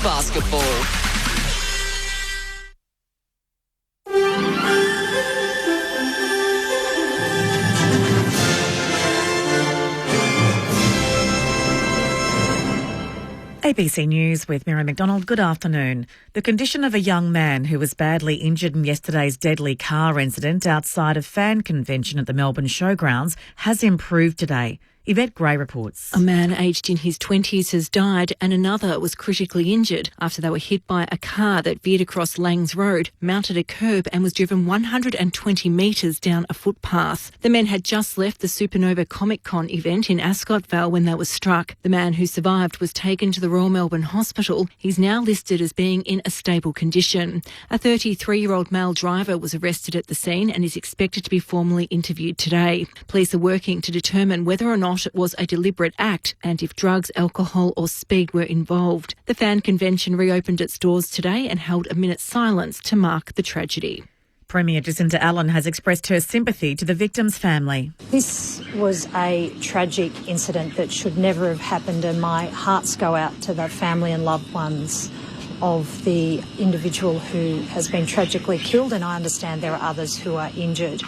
basketball. ABC News with Mary McDonald. Good afternoon. The condition of a young man who was badly injured in yesterday's deadly car incident outside a fan convention at the Melbourne Showgrounds has improved today. Yvette Gray reports. A man aged in his 20s has died and another was critically injured after they were hit by a car that veered across Langs Road, mounted a curb and was driven 120 metres down a footpath. The men had just left the Supernova Comic Con event in Ascot Vale when they were struck. The man who survived was taken to the Royal Melbourne Hospital. He's now listed as being in a stable condition. A 33-year-old male driver was arrested at the scene and is expected to be formally interviewed today. Police are working to determine whether or not it was a deliberate act and if drugs, alcohol or speed were involved. The fan convention reopened its doors today and held a minute's silence to mark the tragedy. Premier Jacinta Allen has expressed her sympathy to the victim's family. This was a tragic incident that should never have happened, and my hearts go out to the family and loved ones of the individual who has been tragically killed, and I understand there are others who are injured.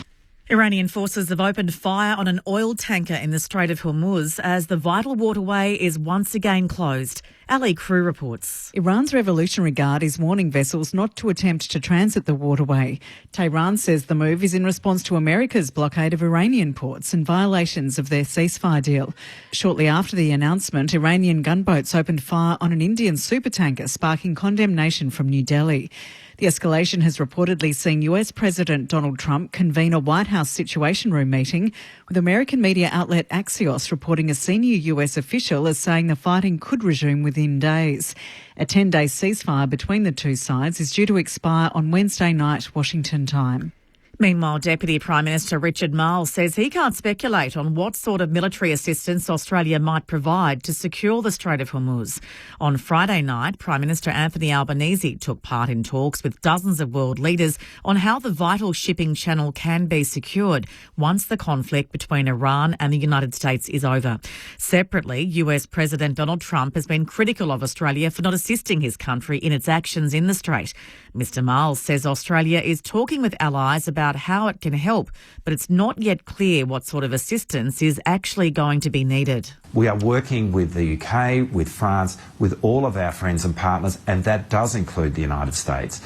Iranian forces have opened fire on an oil tanker in the Strait of Hormuz as the vital waterway is once again closed. Ali Crew reports. Iran's Revolutionary Guard is warning vessels not to attempt to transit the waterway. Tehran says the move is in response to America's blockade of Iranian ports and violations of their ceasefire deal. Shortly after the announcement, Iranian gunboats opened fire on an Indian supertanker, sparking condemnation from New Delhi. The escalation has reportedly seen US President Donald Trump convene a White House Situation Room meeting, with American media outlet Axios reporting a senior US official as saying the fighting could resume within days. A 10-day ceasefire between the two sides is due to expire on Wednesday night, Washington time. Meanwhile, Deputy Prime Minister Richard Marles says he can't speculate on what sort of military assistance Australia might provide to secure the Strait of Hormuz. On Friday night, Prime Minister Anthony Albanese took part in talks with dozens of world leaders on how the vital shipping channel can be secured once the conflict between Iran and the United States is over. Separately, US President Donald Trump has been critical of Australia for not assisting his country in its actions in the Strait. Mr Marles says Australia is talking with allies about how it can help, but it's not yet clear what sort of assistance is actually going to be needed. We are working with the UK, with France, with all of our friends and partners, and that does include the United States,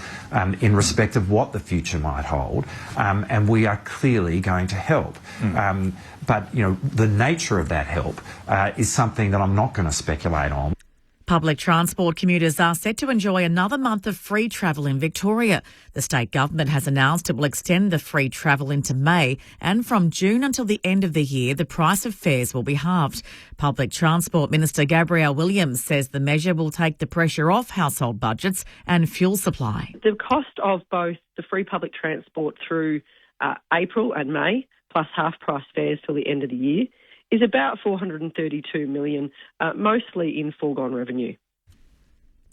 in respect of what the future might hold, and we are clearly going to help. But, you know, the nature of that help is something that I'm not going to speculate on. Public transport commuters are set to enjoy another month of free travel in Victoria. The state government has announced it will extend the free travel into May, and from June until the end of the year, the price of fares will be halved. Public Transport Minister Gabrielle Williams says the measure will take the pressure off household budgets and fuel supply. The cost of both the free public transport through April and May, plus half-price fares till the end of the year, is about $432 million, mostly in foregone revenue.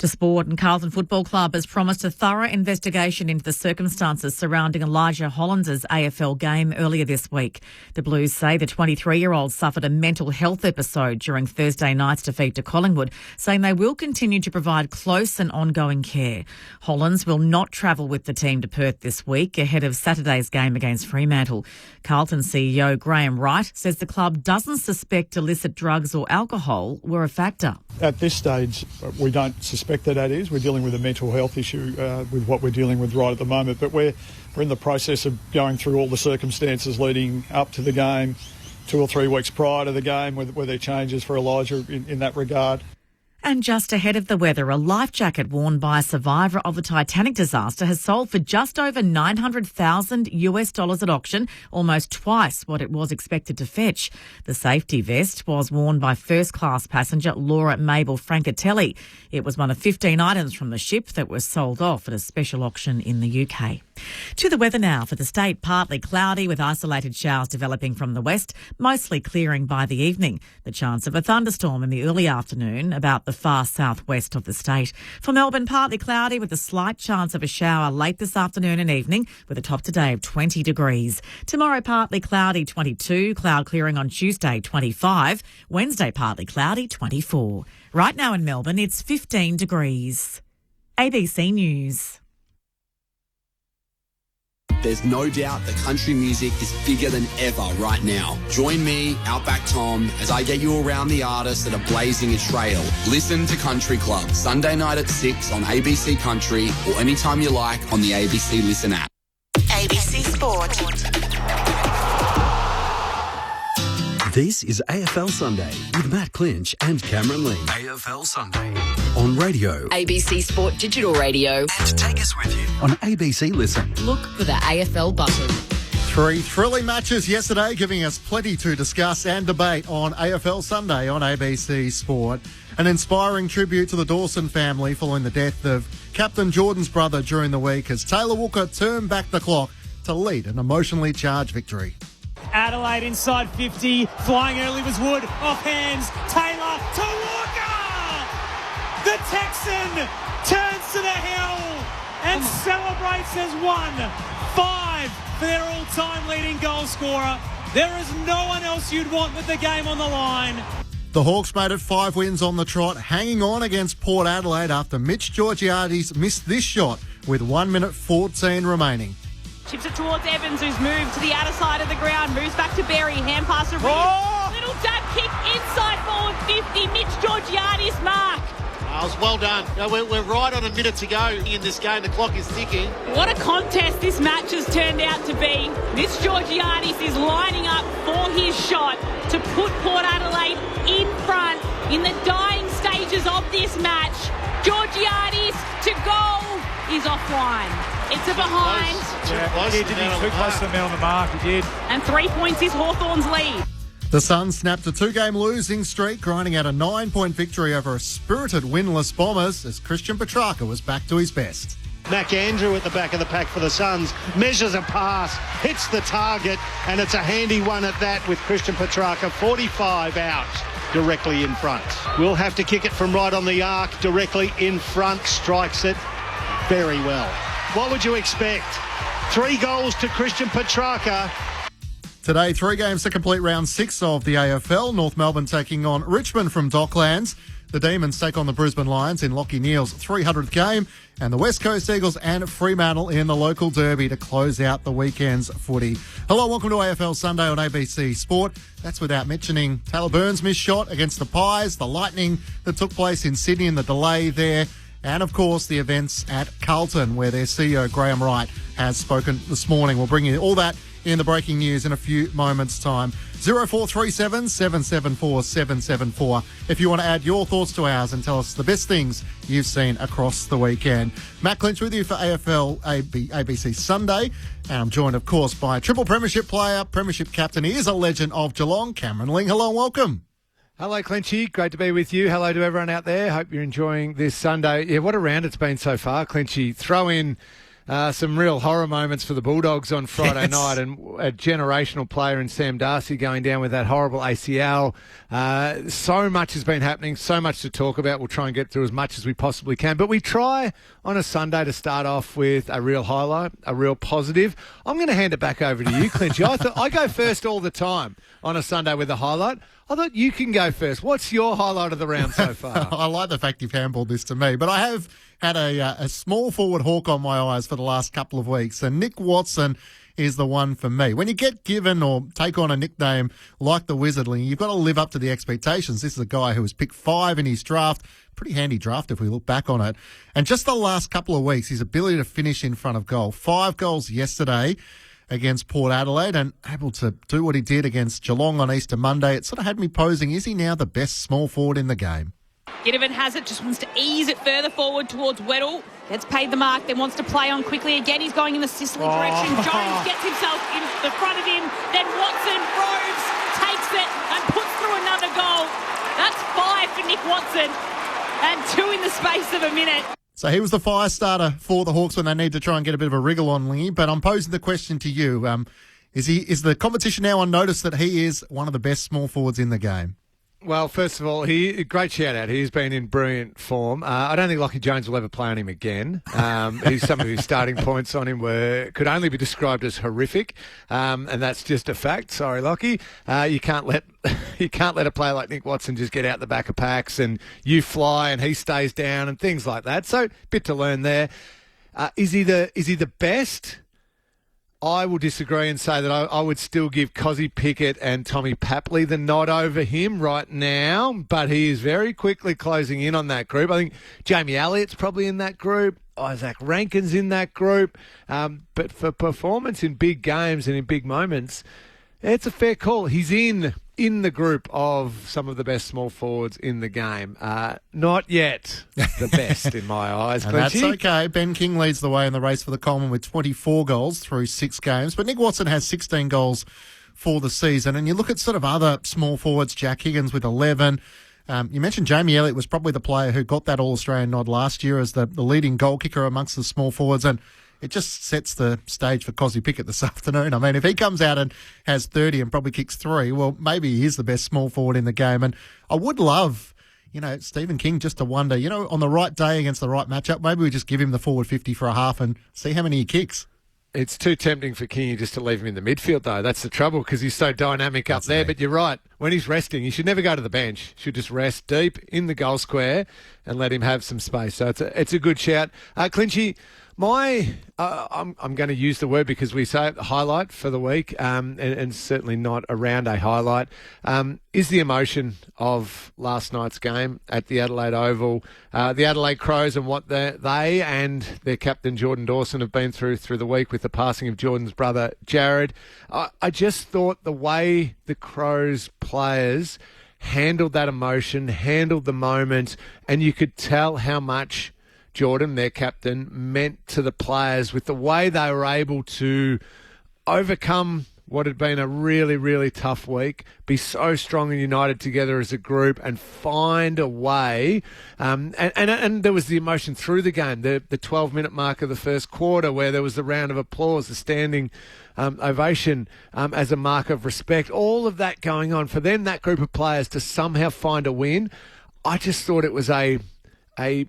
To sport, and Carlton Football Club has promised a thorough investigation into the circumstances surrounding Elijah Hollands' AFL game earlier this week. The Blues say the 23-year-old suffered a mental health episode during Thursday night's defeat to Collingwood, saying they will continue to provide close and ongoing care. Hollands will not travel with the team to Perth this week ahead of Saturday's game against Fremantle. Carlton CEO Graham Wright says the club doesn't suspect illicit drugs or alcohol were a factor. At this stage, we don't suspect that is. We're dealing with a mental health issue with what we're dealing with right at the moment, but we're in the process of going through all the circumstances leading up to the game, 2 or 3 weeks prior to the game, were there changes for Elijah in that regard. And just ahead of the weather, a life jacket worn by a survivor of the Titanic disaster has sold for just over $900,000 at auction, almost twice what it was expected to fetch. The safety vest was worn by first-class passenger Laura Mabel Francatelli. It was one of 15 items from the ship that was sold off at a special auction in the UK. To the weather now. For the state, partly cloudy with isolated showers developing from the west, mostly clearing by the evening. The chance of a thunderstorm in the early afternoon, about the far southwest of the state. For Melbourne, partly cloudy with a slight chance of a shower late this afternoon and evening, with a top today of 20 degrees. Tomorrow, partly cloudy, 22. Cloud clearing on Tuesday, 25. Wednesday, partly cloudy, 24. Right now in Melbourne, it's 15 degrees. ABC News. There's no doubt that country music is bigger than ever right now. Join me, Outback Tom, as I get you around the artists that are blazing a trail. Listen to Country Club, Sunday night at 6 on ABC Country or anytime you like on the ABC Listen app. ABC Sport. This is AFL Sunday with Matt Clinch and Cameron Lee. AFL Sunday on radio, ABC Sport Digital Radio. and take us with you on ABC Listen. Look for the AFL button. 3 thrilling matches yesterday, giving us plenty to discuss and debate on AFL Sunday on ABC Sport. An inspiring tribute to the Dawson family following the death of Captain Jordan's brother during the week as Taylor Walker turned back the clock to lead an emotionally charged victory. Adelaide inside 50, flying early was Wood, off hands, Taylor to Walker! The Texan turns to the hill and celebrates as 1-5 for their all-time leading goal scorer. There is no one else you'd want with the game on the line. The Hawks made it 5 wins on the trot, hanging on against Port Adelaide after Mitch Georgiades missed this shot with 1 minute 14 remaining. Chips it towards Evans, who's moved to the outer side of the ground. Moves back to Berry. Hand pass to Reed. Oh! Little dab kick inside forward 50. Mitch Georgiades mark. That was well done. You know, we're right on a minute to go in this game. The clock is ticking. What a contest this match has turned out to be. Mitch Georgiades is lining up for his shot to put Port Adelaide in front in the dying stages of this match. Georgiades to goal is offline. It's a behind. He did too close to the man on the mark. He did. And 3 points is Hawthorn's lead. The Suns snapped a 2-game losing streak, grinding out a 9-point victory over a spirited winless Bombers as Christian Petrarca was back to his best. Mac Andrew at the back of the pack for the Suns. Measures a pass, hits the target, and it's a handy one at that with Christian Petrarca 45 out. Directly in front. We'll have to kick it from right on the arc, directly in front, strikes it very well. What would you expect? 3 goals to Christian Petrarca. Today, 3 games to complete round 6 of the AFL. North Melbourne taking on Richmond from Docklands. The Demons take on the Brisbane Lions in Lachie Neale's 300th game. And the West Coast Eagles and Fremantle in the local derby to close out the weekend's footy. Hello, welcome to AFL Sunday on ABC Sport. That's without mentioning Taylor Burns' missed shot against the Pies, the Lightning that took place in Sydney and the delay there. And, of course, the events at Carlton, where their CEO, Graham Wright, has spoken this morning. We'll bring you all that in the breaking news in a few moments' time. 0437 774 774 if you want to add your thoughts to ours and tell us the best things you've seen across the weekend. Matt Clinch with you for AFL ABC Sunday. And I'm joined, of course, by triple premiership player, premiership captain. He is a legend of Geelong, Cameron Ling. Hello and welcome. Hello, Clinchy. Great to be with you. Hello to everyone out there. Hope you're enjoying this Sunday. Yeah, what a round it's been so far, Clinchy. Throw in some real horror moments for the Bulldogs on Friday night, and a generational player in Sam Darcy going down with that horrible ACL. So much has been happening, so much to talk about. We'll try and get through as much as we possibly can. But we try on a Sunday to start off with a real highlight, a real positive. I'm going to hand it back over to you, Clinchy. I go first all the time on a Sunday with a highlight. I thought you can go first. What's your highlight of the round so far? I like the fact you've handballed this to me, but I have had a small forward hawk on my eyes for the last couple of weeks, and Nick Watson is the one for me. When you get given or take on a nickname like the Wizardling, you've got to live up to the expectations. This is a guy who was picked 5 in his draft. Pretty handy draft if we look back on it. And just the last couple of weeks, his ability to finish in front of goal. 5 goals yesterday against Port Adelaide and able to do what he did against Geelong on Easter Monday. It sort of had me posing, is he now the best small forward in the game? Ginnivan has it, just wants to ease it further forward towards Weddle. Gets paid the mark, then wants to play on quickly. Again, he's going in the Sicily direction. Jones gets himself in the front of him. Then Watson, Groves takes it and puts through another goal. That's 5 for Nick Watson and 2 in the space of a minute. So he was the fire starter for the Hawks when they need to try and get a bit of a wriggle on Lingy. But I'm posing the question to you. Is the competition now on notice that he is one of the best small forwards in the game? Well, first of all, great shout out. He's been in brilliant form. I don't think Lachie Jones will ever play on him again. Some of his starting points on him could only be described as horrific, and that's just a fact. Sorry, Lachie. You can't let a player like Nick Watson just get out the back of packs and you fly and he stays down and things like that. So, bit to learn there. Is he the best? I will disagree and say that I would still give Cozzy Pickett and Tommy Papley the nod over him right now, but he is very quickly closing in on that group. I think Jamie Elliott's probably in that group. Isaac Rankin's in that group. But for performance in big games and in big moments, it's a fair call. He's in the group of some of the best small forwards in the game. Not yet the best in my eyes. And that's okay. Ben King leads the way in the race for the Coleman with 24 goals through 6 games. But Nick Watson has 16 goals for the season. And you look at sort of other small forwards, Jack Higgins with 11. You mentioned Jamie Elliott was probably the player who got that All-Australian nod last year as the leading goal kicker amongst the small forwards. And it just sets the stage for Cozzy Pickett this afternoon. I mean, if he comes out and has 30 and probably kicks 3, well, maybe he is the best small forward in the game. And I would love, Stephen King just to wonder, on the right day against the right matchup, maybe we just give him the forward 50 for a half and see how many he kicks. It's too tempting for Kingy just to leave him in the midfield, though. That's the trouble because he's so dynamic up there. But you're right. When he's resting, he should never go to the bench. He should just rest deep in the goal square and let him have some space. So it's a good shout. Clinchy, I'm going to use the word because we say it, highlight for the week, and certainly not around a highlight, is the emotion of last night's game at the Adelaide Oval. The Adelaide Crows and what they and their captain Jordan Dawson have been through the week with the passing of Jordan's brother Jared. I just thought the way the Crows players handled that emotion, handled the moment, and you could tell how much Jordan, their captain, meant to the players with the way they were able to overcome what had been a really, really tough week, be so strong and united together as a group and find a way. And there was the emotion through the game, the 12-minute mark of the first quarter where there was the round of applause, the standing ovation as a mark of respect, all of that going on. For then that group of players to somehow find a win, I just thought it was a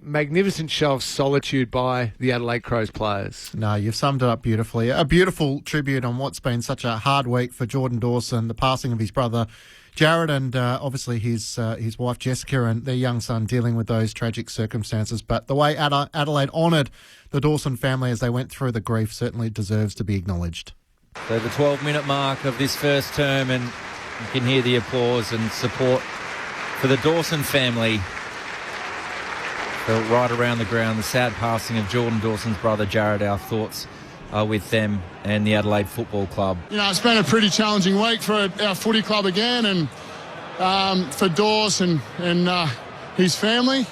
magnificent show of solitude by the Adelaide Crows players. No, you've summed it up beautifully. A beautiful tribute on what's been such a hard week for Jordan Dawson, the passing of his brother Jared and obviously his wife Jessica and their young son dealing with those tragic circumstances. But the way Adelaide honoured the Dawson family as they went through the grief certainly deserves to be acknowledged. So the 12-minute mark of this first term, and you can hear the applause and support for the Dawson family. Felt right around the ground, the sad passing of Jordan Dawson's brother Jared. Our thoughts are with them and the Adelaide Football Club. It's been a pretty challenging week for our footy club again, and for Dawson and his family.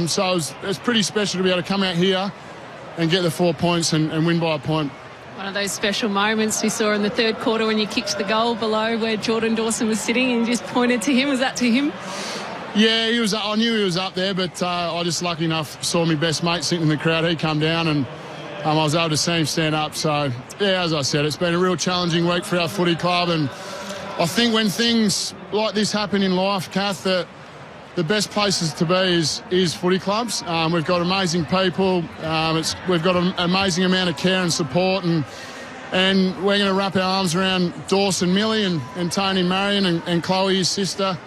So it's pretty special to be able to come out here and get the 4 points and win by a point. One of those special moments we saw in the third quarter when you kicked the goal below where Jordan Dawson was sitting and you just pointed to him. Was that to him? Yeah, he was. I knew he was up there, but I just lucky enough saw my best mate sitting in the crowd. He come down and I was able to see him stand up. So, yeah, as I said, it's been a real challenging week for our footy club. And I think when things like this happen in life, Kath, the best places to be is footy clubs. We've got amazing people. We've got an amazing amount of care and support. And we're going to wrap our arms around Dawson Millie and Tony Marion and Chloe, his sister,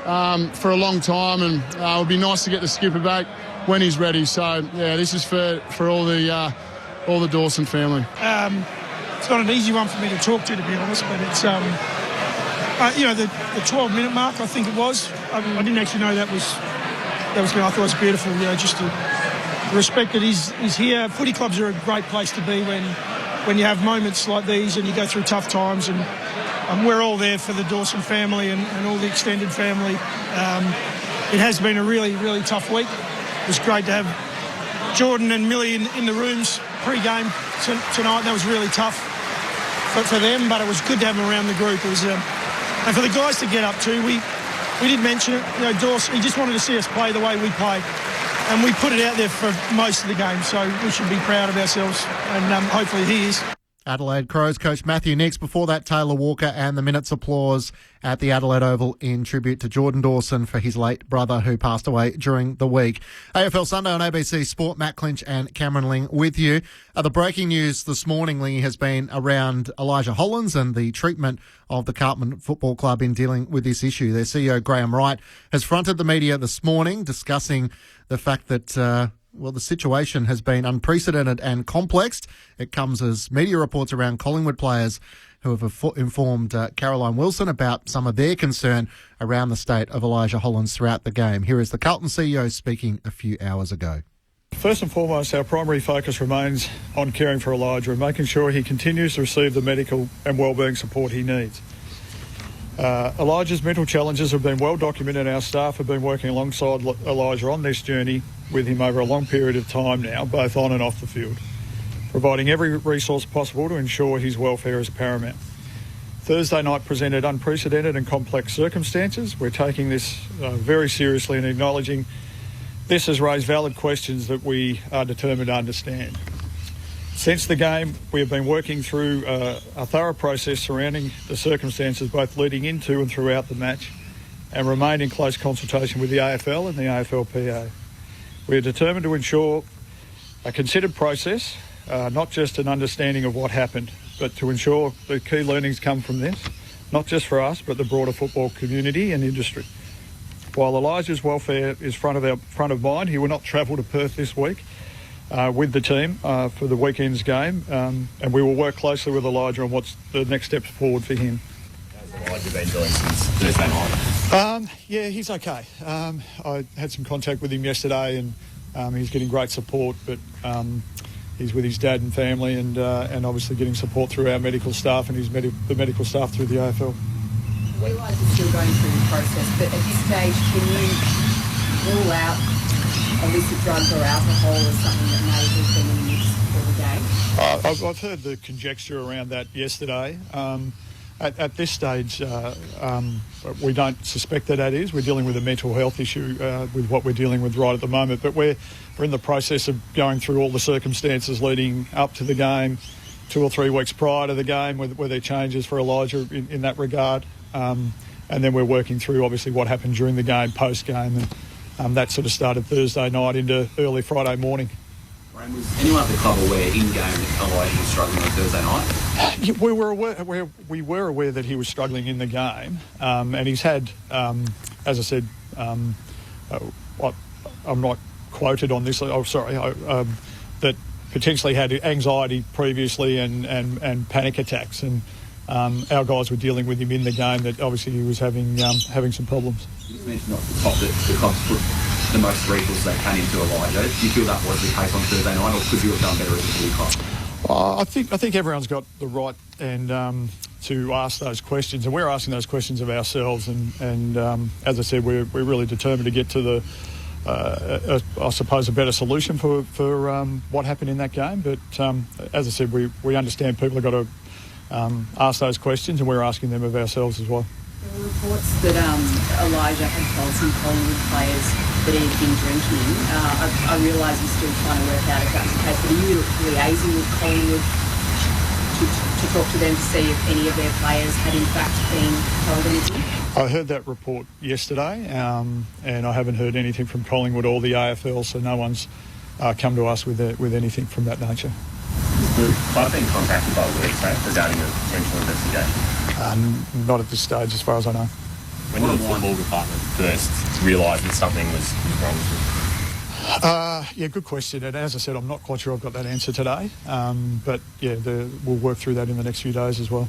for a long time, and it would be nice to get the skipper back when he's ready. So yeah, this is for all the Dawson family. It's not an easy one for me to talk to be honest, but it's the 12-minute mark, I think it was. I didn't actually know that was good. I thought it was beautiful. Just the respect that is here. Footy clubs are a great place to be when you have moments like these and you go through tough times, and we're all there for the Dawson family and all the extended family. It has been a really, really tough week. It was great to have Jordan and Millie in the rooms pre-game tonight. That was really tough for them, but it was good to have them around the group. It was, and for the guys to get up too, we did mention it. Dawson, he just wanted to see us play the way we play, and we put it out there for most of the game, so we should be proud of ourselves, and hopefully he is. Adelaide Crows coach Matthew Nicks. Before that, Taylor Walker and the minute's applause at the Adelaide Oval in tribute to Jordan Dawson for his late brother who passed away during the week. AFL Sunday on ABC Sport. Matt Clinch and Cameron Ling with you. The breaking news this morning, Ling, has been around Elijah Hollands and the treatment of the Carlton Football Club in dealing with this issue. Their CEO, Graham Wright, has fronted the media this morning discussing the fact that the situation has been unprecedented and complex. It comes as media reports around Collingwood players who have informed Caroline Wilson about some of their concern around the state of Elijah Hollands throughout the game. Here is the Carlton CEO speaking a few hours ago. First and foremost, our primary focus remains on caring for Elijah and making sure he continues to receive the medical and wellbeing support he needs. Elijah's mental challenges have been well documented. Our staff have been working alongside Elijah on this journey with him over a long period of time now, both on and off the field, providing every resource possible to ensure his welfare is paramount. Thursday night presented unprecedented and complex circumstances. We're taking this very seriously and acknowledging this has raised valid questions that we are determined to understand. Since the game, we have been working through a thorough process surrounding the circumstances both leading into and throughout the match and remain in close consultation with the AFL and the AFLPA. We are determined to ensure a considered process, not just an understanding of what happened, but to ensure the key learnings come from this, not just for us, but the broader football community and industry. While Elijah's welfare is front of mind, he will not travel to Perth this week with the team for the weekend's game, and we will work closely with Elijah on what's the next steps forward for him. How's Elijah been doing since Thursday night? Yeah, he's okay. I had some contact with him yesterday, and he's getting great support, but he's with his dad and family, and obviously getting support through our medical staff and the medical staff through the AFL. We realise he's still going through the process, but at this stage, can you rule out illicit drugs or alcohol as something that may have been in the mix for the game? I've heard the conjecture around that yesterday. At this stage, we don't suspect that is. We're dealing with a mental health issue with what we're dealing with right at the moment, but we're in the process of going through all the circumstances leading up to the game, 2 or 3 weeks prior to the game, were there changes for Elijah in that regard. And then we're working through, obviously, what happened during the game, post-game, and that sort of started Thursday night into early Friday morning. Was anyone at the club aware in-game that Elijah was struggling on Thursday night? We were aware that he was struggling in the game, and he's had, as I said, I'm not quoted on this. That potentially had anxiety previously and panic attacks, and our guys were dealing with him in the game. That obviously he was having some problems. You mentioned off the top that the club's put the most resources they can into Elijah. Do you feel that was the case on Thursday night, or could you have done better as a blue club? I think everyone's got the right and to ask those questions, and we're asking those questions of ourselves. And as I said, we're really determined to get to the, I suppose, a better solution for what happened in that game. But as I said, we understand people have got to ask those questions, and we're asking them of ourselves as well. There were reports that Elijah had told some Collingwood players that he had been drinking. I realise he's still trying to work out if that's the case, but are you liaising with Collingwood to talk to them to see if any of their players had in fact been told anything? I heard that report yesterday, and I haven't heard anything from Collingwood or the AFL, so no one's come to us with anything from that nature. I've been contacted by work regarding a potential investigation. Not at this stage, as far as I know. When did the football department first realise that something was wrong with it? Yeah, good question. And as I said, I'm not quite sure I've got that answer today. But yeah, we'll work through that in the next few days as well.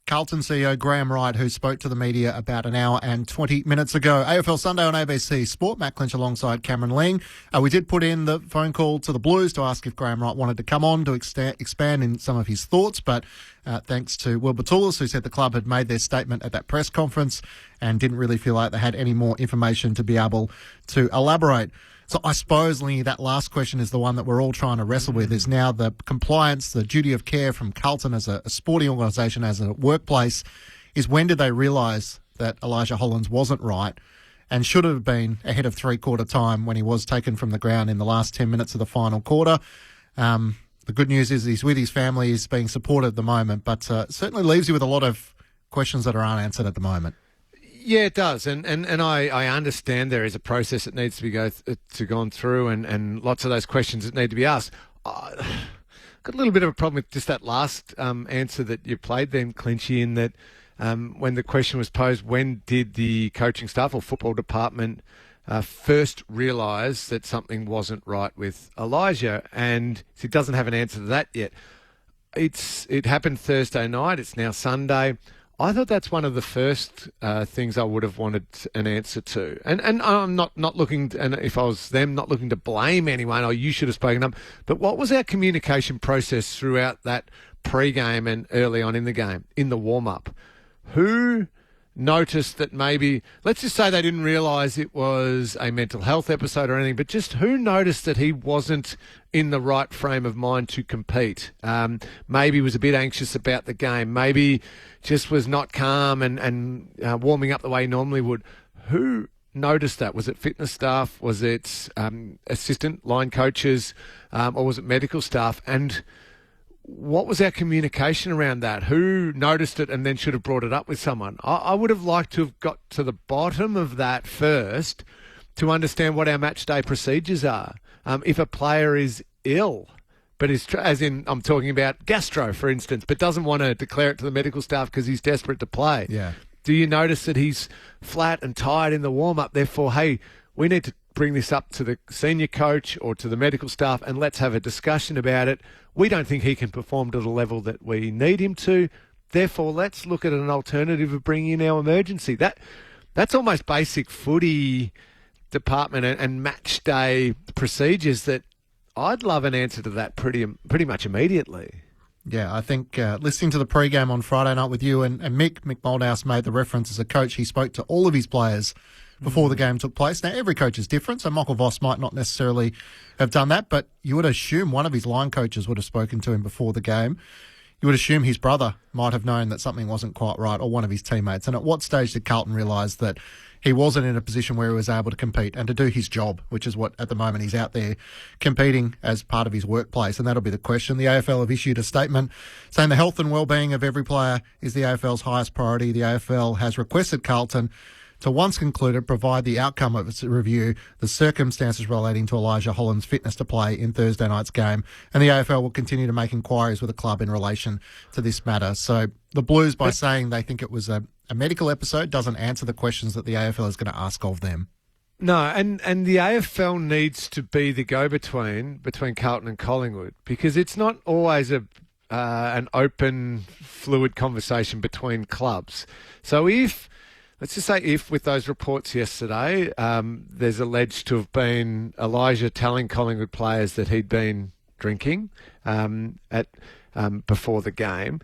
Carlton CEO Graham Wright, who spoke to the media about an hour and 20 minutes ago. AFL Sunday on ABC Sport. Matt Clinch alongside Cameron Ling. We did put in the phone call to the Blues to ask if Graham Wright wanted to come on to expand in some of his thoughts, but thanks to Will Batulis, who said the club had made their statement at that press conference and didn't really feel like they had any more information to be able to elaborate. So I suppose, Lee, that last question is the one that we're all trying to wrestle with, is now the compliance, the duty of care from Carlton as a sporting organisation, as a workplace, is when did they realise that Elijah Hollands wasn't right and should have been ahead of three-quarter time when he was taken from the ground in the last 10 minutes of the final quarter. The good news is he's with his family, he's being supported at the moment, but certainly leaves you with a lot of questions that are unanswered at the moment. Yeah, it does, and I understand there is a process that needs to be gone through, and lots of those questions that need to be asked. Got a little bit of a problem with just that last answer that you played then, Clinchy, in that when the question was posed, when did the coaching staff or football department first realise that something wasn't right with Elijah? And he doesn't have an answer to that yet. It happened Thursday night. It's now Sunday. I thought that's one of the first things I would have wanted an answer to. And I'm not looking, and if I was them, not looking to blame anyone, or you should have spoken up. But what was our communication process throughout that pre-game and early on in the game, in the warm-up? Who noticed that maybe, let's just say they didn't realise it was a mental health episode or anything, but just who noticed that he wasn't in the right frame of mind to compete? Maybe was a bit anxious about the game. Maybe just was not calm and warming up the way he normally would. Who noticed that? Was it fitness staff? Was it assistant line coaches? Or was it medical staff? And what was our communication around that? Who noticed it and then should have brought it up with someone? I would have liked to have got to the bottom of that first to understand what our match day procedures are. If a player is ill, but is, as in I'm talking about gastro, for instance, but doesn't want to declare it to the medical staff because he's desperate to play. Yeah. Do you notice that he's flat and tired in the warm-up? Therefore, hey, we need to bring this up to the senior coach or to the medical staff and let's have a discussion about it. We don't think he can perform to the level that we need him to. Therefore, let's look at an alternative of bringing in our emergency. That's almost basic footy department and match day procedures that I'd love an answer to that pretty much immediately. Yeah, I think listening to the pre-game on Friday night with you and Mick Moldhouse made the reference as a coach. He spoke to all of his players before the game took place. Now, every coach is different, so Michael Voss might not necessarily have done that, but you would assume one of his line coaches would have spoken to him before the game. You would assume his brother might have known that something wasn't quite right, or one of his teammates. And at what stage did Carlton realise that he wasn't in a position where he was able to compete and to do his job, which is what, at the moment, he's out there competing as part of his workplace? And that'll be the question. The AFL have issued a statement saying the health and well-being of every player is the AFL's highest priority. The AFL has requested Carlton to, once concluded, provide the outcome of its review, the circumstances relating to Elijah Holland's fitness to play in Thursday night's game. And the AFL will continue to make inquiries with the club in relation to this matter. So the Blues, by saying they think it was a medical episode, doesn't answer the questions that the AFL is going to ask of them. No, and the AFL needs to be the go-between between Carlton and Collingwood, because it's not always an open, fluid conversation between clubs. So let's just say if, with those reports yesterday, there's alleged to have been Elijah telling Collingwood players that he'd been drinking before the game,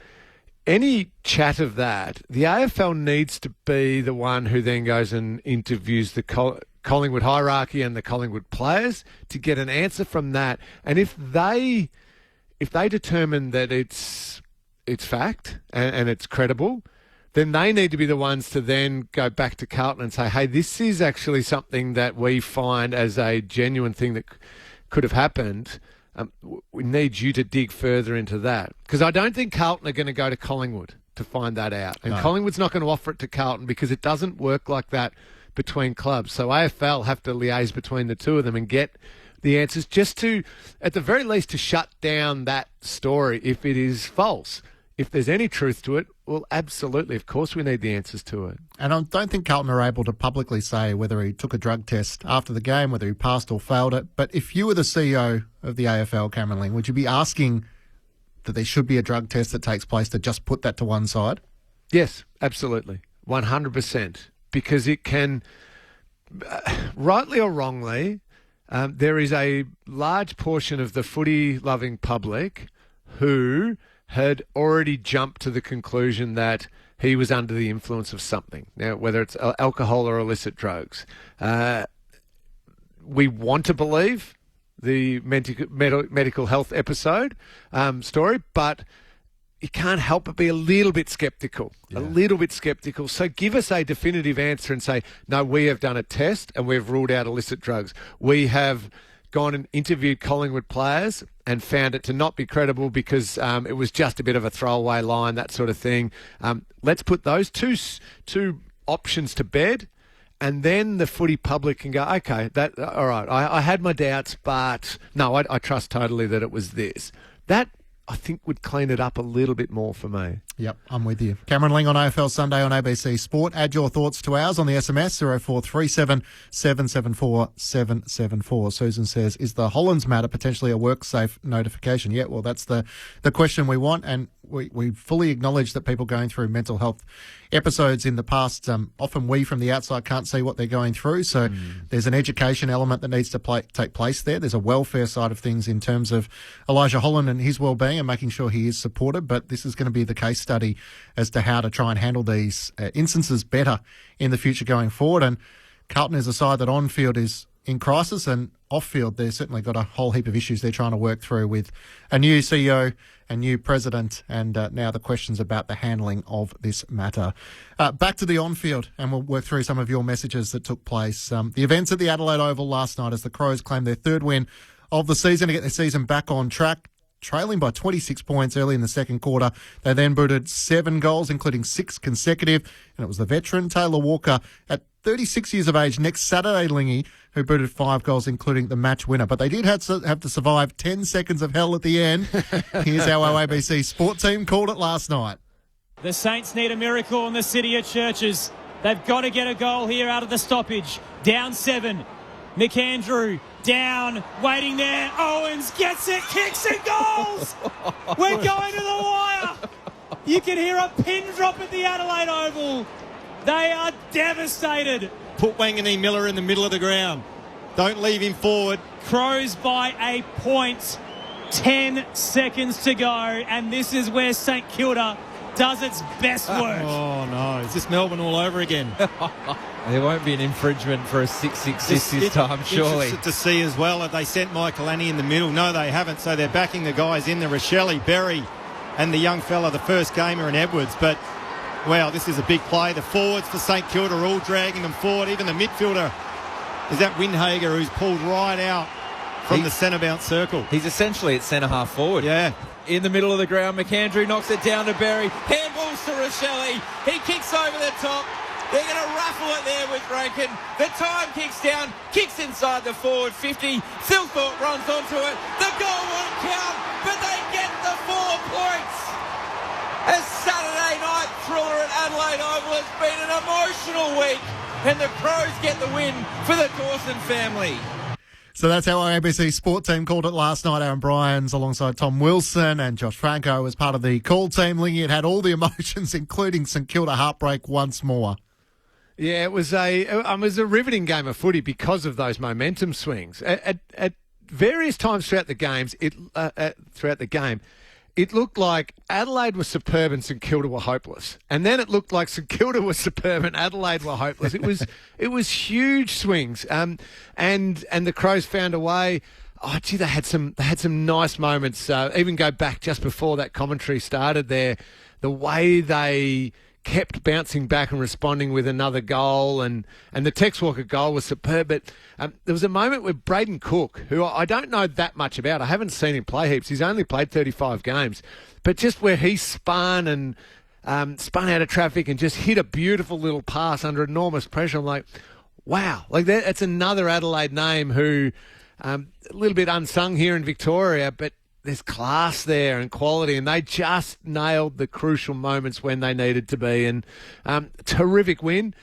any chat of that, the AFL needs to be the one who then goes and interviews the Collingwood hierarchy and the Collingwood players to get an answer from that. And if they determine that it's fact and it's credible, then they need to be the ones to then go back to Carlton and say, hey, this is actually something that we find as a genuine thing that could have happened. We need you to dig further into that. Because I don't think Carlton are going to go to Collingwood to find that out. And Collingwood's not going to offer it to Carlton because it doesn't work like that between clubs. So AFL have to liaise between the two of them and get the answers, just to, at the very least, to shut down that story if it is false. If there's any truth to it, well, absolutely, of course we need the answers to it. And I don't think Carlton are able to publicly say whether he took a drug test after the game, whether he passed or failed it. But if you were the CEO of the AFL, Cameron Ling, would you be asking that there should be a drug test that takes place to just put that to one side? Yes, absolutely, 100%. Because it can, rightly or wrongly, there is a large portion of the footy-loving public who had already jumped to the conclusion that he was under the influence of something. Now, whether it's alcohol or illicit drugs. We want to believe the medical health episode story, but you can't help but be a little bit sceptical. Yeah. A little bit sceptical. So give us a definitive answer and say, no, we have done a test and we've ruled out illicit drugs. We have gone and interviewed Collingwood players and found it to not be credible because it was just a bit of a throwaway line, that sort of thing. Let's put those two options to bed, and then the footy public can go, okay, all right, I had my doubts, but no, I trust totally that it was this. That, I think, would clean it up a little bit more for me. Yep, I'm with you. Cameron Ling on AFL Sunday on ABC Sport. Add your thoughts to ours on the SMS 0437 774 774. Susan says, is the Hollands matter potentially a work-safe notification? Yeah, well, that's the question we want, and we fully acknowledge that people going through mental health episodes in the past, often we from the outside can't see what they're going through, so there's an education element that needs to take place there. There's a welfare side of things in terms of Elijah Holland and his well-being and making sure he is supported, but this is going to be the case study as to how to try and handle these instances better in the future going forward. And Carlton is a side that on-field is in crisis, and off-field they've certainly got a whole heap of issues they're trying to work through with a new CEO, a new president, and now the questions about the handling of this matter. Back to the on-field, and we'll work through some of your messages that took place. The events at the Adelaide Oval last night as the Crows claimed their third win of the season to get their season back on track. Trailing by 26 points early in the second quarter. They then booted 7 goals, including 6 consecutive, and it was the veteran Taylor Walker at 36 years of age next Saturday, Lingy, who booted 5 goals, including the match winner. But they did have to survive 10 seconds of hell at the end. Here's how our ABC Sport team called it last night. The Saints need a miracle in the city of churches. They've got to get a goal here out of the stoppage. Down 7. McAndrew down, waiting there. Owens gets it, kicks and goals. We're going to the wire. You can hear a pin drop at the Adelaide Oval. They are devastated. Put Wangani Miller in the middle of the ground. Don't leave him forward. Crows by a point. 10 seconds to go, and this is where St Kilda does its best work. Oh, no. Is this Melbourne all over again? There won't be an infringement for a 6-6 this time, surely. Interested to see as well if they sent Michael Annie in the middle. No, they haven't, so they're backing the guys in, the Rochelle, Berry, and the young fella, the first gamer in Edwards. But, wow, this is a big play. The forwards for St Kilda are all dragging them forward. Even the midfielder is that Windhager, who's pulled right out from the centre bounce circle. He's essentially at centre half forward. Yeah. In the middle of the ground, McAndrew knocks it down to Berry. Handballs to Rochelle. He kicks over the top. They're going to ruffle it there with Rankin. The time kicks down, kicks inside the forward 50. Silthorpe runs onto it. The goal won't count, but they get the 4 points. A Saturday night thriller at Adelaide Oval has been an emotional week, and the Crows get the win for the Dawson family. So that's how our ABC Sport team called it last night. Aaron Bryans alongside Tom Wilson and Josh Franco was part of the call team. Lingy, it had all the emotions, including St Kilda heartbreak once more. Yeah, it was a riveting game of footy because of those momentum swings. At various times throughout the game, it looked like Adelaide was superb and St Kilda were hopeless, and then it looked like St Kilda was superb and Adelaide were hopeless. It was huge swings, and the Crows found a way. Oh, gee, they had some nice moments. Even go back just before that commentary started there, the way they kept bouncing back and responding with another goal, and the Tex Walker goal was superb. But there was a moment where Braden Cook, who I don't know that much about, I haven't seen him play heaps, he's only played 35 games, but just where he spun out of traffic and just hit a beautiful little pass under enormous pressure, I'm like, wow, like that's another Adelaide name who a little bit unsung here in Victoria, but there's class there and quality, and they just nailed the crucial moments when they needed to be. And terrific win.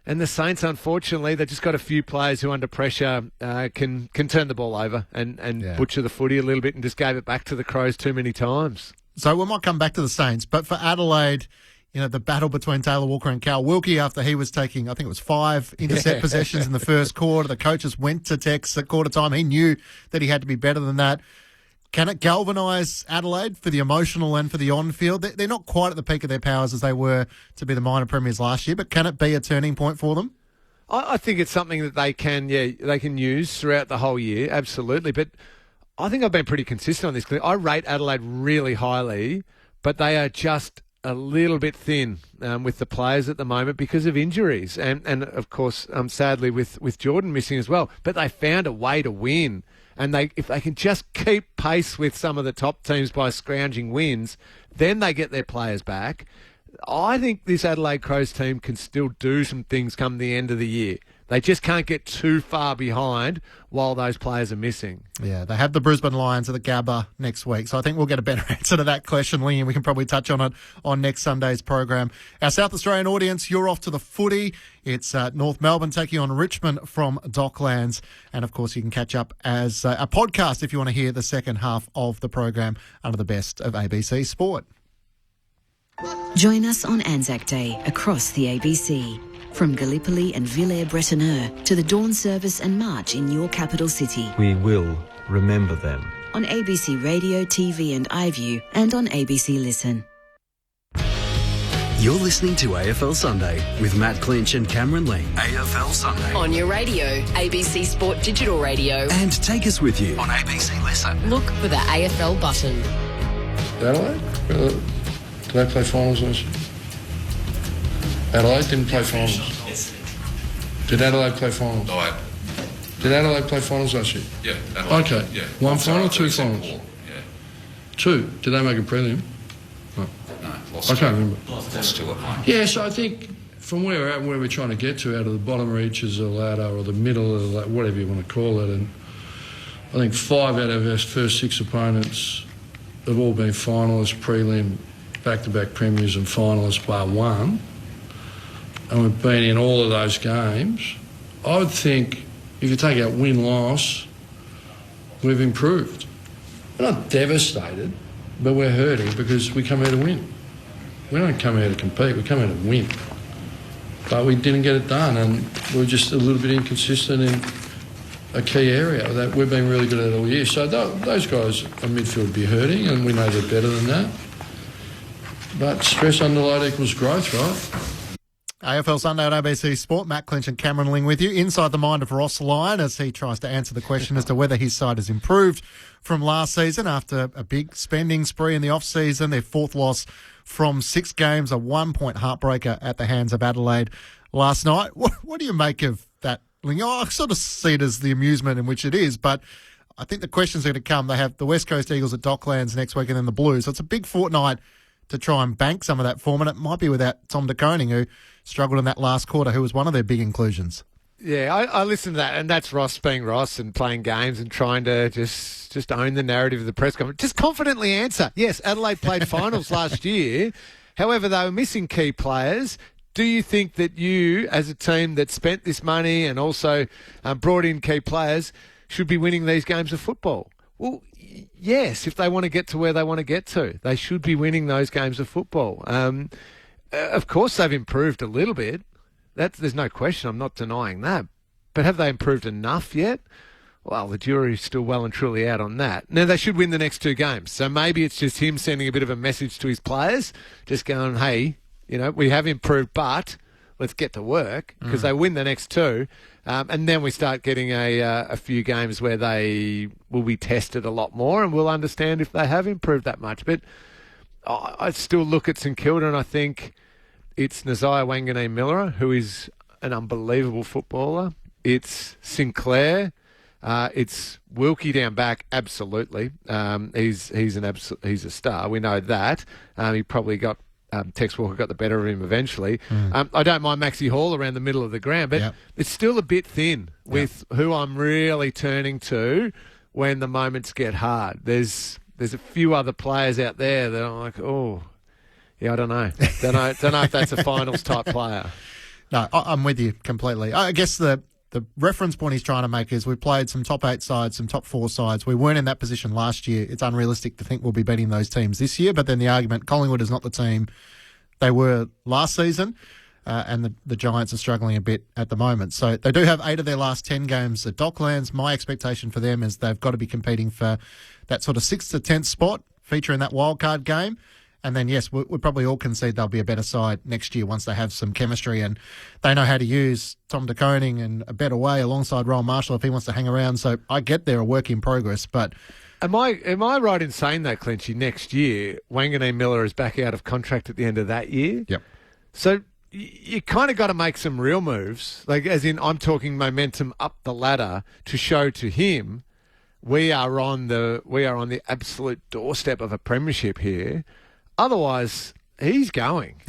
And the Saints, unfortunately, they've just got a few players who, under pressure, can turn the ball over and butcher the footy a little bit, and just gave it back to the Crows too many times. So we might come back to the Saints, but for Adelaide, you know, the battle between Taylor Walker and Cal Wilkie after he was taking, I think it was 5 intercept possessions in the first quarter. The coaches went to Tex at quarter time. He knew that he had to be better than that. Can it galvanise Adelaide for the emotional and for the on-field? They're not quite at the peak of their powers as they were to be the minor premiers last year, but can it be a turning point for them? I think it's something that they can use throughout the whole year, absolutely. But I think I've been pretty consistent on this. I rate Adelaide really highly, but they are just a little bit thin with the players at the moment because of injuries. And of course, sadly, with Jordan missing as well. But they found a way to win. and if they can just keep pace with some of the top teams by scrounging wins, then they get their players back. I think this Adelaide Crows team can still do some things come the end of the year. They just can't get too far behind while those players are missing. Yeah, they have the Brisbane Lions at the Gabba next week, so I think we'll get a better answer to that question, Lee, and we can probably touch on it on next Sunday's program. Our South Australian audience, you're off to the footy. It's North Melbourne taking on Richmond from Docklands, and of course you can catch up as a podcast if you want to hear the second half of the program under the best of ABC Sport. Join us on Anzac Day across the ABC. From Gallipoli and Villers-Bretonneux to the dawn service and march in your capital city. We will remember them. On ABC Radio, TV and iView and on ABC Listen. You're listening to AFL Sunday with Matt Clinch and Cameron Ling. AFL Sunday. On your radio, ABC Sport Digital Radio. And take us with you on ABC Listen. Look for the AFL button. Adelaide? Did they play finals last year? Adelaide didn't play finals. Did Adelaide play finals? No, Did Adelaide play finals last year? Yeah, Adelaide. Okay. Yeah. One final, two finals? Yeah. Two. Did they make a prelim? No, lost I can't remember. Lost two at home. Yeah, so I think from where we're at and where we're trying to get to, out of the bottom reaches of the ladder or the middle of the ladder, whatever you want to call it, and I think 5 out of our first 6 opponents have all been finalists, prelim, back-to-back premiers and finalists bar one. And we've been in all of those games. I would think if you take out win-loss, we've improved. We're not devastated, but we're hurting because we come here to win. We don't come here to compete, we come here to win. But we didn't get it done, and we're just a little bit inconsistent in a key area that we've been really good at all year. So those guys on midfield would be hurting, and we know they're better than that. But stress under load equals growth, right? AFL Sunday on ABC Sport. Matt Clinch and Cameron Ling with you. Inside the mind of Ross Lyon as he tries to answer the question as to whether his side has improved from last season after a big spending spree in the off-season. Their 4th loss from 6 games, a 1-point heartbreaker at the hands of Adelaide last night. What do you make of that, Ling? I sort of see it as the amusement in which it is, but I think the questions are going to come. They have the West Coast Eagles at Docklands next week and then the Blues. So it's a big fortnight to try and bank some of that form, and it might be without Tom De Koning, who struggled in that last quarter, who was one of their big inclusions. Yeah, I listened to that, and that's Ross being Ross and playing games and trying to just own the narrative of the press conference. Just confidently answer. Yes, Adelaide played finals last year. However, they were missing key players. Do you think that you, as a team that spent this money and also brought in key players, should be winning these games of football? Well, yes, if they want to get to where they want to get to. They should be winning those games of football. Of course, they've improved a little bit. There's no question. I'm not denying that. But have they improved enough yet? Well, the jury's still well and truly out on that. Now, they should win the next 2 games. So maybe it's just him sending a bit of a message to his players, just going, hey, we have improved, but let's get to work, because they win the next 2. And then we start getting a few games where they will be tested a lot more, and we'll understand if they have improved that much. But I still look at St Kilda and I think it's Nasiah Wanganeen-Miller, who is an unbelievable footballer. It's Sinclair. It's Wilkie down back, absolutely. He's a star. We know that. He probably got Tex Walker got the better of him eventually. I don't mind Maxie Hall around the middle of the ground, but it's still a bit thin with who I'm really turning to when the moments get hard. There's a few other players out there that I'm like, oh, yeah, I don't know. Don't know if that's a finals type player. No, I'm with you completely. I guess the reference point he's trying to make is we played some top 8 sides, some top 4 sides. We weren't in that position last year. It's unrealistic to think we'll be beating those teams this year. But then the argument, Collingwood is not the team they were last season, and the Giants are struggling a bit at the moment. So they do have 8 of their last 10 games at Docklands. My expectation for them is they've got to be competing for that sort of 6th to 10th spot, featuring that wildcard game. And then, yes, we'll probably all concede they'll be a better side next year once they have some chemistry and they know how to use Tom De Koning in a better way alongside Rowan Marshall if he wants to hang around. So I get they're a work in progress. But am I right in saying that, Clinchy, next year, Wanganeen-Miller is back out of contract at the end of that year? Yep. So you kind of got to make some real moves, like as in I'm talking momentum up the ladder to show to him, we are on the absolute doorstep of a premiership here. Otherwise, he's going.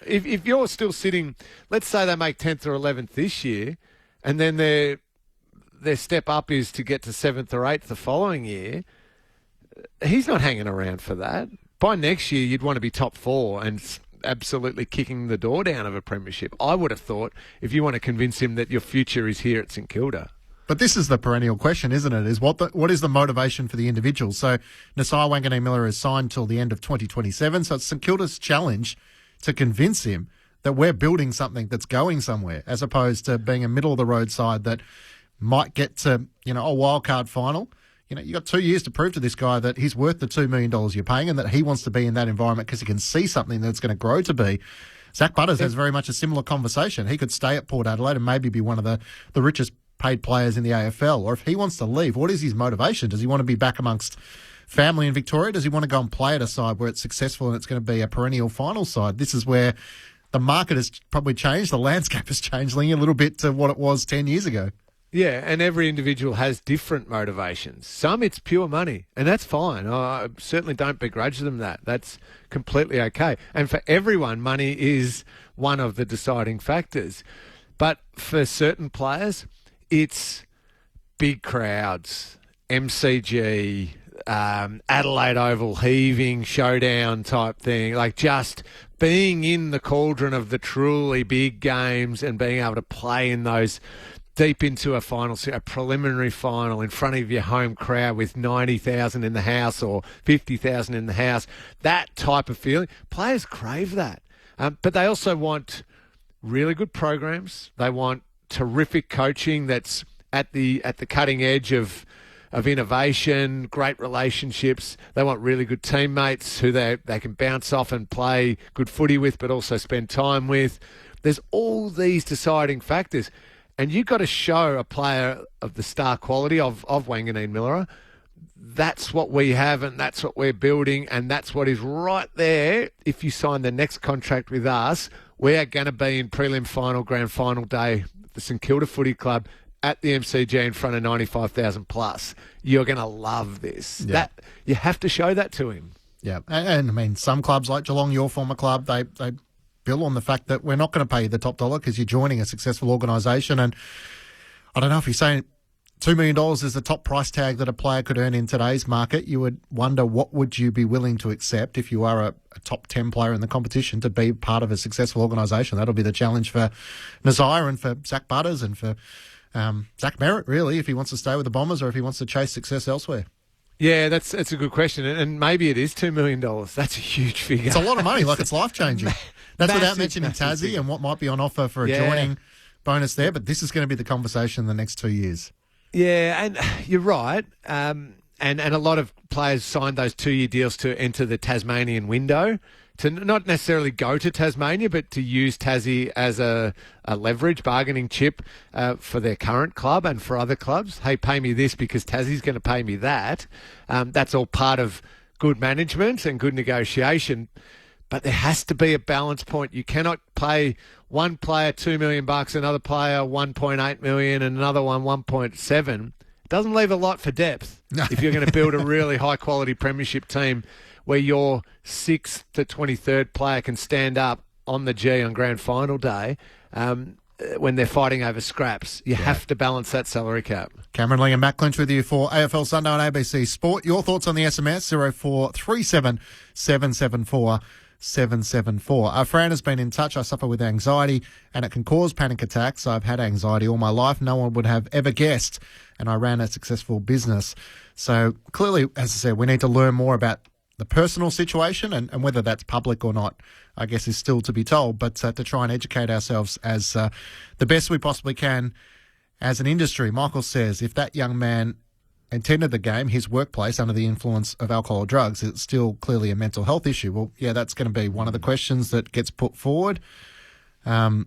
if you're still sitting, let's say they make 10th or 11th this year, and then their step up is to get to 7th or 8th the following year, he's not hanging around for that. By next year, you'd want to be top 4 and absolutely kicking the door down of a premiership. I would have thought, if you want to convince him that your future is here at St Kilda. But this is the perennial question, isn't it? Is what is the motivation for the individual? So Nasai Wanganeen-Miller is signed till the end of 2027. So it's St Kilda's challenge to convince him that we're building something that's going somewhere, as opposed to being a middle of the road side that might get to, a wild card final. You got 2 years to prove to this guy that he's worth the $2 million you're paying and that he wants to be in that environment because he can see something that's going to grow to be. Zach Butters has very much a similar conversation. He could stay at Port Adelaide and maybe be one of the richest paid players in the AFL. Or if he wants to leave, what is his motivation? Does he want to be back amongst family in Victoria? Does he want to go and play at a side where it's successful and it's going to be a perennial final side? This is where the market has probably changed. The landscape has changed a little bit to what it was 10 years ago. Yeah, and every individual has different motivations. Some, it's pure money, and that's fine. I certainly don't begrudge them that. That's completely okay. And for everyone, money is one of the deciding factors. But for certain players, it's big crowds, MCG, Adelaide Oval heaving showdown type thing, like just being in the cauldron of the truly big games and being able to play in those deep into a final, a preliminary final in front of your home crowd with 90,000 in the house or 50,000 in the house, that type of feeling. Players crave that. But they also want really good programs. They want terrific coaching that's at the cutting edge of innovation, great relationships. They want really good teammates who they can bounce off and play good footy with, but also spend time with. There's all these deciding factors. And you've got to show a player of the star quality of Wanganeen-Miller, that's what we have and that's what we're building and that's what is right there. If you sign the next contract with us, we are going to be in prelim final, grand final day, the St Kilda Footy Club at the MCG in front of 95,000 plus. You're going to love this. Yeah. That you have to show that to him. Yeah, and I mean, some clubs like Geelong, your former club, they bill on the fact that we're not going to pay you the top dollar because you're joining a successful organisation. And I don't know if you're saying $2 million is the top price tag that a player could earn in today's market. You would wonder what would you be willing to accept if you are a top 10 player in the competition to be part of a successful organisation. That'll be the challenge for Nazire and for Zach Butters and for Zach Merritt, really, if he wants to stay with the Bombers or if he wants to chase success elsewhere. Yeah, that's a good question. And maybe it is $2 million. That's a huge figure. It's a lot of money, like it's life-changing. That's without mentioning Tassie and what might be on offer for a joining bonus there. But this is going to be the conversation in the next 2 years. Yeah, and you're right. And a lot of players signed those 2-year deals to enter the Tasmanian window, to not necessarily go to Tasmania, but to use Tassie as a leverage bargaining chip for their current club and for other clubs. Hey, pay me this because Tassie's going to pay me that. That's all part of good management and good negotiation. But there has to be a balance point. You cannot pay one player $2 million, another player $1.8 million, and another one $1.7. It doesn't leave a lot for depth if you're going to build a really high-quality premiership team where your 6th to 23rd player can stand up on the G on grand final day when they're fighting over scraps. You have to balance that salary cap. Cameron Lee and Matt Clinch with you for AFL Sunday on ABC Sport. Your thoughts on the SMS, 0437 774 774. Fran has been in touch. I suffer with anxiety and it can cause panic attacks. I've had anxiety all my life. No one would have ever guessed. And I ran a successful business. So clearly, as I said, we need to learn more about the personal situation and whether that's public or not, I guess, is still to be told. But to try and educate ourselves as the best we possibly can as an industry. Michael says if that young man attended the game, his workplace, under the influence of alcohol or drugs, it's still clearly a mental health issue. Well, yeah, that's going to be one of the questions that gets put forward. Zane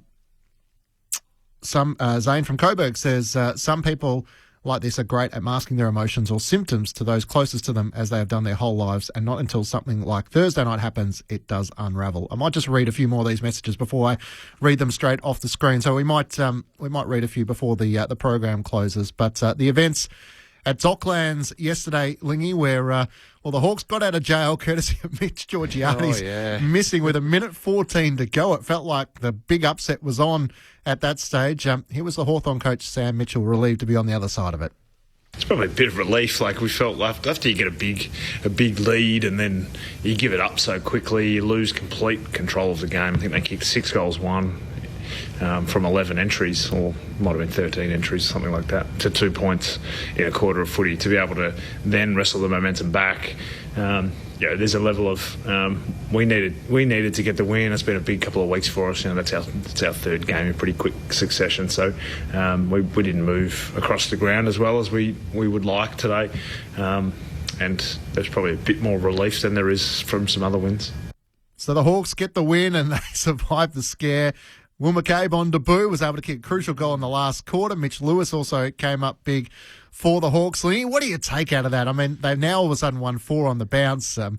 from Coburg says some people like this are great at masking their emotions or symptoms to those closest to them as they have done their whole lives, and not until something like Thursday night happens, it does unravel. I might just read a few more of these messages before I read them straight off the screen. So we might read a few before the program closes. But the events at Docklands yesterday, Lingy, where the Hawks got out of jail courtesy of Mitch Georgiades missing with 1:14 to go. It felt like the big upset was on at that stage. Here was the Hawthorn coach, Sam Mitchell, relieved to be on the other side of it. It's probably a bit of relief. Like, we felt after you get a big lead and then you give it up so quickly, you lose complete control of the game. I think they kicked 6 goals, 1 from 11 entries, or might have been 13 entries, something like that, to 2 points in a quarter of footy. To be able to then wrestle the momentum back, there's a level of we needed to get the win. It's been a big couple of weeks for us. That's our third game in pretty quick succession. So we didn't move across the ground as well as we would like today, and there's probably a bit more relief than there is from some other wins. So the Hawks get the win and they survive the scare. Will McCabe on debut was able to kick a crucial goal in the last quarter. Mitch Lewis also came up big for the Hawks. What do you take out of that? I mean, they've now all of a sudden won 4 on the bounce. They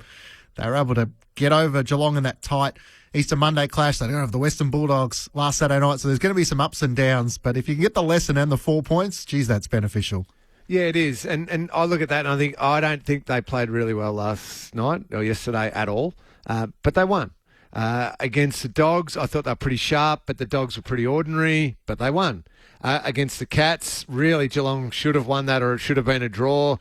were able to get over Geelong in that tight Easter Monday clash. They don't have the Western Bulldogs last Saturday night, so there's going to be some ups and downs. But if you can get the lesson and the 4 points, geez, that's beneficial. Yeah, it is. And I look at that and I don't think they played really well last night or yesterday at all, but they won. Against the Dogs, I thought they were pretty sharp, but the Dogs were pretty ordinary, but they won. Against the Cats, really Geelong should have won that, or it should have been a draw,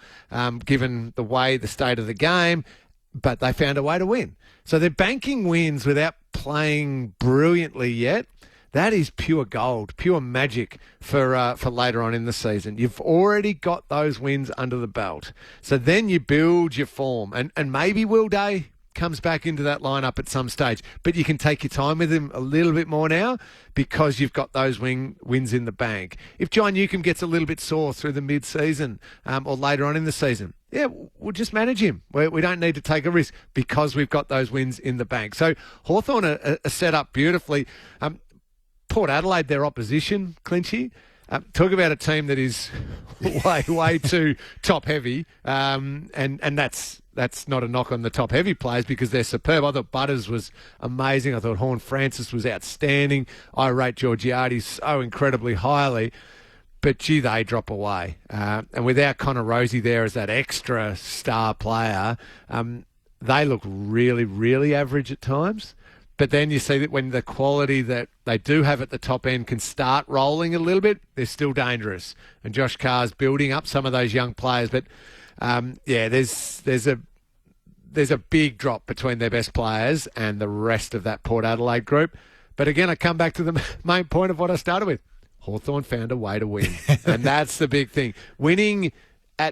given the state of the game, but they found a way to win. So they're banking wins without playing brilliantly yet. That is pure gold, pure magic for later on in the season. You've already got those wins under the belt. So then you build your form, and maybe Will Day comes back into that lineup at some stage, but you can take your time with him a little bit more now because you've got those wins in the bank. If John Newcombe gets a little bit sore through the mid-season or later on in the season, we'll just manage him. We don't need to take a risk because we've got those wins in the bank. So Hawthorn are set up beautifully. Port Adelaide, their opposition, Clinchy. Talk about a team that is way too top-heavy, and that's not a knock on the top-heavy players because they're superb. I thought Butters was amazing. I thought Horne-Francis was outstanding. I rate Georgiades so incredibly highly. But, gee, they drop away. And without Connor Rosie there as that extra star player, they look really, really average at times. But then you see that when the quality that they do have at the top end can start rolling a little bit, they're still dangerous. And Josh Carr's building up some of those young players. But, there's a big drop between their best players and the rest of that Port Adelaide group. But again, I come back to the main point of what I started with. Hawthorn found a way to win. And that's the big thing. Winning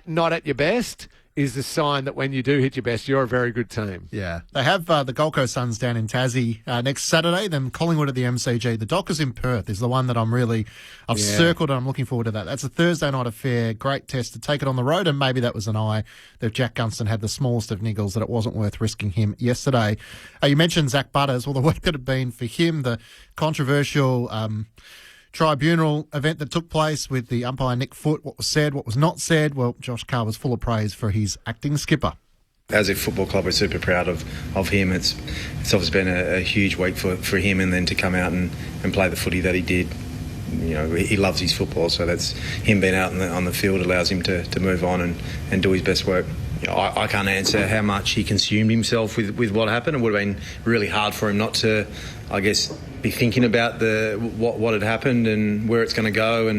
not at your best is the sign that when you do hit your best, you're a very good team. Yeah. They have the Gold Coast Suns down in Tassie next Saturday, then Collingwood at the MCG. The Dockers in Perth is the one that I've circled, and I'm looking forward to that. That's a Thursday night affair. Great test to take it on the road, and maybe that was an eye that Jack Gunston had the smallest of niggles, that it wasn't worth risking him yesterday. You mentioned Zach Butters. Well, the week that had been for him, the controversial tribunal event that took place with the umpire Nick Foote, what was said, what was not said. Well, Josh Carr was full of praise for his acting skipper. As a football club, we're super proud of him. It's obviously been a huge week for him, and then to come out and play the footy that he did. He loves his football, so that's him being out on the field allows him to move on and do his best work. I can't answer how much he consumed himself with what happened. It would have been really hard for him not to, I guess, be thinking about what had happened and where it's going to go.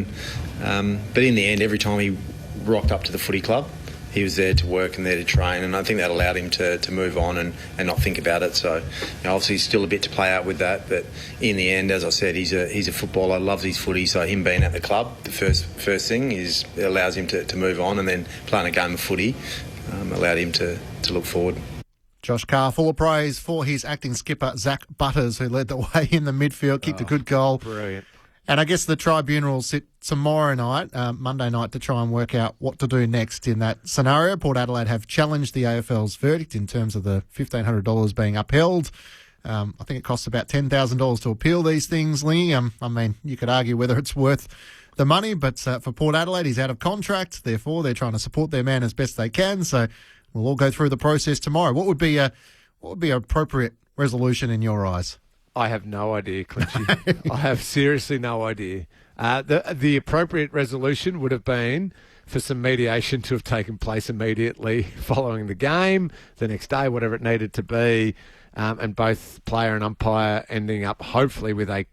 But in the end, every time he rocked up to the footy club, he was there to work and there to train, and I think that allowed him to move on and not think about it. So obviously still a bit to play out with that, but in the end, as I said, he's a footballer, loves his footy, so him being at the club, the first thing is it allows him to move on, and then playing a game of footy allowed him to look forward. Josh Carr, full of praise for his acting skipper, Zach Butters, who led the way in the midfield, kicked a good goal. Brilliant. And I guess the tribunal will sit tomorrow night, Monday night, to try and work out what to do next in that scenario. Port Adelaide have challenged the AFL's verdict in terms of the $1,500 being upheld. I think it costs about $10,000 to appeal these things, Lee. I mean, you could argue whether it's worth the money, but for Port Adelaide, he's out of contract. Therefore, they're trying to support their man as best they can. So we'll all go through the process tomorrow. What would be an appropriate resolution in your eyes? I have no idea, Clinchy. I have seriously no idea. The appropriate resolution would have been for some mediation to have taken place immediately following the game, the next day, whatever it needed to be, and both player and umpire ending up hopefully with a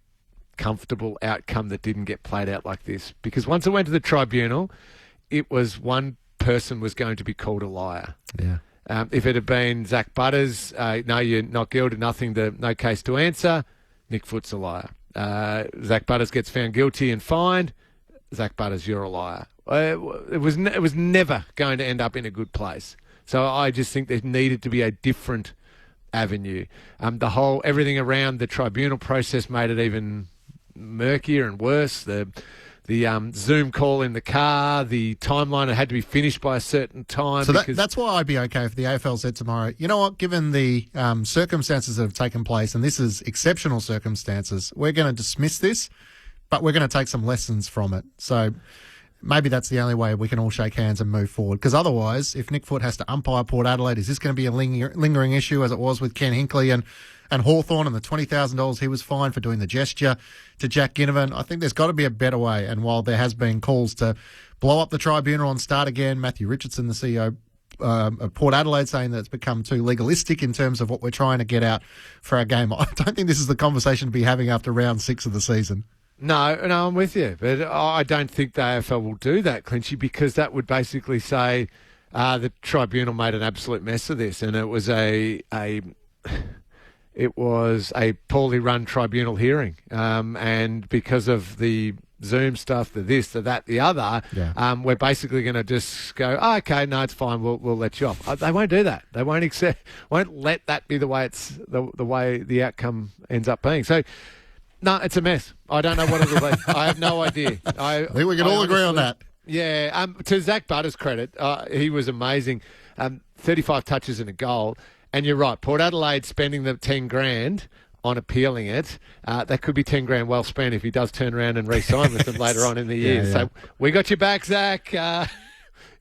comfortable outcome that didn't get played out like this. Because once it went to the tribunal, it was one person was going to be called a liar. Yeah. If it had been Zach Butters, no, you're not guilty, no case to answer, Nick Foot's a liar. Zach Butters gets found guilty and fined, Zach Butters, you're a liar. It was never going to end up in a good place. So I just think there needed to be a different avenue. Everything around the tribunal process made it even murkier and worse. The Zoom call in the car, the timeline, it had to be finished by a certain time. So that's why I'd be okay if the AFL said tomorrow, you know what, given the circumstances that have taken place, and this is exceptional circumstances, we're going to dismiss this, but we're going to take some lessons from it. So maybe that's the only way we can all shake hands and move forward. Because otherwise, if Nick Foot has to umpire Port Adelaide, is this going to be a lingering issue as it was with Ken Hinkley and Hawthorn and the $20,000 he was fined for doing the gesture to Jack Ginnivan? I think there's got to be a better way. And while there has been calls to blow up the tribunal and start again, Matthew Richardson, the CEO of Port Adelaide, saying that it's become too legalistic in terms of what we're trying to get out for our game. I don't think this is the conversation to be having after round 6 of the season. No, I'm with you. But I don't think the AFL will do that, Clinchy, because that would basically say the tribunal made an absolute mess of this, and it was a poorly run tribunal hearing. And because of the Zoom stuff, the this, the that, the other, we're basically going to just go, oh, okay, no, it's fine, we'll let you off. They won't do that. They won't let that be the way the way the outcome ends up being. So, no, it's a mess. I don't know what it'll be. I have no idea. I think we can all agree on that. Yeah. To Zach Butters' credit, he was amazing. 35 touches and a goal. And you're right, Port Adelaide spending the 10 grand on appealing it, that could be 10 grand well spent if he does turn around and re-sign with them later on in the year. Yeah. So we got your back, Zach.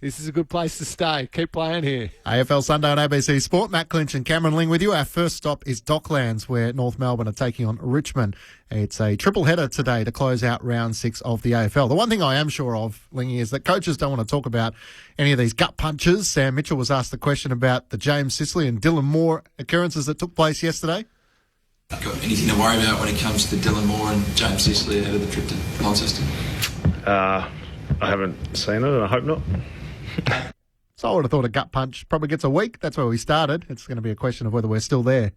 This is a good place to stay. Keep playing here. AFL Sunday on ABC Sport. Matt Clinch and Cameron Ling with you. Our first stop is Docklands, where North Melbourne are taking on Richmond. It's a triple header today to close out round 6 of the AFL. The one thing I am sure of, Lingy, is that coaches don't want to talk about any of these gut punches. Sam Mitchell was asked the question about the James Sicily and Dylan Moore occurrences that took place yesterday. Got anything to worry about when it comes to Dylan Moore and James Sicily ahead of the trip to Launceston? I haven't seen it, and I hope not. So I would have thought a gut punch probably gets a week. That's where we started. It's going to be a question of whether we're still there.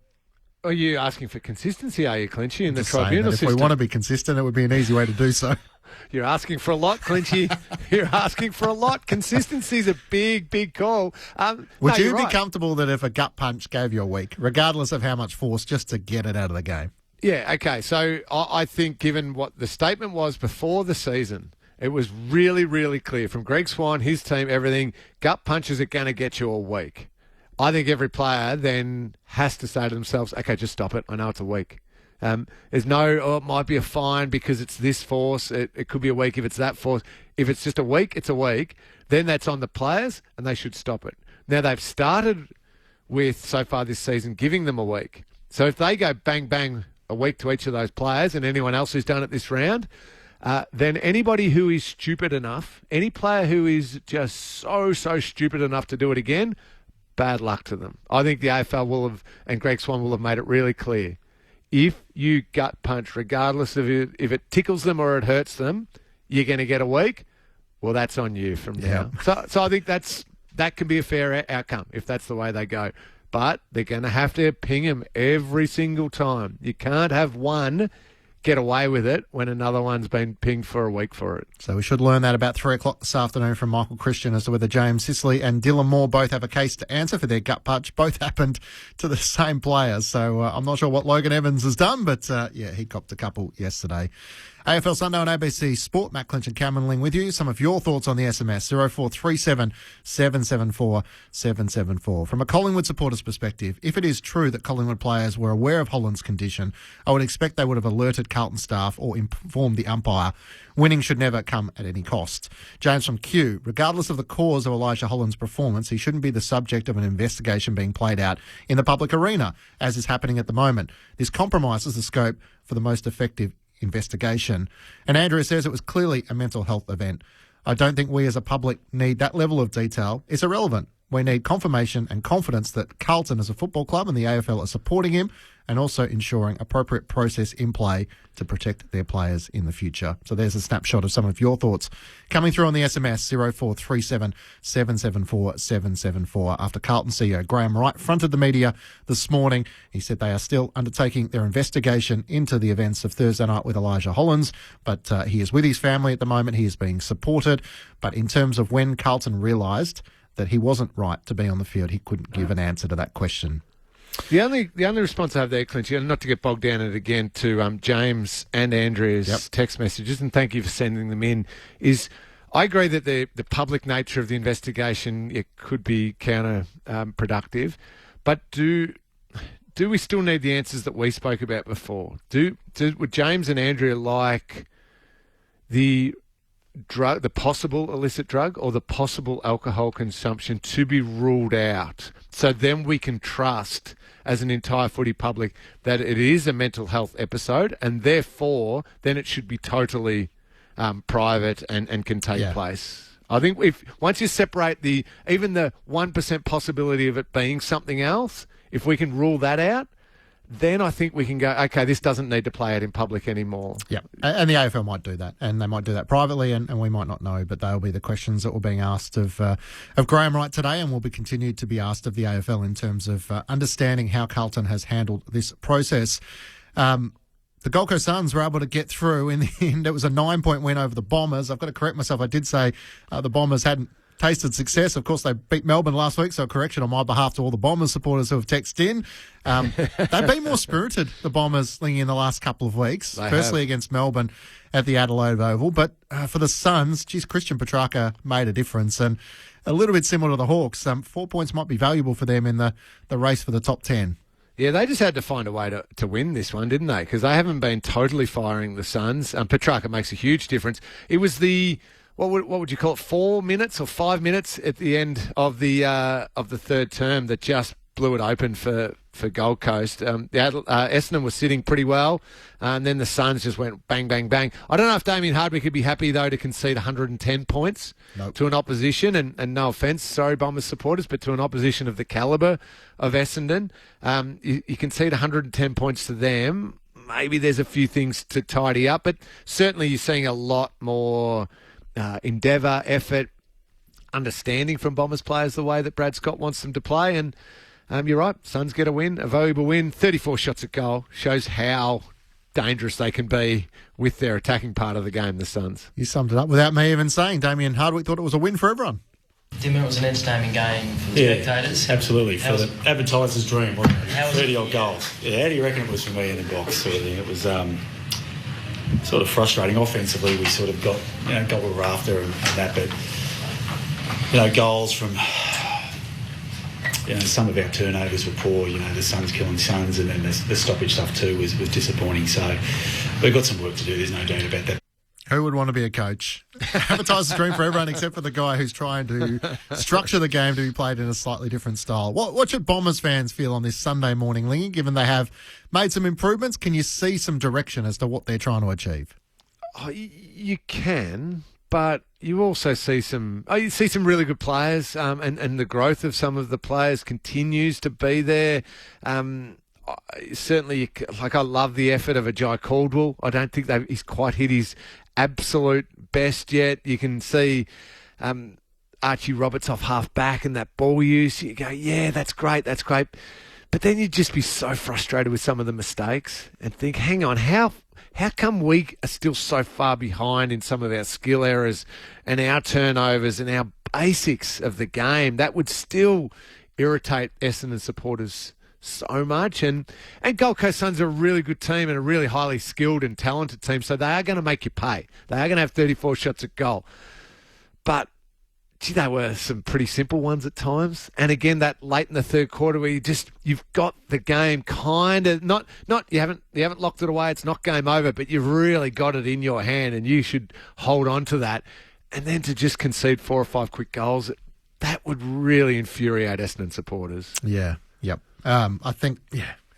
Are you asking for consistency, are you, Clinchy, in the tribunal system? If we want to be consistent, it would be an easy way to do so. You're asking for a lot, Clinchy. You're asking for a lot. Consistency's a big, big call. Would you be comfortable that if a gut punch gave you a week, regardless of how much force, just to get it out of the game? Yeah, okay. So I think given what the statement was before the season, it was really, really clear from Greg Swan, his team, everything, gut punches are going to get you a week. I think every player then has to say to themselves, okay, just stop it. I know it's a week. There's it might be a fine because it's this force. It could be a week if it's that force. If it's just a week, it's a week. Then that's on the players and they should stop it. Now, they've started with, so far this season, giving them a week. So if they go bang, bang, a week to each of those players and anyone else who's done it this round, then anybody who is stupid enough, any player who is just so stupid enough to do it again, bad luck to them. I think the AFL will have, and Greg Swan will have made it really clear. If you gut punch, regardless of if it tickles them or it hurts them, you're going to get a week. Well, that's on you from now. So I think that can be a fair outcome if that's the way they go. But they're going to have to ping him every single time. You can't have one get away with it when another one's been pinged for a week for it. So we should learn that about 3 o'clock this afternoon from Michael Christian as to whether James Sicily and Dylan Moore both have a case to answer for their gut punch. Both happened to the same players. So I'm not sure what Logan Evans has done, but he copped a couple yesterday. AFL Sunday on ABC Sport. Matt Clinch and Cameron Ling with you. Some of your thoughts on the SMS, 0437 774 774. From a Collingwood supporter's perspective, if it is true that Collingwood players were aware of Holland's condition, I would expect they would have alerted Carlton staff or informed the umpire. Winning should never come at any cost. James from Q. Regardless of the cause of Elijah Holland's performance, he shouldn't be the subject of an investigation being played out in the public arena, as is happening at the moment. This compromises the scope for the most effective investigation. And Andrea says it was clearly a mental health event. I don't think we as a public need that level of detail. It's irrelevant. We need confirmation and confidence that Carlton as a football club and the AFL are supporting him and also ensuring appropriate process in play to protect their players in the future. So there's a snapshot of some of your thoughts coming through on the SMS 0437 774 774 after Carlton CEO Graham Wright fronted the media this morning. He said they are still undertaking their investigation into the events of Thursday night with Elijah Hollands, but he is with his family at the moment. He is being supported. But in terms of when Carlton realised that he wasn't right to be on the field, he couldn't give an answer to that question. The only response I have there, Clint, and not to get bogged down in it again, to James and Andrea's text messages, and thank you for sending them in, is I agree that the public nature of the investigation, it could be counterproductive, but do we still need the answers that we spoke about before? Would James and Andrea like the possible illicit drug or the possible alcohol consumption to be ruled out, so then we can trust as an entire footy public that it is a mental health episode, and therefore then it should be totally private and can take place. I think once you separate even the 1% possibility of it being something else, if we can rule that out, then I think we can go, okay, this doesn't need to play out in public anymore. Yeah, and the AFL might do that, and they might do that privately, and we might not know, but they'll be the questions that were being asked of Graham Wright today, and will be continued to be asked of the AFL in terms of understanding how Carlton has handled this process. The Gold Coast Suns were able to get through. In the end, it was a 9-point win over the Bombers. I've got to correct myself. I did say the Bombers hadn't tasted success. Of course, they beat Melbourne last week, so a correction on my behalf to all the Bombers supporters who have texted in. They've been more spirited, the Bombers, in the last couple of weeks, firstly against Melbourne at the Adelaide Oval. But for the Suns, Christian Petrarca made a difference, and a little bit similar to the Hawks. 4 points might be valuable for them in the race for the top 10. Yeah, they just had to find a way to win this one, didn't they? Because they haven't been totally firing the Suns. Petrarca makes a huge difference. It was what would you call it, 4 minutes or 5 minutes at the end of the third term that just blew it open for Gold Coast. Essendon was sitting pretty well, and then the Suns just went bang, bang, bang. I don't know if Damien Hardwick would be happy, though, to concede 110 points to an opposition, and no offence, sorry, Bombers supporters, but to an opposition of the calibre of Essendon. You concede 110 points to them. Maybe there's a few things to tidy up, but certainly you're seeing a lot more endeavour, effort, understanding from Bombers players the way that Brad Scott wants them to play. And you're right, Suns get a win, a valuable win. 34 shots at goal shows how dangerous they can be with their attacking part of the game, the Suns. You summed it up without me even saying. Damien Hardwick thought it was a win for everyone. Tim, it was an entertaining game for the spectators. Absolutely. For the advertisers' dream, wasn't it? 30-odd goals. Yeah, how do you reckon it was for me in the box sort of thing? It was sort of frustrating. Offensively, we sort of got what we were after and that, but goals from some of our turnovers were poor. The Suns killing Suns, and then the stoppage stuff too was disappointing. So we've got some work to do. There's no doubt about that. Who would want to be a coach? Advertiser's dream for everyone except for the guy who's trying to structure the game to be played in a slightly different style. What should Bombers fans feel on this Sunday morning, Lingy, given they have made some improvements? Can you see some direction as to what they're trying to achieve? Oh, you can, but you also see some really good players, and the growth of some of the players continues to be there. Certainly, I love the effort of a Jai Caldwell. I don't think he's quite hit his absolute best yet. You can see Archie Roberts off half back and that ball use. You go, yeah, that's great. But then you'd just be so frustrated with some of the mistakes and think, hang on, how come we are still so far behind in some of our skill errors and our turnovers and our basics of the game? That would still irritate Essendon supporters so much. And Gold Coast Suns are a really good team and a really highly skilled and talented team, so they are going to make you pay. They are going to have 34 shots at goal. But they were some pretty simple ones at times. And again, that late in the third quarter where you've got the game kind of not you haven't locked it away, it's not game over, but you've really got it in your hand and you should hold on to that. And then to just concede 4 or 5 quick goals, that would really infuriate Essendon supporters. Yeah. Yep. I think,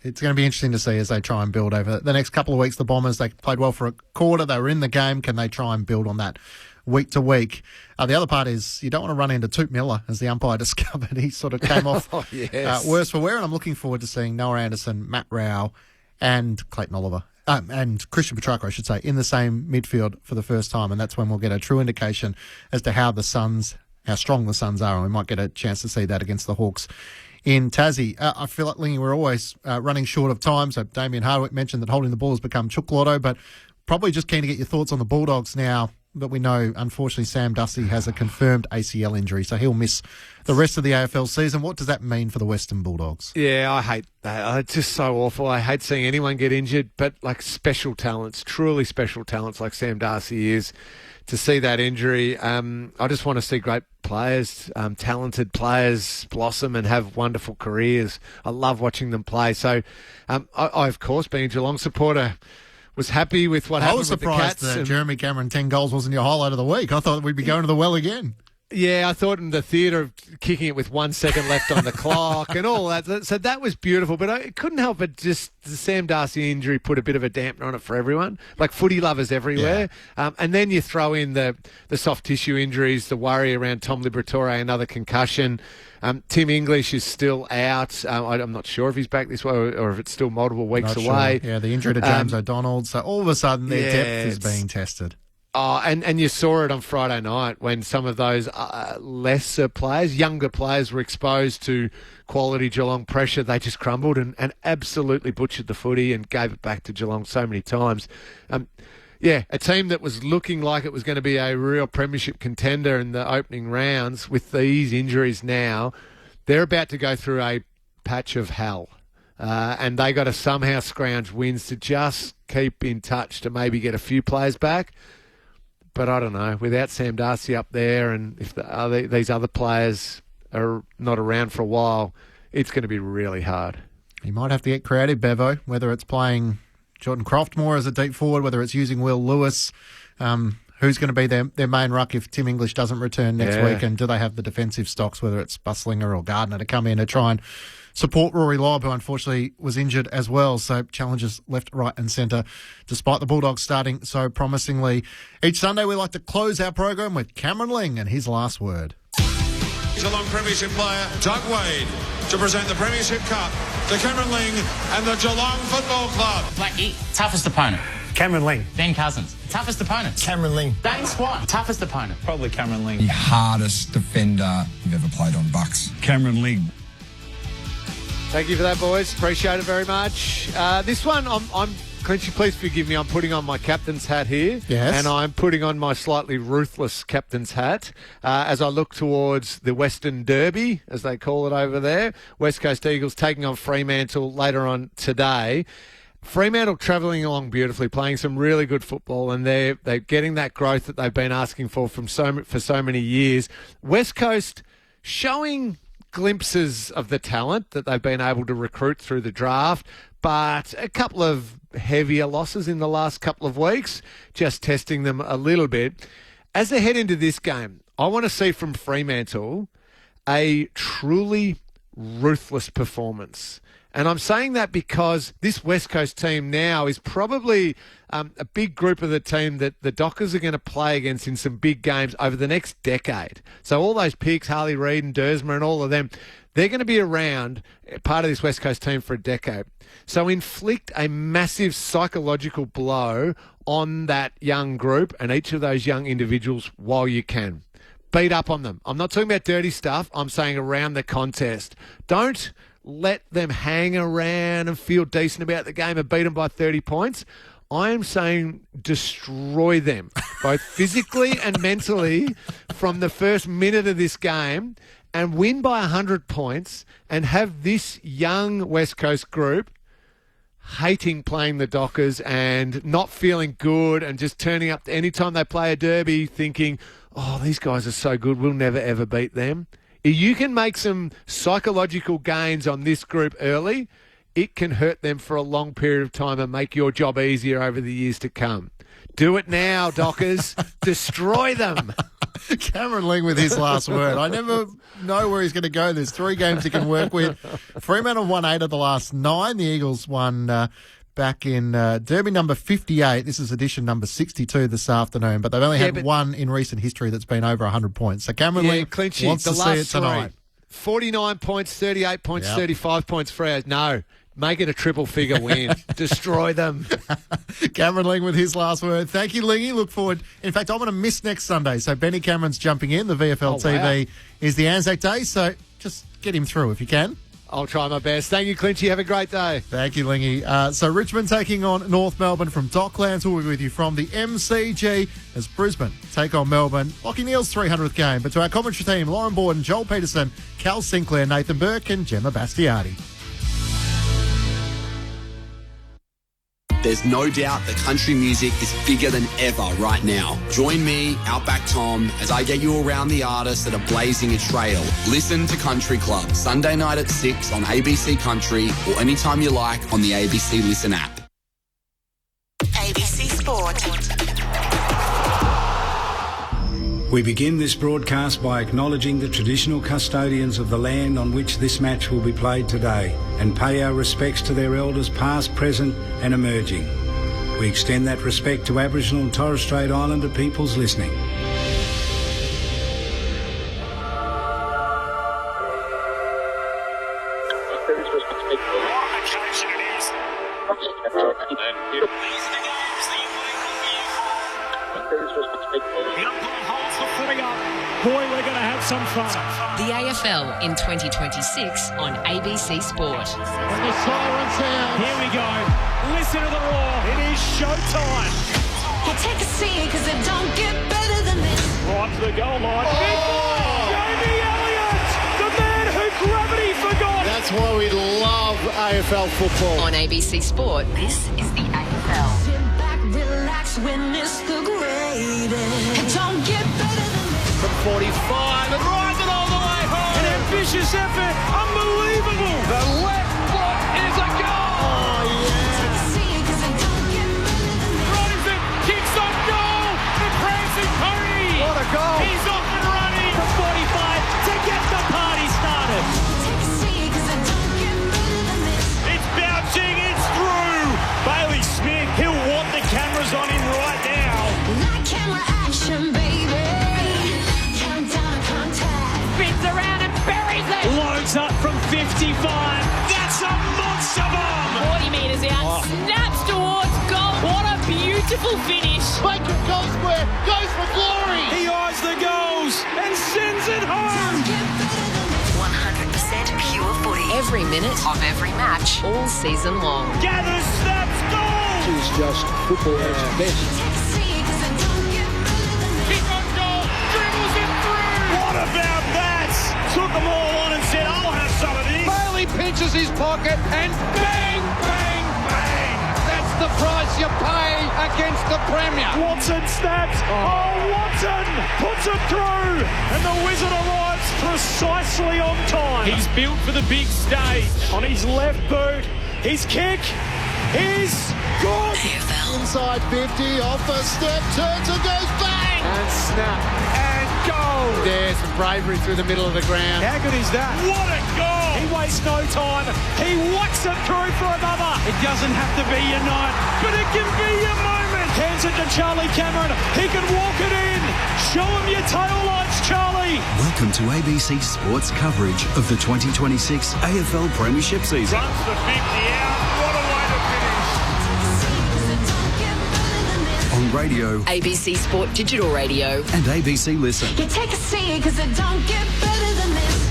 it's going to be interesting to see as they try and build over the next couple of weeks. The Bombers, they played well for a quarter. They were in the game. Can they try and build on that week to week. The other part is you don't want to run into Toot Miller, as the umpire discovered. He sort of came off worse for wear, and I'm looking forward to seeing Noah Anderson, Matt Rowell, and Clayton Oliver. And Christian Petrarca, I should say, in the same midfield for the first time, and that's when we'll get a true indication as to how strong the Suns are, and we might get a chance to see that against the Hawks in Tassie. I feel like, Lingy, we're always running short of time, so Damien Hardwick mentioned that holding the ball has become chook lotto, but probably just keen to get your thoughts on the Bulldogs now that we know, unfortunately, Sam Dusty has a confirmed ACL injury, so he'll miss the rest of the AFL season. What does that mean for the Western Bulldogs? Yeah, I hate that. It's just so awful. I hate seeing anyone get injured, but like special talents, truly special talents like Sam Darcy is, to see that injury. I just want to see great players, talented players blossom and have wonderful careers. I love watching them play. So I of course, being a Geelong supporter, was happy with what happened with the Cats. I was surprised that Jeremy Cameron 10 goals wasn't your highlight of the week. I thought we'd be going to the well again. Yeah, I thought in the theatre of kicking it with 1 second left on the clock and all that. So that was beautiful, but I couldn't help but just the Sam Darcy injury put a bit of a dampener on it for everyone, like footy lovers everywhere. Yeah. And then you throw in the soft tissue injuries, the worry around Tom Liberatore, another concussion. Tim English is still out. I'm not sure if he's back this way or if it's still multiple weeks away. Sure. Yeah, the injury to James O'Donnell. So all of a sudden their depth is being tested. And you saw it on Friday night when some of those lesser players, younger players, were exposed to quality Geelong pressure. They just crumbled and absolutely butchered the footy and gave it back to Geelong so many times. A team that was looking like it was going to be a real premiership contender in the opening rounds, with these injuries now, they're about to go through a patch of hell. And they got to somehow scrounge wins to just keep in touch to maybe get a few players back. But I don't know, without Sam Darcy up there, and if these other players are not around for a while, it's going to be really hard. You might have to get creative, Bevo, whether it's playing Jordan Croft more as a deep forward, whether it's using Will Lewis. Who's going to be their main ruck if Tim English doesn't return next week? And do they have the defensive stocks, whether it's Buslinger or Gardner, to come in and try and support Rory Lobb, who unfortunately was injured as well. So challenges left, right and centre, despite the Bulldogs starting so promisingly. Each Sunday we like to close our program with Cameron Ling and his last word. Geelong Premiership player Doug Wade to present the Premiership Cup to Cameron Ling and the Geelong Football Club. Blackie, toughest opponent. Cameron Ling. Ben Cousins, toughest opponent. Cameron Ling. Dane Swan, toughest opponent. Probably Cameron Ling. The hardest defender you've ever played on Bucks. Cameron Ling. Thank you for that, boys. Appreciate it very much. This one, Clinchy, please forgive me. I'm putting on my captain's hat here. Yes. And I'm putting on my slightly ruthless captain's hat as I look towards the Western Derby, as they call it over there. West Coast Eagles taking on Fremantle later on today. Fremantle travelling along beautifully, playing some really good football, and they're getting that growth that they've been asking for so many years. West Coast showing glimpses of the talent that they've been able to recruit through the draft, but a couple of heavier losses in the last couple of weeks, just testing them a little bit. As they head into this game, I want to see from Fremantle a truly ruthless performance. And I'm saying that because this West Coast team now is probably a big group of the team that the Dockers are going to play against in some big games over the next decade. So all those picks, Harley Reid and Dersma and all of them, they're going to be around, part of this West Coast team, for a decade. So inflict a massive psychological blow on that young group and each of those young individuals while you can. Beat up on them. I'm not talking about dirty stuff. I'm saying around the contest. Don't let them hang around and feel decent about the game and beat them by 30 points. I am saying destroy them, both physically and mentally, from the first minute of this game, and win by 100 points and have this young West Coast group hating playing the Dockers and not feeling good and just turning up any time they play a derby thinking, oh, these guys are so good, we'll never, ever beat them. If you can make some psychological gains on this group early, it can hurt them for a long period of time and make your job easier over the years to come. Do it now, Dockers. Destroy them. Cameron Ling with his last word. I never know where he's going to go. There's 3 games he can work with. Fremantle won 8 of the last 9. The Eagles won back in Derby number 58. This is edition number 62 this afternoon, but they've only had one in recent history that's been over 100 points. So Cameron Lee Clinchy, wants to see it tonight. 49 points, 38 points, 35 points for ours. No, make it a triple-figure win. Destroy them. Cameron Ling with his last word. Thank you, Lingy. Look forward. In fact, I'm going to miss next Sunday, so Benny Cameron's jumping in. The VFL TV is the Anzac Day, so just get him through if you can. I'll try my best. Thank you, Clinchy. Have a great day. Thank you, Lingy. So Richmond taking on North Melbourne from Docklands. We'll be with you from the MCG as Brisbane take on Melbourne. Lachie Neale's 300th game. But to our commentary team, Lauren Borden, Joel Peterson, Cal Sinclair, Nathan Burke and Gemma Bastiardi. There's no doubt that country music is bigger than ever right now. Join me, Outback Tom, as I get you around the artists that are blazing a trail. Listen to Country Club, Sunday night at 6 on ABC Country or anytime you like on the ABC Listen app. ABC Sport. We begin this broadcast by acknowledging the traditional custodians of the land on which this match will be played today and pay our respects to their elders past, present and emerging. We extend that respect to Aboriginal and Torres Strait Islander peoples listening. Boy, we're going to have some fun. The AFL in 2026 on ABC Sport. When the siren's sound, here we go. Listen to the roar. It is showtime. You take a seat because it don't get better than this. Right to the goal line. Jamie Elliott, the man who gravity forgot. That's why we love AFL football. On ABC Sport, this is the AFL. Sit back, relax, witness the greatest. It don't get better than this. From 45 and rides it all the way home. An ambitious effort. Unbelievable. The left foot is a goal. Oh, yeah. Take a seat because it don't get better than this. Rosen kicks on goal. The prancing pony. What a goal. He's off and running from 45 to get the party started. Take a seat because it don't get better than this. It's bouncing. It's through. Bailey Smith. He'll want the cameras on him right now. That camera action, baby. Spins around and buries it. Loads up from 55. That's a monster bomb. 40 metres out. Snaps towards goal. What a beautiful finish. Michael Goldsworth goes for glory. He eyes the goals and sends it home. 100% pure footy. Every minute of every match, all season long. Gathers, snaps, goal. This is just football at its best. Kick on goal. Dribbles it through. What about that? Took them all on and said, I'll have some of this. Bailey pinches his pocket and bang, bang, bang. That's the price you pay against the Premier. Watson snaps. Oh, Watson puts it through. And the Wizard arrives precisely on time. He's built for the big stage. On his left boot, his kick is good. Inside 50, off a step, turns and goes bang. And snap. And goal. There's some bravery through the middle of the ground. How good is that? What a goal. He wastes no time. He whacks it through for another. It doesn't have to be your night, but it can be your moment. Hands it to Charlie Cameron. He can walk it in. Show him your tail lights, Charlie. Welcome to ABC Sports coverage of the 2026 AFL Premiership season. Runs the 50 out. What a way to finish. On radio, ABC Sport Digital Radio, and ABC Listen. You take a seat because it don't get better than this.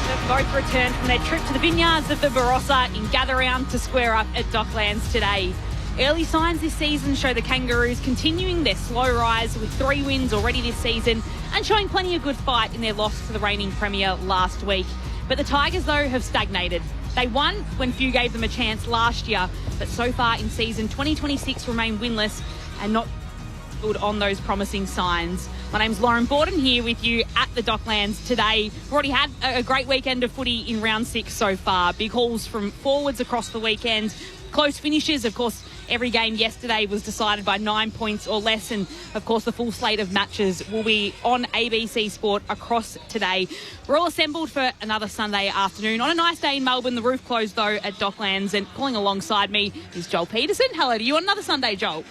They've both returned from their trip to the vineyards of the Barossa in gather round to square up at Docklands today. Early signs this season show the Kangaroos continuing their slow rise with 3 wins already this season and showing plenty of good fight in their loss to the reigning Premier last week. But the Tigers, though, have stagnated. They won when few gave them a chance last year, but so far in season 2026 remain winless and not good on those promising signs. My name's Lauren Borden here with you at the Docklands today. We've already had a great weekend of footy in round 6 so far. Big hauls from forwards across the weekend. Close finishes, of course, Every game yesterday was decided by 9 points or less, and of course the full slate of matches will be on ABC Sport across today. We're all assembled for another Sunday afternoon. On a nice day in Melbourne, the roof closed though at Docklands, and calling alongside me is Joel Peterson. Hello to you on another Sunday, Joel.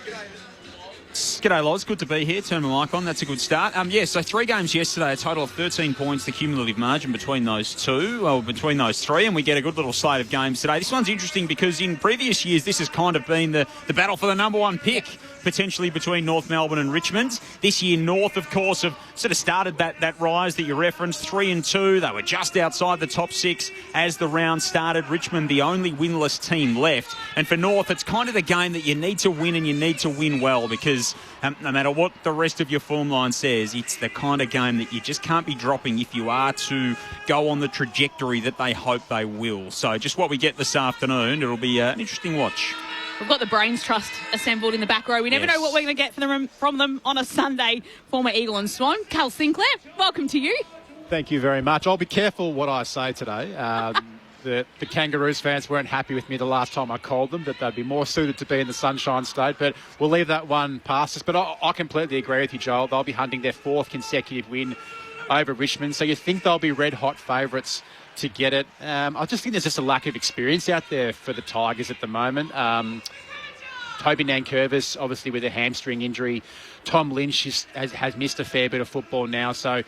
G'day, Loz. Good to be here. Turn my mic on. That's a good start. So 3 games yesterday, a total of 13 points, the cumulative margin between those between those 3, and we get a good little slate of games today. This one's interesting because in previous years, this has kind of been the battle for the number 1 pick, potentially between North Melbourne and Richmond. This year, North, of course, have sort of started that rise that you referenced, 3-2. They were just outside the top 6 as the round started. Richmond, the only winless team left. And for North, it's kind of the game that you need to win, and you need to win well, because no matter what the rest of your form line says, it's the kind of game that you just can't be dropping if you are to go on the trajectory that they hope they will. So just what we get this afternoon, it'll be an interesting watch. We've got the Brains Trust assembled in the back row. We never know what we're going to get from them on a Sunday. Former Eagle and Swan, Cal Sinclair, welcome to you. Thank you very much. I'll be careful what I say today. The Kangaroos fans weren't happy with me the last time I called them, that they'd be more suited to be in the Sunshine State, but we'll leave that one past us. But I completely agree with you, Joel. They'll be hunting their 4th consecutive win over Richmond, so you think they'll be red-hot favourites to get it. I just think there's just a lack of experience out there for the Tigers at the moment. Toby Nankervis, obviously with a hamstring injury. Tom Lynch has missed a fair bit of football now, so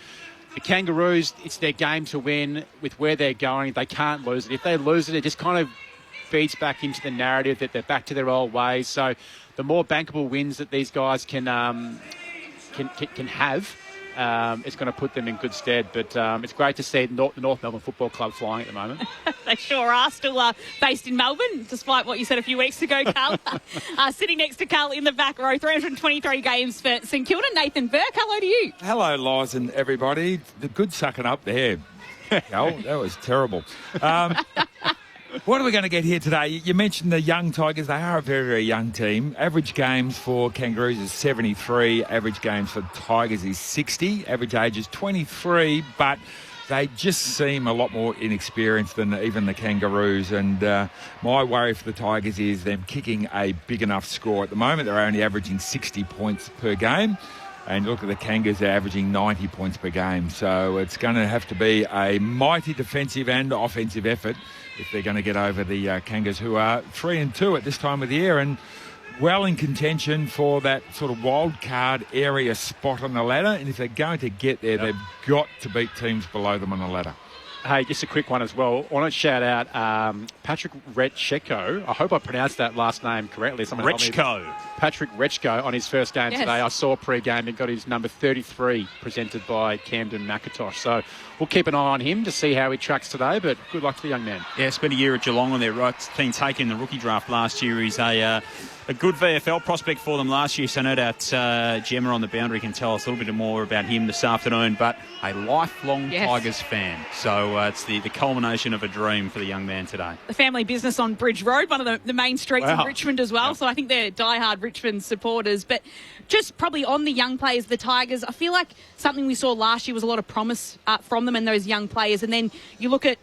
the Kangaroos, it's their game to win. With where they're going, they can't lose it. If they lose it, it just kind of feeds back into the narrative that they're back to their old ways. So the more bankable wins that these guys can have, it's going to put them in good stead. But it's great to see the North Melbourne Football Club flying at the moment. They sure are. Still based in Melbourne, despite what you said a few weeks ago, Carl. Sitting next to Carl in the back row, 323 games for St Kilda. Nathan Burke, hello to you. Hello, Loz and everybody. The good sucking up there. Cal, that was terrible. What are we going to get here today? You mentioned the young Tigers. They are a very, very young team. Average games for Kangaroos is 73. Average games for Tigers is 60. Average age is 23, but they just seem a lot more inexperienced than even the Kangaroos. And my worry for the Tigers is them kicking a big enough score. At the moment, they're only averaging 60 points per game. And look at the Kangas, they're averaging 90 points per game. So it's going to have to be a mighty defensive and offensive effort if they're going to get over the Kangas, who are 3-2 at this time of the year and well in contention for that sort of wild card area spot on the ladder. And if they're going to get there, they've got to beat teams below them on the ladder. Hey, just a quick one as well. I want to shout out Patrick Retchko. I hope I pronounced that last name correctly. Patrick Retchko on his first game today. I saw pre-game and got his number 33 presented by Camden McIntosh. So we'll keep an eye on him to see how he tracks today, but good luck to the young man. Yeah, spent a year at Geelong on their right team, taken the rookie draft last year. He's a good VFL prospect for them last year, so no doubt Gemma on the boundary can tell us a little bit more about him this afternoon, but a lifelong Tigers fan. So it's the culmination of a dream for the young man today. The family business on Bridge Road, one of the main streets in Richmond as well, so I think they're diehard Richmond supporters. But just probably on the young players, the Tigers, I feel like something we saw last year was a lot of promise from them and those young players, and then you look at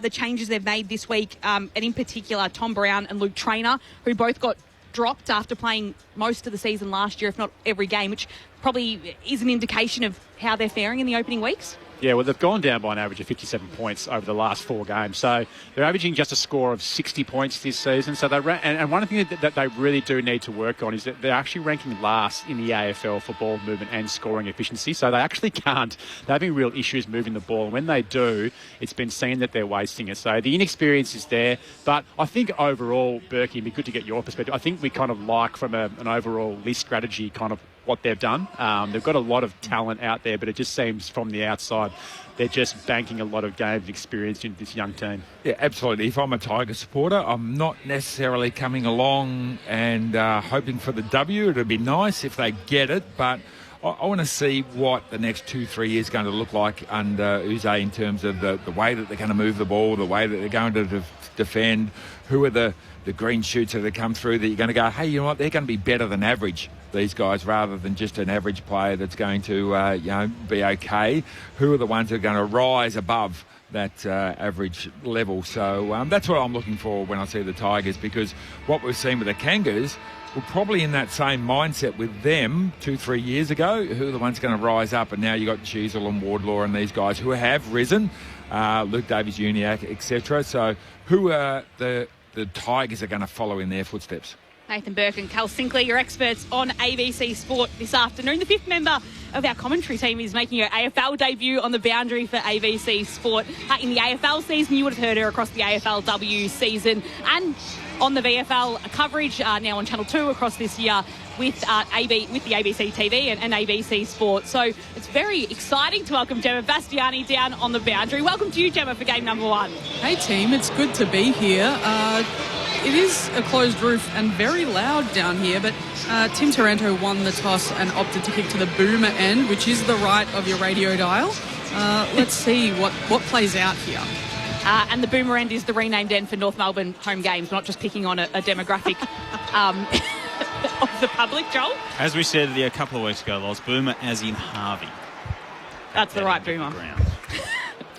the changes they've made this week, and in particular Tom Brown and Luke Traynor, who both got dropped after playing most of the season last year, if not every game, which probably is an indication of how they're faring in the opening weeks. Yeah, well, they've gone down by an average of 57 points over the last 4 games. So they're averaging just a score of 60 points this season. So and one thing that they really do need to work on is that they're actually ranking last in the AFL for ball movement and scoring efficiency. So they actually can't. They're having real issues moving the ball. And when they do, it's been seen that they're wasting it. So the inexperience is there. But I think overall, Berkey, it'd be good to get your perspective. I think we kind of like from an overall list strategy kind of what they've done. They've got a lot of talent out there, but it just seems from the outside they're just banking a lot of games experience into this young team. Yeah, absolutely. If I'm a Tiger supporter, I'm not necessarily coming along and hoping for the W. It'd be nice if they get it, but I want to see what the next 2-3 years is going to look like under Uze in terms of the way that they're going to move the ball, the way that they're going to defend, who are the green shoots that have come through that you're going to go, hey, you know what, they're going to be better than average, these guys, rather than just an average player that's going to be okay. Who are the ones that are going to rise above average level. So that's what I'm looking for when I see the Tigers, because what we've seen with the Kangas, we're probably in that same mindset with them 2-3 years ago. Who are the ones going to rise up? And now you've got Cheezel and Wardlaw and these guys who have risen, Luke Davies-Uniacke, etc. So who are the Tigers are going to follow in their footsteps? Nathan Burke and Cal Sinclair, your experts on ABC Sport this afternoon. The fifth member of our commentary team is making her AFL debut on the boundary for ABC Sport. In the AFL season, you would have heard her across the AFLW season and on the VFL coverage now on Channel 2 across this year with the ABC TV and ABC Sport. So it's very exciting to welcome Gemma Bastiani down on the boundary. Welcome to you, Gemma, for game number 1. Hey, team. It's good to be here. It is a closed roof and very loud down here, but Tim Taranto won the toss and opted to kick to the boomer end, which is the right of your radio dial. Let's see what plays out here. And the boomer end is the renamed end for North Melbourne home games, not just picking on a demographic of the public, Joel. As we said a couple of weeks ago, Loz, boomer as in Harvey. That's the right boomer.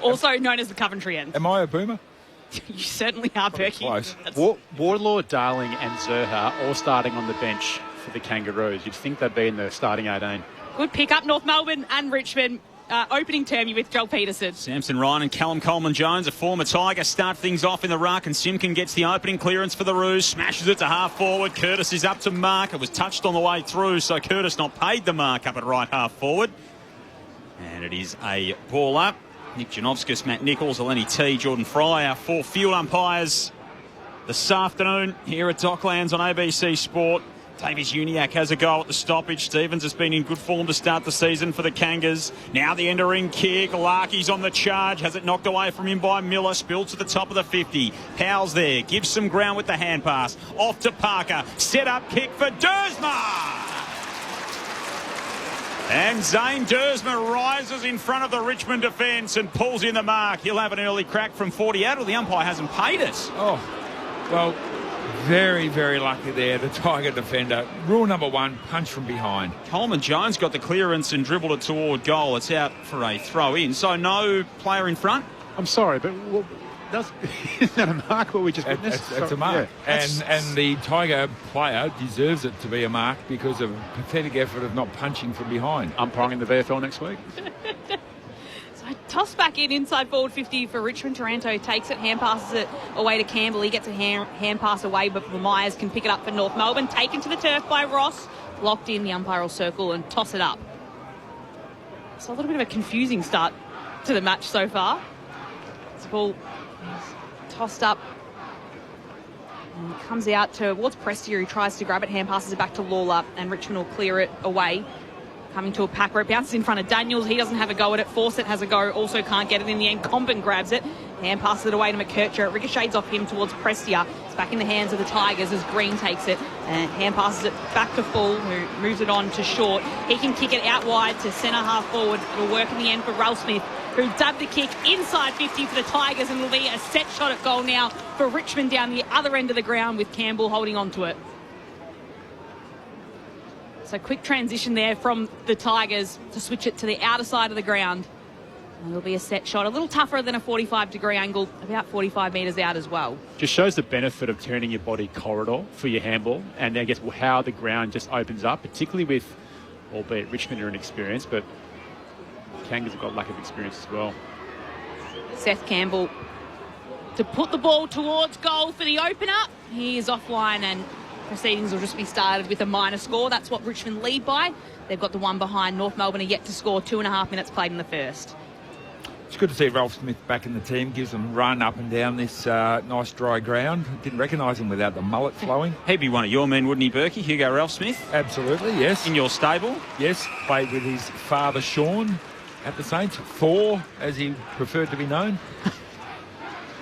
Also known as the Coventry end. Am I a boomer? You certainly are, Berkey. Wardlaw, Darling and Zerha all starting on the bench for the Kangaroos. You'd think they'd be in the starting 18. Good pick up, North Melbourne and Richmond. Opening term, you with Joel Peterson. Samson Ryan and Callum Coleman-Jones, a former Tiger, start things off in the ruck, and Simkin gets the opening clearance for the Roos, smashes it to half forward. Curtis is up to mark. It was touched on the way through, so Curtis not paid the mark up at right half forward. And it is a ball up. Nick Janovskis, Matt Nichols, Eleni T, Jordan Fry, our 4 field umpires this afternoon here at Docklands on ABC Sport. Davies-Uniacke has a go at the stoppage. Stevens has been in good form to start the season for the Kangas. Now the entering kick. Larkey's on the charge. Has it knocked away from him by Miller. Spilled to the top of the 50. Powell's there. Gives some ground with the hand pass. Off to Parker. Set up kick for Dersma. And Zane Dersma rises in front of the Richmond defence and pulls in the mark. He'll have an early crack from 40 out. Well, the umpire hasn't paid us. Oh, well, very, very lucky there, the Tiger defender. Rule number 1, punch from behind. Coleman-Jones got the clearance and dribbled it toward goal. It's out for a throw-in, so no player in front. I'm sorry, but isn't that a mark what we just witnessed? It's a mark. Yeah. And the Tiger player deserves it to be a mark because of a pathetic effort of not punching from behind. Umpiring in the VFL next week. So toss back inside forward 50 for Richmond. Taranto takes it, hand passes it away to Campbell. He gets a hand pass away, but Myers can pick it up for North Melbourne. Taken to the turf by Ross. Locked in, the umpire will circle and toss it up. So a little bit of a confusing start to the match so far. This ball tossed up and comes out towards Prestia, who tries to grab it, hand passes it back to Lawler, and Richmond will clear it away. Coming to a pack where it bounces in front of Daniels. He doesn't have a go at it. Fawcett has a go. Also can't get it in the end. Comben grabs it. Hand passes it away to McKercher. It ricochets off him towards Prestia. It's back in the hands of the Tigers as Green takes it. And hand passes it back to Full, who moves it on to Short. He can kick it out wide to centre half forward. It'll work in the end for Ralph Smith, who dubbed the kick inside 50 for the Tigers, and will be a set shot at goal now for Richmond down the other end of the ground with Campbell holding on to it. So quick transition there from the Tigers to switch it to the outer side of the ground. And it'll be a set shot, a little tougher than a 45-degree angle, about 45 metres out as well. Just shows the benefit of turning your body corridor for your handball, and I guess how the ground just opens up, particularly with, albeit Richmond are inexperienced, but Kangas have got lack of experience as well. Seth Campbell to put the ball towards goal for the opener. He is offline, and proceedings will just be started with a minor score. That's what Richmond lead by. They've got the one behind. North Melbourne are yet to score. 2.5 minutes played in the first. It's good to see Ralph Smith back in the team. Gives them a run up and down this nice dry ground. Didn't recognise him without the mullet flowing. He'd be one of your men, wouldn't he, Berkey? Hugo Ralph Smith? Absolutely, yes. In your stable? Yes. Played with his father, Sean, at the Saints. Thor, as he preferred to be known.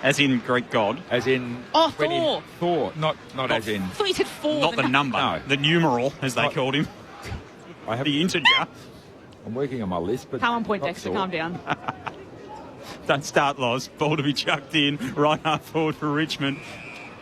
As in Greek god? As in... Oh, Thor. Thor, not as in... I thought you said four. Not the number. No. The numeral, as they called him. I have the integer. I'm working on my list, but... Come on, point, Dexter, calm down. Don't start, Loz. Ball to be chucked in. Right half forward for Richmond.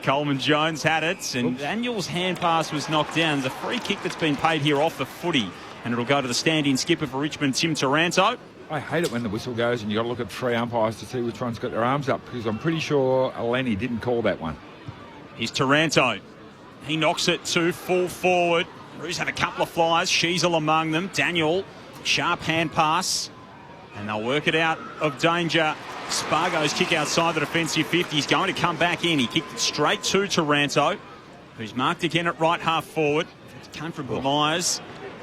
Coleman-Jones had it, and Daniel's hand pass was knocked down. There's a free kick that's been paid here off the footy, and it'll go to the stand-in skipper for Richmond, Tim Taranto. I hate it when the whistle goes and you've got to look at 3 umpires to see which one's got their arms up, because I'm pretty sure Lenny didn't call that one. Here's Taranto. He knocks it to full forward. Roos have a couple of flyers, Sheasel among them. Daniel, sharp hand pass, and they'll work it out of danger. Spargo's kick outside the defensive 50. He's going to come back in. He kicked it straight to Taranto, who's marked again at right half forward. It came from Myers.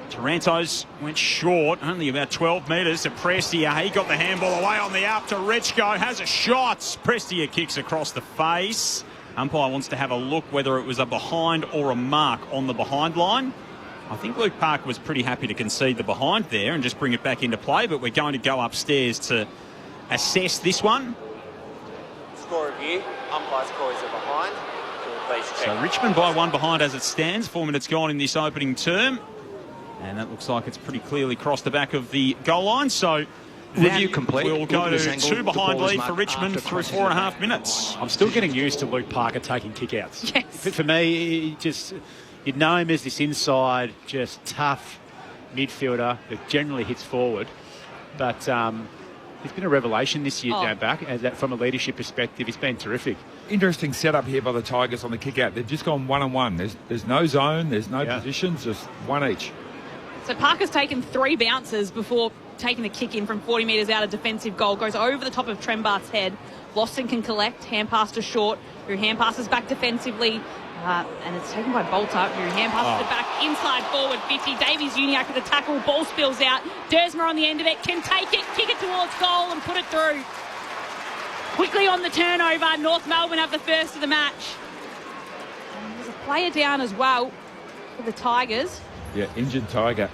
Taranto's went short, only about 12 metres to Prestia. He got the handball away on the up to Rechko. Has a shot. Prestia kicks across the face. Umpire wants to have a look whether it was a behind or a mark on the behind line. I think Luke Parker was pretty happy to concede the behind there and just bring it back into play, but we're going to go upstairs to assess this one. Score review. Umpire's call is a behind. So Richmond by 1 behind as it stands. 4 minutes gone in this opening term. And that looks like it's pretty clearly crossed the back of the goal line. So review complete. We'll go to 2 behind lead for Richmond through 4.5 minutes. I'm still getting used to Luke Parker taking kickouts. Yes. For me, you'd know him as this inside, just tough midfielder that generally hits forward. But he's been a revelation this year, going back. From a leadership perspective, he's been terrific. Interesting setup here by the Tigers on the kick out. They've just gone 1-on-1. There's no zone, there's no positions, just one each. So Parker's taken 3 bounces before taking a kick in from 40 metres out of defensive goal. Goes over the top of Trembart's head. Lawson can collect. Hand pass to Short, who hand passes back defensively. And it's taken by Bolter, who hand passes it back inside forward 50. Davies Uniacke with a tackle. Ball spills out. Dersmer on the end of it. Can take it, kick it towards goal and put it through. Quickly on the turnover. North Melbourne have the first of the match. And there's a player down as well for the Tigers. Yeah, injured Tiger.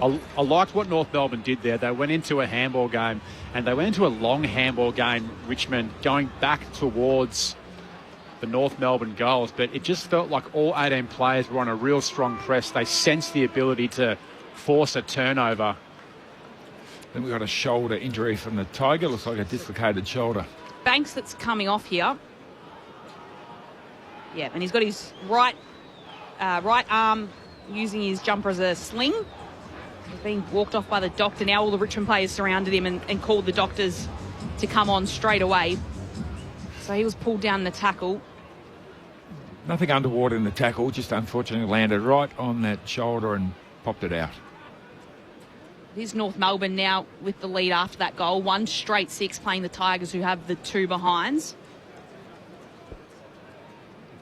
I liked what North Melbourne did there. They went into a handball game, and they went into a long handball game, Richmond, going back towards the North Melbourne goals, but it just felt like all 18 players were on a real strong press. They sensed the ability to force a turnover. Then we've got a shoulder injury from the Tiger. Looks like a dislocated shoulder. Banks that's coming off here. Yeah, and he's got his right arm using his jumper as a sling. He's being walked off by the doctor. Now all the Richmond players surrounded him and called the doctors to come on straight away. So he was pulled down the tackle. Nothing underwater in the tackle, just unfortunately landed right on that shoulder and popped it out. Here's North Melbourne now with the lead after that goal. 1 straight 6 playing the Tigers, who have the 2 behinds.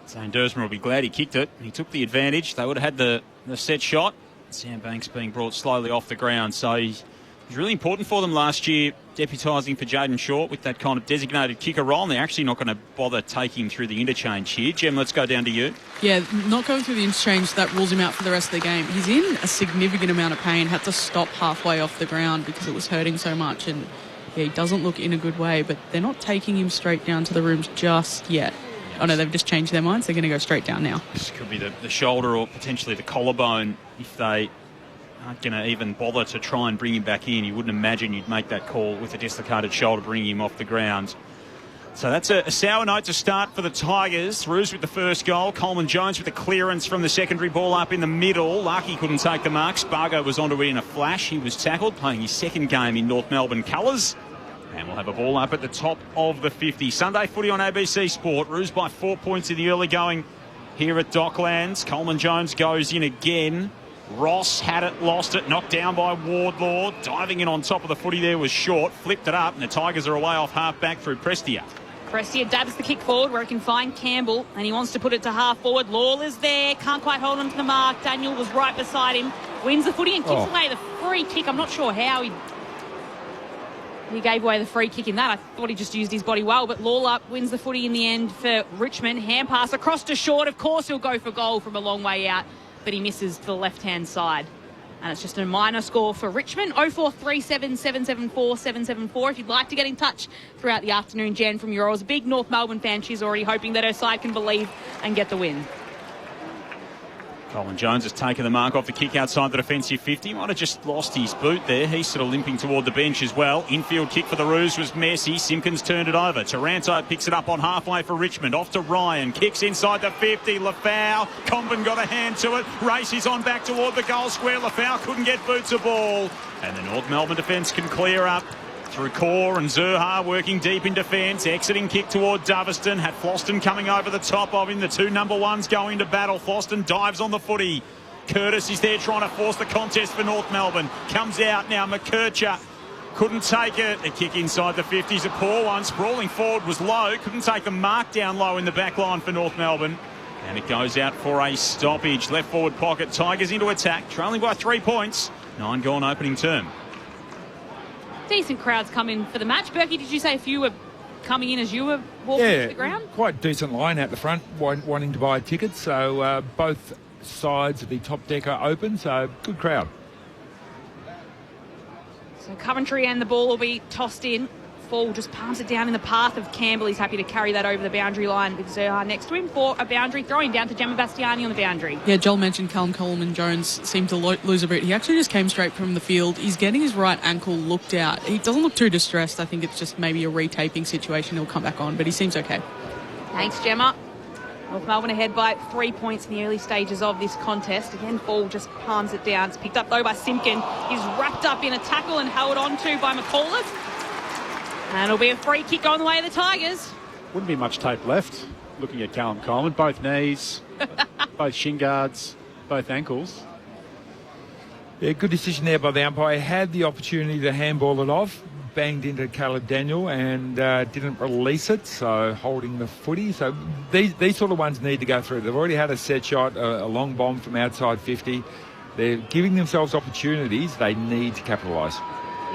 Zane Dersmer will be glad he kicked it. He took the advantage. They would have had the set shot. Sam Banks being brought slowly off the ground. So he's really important for them last year, deputising for Jaden Short with that kind of designated kicker role. And they're actually not going to bother taking him through the interchange here. Jem, let's go down to you. Yeah, not going through the interchange, that rules him out for the rest of the game. He's in a significant amount of pain, had to stop halfway off the ground because it was hurting so much. And yeah, he doesn't look in a good way, but they're not taking him straight down to the rooms just yet. Oh no, they've just changed their minds. They're going to go straight down now. This could be the shoulder or potentially the collarbone if they aren't going to even bother to try and bring him back in. You wouldn't imagine you'd make that call with a dislocated shoulder, bringing him off the ground. So that's a sour note to start for the Tigers. Roos with the first goal. Coleman Jones with the clearance from the secondary ball up in the middle. Larkey couldn't take the mark. Spargo was onto it in a flash. He was tackled, playing his second game in North Melbourne colours. And we'll have a ball up at the top of the 50. Sunday footy on ABC Sport. Roos by 4 points in the early going here at Docklands. Coleman Jones goes in again. Ross had it, lost it, knocked down by Wardlaw. Diving in on top of the footy there was Short. Flipped it up, and the Tigers are away off half back through Prestia. Prestia dabs the kick forward where he can find Campbell, and he wants to put it to half forward. Lawler's there, can't quite hold on to the mark. Daniel was right beside him, wins the footy and kicks away the free kick. I'm not sure how he gave away the free kick in that. I thought he just used his body well, but Lawler wins the footy in the end for Richmond. Hand pass across to Short. Of course he'll go for goal from a long way out, but he misses to the left-hand side. And it's just a minor score for Richmond. 0437 774 774. If you'd like to get in touch throughout the afternoon, Jen from Euro's a big North Melbourne fan. She's already hoping that her side can believe and get the win. Colin Jones has taken the mark off the kick outside the defensive 50. Might have just lost his boot there. He's sort of limping toward the bench as well. Infield kick for the Roos was messy. Simpkins turned it over. Taranto picks it up on halfway for Richmond. Off to Ryan. Kicks inside the 50. Lafau. Comben got a hand to it. Races on back toward the goal square. Lafau couldn't get boots a ball. And the North Melbourne defence can clear up. Through Core and Zurha working deep in defence. Exiting kick toward Doverston. Had Floston coming over the top of him. The two number ones going to battle. Floston dives on the footy. Curtis is there trying to force the contest for North Melbourne. Comes out now. McKercher couldn't take it. A kick inside the 50s. A poor one. Sprawling forward was low. Couldn't take the mark down low in the back line for North Melbourne. And it goes out for a stoppage. Left forward pocket. Tigers into attack. Trailing by 3 points. 9 gone opening term. Decent crowds come in for the match. Berkey, did you say a few were coming in as you were walking to the ground? Quite decent line out the front, wanting to buy tickets. So both sides of the top deck are open, so good crowd. So Coventry and the ball will be tossed in. Fall just palms it down in the path of Campbell. He's happy to carry that over the boundary line with Zerha next to him for a boundary. Throwing down to Gemma Bastiani on the boundary. Yeah, Joel mentioned Callum Coleman Jones seemed to lose a bit. He actually just came straight from the field. He's getting his right ankle looked out. He doesn't look too distressed. I think it's just maybe a retaping situation. He'll come back on, but he seems okay. Thanks, Gemma. North Melbourne ahead by 3 points in the early stages of this contest. Again, Fall just palms it down. It's picked up though by Simpkin. He's wrapped up in a tackle and held on to by McAuliffe. And it'll be a free kick on the way of the Tigers. Wouldn't be much tape left. Looking at Callum Coleman, both knees, both shin guards, both ankles. Yeah, good decision there by the umpire. Had the opportunity to handball it off, banged into Caleb Daniel and didn't release it, so holding the footy. So these sort of ones need to go through. They've already had a set shot, a long bomb from outside 50. They're giving themselves opportunities. They need to capitalise.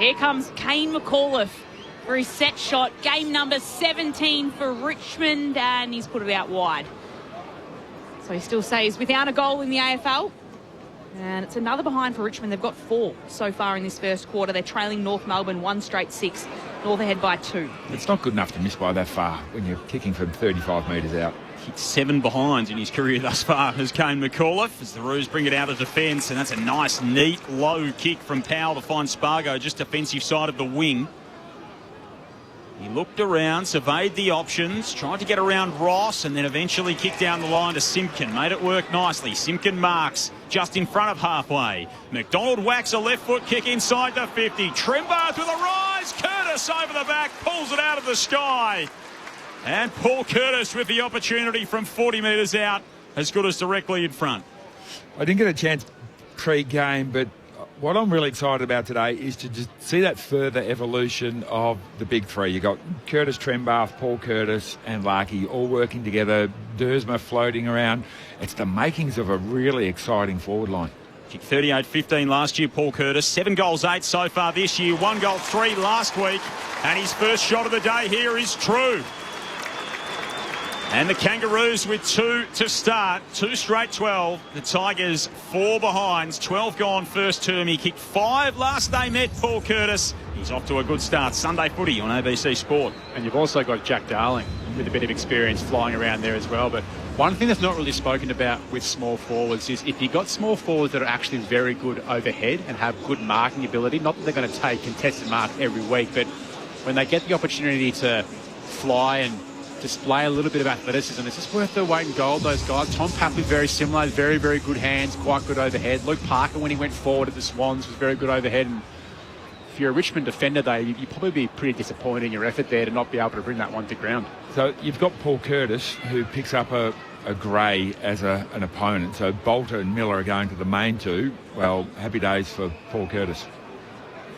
Here comes Kane McAuliffe for his set shot. Game number 17 for Richmond, and he's put it out wide. So he still stays without a goal in the AFL. And it's another behind for Richmond. They've got 4 so far in this first quarter. They're trailing North Melbourne 1 straight 6. North ahead by 2. It's not good enough to miss by that far when you're kicking from 35 metres out. Kicked 7 behinds in his career thus far as Kane McAuliffe, as the Roos bring it out of defence, and that's a nice, neat, low kick from Powell to find Spargo, just defensive side of the wing. He looked around, surveyed the options, tried to get around Ross, and then eventually kicked down the line to Simpkin. Made it work nicely. Simpkin marks just in front of halfway. McDonald whacks a left foot kick inside the 50. Trimbarth with a rise. Curtis over the back, pulls it out of the sky. And Paul Curtis with the opportunity from 40 metres out has got us directly in front. I didn't get a chance pre-game, but what I'm really excited about today is to just see that further evolution of the big three. You got Curtis Trembath, Paul Curtis and Larkey all working together, Dersma floating around. It's the makings of a really exciting forward line. Kicked 38-15 last year, Paul Curtis. 7 goals, 8 so far this year. 1 goal, 3 last week. And his first shot of the day here is true. And the Kangaroos with 2 to start. 2 straight 12. The Tigers 4 behinds. 12 gone first term. He kicked 5 last they met, Paul Curtis. He's off to a good start. Sunday footy on ABC Sport. And you've also got Jack Darling with a bit of experience flying around there as well. But one thing that's not really spoken about with small forwards is if you've got small forwards that are actually very good overhead and have good marking ability, not that they're going to take contested mark every week, but when they get the opportunity to fly and display a little bit of athleticism, it's just worth their weight in gold, those guys. Tom Papley, very similar, very, very good hands, quite good overhead. Luke Parker, when he went forward at the Swans, was very good overhead. And if you're a Richmond defender, though, you'd probably be pretty disappointed in your effort there to not be able to bring that one to ground. So you've got Paul Curtis, who picks up a Gray as an opponent. So Bolter and Miller are going to the main 2. Well, happy days for Paul Curtis.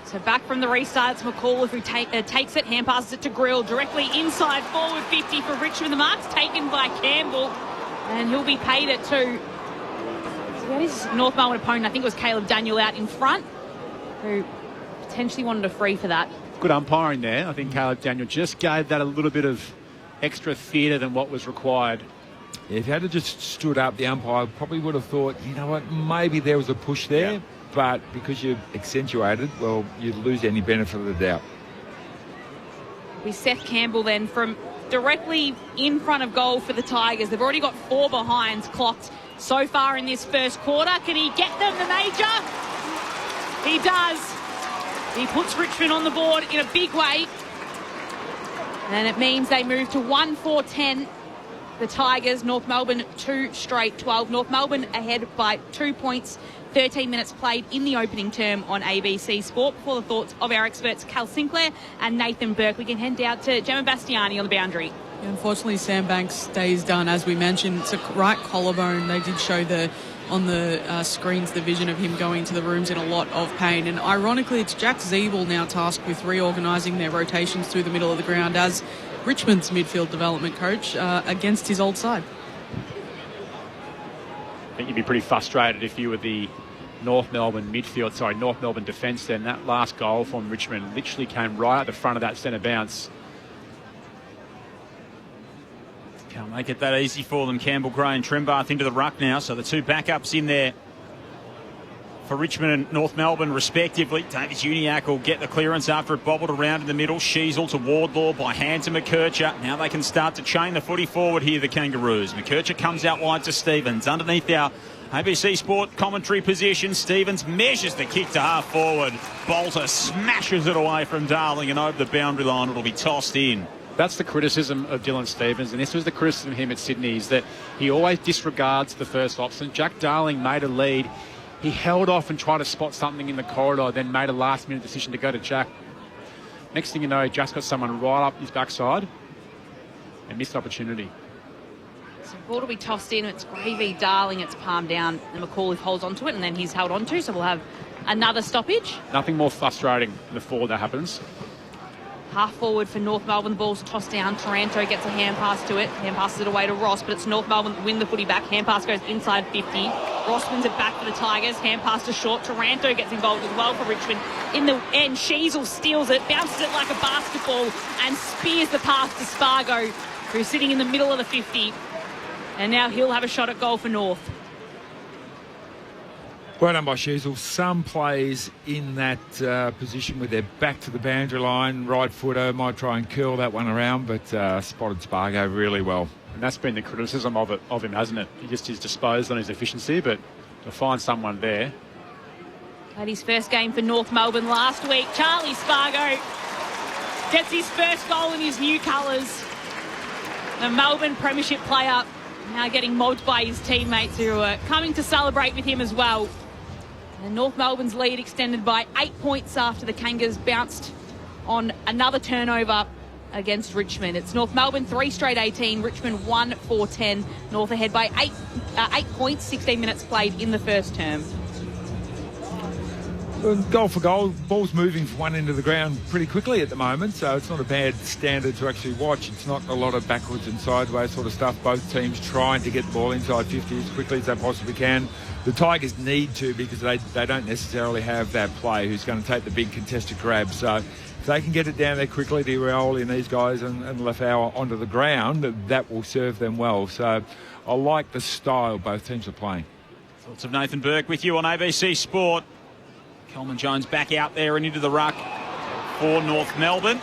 So back from the restart, it's McAuliffe who takes it, hand passes it to Grill, directly inside forward 50 for Richmond. The mark's taken by Campbell, and he'll be paid it too. So that is North Melbourne opponent. I think it was Caleb Daniel out in front, who potentially wanted a free for that. Good umpiring there. I think Caleb Daniel just gave that a little bit of extra theatre than what was required. Yeah, if you had just stood up, the umpire probably would have thought, you know what, maybe there was a push there. Yeah. But because you accentuated, well, you'd lose any benefit of the doubt. With Seth Campbell then from directly in front of goal for the Tigers. They've already got 4 behinds clocked so far in this first quarter. Can he get them the major? He does. He puts Richmond on the board in a big way. And it means they move to 1-4-10. The Tigers, North Melbourne 2 straight 12. North Melbourne ahead by 2 points. 13 minutes played in the opening term on ABC Sport. Before the thoughts of our experts Cal Sinclair and Nathan Burke, we can head down to Gemma Bastiani on the boundary. Yeah, unfortunately, Sam Banks stays done. As we mentioned, it's a right collarbone. They did show on the screens the vision of him going to the rooms in a lot of pain. And ironically, it's Jack Zeeble now tasked with reorganising their rotations through the middle of the ground as Richmond's midfield development coach against his old side. I think you'd be pretty frustrated if you were the North Melbourne defence then. That last goal from Richmond literally came right at the front of that centre bounce. Can't make it that easy for them. Campbell, Gray and Trembath into the ruck now. So the two backups in there for Richmond and North Melbourne respectively. Davis Uniacke will get the clearance after it bobbled around in the middle. Sheasel to Wardlaw by hand to McKercher. Now they can start to chain the footy forward here, the Kangaroos. McKercher comes out wide to Stevens. Underneath our ABC Sport commentary position, Stevens measures the kick to half forward. Bolter smashes it away from Darling and over the boundary line. It'll be tossed in. That's the criticism of Dylan Stevens, and this was the criticism of him at Sydney, is that he always disregards the first option. Jack Darling made a lead. He held off and tried to spot something in the corridor, then made a last-minute decision to go to Jack. Next thing you know, Jack's got someone right up his backside and missed opportunity. So ball to be tossed in. It's Gravy, Darling. It's palmed down, and McAuliffe holds onto it, and then he's held onto. So we'll have another stoppage. Nothing more frustrating before that happens. Half forward for North Melbourne. The ball's tossed down. Taranto gets a hand pass to it. Hand passes it away to Ross, but it's North Melbourne that win the footy back. Hand pass goes inside 50. Ross wins it back for the Tigers. Hand pass to short. Taranto gets involved as well for Richmond. In the end, Sheasel steals it, bounces it like a basketball, and spears the pass to Spargo, who's sitting in the middle of the 50. And now he'll have a shot at goal for North. Well done by Sheasel. Some plays in that position with their back to the boundary line. Right footer might try and curl that one around, but spotted Spargo really well. And that's been the criticism of him, hasn't it? He just is disposed on his efficiency, but to find someone there. Had his first game for North Melbourne last week. Charlie Spargo gets his first goal in his new colours. The Melbourne Premiership player now getting mobbed by his teammates who are coming to celebrate with him as well. And North Melbourne's lead extended by 8 points after the Kangas bounced on another turnover against Richmond. It's North Melbourne 3 straight 18, Richmond 1-4-10. North ahead by 8 points, 16 minutes played in the first term. Goal for goal, ball's moving from one end of the ground pretty quickly at the moment, so it's not a bad standard to actually watch. It's not a lot of backwards and sideways sort of stuff. Both teams trying to get the ball inside 50 as quickly as they possibly can. The Tigers need to, because they don't necessarily have that player who's going to take the big contested grab. So if they can get it down there quickly to Raouli and these guys and Lafau onto the ground, that will serve them well. So I like the style both teams are playing. Thoughts of Nathan Burke with you on ABC Sport. Coleman Jones back out there and into the ruck for North Melbourne.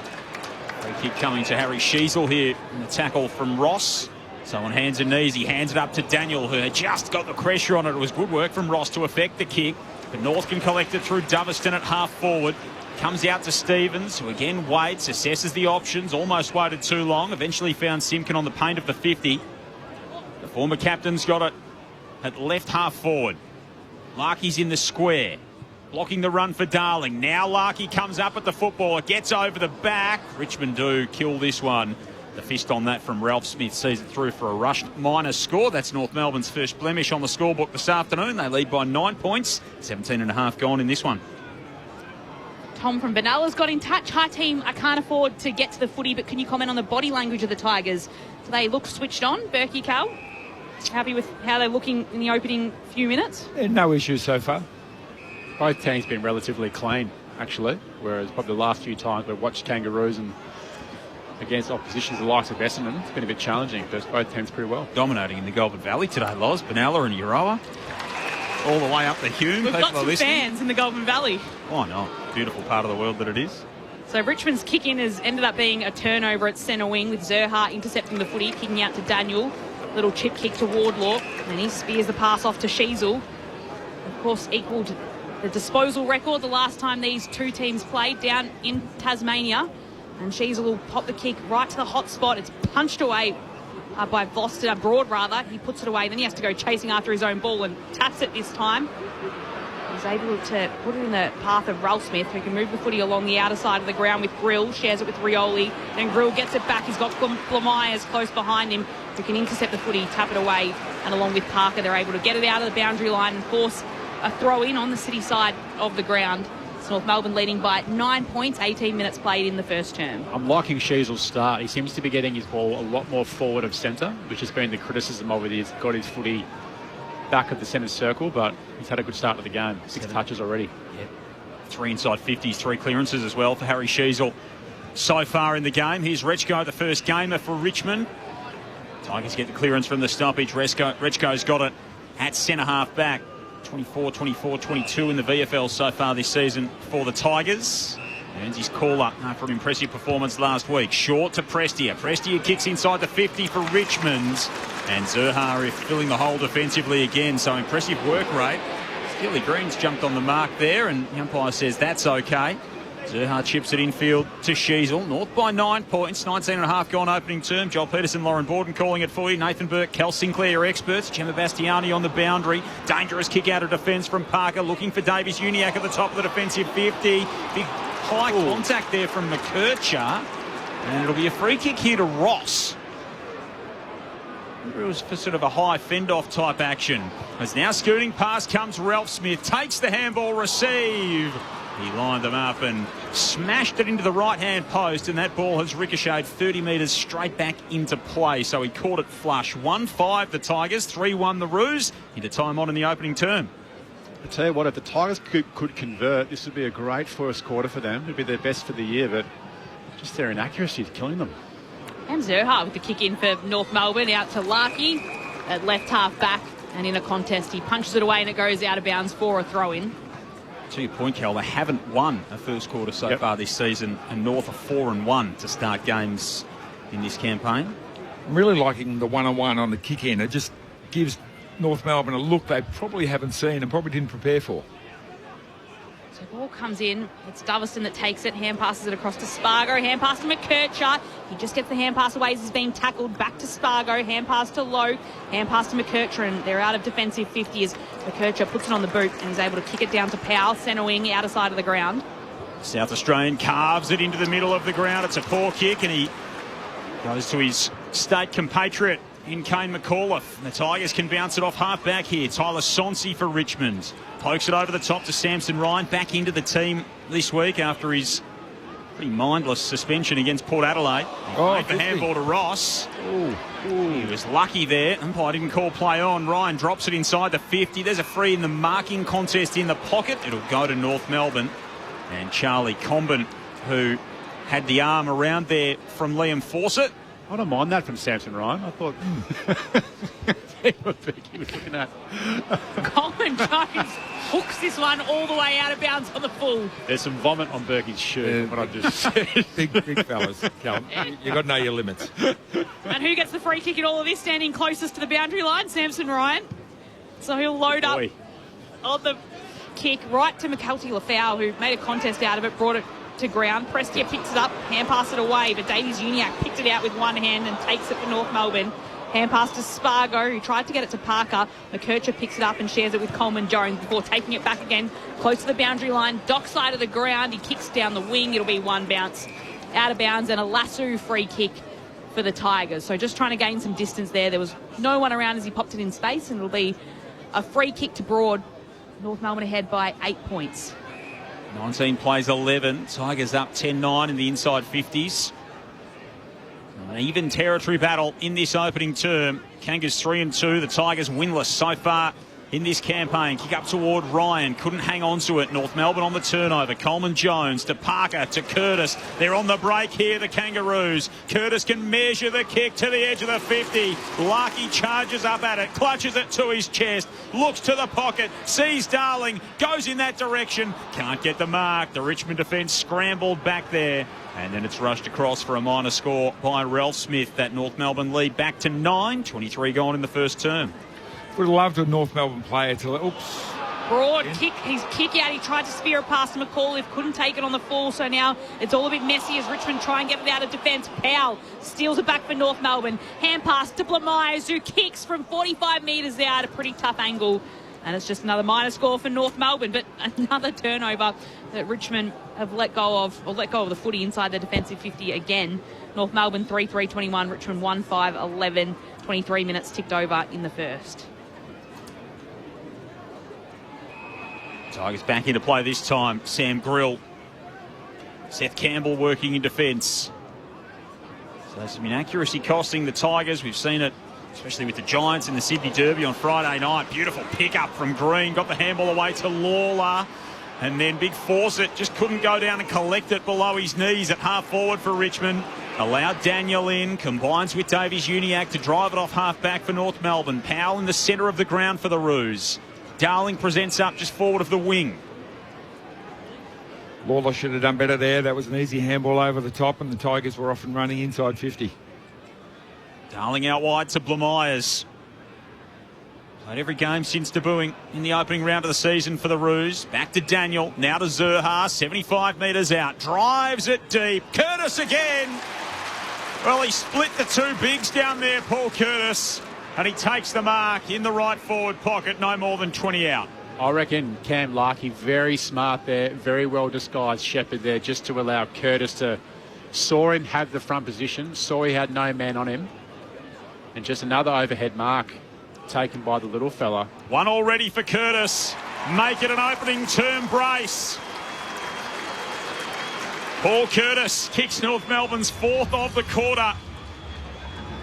Free kick coming to Harry Sheasel here in the tackle from Ross. So on hands and knees, he hands it up to Daniel, who had just got the pressure on it. It was good work from Ross to effect the kick. But North can collect it through Doverston at half forward. Comes out to Stevens, who again waits, assesses the options, almost waited too long. Eventually found Simkin on the paint of the 50. The former captain's got it at left half forward. Larkey's in the square. Blocking the run for Darling. Now Larkey comes up at the football. It gets over the back. Richmond do kill this one. The fist on that from Ralph Smith sees it through for a rushed minor score. That's North Melbourne's first blemish on the scorebook this afternoon. They lead by 9 points. 17.5 gone in this one. Tom from Benella's got in touch. Hi team, I can't afford to get to the footy, but can you comment on the body language of the Tigers? Do they look switched on? Berkey, Cal? Happy with how they're looking in the opening few minutes? No issues so far. Both teams been relatively clean, actually, whereas probably the last few times we've watched Kangaroos and against oppositions the likes of Essendon, it's been a bit challenging, but both teams pretty well. Dominating in the Goulburn Valley today, Loz. Benalla and Euroa. All the way up the Hume. We've got some fans in the Goulburn Valley. Oh, no. Beautiful part of the world that it is. So Richmond's kick-in has ended up being a turnover at centre wing with Zerha intercepting the footy, kicking out to Daniel. Little chip kick to Wardlaw, and he spears the pass off to Sheasel. Of course, equalled the disposal record the last time these two teams played down in Tasmania. And Sheasel will pop the kick right to the hot spot. It's punched away by Broad rather. He puts it away, then he has to go chasing after his own ball and taps it this time. He's able to put it in the path of Ralph Smith, who can move the footy along the outer side of the ground with Grill, shares it with Rioli, then Grill gets it back. He's got Blamires close behind him, who can intercept the footy, tap it away, and along with Parker, they're able to get it out of the boundary line and force a throw-in on the city side of the ground. It's North Melbourne leading by 9 points, 18 minutes played in the first term. I'm liking Sheasel's start. He seems to be getting his ball a lot more forward of centre, which has been the criticism of it. He's got his footy back at the centre circle, but he's had a good start to the game. 6 touches already. Yep. 3 inside 50s, 3 clearances as well for Harry Sheasel so far in the game. Here's Rechko, the first gamer for Richmond. Tigers get the clearance from the stoppage. Rechko's got it at centre half back. 24, 24, 22 in the VFL so far this season for the Tigers. Earns his call-up after an impressive performance last week. Short to Prestia. Prestia kicks inside the 50 for Richmond. And Zurha filling the hole defensively again. So impressive work rate. Steely Green's jumped on the mark there, and the umpire says that's okay. Zurha chips it infield to Sheasel. North by 9 points. 19.5 gone opening term. Joel Peterson, Lauren Borden calling it for you. Nathan Burke, Cal Sinclair experts. Gemma Bastiani on the boundary. Dangerous kick out of defence from Parker. Looking for Davies Uniacke at the top of the defensive 50. Big high contact there from McKercher. And it'll be a free kick here to Ross. It was for sort of a high fend-off type action. As now scooting past comes Ralph Smith. Takes the handball receive. He lined them up and smashed it into the right-hand post, and that ball has ricocheted 30 metres straight back into play. So he caught it flush. 1-5 the Tigers, 3-1 the Roos into time on in the opening term. I tell you what, if the Tigers could convert, this would be a great first quarter for them. It would be their best for the year, but just their inaccuracy is killing them. And Zurha with the kick in for North Melbourne, out to Larkey at left half back, and in a contest he punches it away and it goes out of bounds for a throw-in. To your point, Cal, they haven't won a first quarter so far this season, and North are 4-1 to start games in this campaign. I'm really liking the one-on-one on the kick in. It just gives North Melbourne a look they probably haven't seen and probably didn't prepare for. So ball comes in. It's Dovison that takes it. Hand passes it across to Spargo. Hand pass to McKercher. He just gets the hand pass away as he's being tackled. Back to Spargo. Hand pass to Lowe. Hand pass to McKercher, and they're out of defensive 50 as McKercher puts it on the boot and is able to kick it down to Powell, centre wing, outer side of the ground. South Australian carves it into the middle of the ground. It's a poor kick, and he goes to his state compatriot in Kane McAuliffe. And the Tigers can bounce it off half back here. Tyler Sonsi for Richmond. Pokes it over the top to Samson Ryan, back into the team this week after his pretty mindless suspension against Port Adelaide. Made the handball to Ross. He was lucky there. Umpire didn't call play on. Ryan drops it inside the 50. There's a free in the marking contest in the pocket. It'll go to North Melbourne. And Charlie Comben, who had the arm around there from Liam Fawcett. I don't mind that from Samson Ryan. I thought he was looking at. Colin Jones hooks this one all the way out of bounds on the full. There's some vomit on Berkey's shirt. What I just said. Big fellas, Cal. You've got to know your limits. And who gets the free kick in all of this? Standing closest to the boundary line, Samson Ryan. So he'll load up on the kick right to McKelty Lafau, who made a contest out of it, brought it to ground. Prestia picks it up, hand pass it away, but Davies Uniacke picked it out with one hand and takes it for North Melbourne. Hand pass to Spargo, who tried to get it to Parker. McKercher picks it up and shares it with Coleman Jones before taking it back again close to the boundary line, dock side of the ground. He kicks down the wing. It'll be one bounce out of bounds and a lasso free kick for the Tigers. So just trying to gain some distance there. There was no one around as he popped it in space, and it'll be a free kick to Broad. North Melbourne ahead by 8 points. 19 plays 11. Tigers up 10-9 in the inside 50s. An even territory battle in this opening term. Kangas 3-2. The Tigers winless so far in this campaign. Kick up toward Ryan. Couldn't hang on to it. North Melbourne on the turnover. Coleman Jones to Parker to Curtis. They're on the break here, the Kangaroos. Curtis can measure the kick to the edge of the 50. Larkey charges up at it. Clutches it to his chest. Looks to the pocket. Sees Darling. Goes in that direction. Can't get the mark. The Richmond defence scrambled back there. And then it's rushed across for a minor score by Ralph Smith. That North Melbourne lead back to 9. 23 gone in the first term. Would have loved a North Melbourne player to... Oops. Broad kick, his kick out. He tried to spear it past McAuliffe, couldn't take it on the full, so now it's all a bit messy as Richmond try and get it out of defence. Powell steals it back for North Melbourne. Hand pass to Blamires, who kicks from 45 metres out, a pretty tough angle. And it's just another minor score for North Melbourne, but another turnover that Richmond have let go of the footy inside the defensive 50 again. North Melbourne 3-3-21, Richmond 1-5-11, 23 minutes ticked over in the first. Tigers back into play this time. Sam Grill. Seth Campbell working in defence. So some inaccuracy costing the Tigers. We've seen it, especially with the Giants in the Sydney Derby on Friday night. Beautiful pick-up from Green. Got the handball away to Lawler. And then Big Fawcett just couldn't go down and collect it below his knees at half-forward for Richmond. Allowed Daniel in. Combines with Davies Uniacke to drive it off half-back for North Melbourne. Powell in the centre of the ground for the Roos. Darling presents up just forward of the wing. Lawler should have done better there. That was an easy handball over the top, and the Tigers were off and running inside 50. Darling out wide to Blamires. Played every game since debuting in the opening round of the season for the Roos. Back to Daniel. Now to Zurha. 75 metres out. Drives it deep. Curtis again. Well, he split the two bigs down there, Paul Curtis. And he takes the mark in the right forward pocket. No more than 20 out. I reckon Cam Larkey, very smart there. Very well disguised shepherd there just to allow Curtis to... Saw him have the front position. Saw he had no man on him. And just another overhead mark taken by the little fella. One already for Curtis. Make it an opening term brace. Paul Curtis kicks North Melbourne's fourth of the quarter.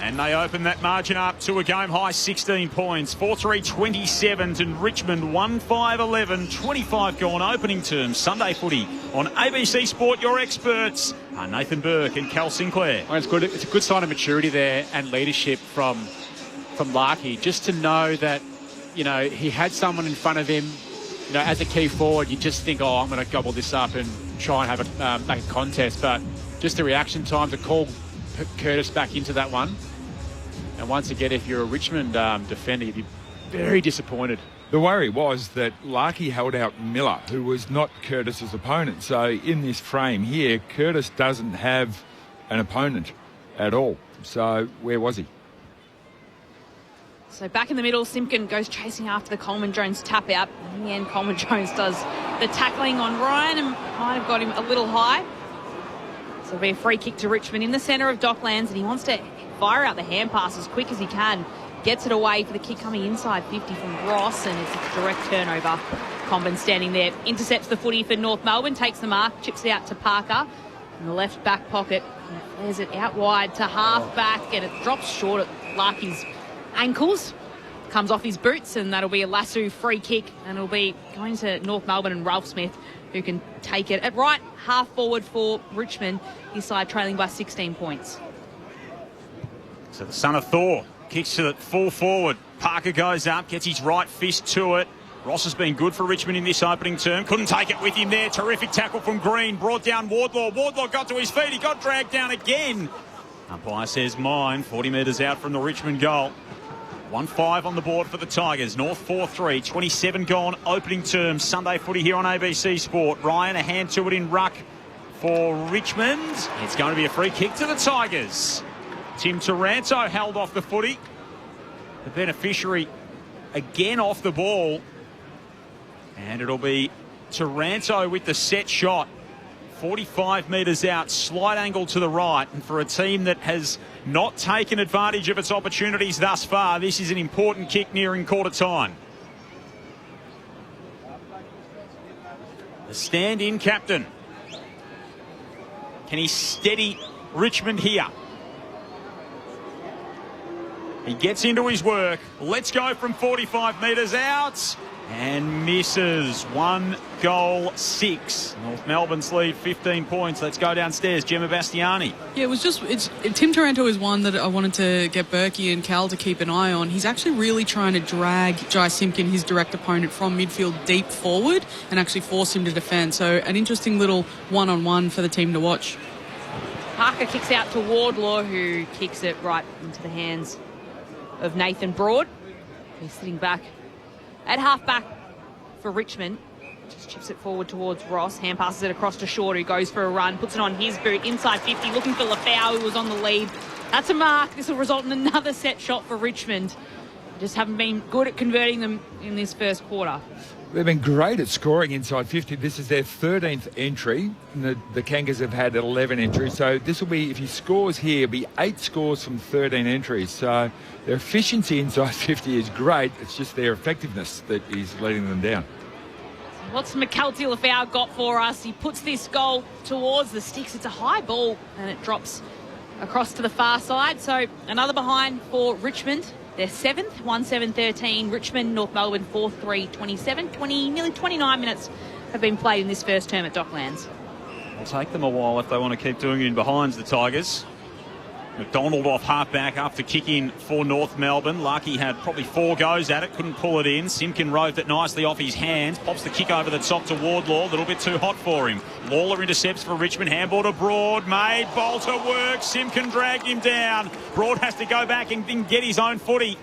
And they open that margin up to a game-high 16 points. 4-3-27 to Richmond, 1-5-11, 25 gone opening term. Sunday footy on ABC Sport. Your experts are Nathan Burke and Cal Sinclair. Well, it's good. It's a good sign of maturity there and leadership from Larkey. Just to know that, you know, he had someone in front of him. You know, as a key forward, you just think, oh, I'm going to gobble this up and try and have make a contest. But just the reaction time to call Curtis back into that one. And once again, if you're a Richmond defender, you'd be very disappointed. The worry was that Larkey held out Miller, who was not Curtis's opponent. So in this frame here, Curtis doesn't have an opponent at all. So where was he? So back in the middle, Simpkin goes chasing after the Coleman Jones tap out. In the end, Coleman Jones does the tackling on Ryan and might have got him a little high. So it'll be a free kick to Richmond in the centre of Docklands, and he wants to fire out the hand pass as quick as he can. Gets it away for the kick coming inside 50 from Ross, and it's a direct turnover. Comben standing there, intercepts the footy for North Melbourne, takes the mark, chips it out to Parker in the left back pocket, and flares it out wide to half back, and it drops short at Larky's ankles. Comes off his boots, and that'll be a lasso free kick, and it'll be going to North Melbourne and Ralph Smith, who can take it at right half forward for Richmond, his side trailing by 16 points. So the son of Thor kicks to it full forward. Parker goes up, gets his right fist to it. Ross has been good for Richmond in this opening term. Couldn't take it with him there. Terrific tackle from Green. Brought down Wardlaw. Wardlaw got to his feet. He got dragged down again. Umpire says mine. 40 metres out from the Richmond goal. 1-5 on the board for the Tigers. North 4-3. 27 gone opening term. Sunday footy here on ABC Sport. Ryan a hand to it in ruck for Richmond. It's going to be a free kick to the Tigers. Tim Taranto held off the footy. The beneficiary again off the ball. And it'll be Taranto with the set shot. 45 metres out, slight angle to the right. And for a team that has not taken advantage of its opportunities thus far, this is an important kick nearing quarter time. The stand-in captain. Can he steady Richmond here? He gets into his work. Let's go from 45 metres out. And misses. 1 goal, 6. North Melbourne's lead, 15 points. Let's go downstairs. Gemma Bastiani. Yeah, Tim Taranto is one that I wanted to get Berkey and Cal to keep an eye on. He's actually really trying to drag Jai Simpkin, his direct opponent, from midfield deep forward and actually force him to defend. So an interesting little one-on-one for the team to watch. Parker kicks out to Wardlaw, who kicks it right into the hands of Nathan Broad. He's sitting back at half-back for Richmond. Just chips it forward towards Ross. Hand passes it across to Short, who goes for a run, puts it on his boot, inside 50, looking for Lafau, who was on the lead. That's a mark. This will result in another set shot for Richmond. Just haven't been good at converting them in this first quarter. They've been great at scoring inside 50. This is their 13th entry. And the Kangas have had 11 entries. So this will be, if he scores here, it'll be 8 scores from 13 entries. So their efficiency inside 50 is great. It's just their effectiveness that is letting them down. What's McKelty Lafau got for us? He puts this goal towards the sticks. It's a high ball and it drops across to the far side. So another behind for Richmond. They're 7th, 1-7-13. Richmond, North Melbourne, 4-3, 27. Nearly 29 minutes have been played in this first term at Docklands. It'll take them a while if they want to keep doing it in behinds, the Tigers. McDonald off half-back after kicking for North Melbourne. Larkey had probably 4 goes at it, couldn't pull it in. Simpkin roved it nicely off his hands, pops the kick over the top to Wardlaw, a little bit too hot for him. Lawler intercepts for Richmond, handball to Broad, made, Bolter works, Simpkin dragged him down. Broad has to go back and get his own footy.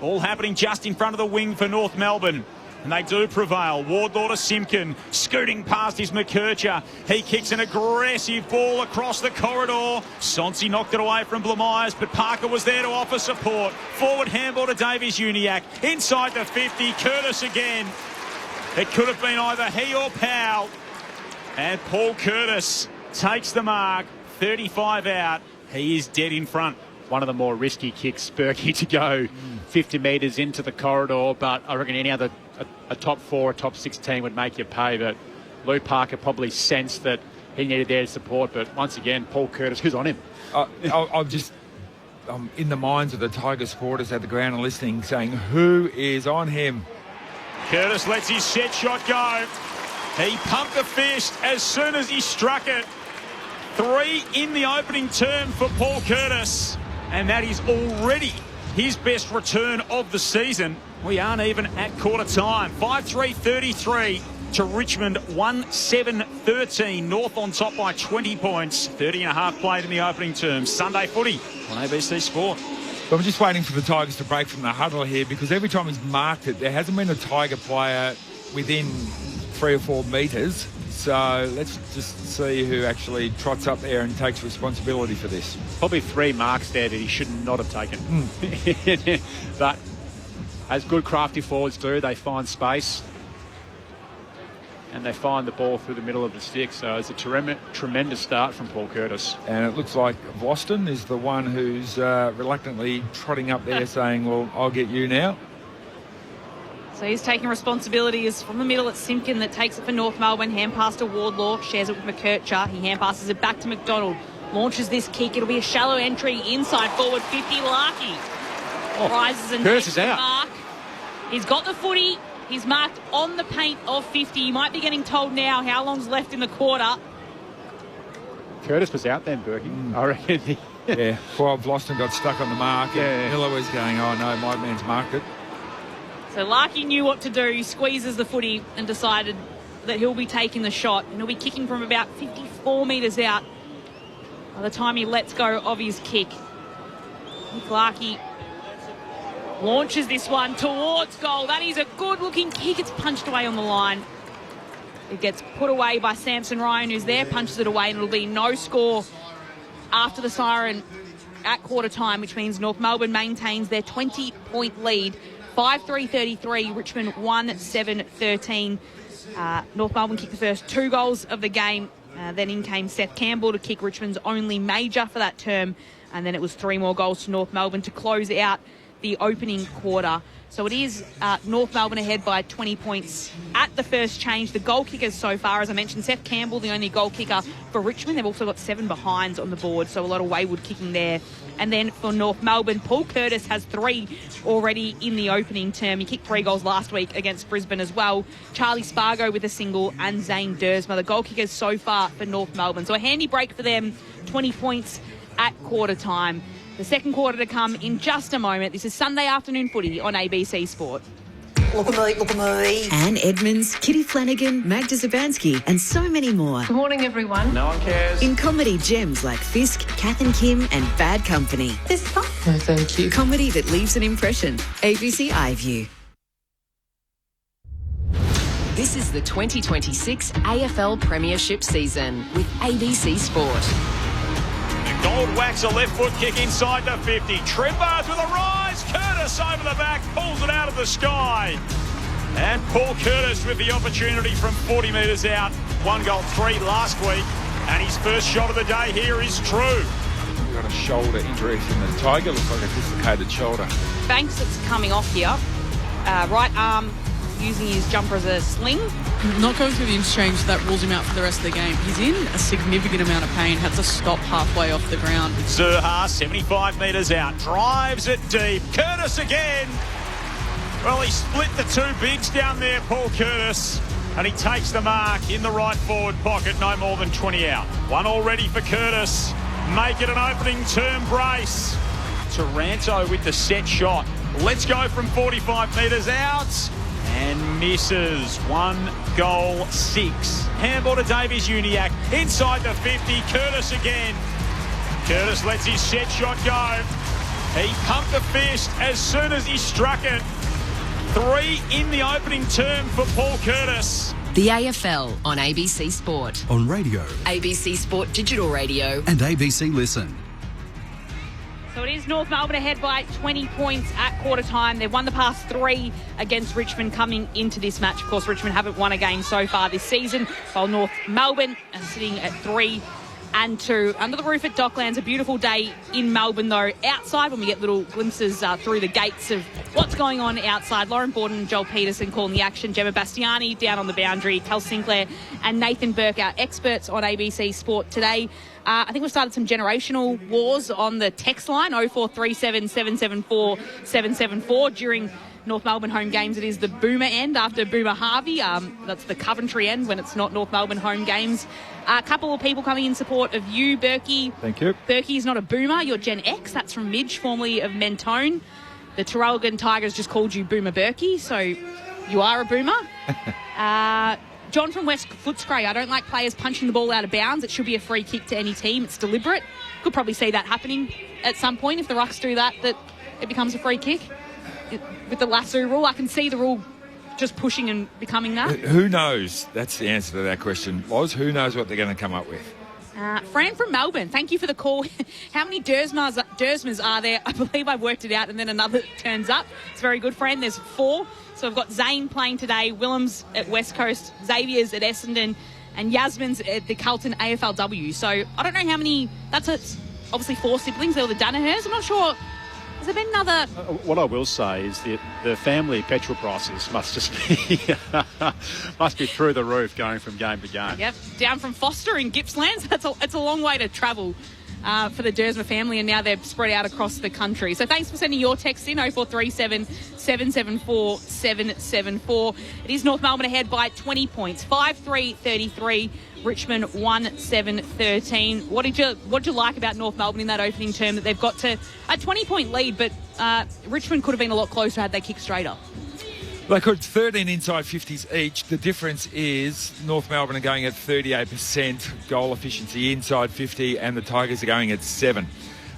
All happening just in front of the wing for North Melbourne. And they do prevail. Wardlaw to Simpkin, scooting past his McKercher. He kicks an aggressive ball across the corridor. Sonsi knocked it away from Blamires, but Parker was there to offer support. Forward handball to Davies Uniacke. Inside the 50, Curtis again. It could have been either he or Powell. And Paul Curtis takes the mark. 35 out. He is dead in front. One of the more risky kicks, Berkey, to go 50 metres into the corridor, but I reckon any other a top 4, a top 16 would make you pay. But Lou Parker probably sensed that he needed their support. But once again, Paul Curtis, who's on him? I'm in the minds of the Tiger supporters at the ground and listening, saying, who is on him? Curtis lets his set shot go. He pumped the fist as soon as he struck it. 3 in the opening term for Paul Curtis. And that is already his best return of the season. We aren't even at quarter time. 5-3-33 to Richmond, 1-7-13. North on top by 20 points. 30.5 played in the opening term. Sunday footy on ABC Sport. I'm just waiting for the Tigers to break from the huddle here, because every time he's marked it, there hasn't been a Tiger player within 3 or 4 metres. So let's just see who actually trots up there and takes responsibility for this. Probably 3 marks there that he should not have taken. But as good crafty forwards do, they find space and they find the ball through the middle of the stick. So it's a tremendous start from Paul Curtis. And it looks like Voston is the one who's reluctantly trotting up there saying, well, I'll get you now. So he's taking responsibility. Is from the middle. It's Simpkin that takes it for North Melbourne. Hand pass to Wardlaw. Shares it with McKercher. He hand passes it back to McDonald. Launches this kick. It'll be a shallow entry inside forward 50. Larkey rises and takes the mark. He's got the footy. He's marked on the paint of 50. He might be getting told now how long's left in the quarter. Curtis was out then, Berkey. I reckon. Yeah. While Vlosten got stuck on the mark. And Miller was going, oh no, my man's marked it. So Larkey knew what to do. He squeezes the footy and decided that he'll be taking the shot. And he'll be kicking from about 54 metres out by the time he lets go of his kick. Nick Larkey launches this one towards goal. That is a good-looking kick. It's punched away on the line. It gets put away by Samson Ryan, who's there, punches it away, and it'll be no score after the siren at quarter time, which means North Melbourne maintains their 20-point lead. 5-3-33, Richmond 1-7-13. North Melbourne kicked the first 2 goals of the game. Then in came Seth Campbell to kick Richmond's only major for that term. And then it was 3 more goals to North Melbourne to close out the opening quarter. So it is North Melbourne ahead by 20 points at the first change. The goal kickers so far, as I mentioned, Seth Campbell, the only goal kicker for Richmond. They've also got 7 behinds on the board, so a lot of wayward kicking there. And then for North Melbourne, Paul Curtis has 3 already in the opening term. He kicked 3 goals last week against Brisbane as well. Charlie Spargo with a single and Zane Dersma, the goal kickers so far for North Melbourne. So a handy break for them, 20 points at quarter time. The second quarter to come in just a moment. This is Sunday afternoon footy on ABC Sport. Look at me. Anne Edmonds, Kitty Flanagan, Magda Zabansky, and so many more. Good morning, everyone. No one cares. In comedy gems like Fisk, Kath and Kim, and Bad Company. This is fun. No, thank you. Comedy that leaves an impression. ABC iView. This is the 2026 AFL Premiership season with ABC Sport. Gold whacks a left foot kick inside the 50. Trimbards with a rise. Curtis over the back, pulls it out of the sky. And Paul Curtis with the opportunity from 40 metres out. 1 goal, 3 last week. And his first shot of the day here is true. He's got a shoulder injury from the Tiger. Looks like a dislocated shoulder. Banks that's coming off here. Right arm using his jumper as a sling. Not going through the interchange, that rules him out for the rest of the game. He's in a significant amount of pain, had to stop halfway off the ground. Zerha, 75 metres out, drives it deep. Curtis again. Well, he split the 2 bigs down there, Paul Curtis, and he takes the mark in the right forward pocket, no more than 20 out. 1 already for Curtis. Make it an opening term brace. Taranto with the set shot. Let's go from 45 metres out. And misses. 1 goal, 6. Handball to Davies Uniacke. Inside the 50. Curtis again. Curtis lets his set shot go. He pumped the fist as soon as he struck it. 3 in the opening term for Paul Curtis. The AFL on ABC Sport. On radio. ABC Sport Digital Radio. And ABC Listen. So it is North Melbourne ahead by 20 points at quarter time. They've won the past 3 against Richmond coming into this match. Of course, Richmond haven't won a game so far this season, while North Melbourne are sitting at 3-2. Under the roof at Docklands, a beautiful day in Melbourne, though. Outside, when we get little glimpses through the gates of what's going on outside, Lauren Borden and Joel Peterson calling the action. Gemma Bastiani down on the boundary. Cal Sinclair and Nathan Burke, our experts on ABC Sport today. I think we've started some generational wars on the text line, 0437 774 774. During North Melbourne home games, it is the Boomer end after Boomer Harvey. That's the Coventry end when it's not North Melbourne home games. A couple of people coming in support of you, Berkey. Thank you. Berkey is not a Boomer. You're Gen X. That's from Midge, formerly of Mentone. The Traralgon Tigers just called you Boomer Berkey, so you are a Boomer. John from West Footscray, I don't like players punching the ball out of bounds. It should be a free kick to any team. It's deliberate. Could probably see that happening at some point. If the Rucks do that it becomes a free kick. With the lasso rule, I can see the rule just pushing and becoming that. Who knows? That's the answer to that question. Loz, who knows what they're going to come up with? Fran from Melbourne, thank you for the call. How many Dersmas are there? I believe I worked it out and then another turns up. It's very good, Fran. There's 4. So we've got Zane playing today, Willems at West Coast, Xavier's at Essendon, and Yasmin's at the Carlton AFLW. So I don't know how many. That's obviously 4 siblings. They were the Danahers. I'm not sure. Has there been another? What I will say is that the family petrol prices must just be through the roof going from game to game. Yep, down from Foster in Gippsland. So it's a long way to travel for the Dersma family, and now they're spread out across the country. So thanks for sending your text in, 0437 774 774. It is North Melbourne ahead by 20 points, 5-3-33. Richmond 1-7-13. What did you like about North Melbourne in that opening term, that they've got to a 20-point lead, but Richmond could have been a lot closer had they kicked straight up? They could 13 inside 50s each. The difference is North Melbourne are going at 38% goal efficiency inside 50, and the Tigers are going at 7.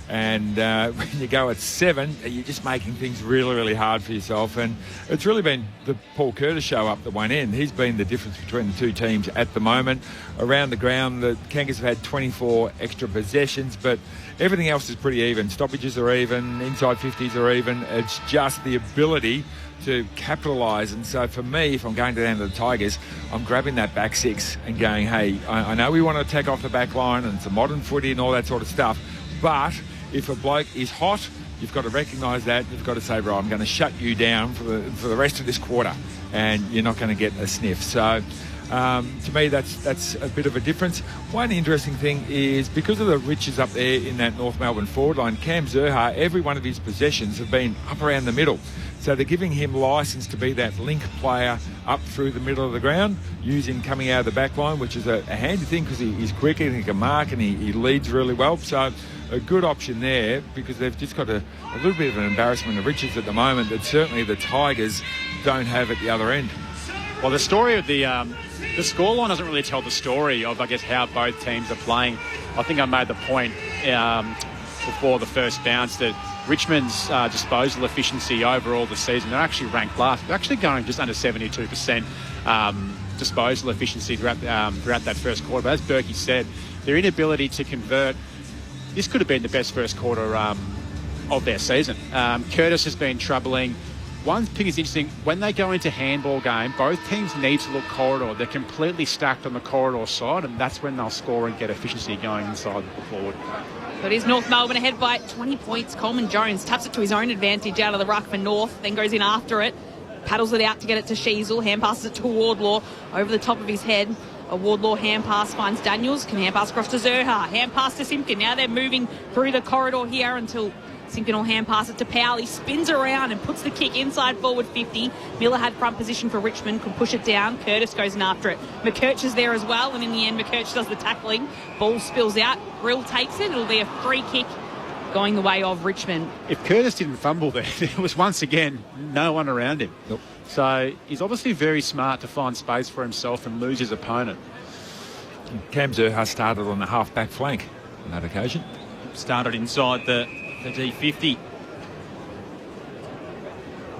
And when you go at 7, you're just making things really, really hard for yourself. And it's really been the Paul Curtis show up at one end. He's been the difference between the two teams at the moment. Around the ground, the Kangas have had 24 extra possessions, but everything else is pretty even. Stoppages are even, inside 50s are even. It's just the ability to capitalise. And so for me, if I'm going down to the Tigers, I'm grabbing that back 6 and going, hey, I know we want to attack off the back line and some modern footy and all that sort of stuff, but if a bloke is hot you've got to recognise that. You've got to say, right, I'm going to shut you down for the rest of this quarter, and you're not going to get a sniff. So to me, that's a bit of a difference. One interesting thing is because of the riches up there in that North Melbourne forward line, Cam Zurhaar, every one of his possessions have been up around the middle. So they're giving him licence to be that link player up through the middle of the ground, use him coming out of the back line, which is a handy thing because he's quick and he can mark and he leads really well. So a good option there because they've just got a little bit of an embarrassment of riches at the moment that certainly the Tigers don't have at the other end. Well, the story of the scoreline doesn't really tell the story of, I guess, how both teams are playing. I think I made the point before the first bounce that Richmond's disposal efficiency overall this season, they're actually ranked last. They're actually going just under 72% disposal efficiency throughout that first quarter. But as Berkey said, their inability to convert, this could have been the best first quarter of their season. Curtis has been troubling. One thing is interesting, when they go into handball game, both teams need to look corridor. They're completely stacked on the corridor side, and that's when they'll score and get efficiency going inside the forward. But is North Melbourne ahead by 20 points. Coleman Jones taps it to his own advantage out of the ruck for North, then goes in after it, paddles it out to get it to Sheasel, hand passes it to Wardlaw over the top of his head. A Wardlaw hand pass finds Daniels, can hand pass across to Zurhaar, hand pass to Simpkin. Now they're moving through the corridor here until Simpkin will hand pass it to Powell. He spins around and puts the kick inside forward 50. Miller had front position for Richmond, could push it down. Curtis goes in after it. McKirch is there as well, and in the end McKirch does the tackling. Ball spills out. Brill takes it. It'll be a free kick going the way of Richmond. If Curtis didn't fumble there was once again no one around him. Nope. So he's obviously very smart to find space for himself and lose his opponent. Cam Zurhaar started on the half-back flank on that occasion. Started inside the D50.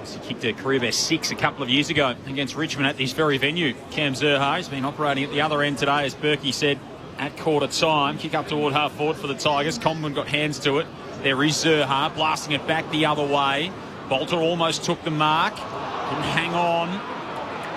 He kicked a career best 6 a couple of years ago against Richmond at this very venue. Cam Zurhaar has been operating at the other end today, as Berkey said, at quarter time. Kick up toward half forward for the Tigers. Coleman got hands to it. There is Zurhaar blasting it back the other way. Bolter almost took the mark. Couldn't hang on.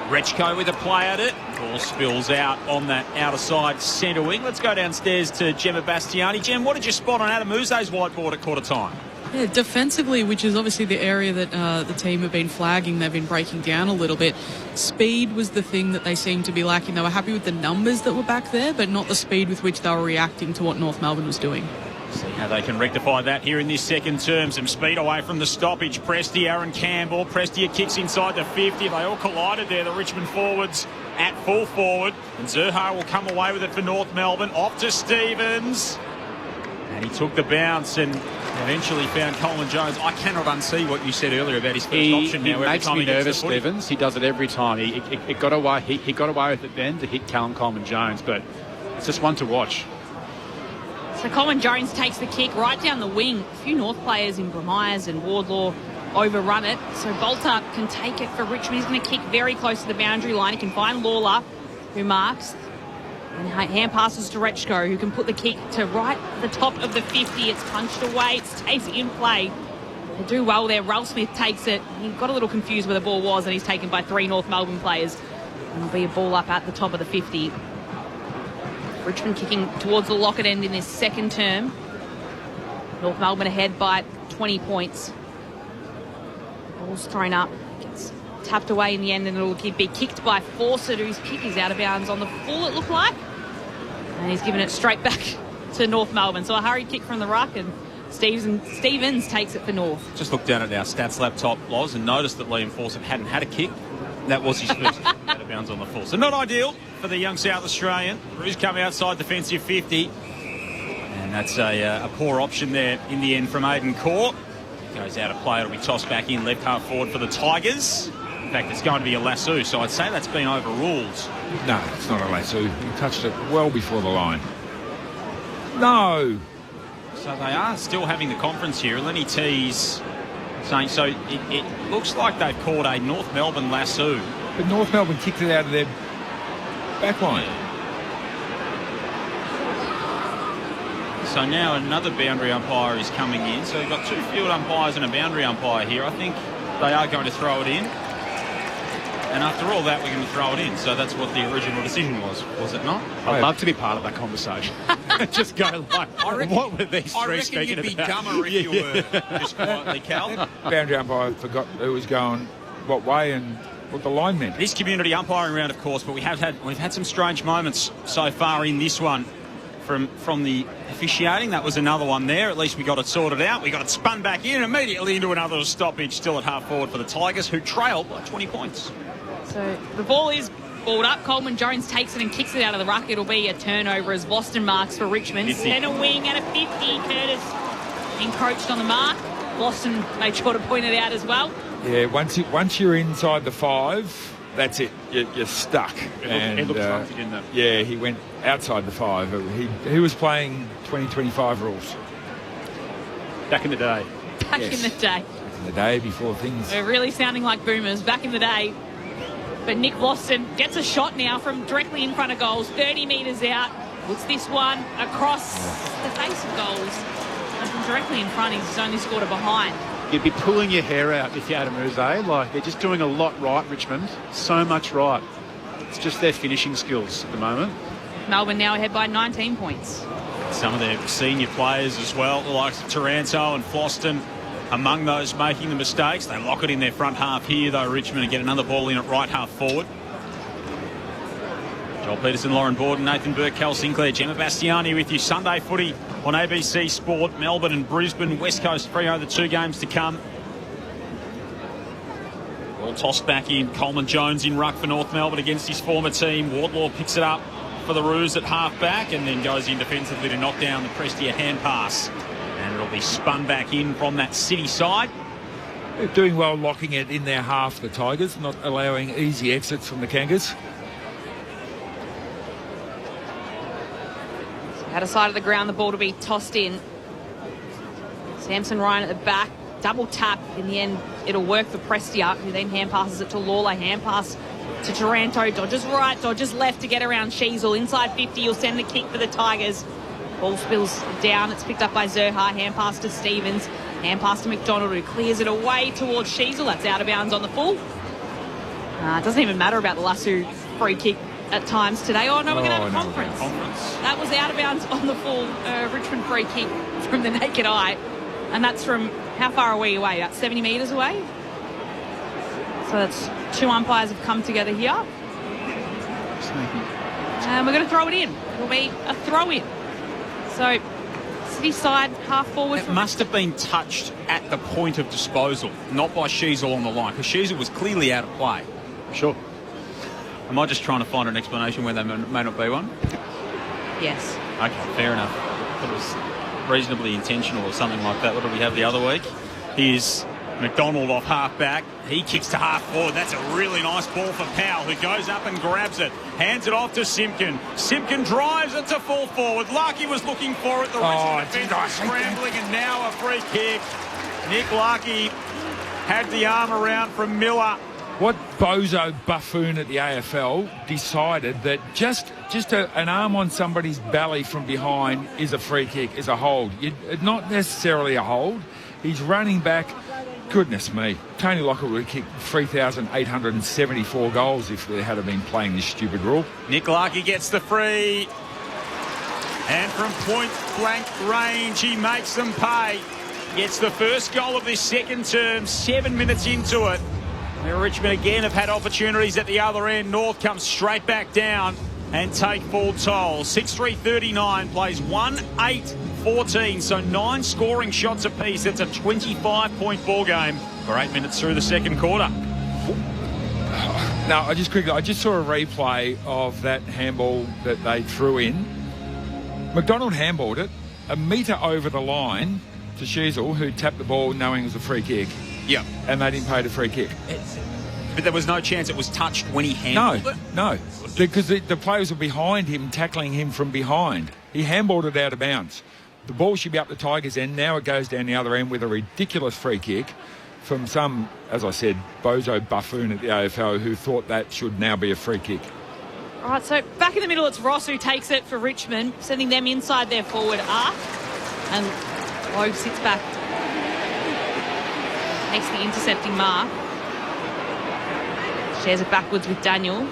Rechko with a play at it. Ball spills out on that outer side centre wing. Let's go downstairs to Gemma Bastiani. Gem, what did you spot on Adam Uze's whiteboard at quarter time? Yeah, defensively, which is obviously the area that the team have been flagging, they've been breaking down a little bit. Speed was the thing that they seemed to be lacking. They were happy with the numbers that were back there, but not the speed with which they were reacting to what North Melbourne was doing. See how they can rectify that here in this second term. Some speed away from the stoppage. Presti, Aaron Campbell. Presti kicks inside the 50. They all collided there, the Richmond forwards at full forward. And Zurhaar will come away with it for North Melbourne. Off to Stevens. And he took the bounce and eventually found Coleman Jones. I cannot unsee what you said earlier about his first option now. He makes me nervous, Stevens. He does it every time. He got away. He got away with it then to hit Callum Coleman Jones, but it's just one to watch. So Coleman Jones takes the kick right down the wing. A few North players in Myers and Wardlaw overrun it. So Bolter can take it for Richmond. He's going to kick very close to the boundary line. He can find Lawler, who marks. And hand passes to Rechko, who can put the kick to right the top of the 50. It's punched away. It stays in play. They do well there. Ralph Smith takes it. He got a little confused where the ball was, and he's taken by 3 North Melbourne players. And there'll be a ball up at the top of the 50. Richmond kicking towards the Lockett end in this second term. North Melbourne ahead by 20 points. Ball's thrown up. Gets tapped away in the end, and it'll be kicked by Fawcett, whose kick is out of bounds on the full, it looked like. And he's given it straight back to North Melbourne. So a hurried kick from the ruck, and Stevens takes it for North. Just looked down at our stats laptop, Loz, and noticed that Liam Fawcett hadn't had a kick. That was his first out of bounds on the full. So not ideal for the young South Australian, who's come outside defensive 50. And that's a poor option there in the end from Aidan Corr. Goes out of play. It'll be tossed back in left half forward for the Tigers. In fact, it's going to be a lasso, so I'd say that's been overruled. No, it's not a lasso. He touched it well before the line. No. So they are still having the conference here. Lenny T's saying, so it looks like they've called a North Melbourne lasso. But North Melbourne kicked it out of their back line. So now another boundary umpire is coming in. So we've got 2 field umpires and a boundary umpire here. I think they are going to throw it in. And after all that, we're going to throw it in. So that's what the original decision was it not? I'd love to be part of that conversation. Just go like, what were these three speaking about? I reckon you'd be dumber if you were just quietly, Cal. Boundary umpire forgot who was going what way and what the line meant. This community umpiring round, of course, but we've had some strange moments so far in this one from the officiating. That was another one there. At least we got it sorted out. We got it spun back in immediately into another stoppage, still at half forward for the Tigers, who trailed by 20 points. So the ball is balled up. Coleman Jones takes it and kicks it out of the ruck. It'll be a turnover as Boston marks for Richmond. And a wing and a 50. Curtis encroached on the mark. Boston made sure to point it out as well. Yeah, once you're inside the 5, that's it. You're stuck. It looked funky, didn't it? Yeah, he went outside the 5. He was playing 2025 rules. Back in the day. Back in the day. Back in the day before things. We're really sounding like boomers back in the day. But Nick Boston gets a shot now from directly in front of goals, 30 metres out. Puts this one across the face of goals. And from directly in front, he's only scored a behind. You'd be pulling your hair out if you had a Mouze. Like, they're just doing a lot right, Richmond. So much right. It's just their finishing skills at the moment. Melbourne now ahead by 19 points. Some of their senior players as well, the likes of Taranto and Floston, among those making the mistakes. They lock it in their front half here, though, Richmond, and get another ball in at right half forward. Joel Peterson, Lauren Borden, Nathan Burke, Cal Sinclair, Gemma Bastiani with you. Sunday footy on ABC Sport. Melbourne and Brisbane, West Coast Freo, the 2 games to come. Ball tossed back in. Coleman Jones in ruck for North Melbourne against his former team. Wardlaw picks it up for the Roos at half back and then goes in defensively to knock down the Prestia hand pass. And it'll be spun back in from that City side. They're doing well locking it in their half, the Tigers, not allowing easy exits from the Kangas. Out of sight of the ground, the ball to be tossed in. Samson Ryan at the back, double tap. In the end, it'll work for Prestia, who then hand passes it to Lawler. Hand pass to Taranto. Dodges right, dodges left to get around Sheasel. Inside 50, you'll send the kick for the Tigers. Ball spills down. It's picked up by Zerha. Hand pass to Stevens. Hand pass to McDonald, who clears it away towards Sheasel. That's out of bounds on the full. It doesn't even matter about the Lassu free kick at times today. Oh, no, we're going to have a conference. That was out of bounds on the full. Richmond free kick from the naked eye. And that's from how far away? About 70 metres away. So that's 2 umpires have come together here. And we're going to throw it in. It'll be a throw in. So, City side, half forward. It must have been touched at the point of disposal, not by Sheasel on the line, because Sheasel was clearly out of play. Sure. Am I just trying to find an explanation where there may not be one? Yes. Okay, fair enough. It was reasonably intentional or something like that. What did we have the other week? Here's McDonald off half back. He kicks to half forward. That's a really nice ball for Powell, who goes up and grabs it. Hands it off to Simpkin. Simpkin drives it to full forward. Larkey was looking for it. The rest of the defence was scrambling, and now a free kick. Nick Larkey had the arm around from Miller. What bozo buffoon at the AFL decided that just an arm on somebody's belly from behind is a free kick, is a hold. Not necessarily a hold. He's running back. Goodness me. Tony Lockett would have kicked 3,874 goals if they had been playing this stupid rule. Nick Larkey gets the free. And from point blank range, he makes them pay. Gets the first goal of this second term, 7 minutes into it. Now Richmond again have had opportunities at the other end. North comes straight back down and take full toll. 6-3-39 plays 1-8-14, so 9 scoring shots apiece. That's a 25-point ball game for 8 minutes through the second quarter. Now, I just saw a replay of that handball that they threw in. McDonald handballed it a metre over the line to Sheasel, who tapped the ball knowing it was a free kick. Yeah. And they didn't pay the free kick. But there was no chance it was touched when he handballed it? No, because the players were behind him, tackling him from behind. He handballed it out of bounds. The ball should be up the Tigers' end. Now it goes down the other end with a ridiculous free kick from some, as I said, bozo buffoon at the AFL who thought that should now be a free kick. All right, so back in the middle, it's Ross who takes it for Richmond, sending them inside their forward arc. And Logue sits back, takes the intercepting mark. Shares it backwards with Daniels,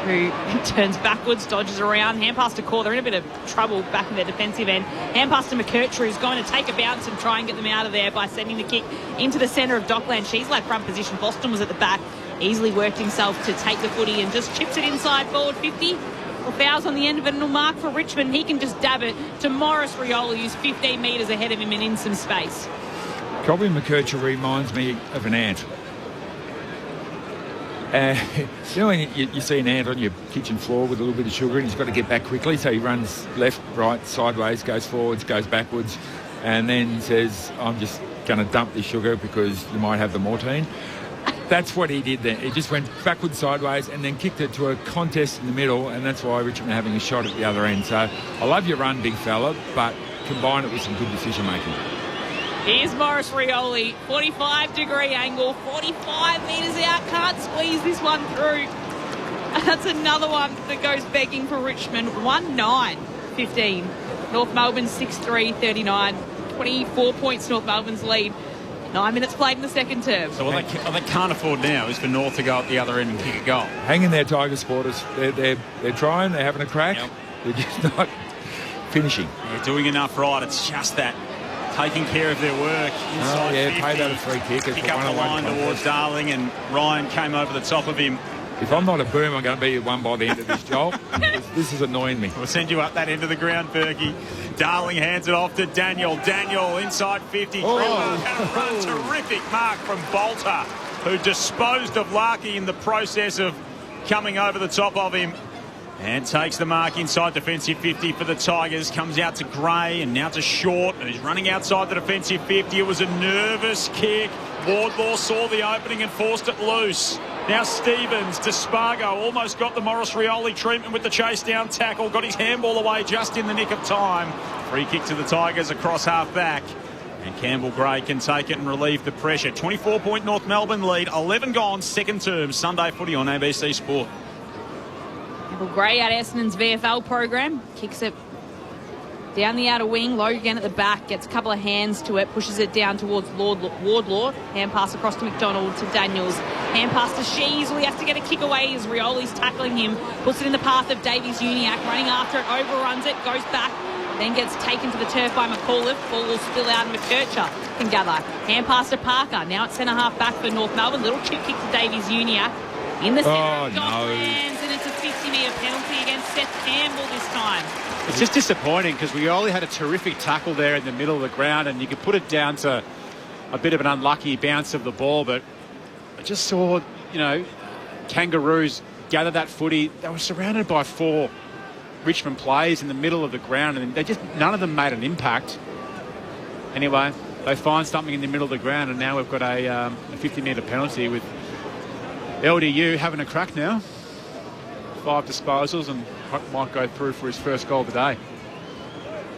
who turns backwards, dodges around. Hand pass to Core. They're in a bit of trouble back in their defensive end. Hand pass to McKercher, who's going to take a bounce and try and get them out of there by sending the kick into the centre of Dockland. She's front position. Boston was at the back. Easily worked himself to take the footy and just chips it inside forward 50. Well, fouls on the end of it and a mark for Richmond. He can just dab it to Morris Rioli, who's 15 metres ahead of him and in some space. Colby McKercher reminds me of an ant. You know when you see an ant on your kitchen floor with a little bit of sugar and he's got to get back quickly, so he runs left, right, sideways, goes forwards, goes backwards, and then says, I'm just going to dump this sugar because you might have the mortine. That's what he did then. He just went backwards, sideways, and then kicked it to a contest in the middle, and that's why Richmond are having a shot at the other end. So I love your run, big fella, but combine it with some good decision-making. Here's Morris Rioli, 45-degree angle, 45 metres out, can't squeeze this one through. And that's another one that goes begging for Richmond, 1-9-15. North Melbourne 6-3-39, 24 points North Melbourne's lead. 9 minutes played in the second term. So what they can't afford now is for North to go at the other end and kick a goal. Hang in there, Tiger supporters. They're trying, they're having a crack. Yep. They're just not finishing. They're doing enough right. It's just that taking care of their work inside 50. Paid out a free kick. Pick up the line towards Darling, and Ryan came over the top of him. If I'm not a boom, I'm going to be one by the end of this job. This is annoying me. We'll send you up that end of the ground, Berkey. Darling hands it off to Daniel. Daniel inside 50. Run. Terrific mark from Bolter, who disposed of Larkey in the process of coming over the top of him. And takes the mark inside defensive 50 for the Tigers. Comes out to Gray and now to Short. And he's running outside the defensive 50. It was a nervous kick. Wardlaw saw the opening and forced it loose. Now Stevens, Despargo almost got the Morris Rioli treatment with the chase down tackle. Got his handball away just in the nick of time. Free kick to the Tigers across half back. And Campbell Gray can take it and relieve the pressure. 24-point North Melbourne lead. 11 gone, second term. Sunday footy on ABC Sport. Campbell Gray out Essendon's VFL program. Kicks it down the outer wing. Low again at the back. Gets a couple of hands to it. Pushes it down towards Wardlaw. Hand pass across to McDonald to Daniels. Hand pass to Shees. He has to get a kick away as Rioli's tackling him. Puts it in the path of Davies Uniacke. Running after it. Overruns it. Goes back. Then gets taken to the turf by McAuliffe. Ball will spill out and McKercher can gather. Hand pass to Parker. Now it's centre half back for North Melbourne. Little chip kick to Davies Uniacke. In the centre of Docklands, and it's a 50-metre penalty against Seth Campbell this time. It's just disappointing because Rioli had a terrific tackle there in the middle of the ground, and you could put it down to a bit of an unlucky bounce of the ball, but I just saw, Kangaroos gather that footy. They were surrounded by 4 Richmond players in the middle of the ground, and none of them made an impact. Anyway, they find something in the middle of the ground, and now we've got a 50-metre penalty with LDU having a crack now. 5 disposals and might go through for his first goal today.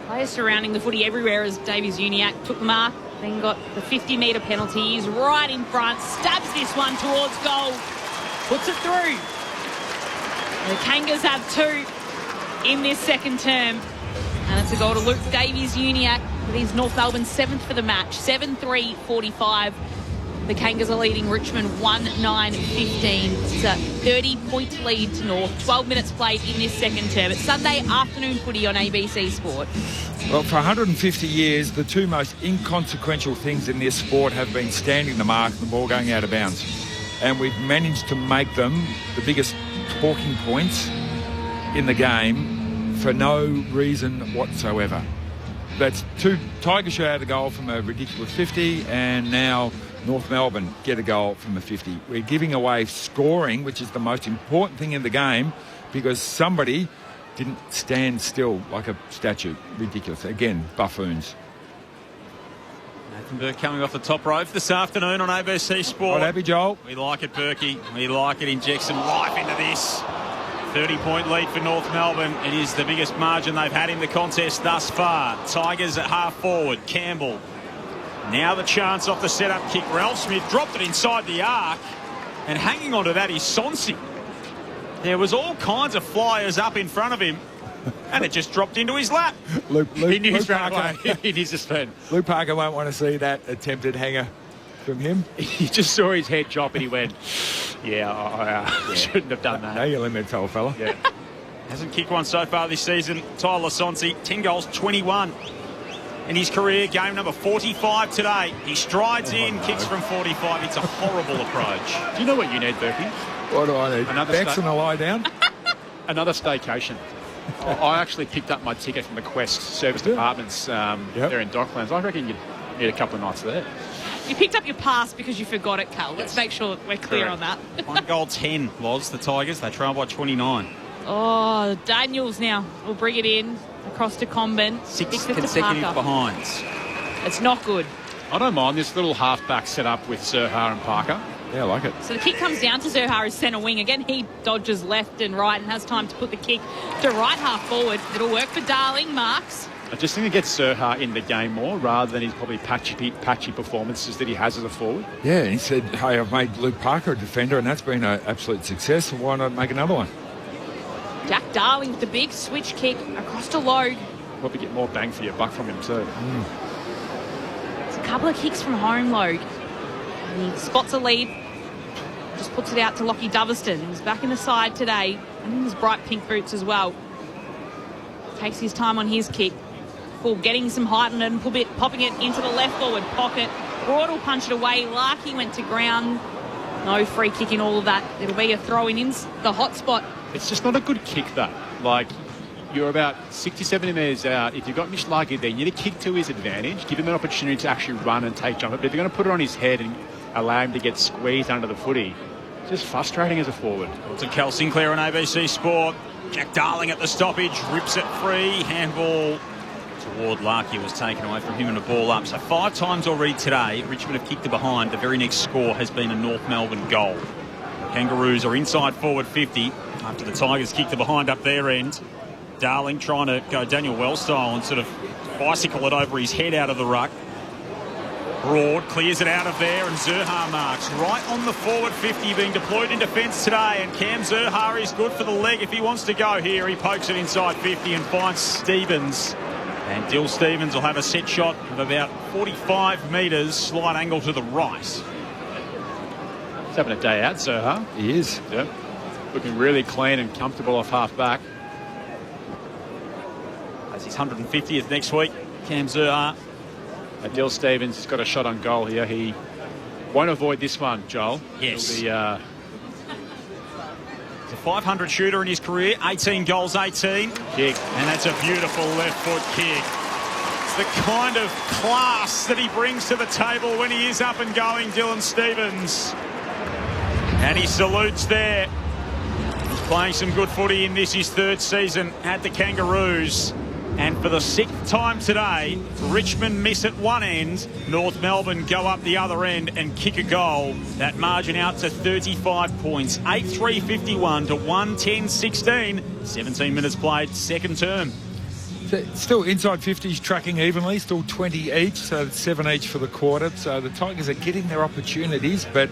Players surrounding the footy everywhere as Davies Uniacke took the mark, then got the 50-metre penalty. He's right in front, stabs this one towards goal, puts it through. The Kangas have 2 in this second term. And it's a goal to Luke Davies Uniacke with his North Melbourne 7th for the match. 7-3-45. The Kangas are leading Richmond 1-9-15. It's a 30-point lead to North. 12 minutes played in this second term. It's Sunday afternoon footy on ABC Sport. Well, for 150 years, the 2 most inconsequential things in this sport have been standing the mark and the ball going out of bounds. And we've managed to make them the biggest talking points in the game for no reason whatsoever. That's 2 Tigers shot out a goal from a ridiculous 50, and now North Melbourne get a goal from a 50. We're giving away scoring, which is the most important thing in the game, because somebody didn't stand still like a statue. Ridiculous. Again, buffoons. Nathan Burke coming off the top rope this afternoon on ABC Sport. Right, happy, Joel. We like it, Berkey. We like it. Inject some life into this. 30-point lead for North Melbourne. It is the biggest margin they've had in the contest thus far. Tigers at half forward. Campbell. Now the chance off the set-up kick. Ralph Smith dropped it inside the arc. And hanging on to that is Sonsi. There was all kinds of flyers up in front of him. And it just dropped into his lap. He knew Luke Parker. He needs to spend. Luke Parker won't want to see that attempted hanger from him. He just saw his head drop and he went, Yeah, I shouldn't have done that. Know your limits, old fella. Yeah. Hasn't kicked one so far this season. Tyler Sonsi, 10 goals, 21 in his career. Game number 45 today. He strides kicks from 45. It's a horrible approach. Do you know what you need, Berkey? What do I need? Another Backs and a lie down? Another staycation. I actually picked up my ticket from the Quest Service Departments there in Docklands. I reckon you'd need a couple of nights there. You picked up your pass because you forgot it, Cal. Let's make sure we're clear on that. 1 goal 10 was the Tigers. They trail by 29. Oh, Daniels now will bring it in across to Comben. 6 consecutive behinds. It's not good. I don't mind this little halfback set up with Zerha and Parker. Yeah, I like it. So the kick comes down to Zerha as centre wing. Again, he dodges left and right and has time to put the kick to right half forward. It'll work for Darling. Marks. I just think it gets Zerha in the game more rather than his probably patchy performances that he has as a forward. Yeah, and he said, hey, I've made Luke Parker a defender and that's been an absolute success. Why not make another one? Jack Darling with the big switch kick across to Logue. Probably get more bang for your buck from him too. It's a couple of kicks from home, Logue. And he spots a lead. Just puts it out to Lockie Doverston, who's back in the side today. And in his bright pink boots as well. Takes his time on his kick. Full getting some height on it and popping it into the left forward pocket. Broad will punch it away. Larkey went to ground. No free kick in all of that. It'll be a throw in the hot spot. It's just not a good kick though. Like, you're about 60, 70 metres out. If you've got Mitch Larkey there, you need to kick to his advantage. Give him an opportunity to actually run and take jump. But if you're going to put it on his head and allow him to get squeezed under the footy, it's just frustrating as a forward. To Cal Sinclair on ABC Sport. Jack Darling at the stoppage. Rips it free. Handball toward Larkey was taken away from him and a ball up. So 5 times already today, Richmond have kicked the behind. The very next score has been a North Melbourne goal. Kangaroos are inside forward 50 after the Tigers kicked the behind up their end. Darling trying to go Daniel Wells style and sort of bicycle it over his head out of the ruck. Broad clears it out of there and Zerha marks right on the forward 50 being deployed in defence today, and Cam Zerha is good for the leg if he wants to go here. He pokes it inside 50 and finds Stevens. And Dill Stevens will have a set shot of about 45 metres, slight angle to the right. He's having a day out, Zerha. He is. Yep. Looking really clean and comfortable off half back. As his 150th next week, Cam Zerha. Dill Stevens has got a shot on goal here. He won't avoid this one, Joel. Yes. He's a 500 shooter in his career, 18 goals, 18. Kick. And that's a beautiful left foot kick. It's the kind of class that he brings to the table when he is up and going, Dylan Stevens. And he salutes there. He's playing some good footy in this, his 3rd season at the Kangaroos. And for the 6th time today, Richmond miss at one end, North Melbourne go up the other end and kick a goal. That margin out to 35 points, 8-3-51 to 1-10-16. 17 minutes played, second term. Still inside 50s tracking evenly, still 20 each, so 7 each for the quarter. So the Tigers are getting their opportunities, but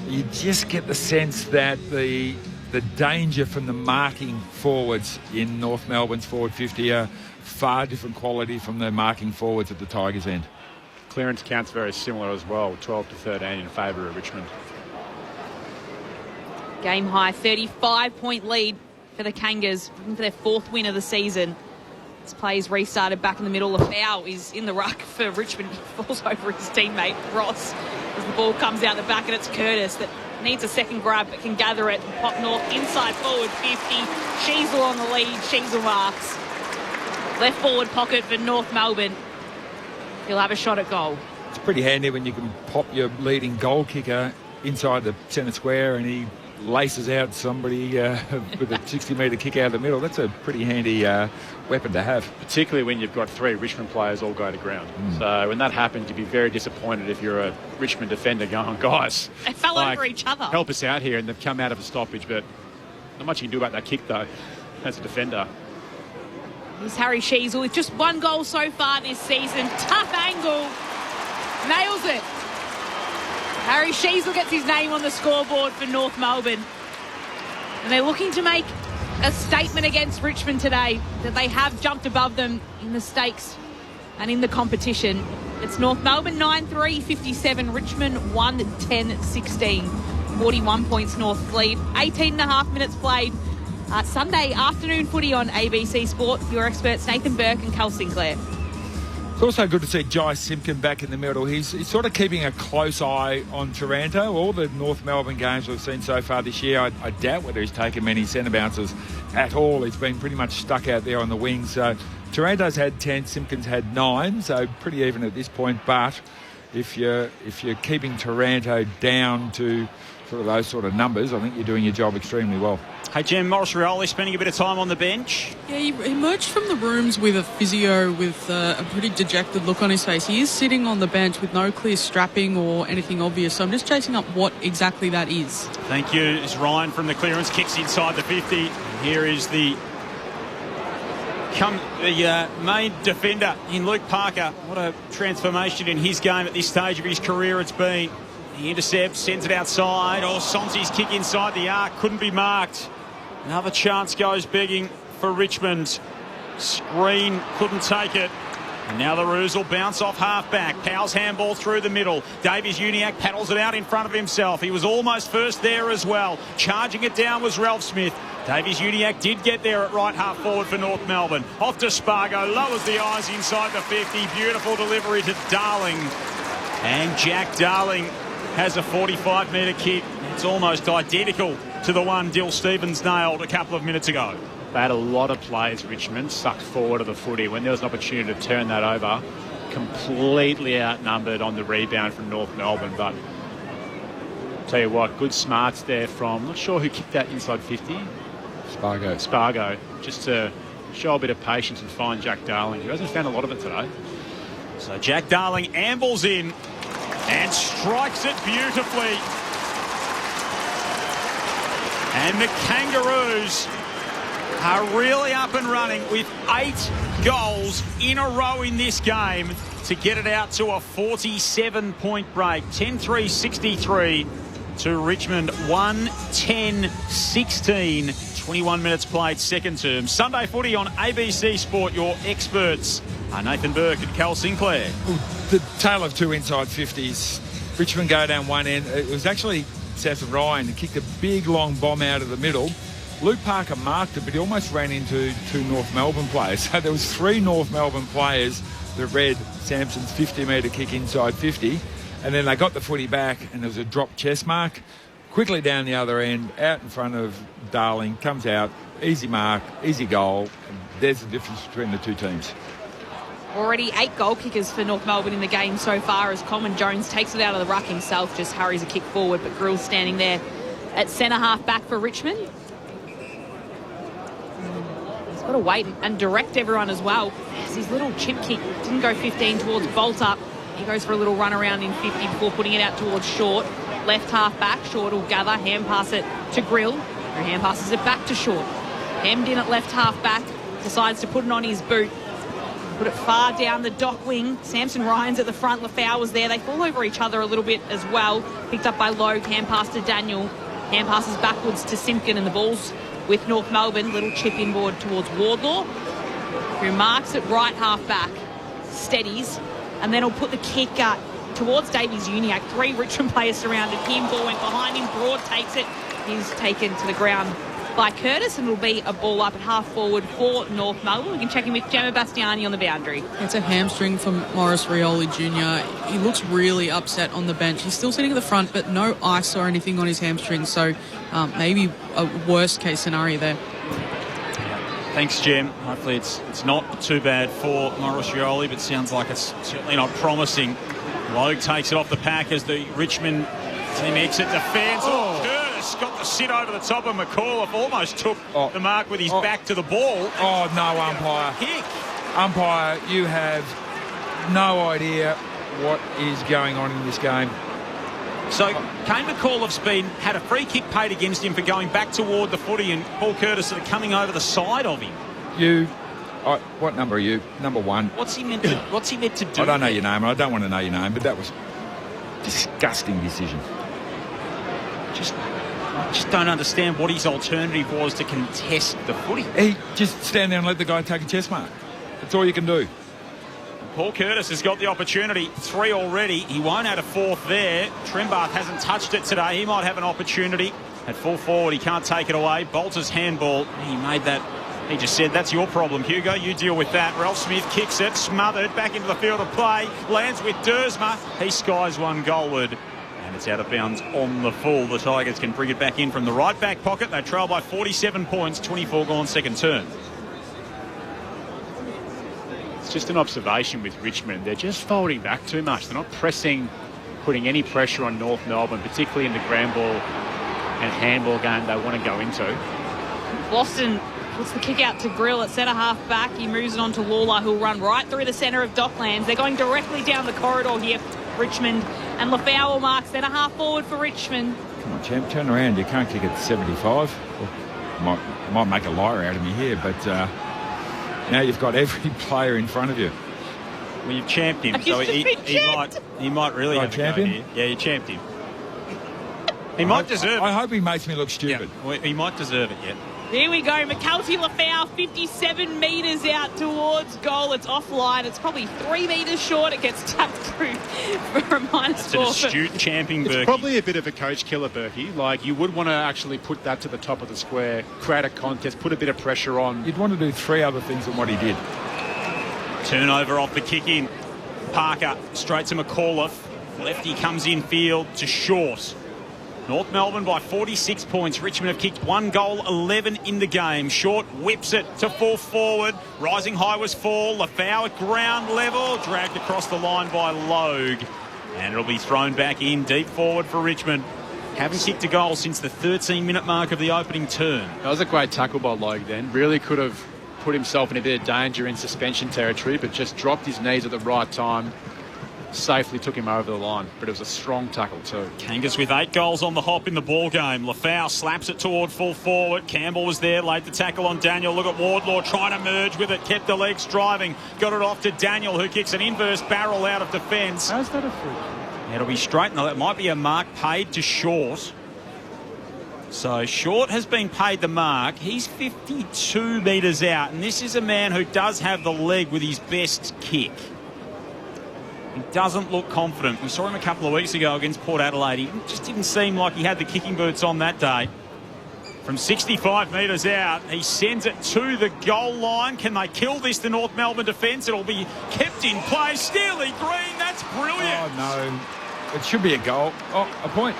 you just get the sense that the danger from the marking forwards in North Melbourne's forward 50 are far different quality from the marking forwards at the Tigers' end. Clearance counts very similar as well, 12-13 in favour of Richmond. Game high, 35-point lead for the Kangas, looking for their 4th win of the season. This play is restarted back in the middle. The foul is in the ruck for Richmond. He falls over his teammate, Ross, as the ball comes out the back, and it's Curtis that needs a second grab but can gather it and pop North inside forward 50. Sheasel on the lead. Sheasel marks. Left forward pocket for North Melbourne. He'll have a shot at goal. It's pretty handy when you can pop your leading goal kicker inside the centre square and he laces out somebody with a 60-metre kick out of the middle. That's a pretty handy weapon to have. Particularly when you've got 3 Richmond players all go to ground. So when that happens, you'd be very disappointed if you're a Richmond defender going, guys, they fell over each other. Help us out here, and they've come out of a stoppage, but not much you can do about that kick, though, as a defender. Here's Harry Sheasel with just 1 goal so far this season. Tough angle. Nails it. Harry Sheasel gets his name on the scoreboard for North Melbourne. And they're looking to make a statement against Richmond today that they have jumped above them in the stakes and in the competition. It's North Melbourne 9-3-57, Richmond 1-10-16. 41 points North lead. 18.5 minutes played. Sunday afternoon footy on ABC Sport. Your experts Nathan Burke and Cal Sinclair. It's also good to see Jai Simpkin back in the middle. He's sort of keeping a close eye on Taranto. All the North Melbourne games we've seen so far this year, I doubt whether he's taken many centre bounces at all. He's been pretty much stuck out there on the wings. So Taranto's had 10, Simpkins had 9, so pretty even at this point. But if you're keeping Taranto down to sort of those sort of numbers, I think you're doing your job extremely well. Hey, Jim, Morris Rioli spending a bit of time on the bench. Yeah, he emerged from the rooms with a physio with a pretty dejected look on his face. He is sitting on the bench with no clear strapping or anything obvious, so I'm just chasing up what exactly that is. Thank you. It's Ryan from the clearance, kicks inside the 50. Here is the main defender in Luke Parker. What a transformation in his game at this stage of his career it's been. He intercepts, sends it outside. Sonsi's kick inside the arc couldn't be marked. Another chance goes begging for Richmond. Screen couldn't take it. And now the Roos will bounce off half-back. Powell's handball through the middle. Davies-Uniacke paddles it out in front of himself. He was almost first there as well. Charging it down was Ralph Smith. Davies-Uniacke did get there at right half forward for North Melbourne. Off to Spargo, lowers the eyes inside the 50. Beautiful delivery to Darling. And Jack Darling has a 45-metre kick. It's almost identical to the one Dill Stevens nailed a couple of minutes ago. They had a lot of players, Richmond, sucked forward of the footy. When there was an opportunity to turn that over, completely outnumbered on the rebound from North Melbourne. But tell you what, good smarts there from, not sure who kicked that inside 50. Spargo. Just to show a bit of patience and find Jack Darling, who hasn't found a lot of it today. So Jack Darling ambles in and strikes it beautifully. And the Kangaroos are really up and running with 8 goals in a row in this game to get it out to a 47-point break. 10-3-63 to Richmond, 1-10-16. 21 minutes played, second term. Sunday footy on ABC Sport. Your experts are Nathan Burke and Cal Sinclair. The tale of two inside 50s. Richmond go down one end. It was actually Seth Ryan who kicked a big long bomb out of the middle. Luke Parker marked it, but he almost ran into 2 North Melbourne players. So there was 3 North Melbourne players that read Sampson's 50-metre kick inside 50, and then they got the footy back, and there was a drop chest mark. Quickly down the other end, out in front of Darling, comes out, easy mark, easy goal. And there's the difference between the two teams. Already 8 goal kickers for North Melbourne in the game so far as Coleman Jones takes it out of the ruck himself, just hurries a kick forward, but Grill's standing there at centre half back for Richmond. He's got to wait and direct everyone as well. His little chip kick didn't go 15 towards Bolt up. He goes for a little run around in 50 before putting it out towards Short. Left half back, Short will gather, hand pass it to Grill, who hand passes it back to Short. Hemmed in at left half back, decides to put it on his boot. Put it far down the dock wing. Samson Ryan's at the front. Lafau was there. They fall over each other a little bit as well. Picked up by Logue. Hand pass to Daniel. Hand passes backwards to Simpkin, and the ball's with North Melbourne. Little chip inboard towards Wardlaw, who marks it right half back. Steadies. And then he'll put the kick towards Davies-Uniacke. 3 Richmond players surrounded him. Ball went behind him. Broad takes it. He's taken to the ground by Curtis, and it'll be a ball up at half forward for North Melbourne. We can check in with Gemma Bastiani on the boundary. It's a hamstring from Morris Rioli Jr. He looks really upset on the bench. He's still sitting at the front, but no ice or anything on his hamstring, so maybe a worst case scenario there. Thanks, Jim. Hopefully it's not too bad for Morris Rioli, but sounds like it's certainly not promising. Logue takes it off the pack as the Richmond team exit defence. Curtis got to sit over the top of McAuliffe, almost took the mark with his back to the ball. Oh, no, umpire. Kick. Umpire, you have no idea what is going on in this game. So Kane McAuliffe's had a free kick paid against him for going back toward the footy, and Paul Curtis sort of coming over the side of him. What number are you? Number 1. What's he meant to do? I don't know your name. I don't want to know your name, but that was a disgusting decision. I just don't understand what his alternative was to contest the footy. He just stand there and let the guy take a chest mark. That's all you can do. Paul Curtis has got the opportunity. 3 already. He won't add a 4th there. Trembath hasn't touched it today. He might have an opportunity. At full forward, he can't take it away. Bolter's handball. He made that. He just said, that's your problem, Hugo. You deal with that. Ralph Smith kicks it. Smothered. Back into the field of play. Lands with Dersma. He skies one goalward. And it's out of bounds on the full. The Tigers can bring it back in from the right back pocket. They trail by 47 points. 24 gone second term. It's just an observation with Richmond. They're just folding back too much. They're not pressing, putting any pressure on North Melbourne, particularly in the ground ball and handball game they want to go into. Boston puts the kick out to Grill at centre-half back. He moves it on to Lawler, who'll run right through the centre of Docklands. They're going directly down the corridor here, Richmond. And Lafau will mark centre-half forward for Richmond. Come on, champ, turn around. You can't kick it 75. Well, might make a liar out of me here, but now you've got every player in front of you. Well, you've champed him, so he might really have a go here. Yeah, you champed him. He might deserve it. I hope he makes me look stupid. Yeah, well, he might deserve it, yeah. Here we go. McKelty Lafau, 57 metres out towards goal. It's offline. It's probably 3 metres short. It gets tapped through for a -4. That's an astute champing, Berkey. It's probably a bit of a coach killer, Berkey. Like, you would want to actually put that to the top of the square, create a contest, put a bit of pressure on. You'd want to do 3 other things than what he did. Turnover off the kick in. Parker straight to McAuliffe. Lefty comes in field to Short. North Melbourne by 46 points. Richmond have kicked 1 goal, 11 in the game. Short whips it to full forward. Rising high was Fall. Lafau at ground level. Dragged across the line by Logue. And it'll be thrown back in deep forward for Richmond. Haven't kicked a goal since the 13-minute mark of the opening turn. That was a great tackle by Logue then. Really could have put himself in a bit of danger in suspension territory, but just dropped his knees at the right time. Safely took him over the line, but it was a strong tackle too. Kangas with 8 goals on the hop in the ball game. Lafau slaps it toward full forward. Campbell was there, laid the tackle on Daniel. Look at Wardlaw trying to merge with it, kept the legs driving, got it off to Daniel, who kicks an inverse barrel out of defence. How's that a free? It'll be straight. It might be a mark paid to Short. So Short has been paid the mark. He's 52 metres out, and this is a man who does have the leg with his best kick. He doesn't look confident. We saw him a couple of weeks ago against Port Adelaide. He just didn't seem like he had the kicking boots on that day. From 65 metres out, he sends it to the goal line. Can they kill this, the North Melbourne defence? It'll be kept in play. Steely Green, that's brilliant. Oh, no. It should be a goal. Oh, a point.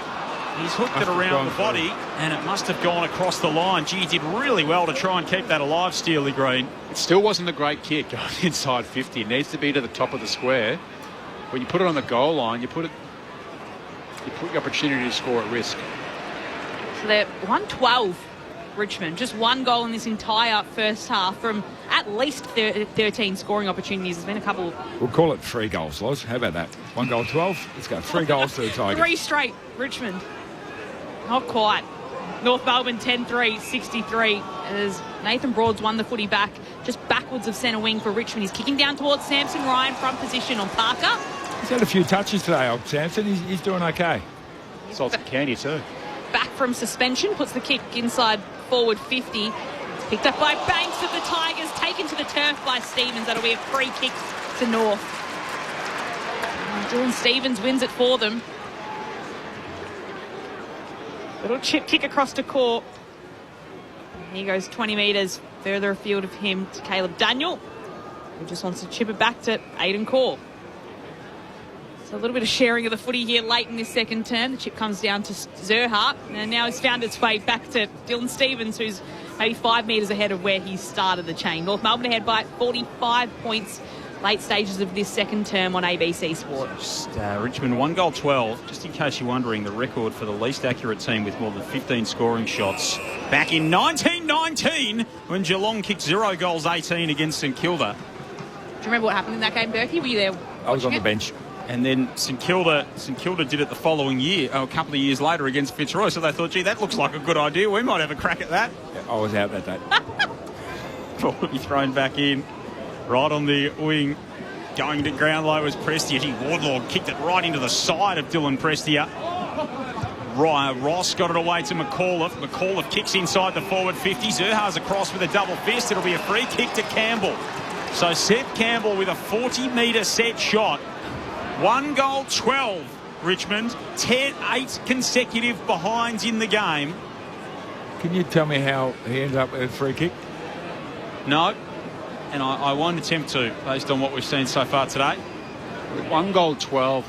He's hooked it around the body, and it must have gone across the line. Gee, he did really well to try and keep that alive, Steely Green. It still wasn't a great kick going inside 50. It needs to be to the top of the square. When you put it on the goal line, you put the opportunity to score at risk. So they're 112, Richmond. Just 1 goal in this entire first half from at least 13 scoring opportunities. There's been a couple. We'll call it 3 goals, Loz. How about that? 1 goal, 12. Let's go. 3 goals to the Tigers. 3 straight, Richmond. Not quite. North Melbourne 10-3, 63. As Nathan Broad's won the footy back, just backwards of centre wing for Richmond. He's kicking down towards Samson Ryan, front position on Parker. He's had a few touches today, old Samson. He's doing okay. Salts and candy too. Back from suspension, puts the kick inside forward 50. It's picked up by Banks of the Tigers, taken to the turf by Stevens. That'll be a free kick to North. And Dylan Stevens wins it for them. Little chip kick across to court. And he goes 20 metres further afield of him to Caleb Daniel, who just wants to chip it back to Aidan Core. So a little bit of sharing of the footy here late in this second term. The chip comes down to Zerha, and now he's found its way back to Dylan Stevens, who's maybe 5 metres ahead of where he started the chain. North Melbourne ahead by 45 points. Late stages of this second term on ABC Sport. Richmond 1 goal 12. Just in case you're wondering, the record for the least accurate team with more than 15 scoring shots back in 1919 when Geelong kicked 0 goals 18 against St Kilda. Do you remember what happened in that game, Berkey? Were you there? I was on the bench. And then St Kilda did it the following year, a couple of years later against Fitzroy. So they thought, gee, that looks like a good idea. We might have a crack at that. Yeah, I was out that day. Ball will be thrown back in. Right on the wing, going to ground low was Prestia. Wardlaw kicked it right into the side of Dylan Prestia. Ross got it away to McAuliffe. McAuliffe kicks inside the forward 50. Zerha's across with a double fist. It'll be a free kick to Campbell. So Seth Campbell with a 40-metre set shot. 1 goal, 12, Richmond. 8 consecutive behinds in the game. Can you tell me how he ended up with a free kick? No, and I won't attempt to, based on what we've seen so far today. 1 goal, 12,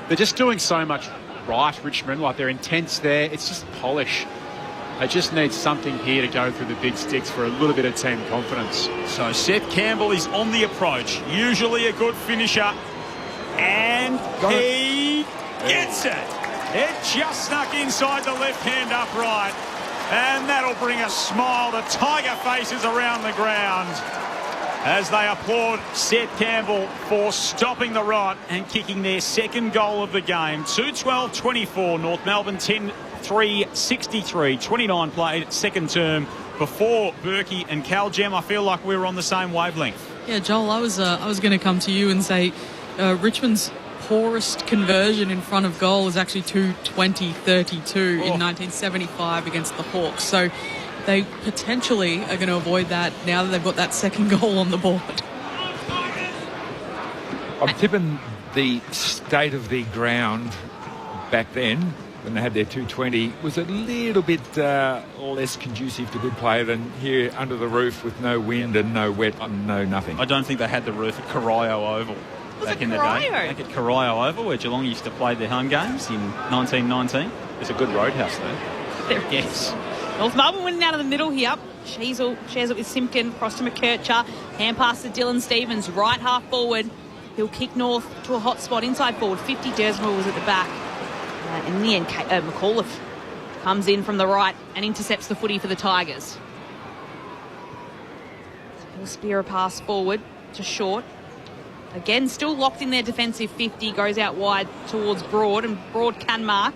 they're just doing so much right, Richmond. They're intense there. It's just polish. They just need something here to go through the big sticks for a little bit of team confidence. So Seth Campbell is on the approach. Usually a good finisher. And he gets it. It just snuck inside the left-hand upright. And that'll bring a smile to Tiger faces around the ground as they applaud Seth Campbell for stopping the rot and kicking their second goal of the game. 2-12-24, North Melbourne 10-3-63, 29 played, second term before Berkey and Calgem. I feel like we were on the same wavelength. Yeah, Joel, I was going to come to you and say Richmond's poorest conversion in front of goal is actually 2-20-32 in 1975 against the Hawks. So they potentially are going to avoid that now that they've got that second goal on the board. I'm tipping the state of the ground back then, when they had their 220, was a little bit less conducive to good play than here under the roof with no wind and no wet and no nothing. I don't think they had the roof at Corio Oval back in the day. Back at Corio Oval, where Geelong used to play their home games in 1919. There's a good roadhouse there. Yes. North Melbourne winning out of the middle here. Sheasel shares it with Simpkin, across to McKercher. Hand pass to Dylan Stevens, right half forward. He'll kick North to a hot spot inside forward. 50 Dersmore was at the back. In the end, McAuliffe comes in from the right and intercepts the footy for the Tigers. He'll spear a pass forward to Short. Again, still locked in their defensive 50. Goes out wide towards Broad, and Broad can mark.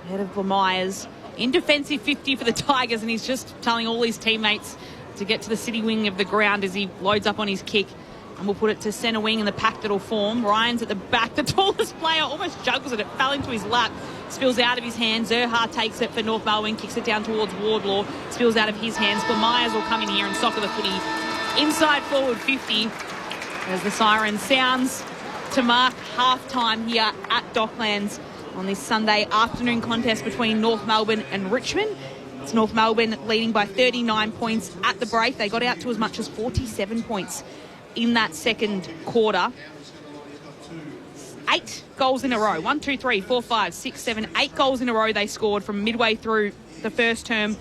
Ahead of Myers. In defensive 50 for the Tigers, and he's just telling all his teammates to get to the city wing of the ground as he loads up on his kick. And we'll put it to centre wing in the pack that'll form. Ryan's at the back. The tallest player almost juggles it. It fell into his lap. Spills out of his hands. Zerha takes it for North Melbourne. Kicks it down towards Wardlaw. Spills out of his hands. But Myers will come in here and soccer the footy inside forward 50 as the siren sounds to mark half-time here at Docklands on this Sunday afternoon contest between North Melbourne and Richmond. It's North Melbourne leading by 39 points at the break. They got out to as much as 47 points in that second quarter. 8 goals in a row. 1, 2, 3, 4, 5, 6, 7, 8 goals in a row they scored from midway through the first term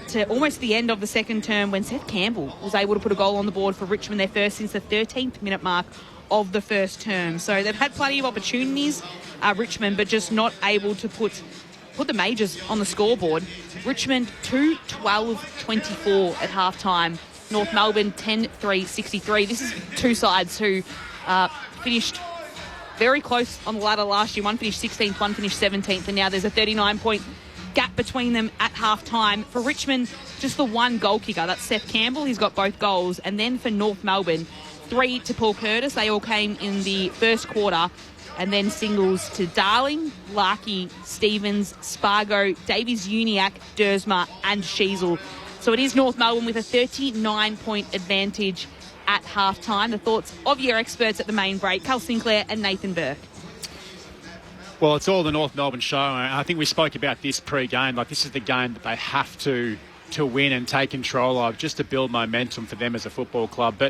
to almost the end of the second term, when Seth Campbell was able to put a goal on the board for Richmond, their first since the 13th minute mark of the first term. So they've had plenty of opportunities, Richmond, but just not able to put the majors on the scoreboard. Richmond 2-12-24 at half-time. North Melbourne 10-3-63. This is two sides who finished very close on the ladder last year. One finished 16th, one finished 17th, and now there's a 39-point gap between them at half-time. For Richmond, just the one goal kicker. That's Seth Campbell. He's got both goals. And then for North Melbourne, 3 to Paul Curtis. They all came in the first quarter. And then singles to Darling, Larkey, Stevens, Spargo, Davies-Uniacke, Dersma and Sheasel. So it is North Melbourne with a 39-point advantage at half-time. The thoughts of your experts at the main break, Cal Sinclair and Nathan Burke. Well, it's all the North Melbourne show. I think we spoke about this pre-game. This is the game that they have to win and take control of, just to build momentum for them as a football club.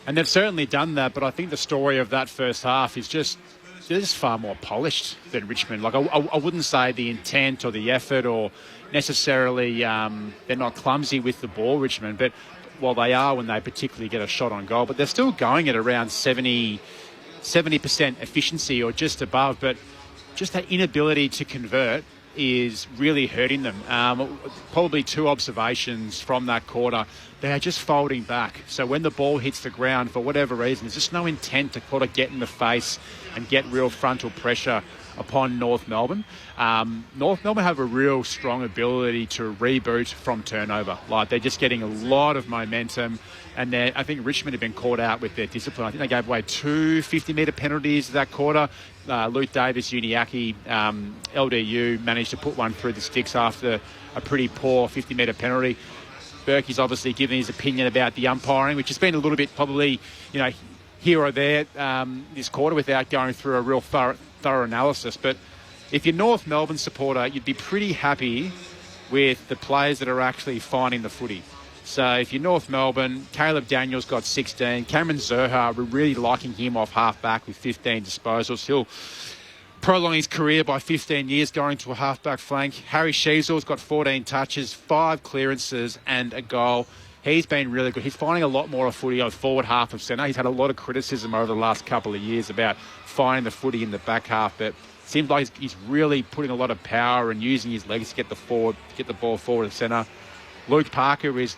And they've certainly done that, but I think the story of that first half is they're just far more polished than Richmond. I wouldn't say the intent or the effort or necessarily they're not clumsy with the ball, Richmond, but they are when they particularly get a shot on goal. But they're still going at around 70% efficiency or just above, but just that inability to convert is really hurting them. Probably 2 observations from that quarter. They are just folding back. So when the ball hits the ground, for whatever reason, there's just no intent to get in the face and get real frontal pressure upon North Melbourne. North Melbourne have a real strong ability to reboot from turnover. They're just getting a lot of momentum. And I think Richmond have been caught out with their discipline. I think they gave away 2 50-metre penalties that quarter. Luke Davis, Uniacke, LDU managed to put one through the sticks after a pretty poor 50-metre penalty. Berkey's obviously given his opinion about the umpiring, which has been a little bit probably, here or there this quarter without going through a real thorough analysis. But if you're North Melbourne supporter, you'd be pretty happy with the players that are actually finding the footy. So if you're North Melbourne, Caleb Daniels got 16. Cameron Zurhaar, we're really liking him off half-back with 15 disposals. He'll prolong his career by 15 years going to a half-back flank. Harry Sheasel's got 14 touches, 5 clearances and a goal. He's been really good. He's finding a lot more of footy on forward half of centre. He's had a lot of criticism over the last couple of years about finding the footy in the back half, but it seems like he's really putting a lot of power and using his legs to get the ball forward of centre. Luke Parker is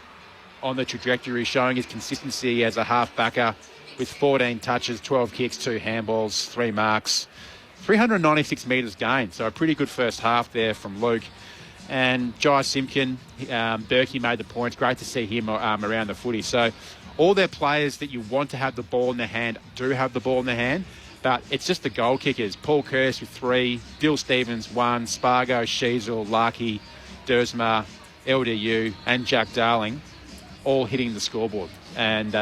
on the trajectory, showing his consistency as a half-backer with 14 touches, 12 kicks, 2 handballs, 3 marks, 396 metres gained. So a pretty good first half there from Luke. And Jai Simpkin, Berkey made the points. Great to see him around the footy. So all their players that you want to have the ball in their hand do have the ball in their hand. But it's just the goal kickers. Paul Curtis with 3, Dill Stevens 1, Spargo, Sheasel, Larkey, Dersma, LDU and Jack Darling all hitting the scoreboard. And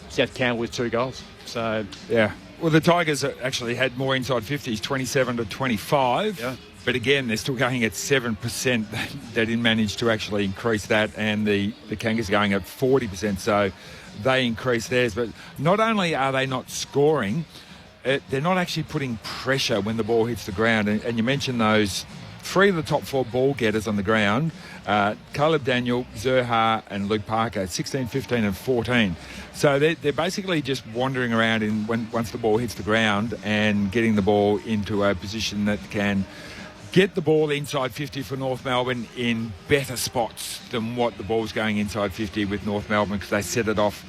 Seth Campbell with 2 goals. So, yeah. Well, the Tigers actually had more inside 50s, 27 to 25. Yeah. But again, they're still going at 7%. They didn't manage to actually increase that. And the Kangas are going at 40%. So they increased theirs. But not only are they not scoring, they're not actually putting pressure when the ball hits the ground. And you mentioned those 3 of the top 4 ball getters on the ground, Caleb Daniel, Zurhaar and Luke Parker, 16, 15 and 14. So they're basically just wandering around once the ball hits the ground and getting the ball into a position that can get the ball inside 50 for North Melbourne in better spots than what the ball's going inside 50 with North Melbourne, because they set it off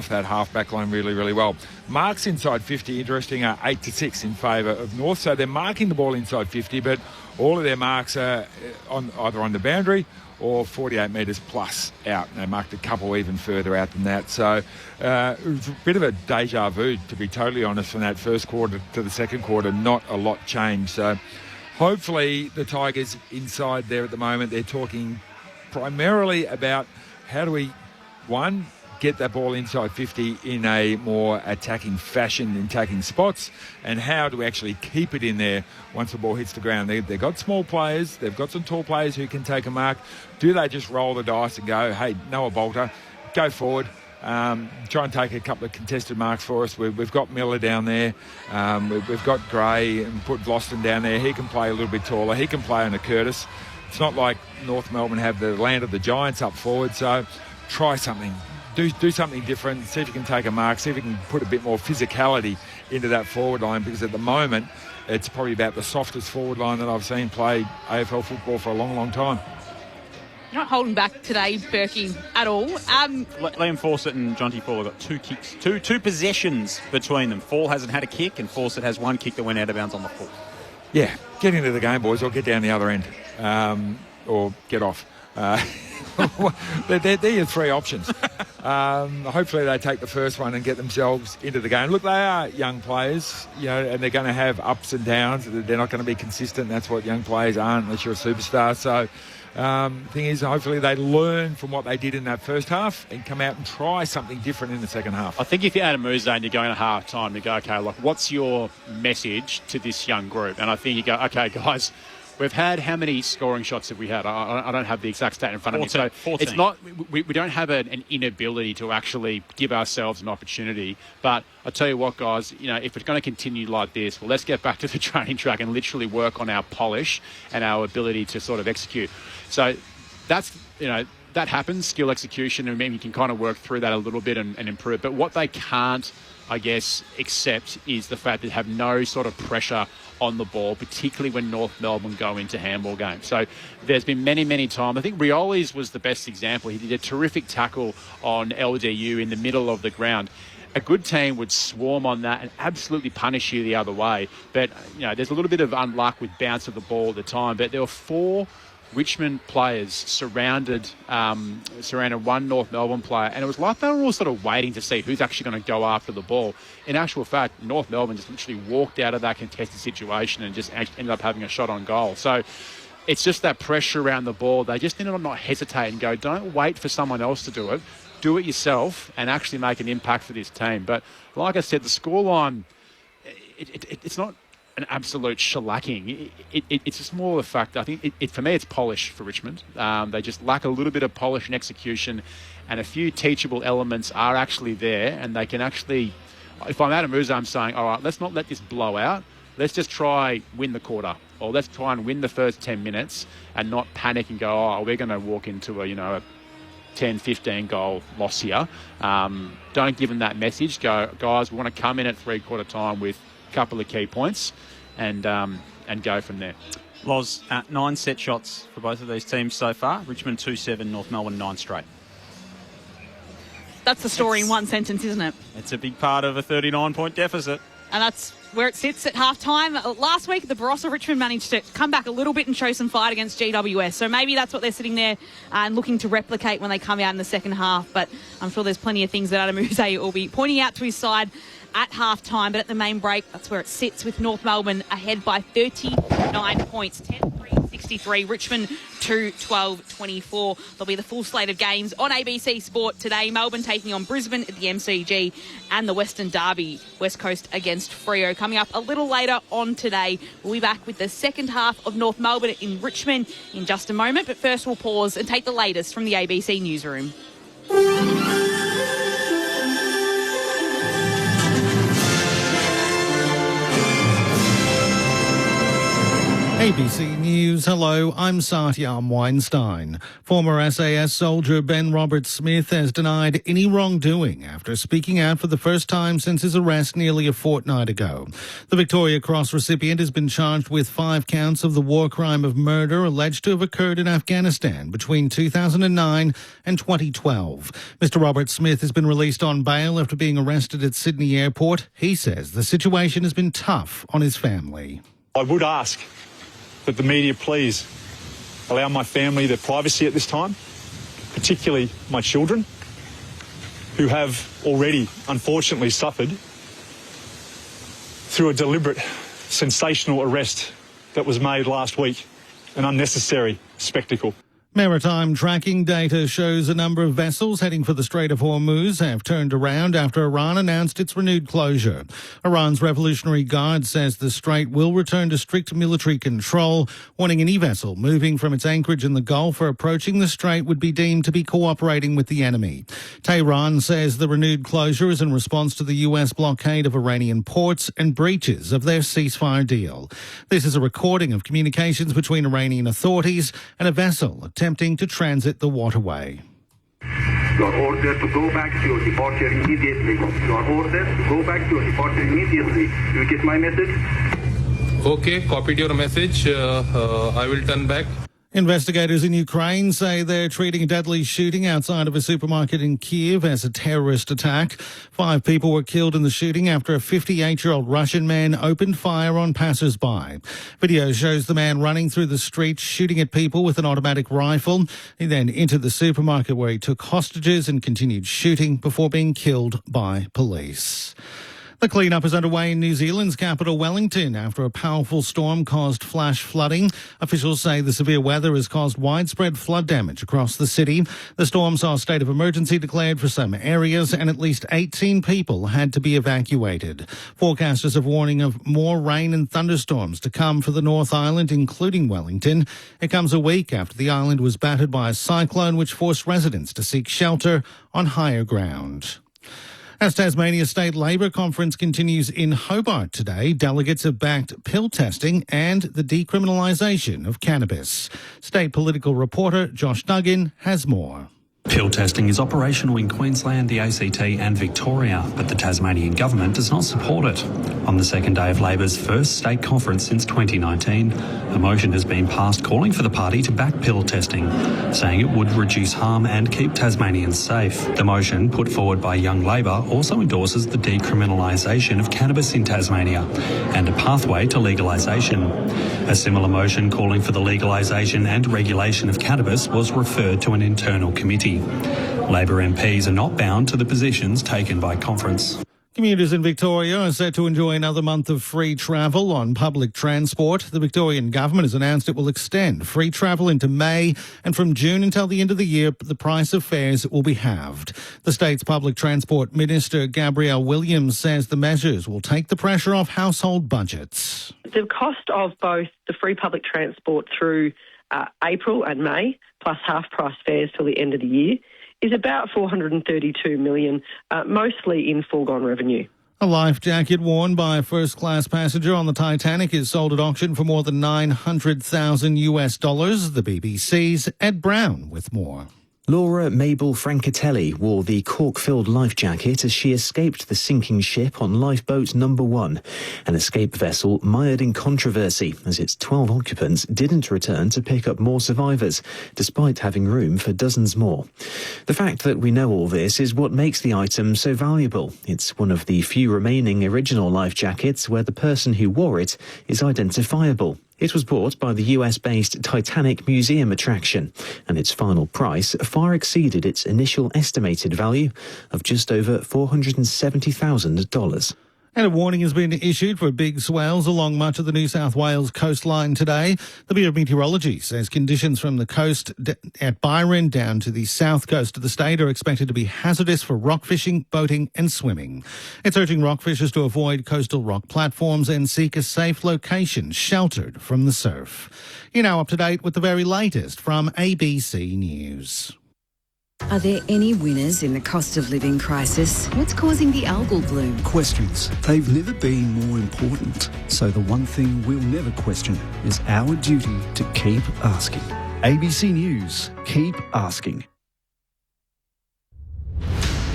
that half-back line really, really well. Marks inside 50, interesting, are 8-6 in favour of North. So they're marking the ball inside 50, but all of their marks are either on the boundary or 48 metres plus out. And they marked a couple even further out than that. So it was a bit of a deja vu, to be totally honest, from that first quarter to the second quarter. Not a lot changed. So hopefully the Tigers inside there at the moment, they're talking primarily about how do we, one, get that ball inside 50 in a more attacking fashion, in attacking spots, and how do we actually keep it in there once the ball hits the ground. They've got small players, they've got some tall players who can take a mark. Do they just roll the dice and go, hey, Noah Bolter, go forward, try and take a couple of contested marks for us. We've got Miller down there, we've got Gray, and put Vlosten down there. He can play a little bit taller, he can play on a Curtis. It's not like North Melbourne have the land of the Giants up forward, so try something. Do something different, see if you can take a mark, see if you can put a bit more physicality into that forward line, because at the moment it's probably about the softest forward line that I've seen play AFL football for a long, long time. You're not holding back today, Berkey, at all. Liam Fawcett and Jonty Fall have got 2 kicks, two possessions between them. Fall hasn't had a kick and Fawcett has 1 kick that went out of bounds on the full. Yeah, get into the game, boys, or get down the other end, or get off. They're your 3 options. Hopefully they take the first one and get themselves into the game. Look, they are young players, and they're going to have ups and downs. They're not going to be consistent. That's what young players aren't unless you're a superstar. So the thing is, hopefully they learn from what they did in that first half and come out and try something different in the second half. I think if you're Adam Mouzay and you're going to half time, you go, okay, like, what's your message to this young group? And I think you go, okay, guys, we've had, how many scoring shots have we had? I don't have the exact stat in front of me. So 14. It's not, we don't have an inability to actually give ourselves an opportunity. But I tell you what, guys, if it's going to continue like this, well, let's get back to the training track and literally work on our polish and our ability to sort of execute. So that's, that happens, skill execution, and maybe you can kind of work through that a little bit and improve. But what they can't, I guess, accept is the fact that they have no sort of pressure on the ball, particularly when North Melbourne go into handball games. So there's been many, many times. I think Rioli's was the best example. He did a terrific tackle on LDU in the middle of the ground. A good team would swarm on that and absolutely punish you the other way. But, there's a little bit of unluck with bounce of the ball at the time. But there were 4 Richmond players surrounded one North Melbourne player, and it was like they were all sort of waiting to see who's actually going to go after the ball. In actual fact, North Melbourne just literally walked out of that contested situation and just ended up having a shot on goal. So it's just that pressure around the ball. They just need to not hesitate and go, don't wait for someone else to do it. Do it yourself and actually make an impact for this team. But like I said, the scoreline, it's not an absolute shellacking. It's just more the fact, I think, for me, it's polish for Richmond. They just lack a little bit of polish and execution, and a few teachable elements are actually there, and they can actually, if I'm Adam Uza, I'm saying, all right, let's not let this blow out. Let's just try win the quarter, or let's try and win the first 10 minutes and not panic and go, oh, we're going to walk into a 10, 15 goal loss here. Don't give them that message. Go, guys, we want to come in at three-quarter time with a couple of key points and go from there. Loz, 9 set shots for both of these teams so far. Richmond 2-7, North Melbourne 9 straight. That's the story in one sentence, isn't it? It's a big part of a 39-point deficit. And that's where it sits at half-time. Last week, the Barossa Richmond managed to come back a little bit and show some fight against GWS. So maybe that's what they're sitting there and looking to replicate when they come out in the second half. But I'm sure there's plenty of things that Adam Uze will be pointing out to his side at half-time. But at the main break, that's where it sits with North Melbourne ahead by 39 points. 10-3-63, Richmond 2-12-24. There'll be the full slate of games on ABC Sport today. Melbourne taking on Brisbane at the MCG and the Western Derby, West Coast against Freo. Coming up a little later on today, we'll be back with the second half of North Melbourne in Richmond in just a moment. But first, we'll pause and take the latest from the ABC newsroom. ABC News, hello, I'm Satyam Weinstein. Former SAS soldier Ben Roberts-Smith has denied any wrongdoing after speaking out for the first time since his arrest nearly a fortnight ago. The Victoria Cross recipient has been charged with 5 counts of the war crime of murder alleged to have occurred in Afghanistan between 2009 and 2012. Mr. Roberts-Smith has been released on bail after being arrested at Sydney Airport. He says the situation has been tough on his family. I would ask that the media please allow my family their privacy at this time, particularly my children, who have already unfortunately suffered through a deliberate, sensational arrest that was made last week, an unnecessary spectacle. Maritime tracking data shows a number of vessels heading for the Strait of Hormuz have turned around after Iran announced its renewed closure. Iran's Revolutionary Guard says the strait will return to strict military control, warning any vessel moving from its anchorage in the Gulf or approaching the strait would be deemed to be cooperating with the enemy. Tehran says the renewed closure is in response to the US blockade of Iranian ports and breaches of their ceasefire deal. This is a recording of communications between Iranian authorities and a vessel attempting to transit the waterway. You are ordered to go back to your departure immediately. You are ordered to go back to your departure immediately. You get my message? Okay, copied your message. I will turn back. Investigators in Ukraine say they're treating a deadly shooting outside of a supermarket in Kiev as a terrorist attack. 5 people were killed in the shooting after a 58-year-old Russian man opened fire on passers-by. Video shows the man running through the street shooting at people with an automatic rifle. He then entered the supermarket where he took hostages and continued shooting before being killed by police. The clean-up is underway in New Zealand's capital, Wellington, after a powerful storm caused flash flooding. Officials say the severe weather has caused widespread flood damage across the city. The storm saw a state of emergency declared for some areas, and at least 18 people had to be evacuated. Forecasters are warning of more rain and thunderstorms to come for the North Island, including Wellington. It comes a week after the island was battered by a cyclone which forced residents to seek shelter on higher ground. As Tasmania State Labor Conference continues in Hobart today, delegates have backed pill testing and the decriminalisation of cannabis. State political reporter Josh Duggan has more. Pill testing is operational in Queensland, the ACT and Victoria, but the Tasmanian government does not support it. On the second day of Labor's first state conference since 2019, a motion has been passed calling for the party to back pill testing, saying it would reduce harm and keep Tasmanians safe. The motion, put forward by Young Labor, also endorses the decriminalisation of cannabis in Tasmania and a pathway to legalisation. A similar motion calling for the legalisation and regulation of cannabis was referred to an internal committee. Labor MPs are not bound to the positions taken by conference. Commuters in Victoria are set to enjoy another month of free travel on public transport. The Victorian government has announced it will extend free travel into May, and from June until the end of the year, the price of fares will be halved. The state's public transport minister, Gabrielle Williams, says the measures will take the pressure off household budgets. The cost of both the free public transport through April and May, plus half-price fares till the end of the year, is about $432 million, mostly in foregone revenue. A life jacket worn by a first-class passenger on the Titanic is sold at auction for more than $900,000. The BBC's Ed Brown with more. Laura Mabel Francatelli wore the cork-filled life jacket as she escaped the sinking ship on lifeboat number 1, an escape vessel mired in controversy as its 12 occupants didn't return to pick up more survivors, despite having room for dozens more. The fact that we know all this is what makes the item so valuable. It's one of the few remaining original life jackets where the person who wore it is identifiable. It was bought by the US-based Titanic Museum attraction, and its final price far exceeded its initial estimated value of just over $470,000. And a warning has been issued for big swells along much of the New South Wales coastline today. The Bureau of Meteorology says conditions from the coast at Byron down to the south coast of the state are expected to be hazardous for rock fishing, boating and swimming. It's urging rock fishers to avoid coastal rock platforms and seek a safe location sheltered from the surf. You're now up to date with the very latest from ABC News. Are there any winners in the cost of living crisis? What's causing the algal bloom? Questions. They've never been more important. So the one thing we'll never question is our duty to keep asking. ABC News. Keep asking.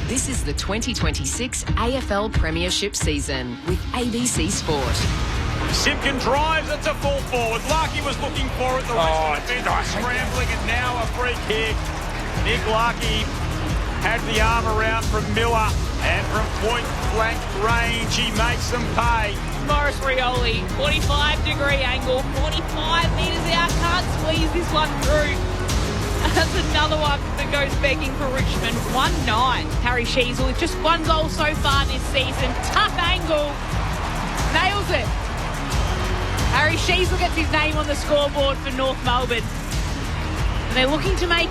This is the 2026 AFL Premiership season with ABC Sport. Simpkin drives it to full forward. Larkey was looking for it. The rest of the defence was scrambling, and now a free kick. Nick Larkey had the arm around from Miller, and from point-blank range, he makes them pay. Morris Rioli, 45-degree angle, 45 metres out, can't squeeze this one through. That's another one that goes begging for Richmond. 1-9. Harry Sheasel with just one goal so far this season. Tough angle. Nails it. Harry Sheasel gets his name on the scoreboard for North Melbourne. And they're looking to make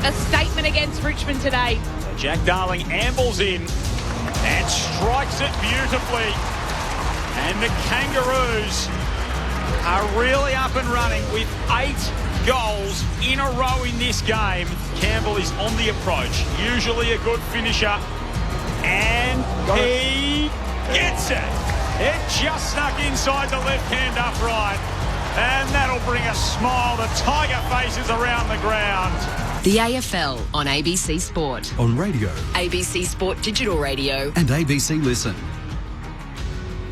a statement against Richmond today. Jack Darling ambles in and strikes it beautifully. And the Kangaroos are really up and running with 8 goals in a row in this game. Campbell is on the approach, usually a good finisher. And he gets it. It just snuck inside the left-hand upright. And that'll bring a smile to Tiger faces around the ground. The AFL on ABC Sport. On radio. ABC Sport Digital Radio. And ABC Listen.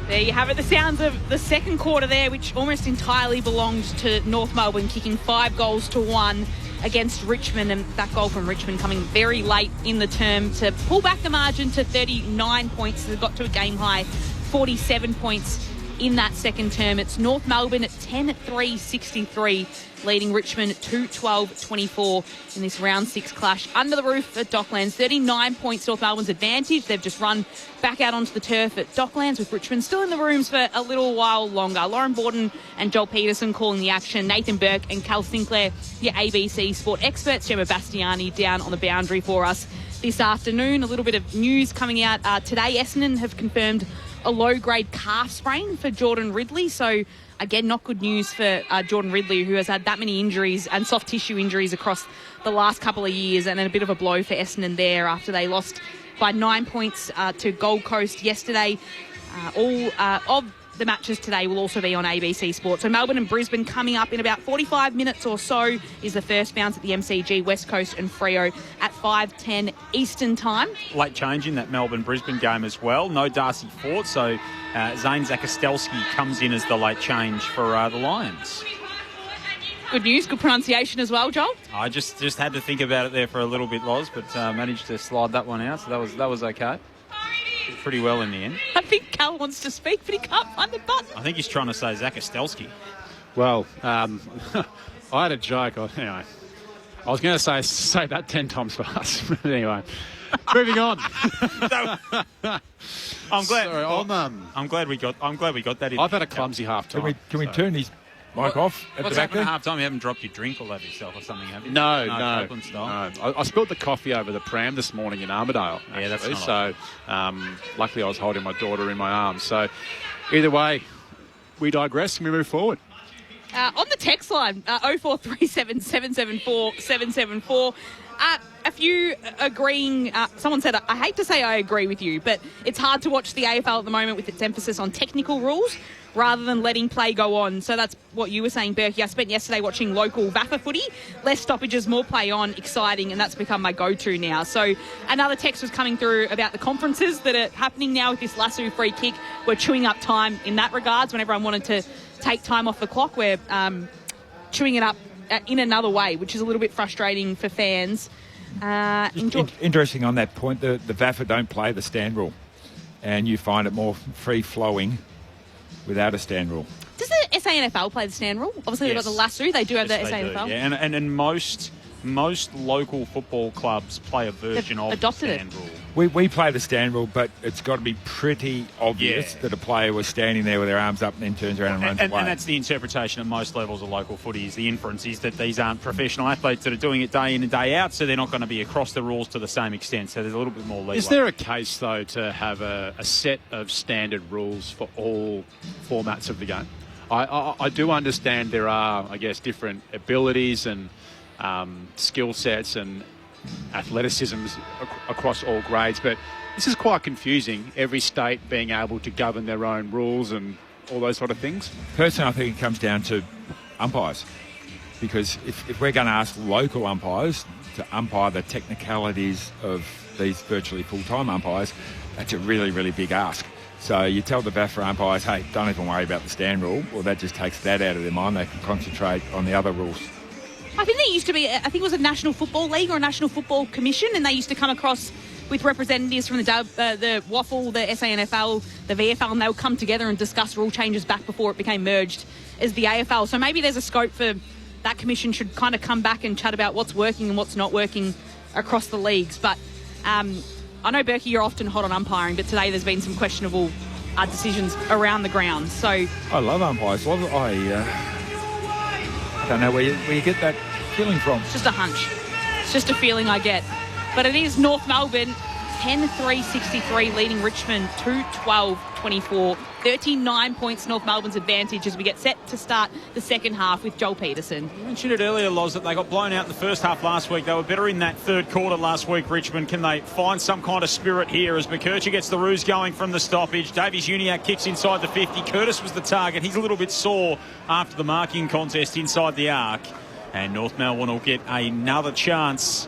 There you have it, the sounds of the second quarter there, which almost entirely belonged to North Melbourne, kicking 5-1 against Richmond, and that goal from Richmond coming very late in the term to pull back the margin to 39 points. They've got to a game-high 47 points in that second term. It's North Melbourne at 10-3-63, leading Richmond 2-12-24 in this round 6 clash under the roof at Docklands. 39 points North Melbourne's advantage. They've just run back out onto the turf at Docklands, with Richmond still in the rooms for a little while longer. Lauren Borden and Joel Peterson calling the action. Nathan Burke and Cal Sinclair, your ABC Sport experts. Gemma Bastiani down on the boundary for us this afternoon. A little bit of news coming out today. Essendon have confirmed a low-grade calf sprain for Jordan Ridley. So, again, not good news for Jordan Ridley, who has had that many injuries and soft tissue injuries across the last couple of years, and then a bit of a blow for Essendon there after they lost by 9 points to Gold Coast yesterday. All of the matches today will also be on ABC Sport. So Melbourne and Brisbane coming up in about 45 minutes or so is the first bounce at the MCG. West Coast and Freo at 5:10 Eastern time. Late change in that Melbourne-Brisbane game as well. No Darcy Fort, so Zane Zakostelski comes in as the late change for the Lions. Good news, good pronunciation as well, Joel. I just had to think about it there for a little bit, Loz, but managed to slide that one out, so that was okay. Did pretty well in the end. I think Cal wants to speak, but he can't find the button. I think he's trying to say Zakostelski. Well, I had a joke. Anyway, I was going to say that 10 times fast. But anyway, moving on. I'm glad. Sorry, I'm glad we got that in. I've had a clumsy half time. Can we turn his mic off at What's the back happened there? at half time? You haven't dropped your drink all over yourself or something, have you? No. Copeland style? No. I spilled the coffee over the pram this morning in Armidale. Yeah, that's actually. not So luckily I was holding my daughter in my arms. So either way, we digress and we move forward. On the text line, 0437 774 774. A few agreeing. Someone said, I hate to say I agree with you, but it's hard to watch the AFL at the moment with its emphasis on technical rules rather than letting play go on. So that's what you were saying, Berkey. I spent yesterday watching local VAFA footy. Less stoppages, more play on, exciting, and that's become my go-to now. So another text was coming through about the conferences that are happening now with this Lasso free kick. We're chewing up time in that regards. When everyone wanted to take time off the clock, we're chewing it up in another way, which is a little bit frustrating for fans. Interesting on that point, the VAFA don't play the stand rule, and you find it more free-flowing without a stand rule. Does the SANFL play the stand rule? Obviously, they've got the Lasso. They do have the SANFL. Yeah, and most local football clubs play a version of the stand rule. We play the stand rule, but it's got to be pretty obvious that a player was standing there with their arms up and then turns around and runs away. And that's the interpretation at most levels of local footy. Is the inference is that these aren't professional athletes that are doing it day in and day out, so they're not going to be across the rules to the same extent. So there's a little bit more leeway. Is there a case, though, to have a set of standard rules for all formats of the game? I do understand there are, I guess, different abilities and skill sets and athleticisms across all grades, but this is quite confusing, every state being able to govern their own rules and all those sort of things. Personally, I think it comes down to umpires, because if we're going to ask local umpires to umpire the technicalities of these virtually full-time umpires, that's a really, really big ask. So you tell the VAFA umpires, hey, don't even worry about the stand rule. Well, that just takes that out of their mind. They can concentrate on the other rules. I think there used to be, I think it was a National Football League or a National Football Commission, and they used to come across with representatives from the WAFL, the SANFL, the VFL, and they would come together and discuss rule changes back before it became merged as the AFL. So maybe there's a scope for that commission should kind of come back and chat about what's working and what's not working across the leagues. But I know, Berkey, you're often hot on umpiring, but today there's been some questionable decisions around the ground. So I love umpires. I don't know where you get that feeling from. It's just a hunch. It's just a feeling I get. But it is North Melbourne, 10-3-63, leading Richmond 2-12-24. 39 points North Melbourne's advantage as we get set to start the second half with Joel Peterson. You mentioned it earlier, Loz, that they got blown out in the first half last week. They were better in that third quarter last week, Richmond. Can they find some kind of spirit here as McKercher gets the ruse going from the stoppage? Davies Uniacke kicks inside the 50. Curtis was the target. He's a little bit sore after the marking contest inside the arc. And North Melbourne will get another chance.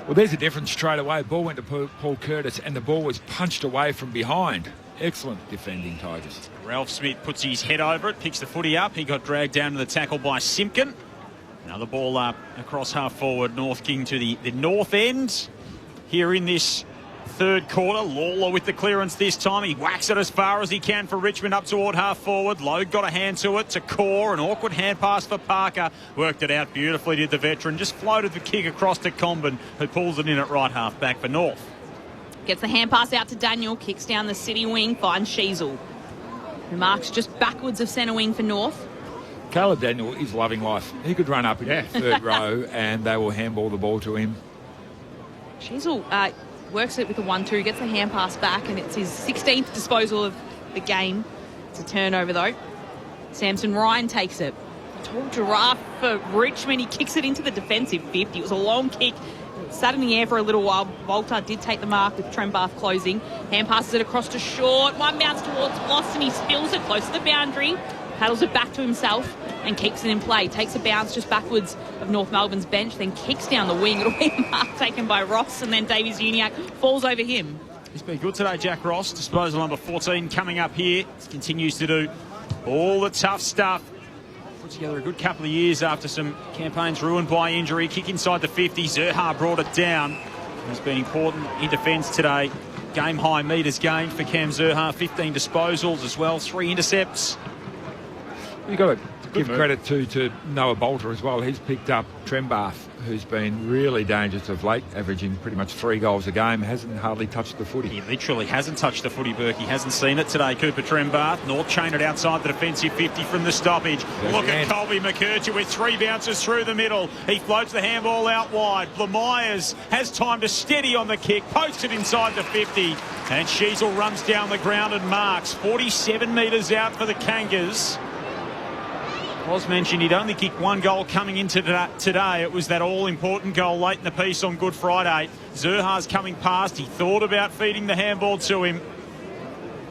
Well, there's a difference straight away. Ball went to Paul Curtis and the ball was punched away from behind. Excellent defending, Tigers. Ralph Smith puts his head over it, picks the footy up. He got dragged down to the tackle by Simpkin. Another ball up across half forward. North King to the north end. Here in this third quarter, Lawler with the clearance this time. He whacks it as far as he can for Richmond up toward half forward. Logue got a hand to it, to Core. An awkward hand pass for Parker. Worked it out beautifully, did the veteran. Just floated the kick across to Comben, who pulls it in at right half back for North. Gets the hand pass out to Daniel, kicks down the city wing, finds Sheasel, who marks just backwards of centre wing for North. Caleb Daniel is loving life. He could run up in the third row and they will handball the ball to him. Sheasel works it with a 1-2, gets the hand pass back, and it's his 16th disposal of the game. It's a turnover, though. Samson Ryan takes it. Tall giraffe for Richmond. He kicks it into the defensive 50. It was a long kick. It sat in the air for a little while. Volta did take the mark with Trembath closing. Hand passes it across to Short. One bounce towards Bloss, and he spills it close to the boundary. Paddles it back to himself and keeps it in play. Takes a bounce just backwards of North Melbourne's bench, then kicks down the wing. It'll be a mark taken by Ross, and then Davies Uniacke falls over him. He's been good today, Jack Ross. Disposal number 14 coming up here. He continues to do all the tough stuff. Put together a good couple of years after some campaigns ruined by injury. Kick inside the 50. Zerha brought it down. He's been important in defence today. Game high metres gained for Cam Zerha. 15 disposals as well. 3 intercepts. You've got to give credit to Noah Bolter as well. He's picked up Trembath, who's been really dangerous of late, averaging pretty much 3 goals a game, hasn't hardly touched the footy. He literally hasn't touched the footy, Burke. He hasn't seen it today, Cooper Trembath. North chained it outside the defensive 50 from the stoppage. Look at Colby McKercher with 3 bounces through the middle. He floats the handball out wide. Blamires has time to steady on the kick, posts it inside the 50, and Sheasel runs down the ground and marks. 47 metres out for the Kangas. Was mentioned he'd only kicked 1 goal coming into today. It was that all-important goal late in the piece on Good Friday. Zerha's coming past. He thought about feeding the handball to him.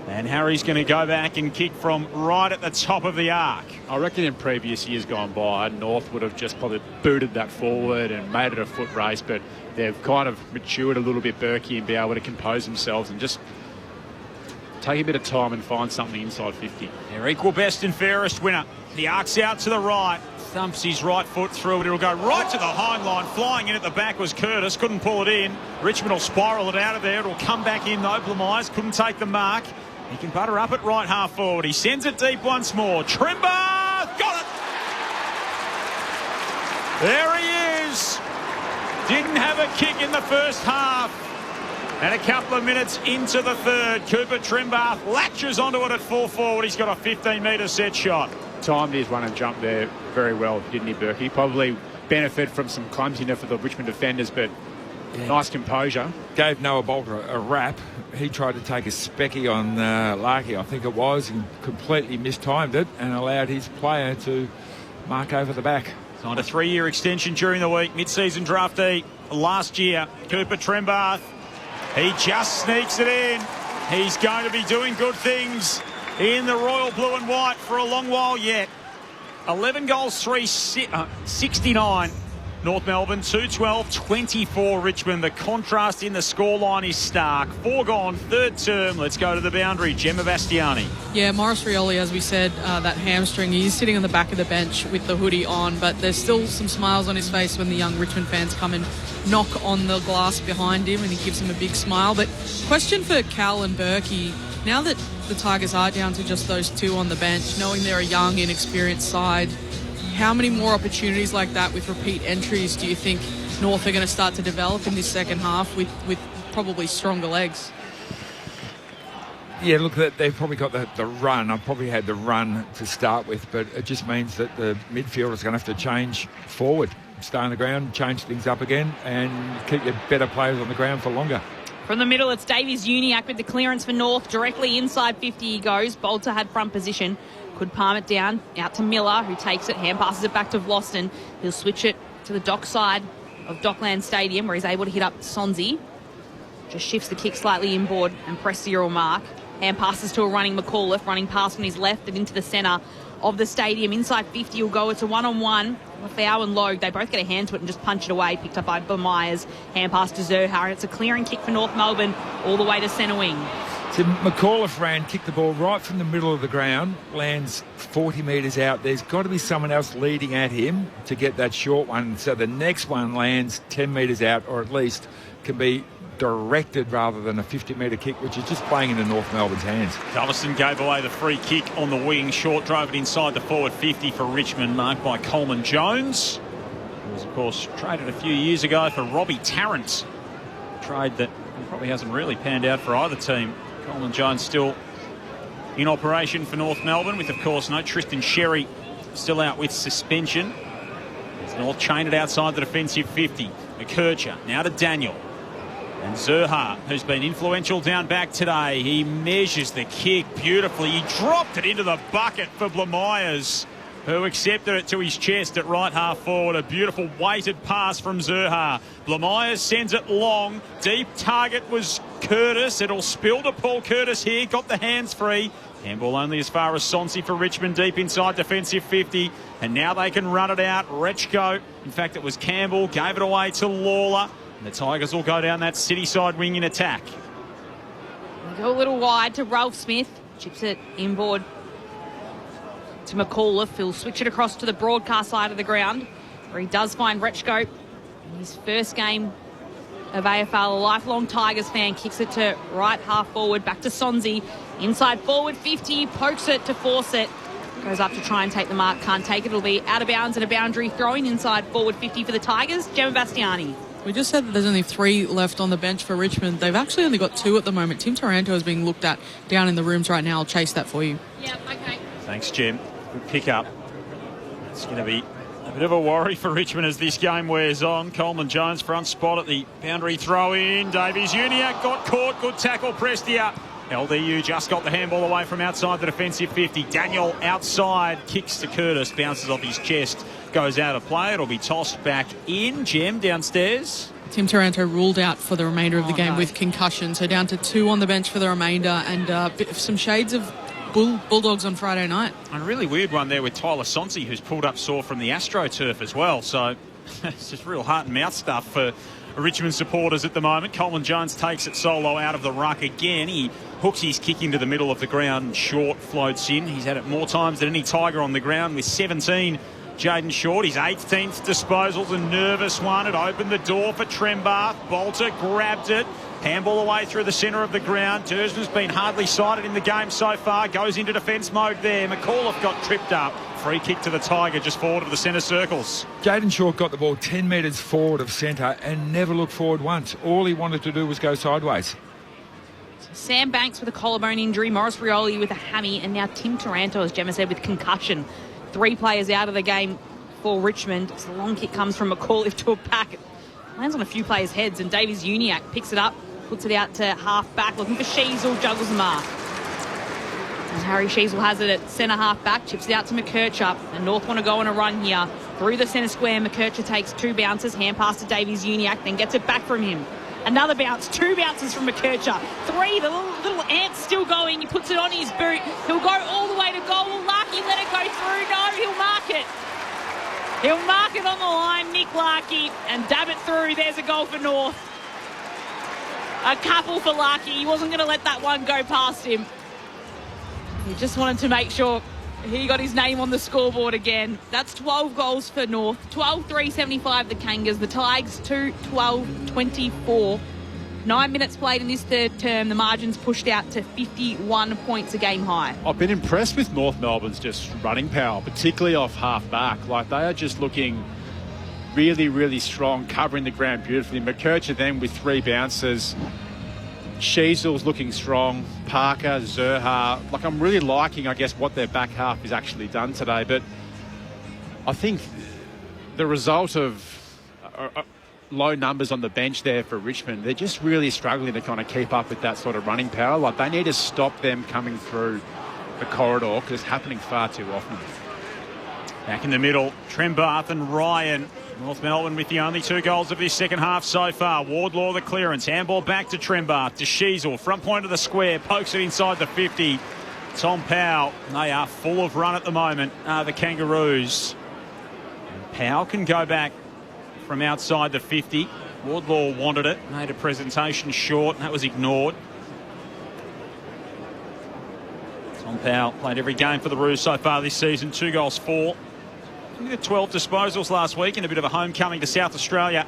And Harry's going to go back and kick from right at the top of the arc. I reckon in previous years gone by, North would have just probably booted that forward and made it a foot race, but they've kind of matured a little bit, Berkey, and be able to compose themselves and just take a bit of time and find something inside 50. Their equal best and fairest winner. The arc's out to the right. Thumps his right foot through it. It'll go right to the hindline. Flying in at the back was Curtis. Couldn't pull it in. Richmond will spiral it out of there. It'll come back in though. Blamires couldn't take the mark. He can butter up at right half forward. He sends it deep once more. Trembath! Got it! There he is. Didn't have a kick in the first half. And a couple of minutes into the third, Cooper Trembath latches onto it at full forward. He's got a 15-metre set shot. Timed his run and jump there very well, didn't he, Berkey? He probably benefited from some clumsiness for the Richmond defenders, but nice composure. Gave Noah Bolter a rap. He tried to take a specky on Larky, I think it was, and completely mistimed it and allowed his player to mark over the back. Signed a 3-year extension during the week. Mid-season draftee last year, Cooper Trembath. He just sneaks it in. He's going to be doing good things in the royal blue and white for a long while yet. 11 goals, 69. North Melbourne, 2-12-24 Richmond. The contrast in the scoreline is stark. 4 gone, third term. Let's go to the boundary. Gemma Bastiani. Yeah, Morris Rioli, as we said, that hamstring, he's sitting on the back of the bench with the hoodie on, but there's still some smiles on his face when the young Richmond fans come and knock on the glass behind him, and he gives him a big smile. But question for Cal and Berkey, now that the Tigers are down to just those 2 on the bench, knowing they're a young, inexperienced side, how many more opportunities like that with repeat entries do you think North are going to start to develop in this second half with probably stronger legs? Yeah, look, they've probably got the run. I've probably had the run to start with, but it just means that the midfielders are going to have to change forward, stay on the ground, change things up again, and keep your better players on the ground for longer. From the middle, it's Davies Uniac with the clearance for North. Directly inside 50 he goes. Bolter had front position. Could palm it down, out to Miller, who takes it, hand passes it back to Vlosten. He'll switch it to the dock side of Dockland Stadium, where he's able to hit up Sonzi. Just shifts the kick slightly inboard and press the mark. Hand passes to a running McAuliffe, running past on his left and into the centre of the stadium. Inside 50 he'll go. It's a one-on-one. Lafau and Logue, they both get a hand to it and just punch it away. Picked up by Myers. Hand pass to Zerha. It's a clearing kick for North Melbourne all the way to centre wing. So McAuliffe kicked the ball right from the middle of the ground, lands 40 metres out. There's got to be someone else leading at him to get that short one. So the next one lands 10 metres out, or at least can be directed rather than a 50-metre kick, which is just playing into North Melbourne's hands. Gulliston gave away the free kick on the wing. Short drove it inside the forward 50 for Richmond, marked by Coleman Jones. He was, of course, traded a few years ago for Robbie Tarrant. A trade that probably hasn't really panned out for either team. Coleman Jones still in operation for North Melbourne, with, of course, no Tristan Sherry still out with suspension. As North chained it outside the defensive 50. McKercher now to Daniel. And Zerha, who's been influential down back today, he measures the kick beautifully. He dropped it into the bucket for Blamires, who accepted it to his chest at right half forward. A beautiful weighted pass from Zerha. Blamires sends it long. Deep target was Curtis. It'll spill to Paul Curtis here. Got the hands free. Handball only as far as Sonsi for Richmond, deep inside defensive 50. And now they can run it out. Rechko, in fact it was Campbell, gave it away to Lawler. And the Tigers will go down that city side wing in attack. They go a little wide to Ralph Smith. Chips it inboard to McAuliffe. He'll switch it across to the broadcast side of the ground, where he does find Rechko in his first game of AFL. A lifelong Tigers fan, kicks it to right half forward, back to Sonsi. Inside forward 50, pokes it to force it. Goes up to try and take the mark, can't take it. It'll be out of bounds and a boundary throwing inside forward 50 for the Tigers. Gemma Bastiani. We just said that there's only 3 left on the bench for Richmond. They've actually only got 2 at the moment. Tim Taranto is being looked at down in the rooms right now. I'll chase that for you. Yeah, okay. Thanks, Jem. Good pick up. It's going to be a bit of a worry for Richmond as this game wears on. Coleman Jones front spot at the boundary throw in. Davies Uniac got caught. Good tackle, Prestia. LDU just got the handball away from outside the defensive 50. Daniel outside, kicks to Curtis, bounces off his chest, goes out of play. It'll be tossed back in. Jem downstairs. Tim Taranto ruled out for the remainder of the game with concussion, so down to 2 on the bench for the remainder, and some shades of Bulldogs on Friday night. A really weird one there with Tyler Sonsi, who's pulled up sore from the AstroTurf as well. So it's just real heart and mouth stuff for Richmond supporters at the moment. Coleman Jones takes it solo out of the ruck again. He hooks his kick into the middle of the ground. Short floats in. He's had it more times than any Tiger on the ground with 17. Jaden Short, his 18th disposals, a nervous one. It opened the door for Trembath. Bolter grabbed it. Handball away through the centre of the ground. Dersman's been hardly sighted in the game so far. Goes into defence mode there. McAuliffe got tripped up. Free kick to the Tiger just forward of the centre circles. Jaden Short got the ball 10 metres forward of centre and never looked forward once. All he wanted to do was go sideways. Sam Banks with a collarbone injury, Morris Rioli with a hammy, and now Tim Taranto, as Gemma said, with concussion. 3 players out of the game for Richmond. As the long kick comes from McAuliffe to a pack. It lands on a few players' heads, and Davies Uniac picks it up, puts it out to half back, looking for Sheasel, juggles the mark. And Harry Sheasel has it at centre half back, chips it out to McKercher. And North want to go on a run here. Through the centre square, McKercher takes 2 bounces, hand pass to Davies Uniac, then gets it back from him. Another bounce, 2 bounces from McKercher. 3, the little ant's still going. He puts it on his boot. He'll go all the way to goal. Will Larkey let it go through? No, he'll mark it. He'll mark it on the line, Nick Larkey, and dab it through. There's a goal for North. A couple for Larkey. He wasn't going to let that one go past him. He just wanted to make sure he got his name on the scoreboard again. That's 12 goals for North. 12-3-75 the Kangas. The Tigers 2-12-24. 9 minutes played in this third term. The margin's pushed out to 51 points a game high. I've been impressed with North Melbourne's just running power, particularly off half back. Like, they are just looking really, really strong, covering the ground beautifully. McKercher then with 3 bounces. Sheasel's looking strong. Parker, Zerha. Like, I'm really liking, I guess, what their back half has actually done today. But I think the result of low numbers on the bench there for Richmond, they're just really struggling to kind of keep up with that sort of running power. Like, they need to stop them coming through the corridor because it's happening far too often. Back in the middle, Trembath and Ryan. North Melbourne with the only 2 goals of this second half so far. Wardlaw the clearance. Handball back to Trembath. To Sheasel. Front point of the square. Pokes it inside the 50. Tom Powell. They are full of run at the moment, the Kangaroos. And Powell can go back from outside the 50. Wardlaw wanted it. Made a presentation short. That was ignored. Tom Powell played every game for the Roos so far this season. 2 goals, 4. He had 12 disposals last week and a bit of a homecoming to South Australia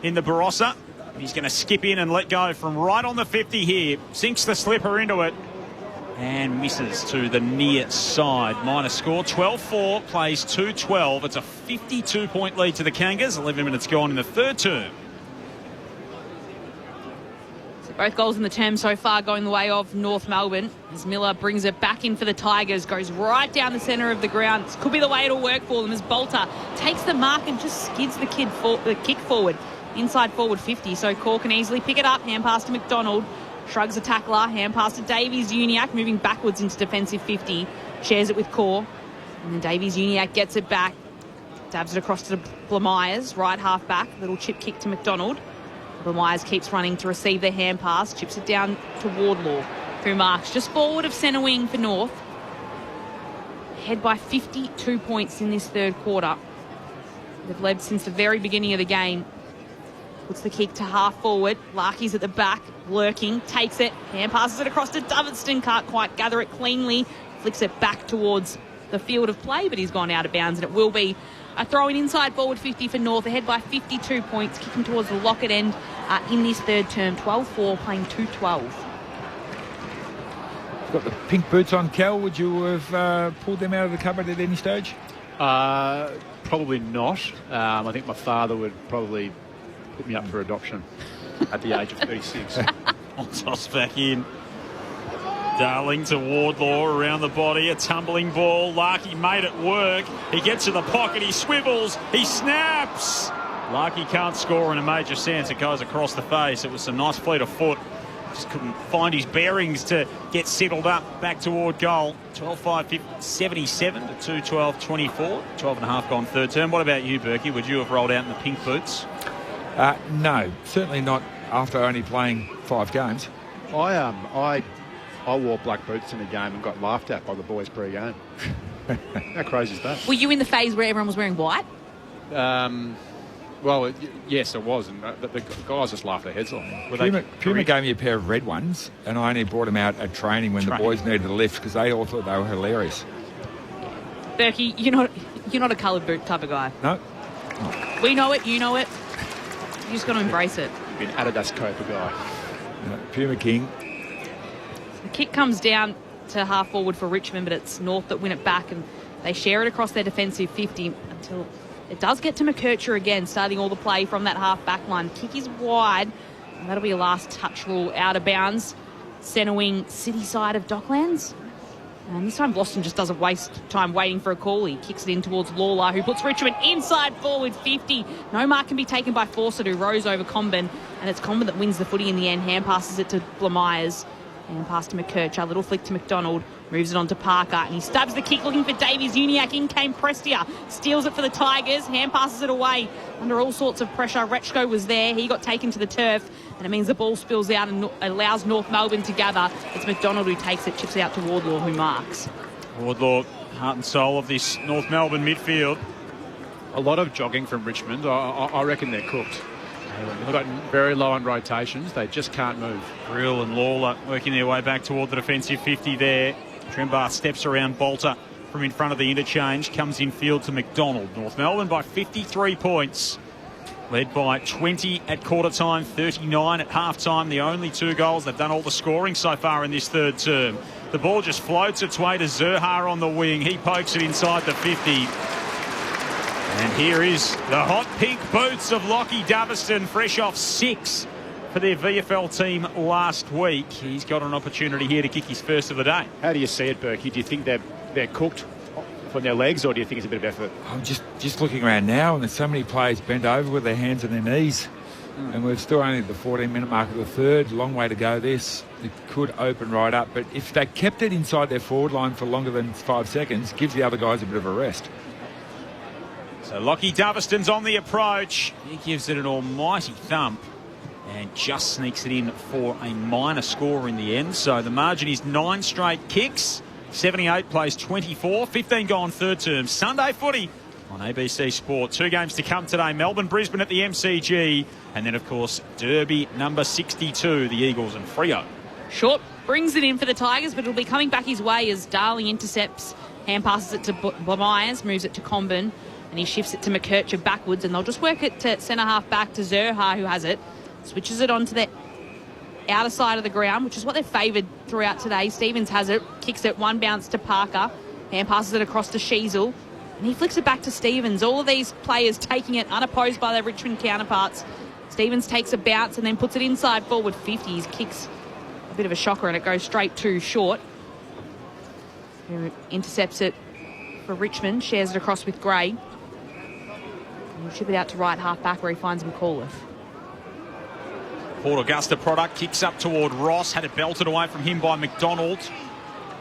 in the Barossa. He's going to skip in and let go from right on the 50 here. Sinks the slipper into it and misses to the near side. Minor score, 12-4, plays 2-12. It's a 52-point lead to the Kangas. 11 minutes gone in the third term. Both goals in the term so far going the way of North Melbourne. As Miller brings it back in for the Tigers, goes right down the centre of the ground. This could be the way it'll work for them as Bolter takes the mark and just skids the kick forward. Inside forward 50, so Corr can easily pick it up. Hand pass to McDonald. Shrugs a tackler. Hand pass to Davies Uniac, moving backwards into defensive 50. Shares it with Corr. And then Davies Uniac gets it back. Dabs it across to Blamires, right half back. Little chip kick to McDonald. Myers keeps running to receive the hand pass, chips it down to Wardlaw, who marks just forward of centre wing for North. Ahead by 52 points in this third quarter. They've led since the very beginning of the game. Puts the kick to half forward. Larkey's at the back, lurking, takes it, hand passes it across to Doverston, can't quite gather it cleanly, flicks it back towards the field of play, but he's gone out of bounds, and it will be a throw-in inside forward 50 for North, ahead by 52 points, kicking towards the locket end in this third term. 12-4, playing 2-12. Got the pink boots on, Cal. Would you have pulled them out of the cupboard at any stage? Probably not. I think my father would probably put me up for adoption at the age of 36. On toss back in. Darling to Wardlaw around the body. A tumbling ball. Larkey made it work. He gets to the pocket. He swivels. He snaps. Larkey can't score in a major sense. It goes across the face. It was some nice fleet of foot. Just couldn't find his bearings to get settled up back toward goal. 12-5, 77 to 2-12-24. 12 and a half gone third term. What about you, Berkey? Would you have rolled out in the pink boots? No, certainly not after only playing 5 games. I wore black boots in a game and got laughed at by the boys pre-game. How crazy is that? Were you in the phase where everyone was wearing white? Well, yes, it was, and the guys just laughed their heads off. Puma gave me a pair of red ones, and I only brought them out at training when the boys needed a lift because they all thought they were hilarious. Berkey, you're not a coloured boot type of guy. No. We know it, you know it. You just got to embrace it. You're an Adidas Copa guy. No, Puma King. The kick comes down to half forward for Richmond, but it's North that win it back, and they share it across their defensive 50 until it does get to McKercher again, starting all the play from that half-back line. Kick is wide, and that'll be a last touch rule out of bounds. Centre wing, city side of Docklands. And this time Boston just doesn't waste time waiting for a call. He kicks it in towards Lawler, who puts Richmond inside forward 50. No mark can be taken by Fawcett, who rows over Comben, and it's Comben that wins the footy in the end. Hand passes it to Blamires. And pass to McKercher, little flick to McDonald, moves it on to Parker, and he stabs the kick looking for Davies Uniacke. In came Prestia, steals it for the Tigers, hand passes it away under all sorts of pressure. Rechko was there, he got taken to the turf, and it means the ball spills out and allows North Melbourne to gather. It's McDonald who takes it, chips it out to Wardlaw, who marks. Wardlaw, heart and soul of this North Melbourne midfield. A lot of jogging from Richmond. I reckon they're cooked. They've got very low on rotations. They just can't move. Brill and Lawler working their way back toward the defensive 50 there. Trembar steps around Bolter from in front of the interchange. Comes in field to McDonald. North Melbourne by 53 points. Led by 20 at quarter time, 39 at half time. The only 2 goals. They've done all the scoring so far in this third term. The ball just floats its way to Zerha on the wing. He pokes it inside the 50. And here is the hot pink boots of Lockie Daviston, fresh off 6 for their VFL team last week. He's got an opportunity here to kick his first of the day. How do you see it, Berkey? Do you think they're cooked from their legs, or do you think it's a bit of effort? I'm just looking around now, and there's so many players bent over with their hands and their knees. And we're still only at the 14-minute mark of the third. Long way to go this. It could open right up. But if they kept it inside their forward line for longer than 5 seconds, gives the other guys a bit of a rest. So Lockie Daviston's on the approach. He gives it an almighty thump and just sneaks it in for a minor score in the end. So the margin is 9 straight kicks. 78 plays 24. 15 gone third term. Sunday footy on ABC Sport. 2 games to come today. Melbourne, Brisbane at the MCG. And then, of course, Derby number 62, the Eagles and Freo. Short brings it in for the Tigers, but it'll be coming back his way as Darling intercepts. Hand passes it to Blamires, moves it to Comben. And he shifts it to McKercher backwards, and they'll just work it to centre half back to Zerha, who has it. Switches it onto the outer side of the ground, which is what they've favoured throughout today. Stevens has it, kicks it, 1 bounce to Parker, and passes it across to Sheasel. And he flicks it back to Stevens. All of these players taking it unopposed by their Richmond counterparts. Stevens takes a bounce and then puts it inside forward 50. He kicks a bit of a shocker, and it goes straight to short. Who intercepts it for Richmond, shares it across with Gray. He'll chip it out to right half back where he finds McAuliffe. Port Augusta product kicks up toward Ross. Had it belted away from him by McDonald.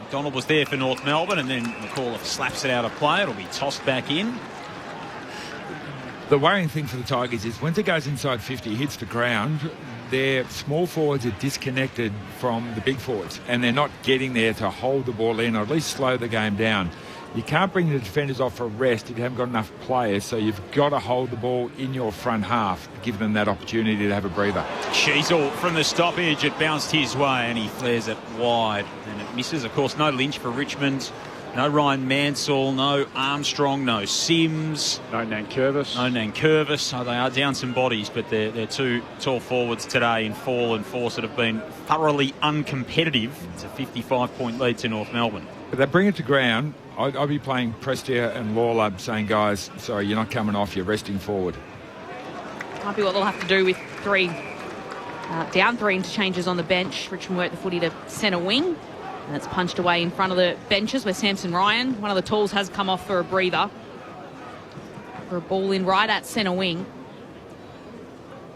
McDonald was there for North Melbourne, and then McAuliffe slaps it out of play. It'll be tossed back in. The worrying thing for the Tigers is once it goes inside 50, hits the ground, their small forwards are disconnected from the big forwards, and they're not getting there to hold the ball in or at least slow the game down. You can't bring the defenders off for rest if you haven't got enough players, so you've got to hold the ball in your front half, give them that opportunity to have a breather. Sheasel from the stoppage, it bounced his way and he flares it wide and it misses. Of course, no Lynch for Richmond. No Ryan Mansell, no Armstrong, no Sims. No Nankervis. So they are down some bodies, but they're two tall forwards today in Fall and Fawcett have been thoroughly uncompetitive. It's a 55-point lead to North Melbourne. But they bring it to ground. I'd be playing Prestia and Lawler saying, guys, sorry, you're not coming off, you're resting forward. Might be what they'll have to do with down three interchanges on the bench. Richmond work the footy to centre wing. And it's punched away in front of the benches where Samson Ryan, one of the tools, has come off for a breather. For a ball in right at centre wing.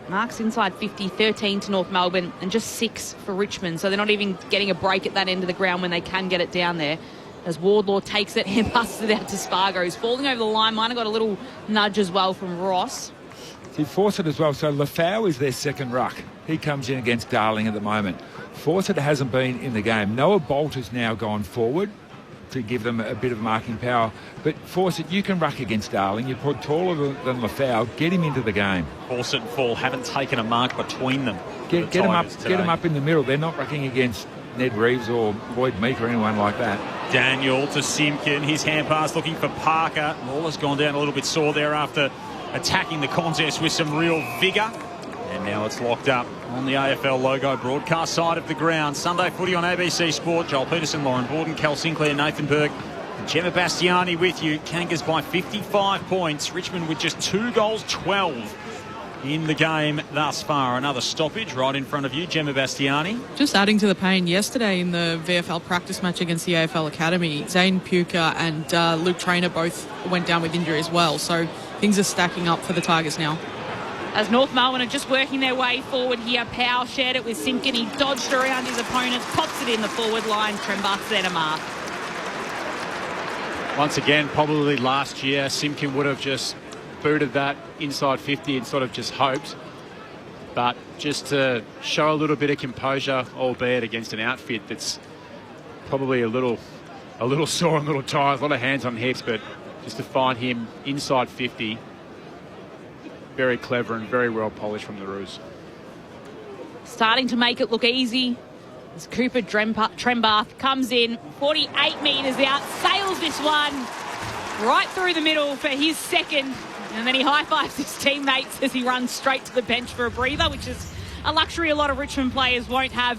Marks inside 50, 13 to North Melbourne and just 6 for Richmond. So they're not even getting a break at that end of the ground when they can get it down there. As Wardlaw takes it and passes it out to Spargo. He's falling over the line. Might have got a little nudge as well from Ross. See, Fawcett as well. So Lafau is their second ruck. He comes in against Darling at the moment. Fawcett hasn't been in the game. Noah Bolt has now gone forward to give them a bit of marking power. But Fawcett, you can ruck against Darling. You're taller than Lafau. Get him into the game. Fawcett and Fall haven't taken a mark between them. Get him up in the middle. They're not rucking against Ned Reeves or Lloyd Meek or anyone like that. Daniel to Simpkin. His hand pass looking for Parker. Lawler's gone down a little bit sore there after attacking the contest with some real vigour. And now it's locked up on the AFL logo broadcast side of the ground. Sunday footy on ABC Sport. Joel Peterson, Lauren Borden, Cal Sinclair, Nathan Berg, and Gemma Bastiani with you. Kangas by 55 points. Richmond with just 2 goals, 12 in the game thus far. Another stoppage right in front of you, Gemma Bastiani. Just adding to the pain, yesterday in the VFL practice match against the AFL Academy, Zane Puka and Luke Traynor both went down with injury as well. So things are stacking up for the Tigers now. As North Melbourne are just working their way forward here. Powell shared it with Simpkin. He dodged around his opponents, pops it in the forward line. Trembath centre mark. Once again, probably last year, Simpkin would have just booted that inside 50 and sort of just hoped. But just to show a little bit of composure, albeit against an outfit that's probably a little sore and a little tired, a lot of hands on hips, but just to find him inside 50, very clever and very well polished from the Roos. Starting to make it look easy as Cooper Trembath comes in, 48 metres out, sails this one right through the middle for his second, and then he high-fives his teammates as he runs straight to the bench for a breather, which is a luxury a lot of Richmond players won't have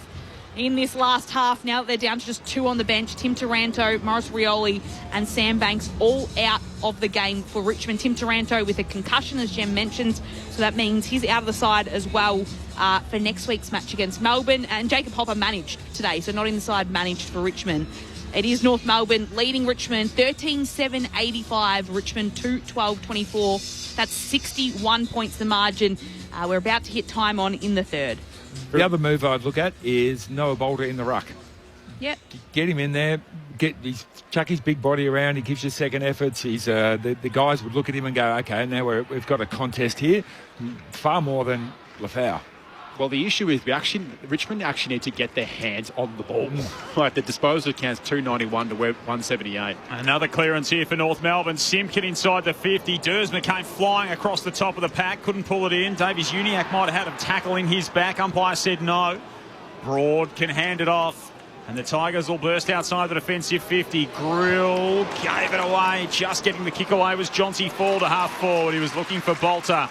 in this last half. Now that they're down to just 2 on the bench, Tim Taranto, Morris Rioli and Sam Banks all out of the game for Richmond. Tim Taranto with a concussion, as Jem mentioned, so that means he's out of the side as well for next week's match against Melbourne. And Jacob Hopper managed today, so not in the side, managed for Richmond. It is North Melbourne leading Richmond 13-7-85, Richmond 2-12-24. That's 61 points the margin. We're about to hit time on in the third. The other move I'd look at is Noah Bolter in the ruck. Yep. Get him in there. Chuck his big body around. He gives you second efforts. He's the guys would look at him and go, okay, now we've got a contest here. Far more than Lafau. Well, the issue is Richmond actually need to get their hands on the ball. Like the disposal counts 291 to 178. Another clearance here for North Melbourne. Simpkin inside the 50. Dersma came flying across the top of the pack. Couldn't pull it in. Davies Uniacke might have had a tackle in his back. Umpire said no. Broad can hand it off. And the Tigers will burst outside the defensive 50. Grill gave it away. Just getting the kick away was Johnsy Fall to half forward. He was looking for Bolter.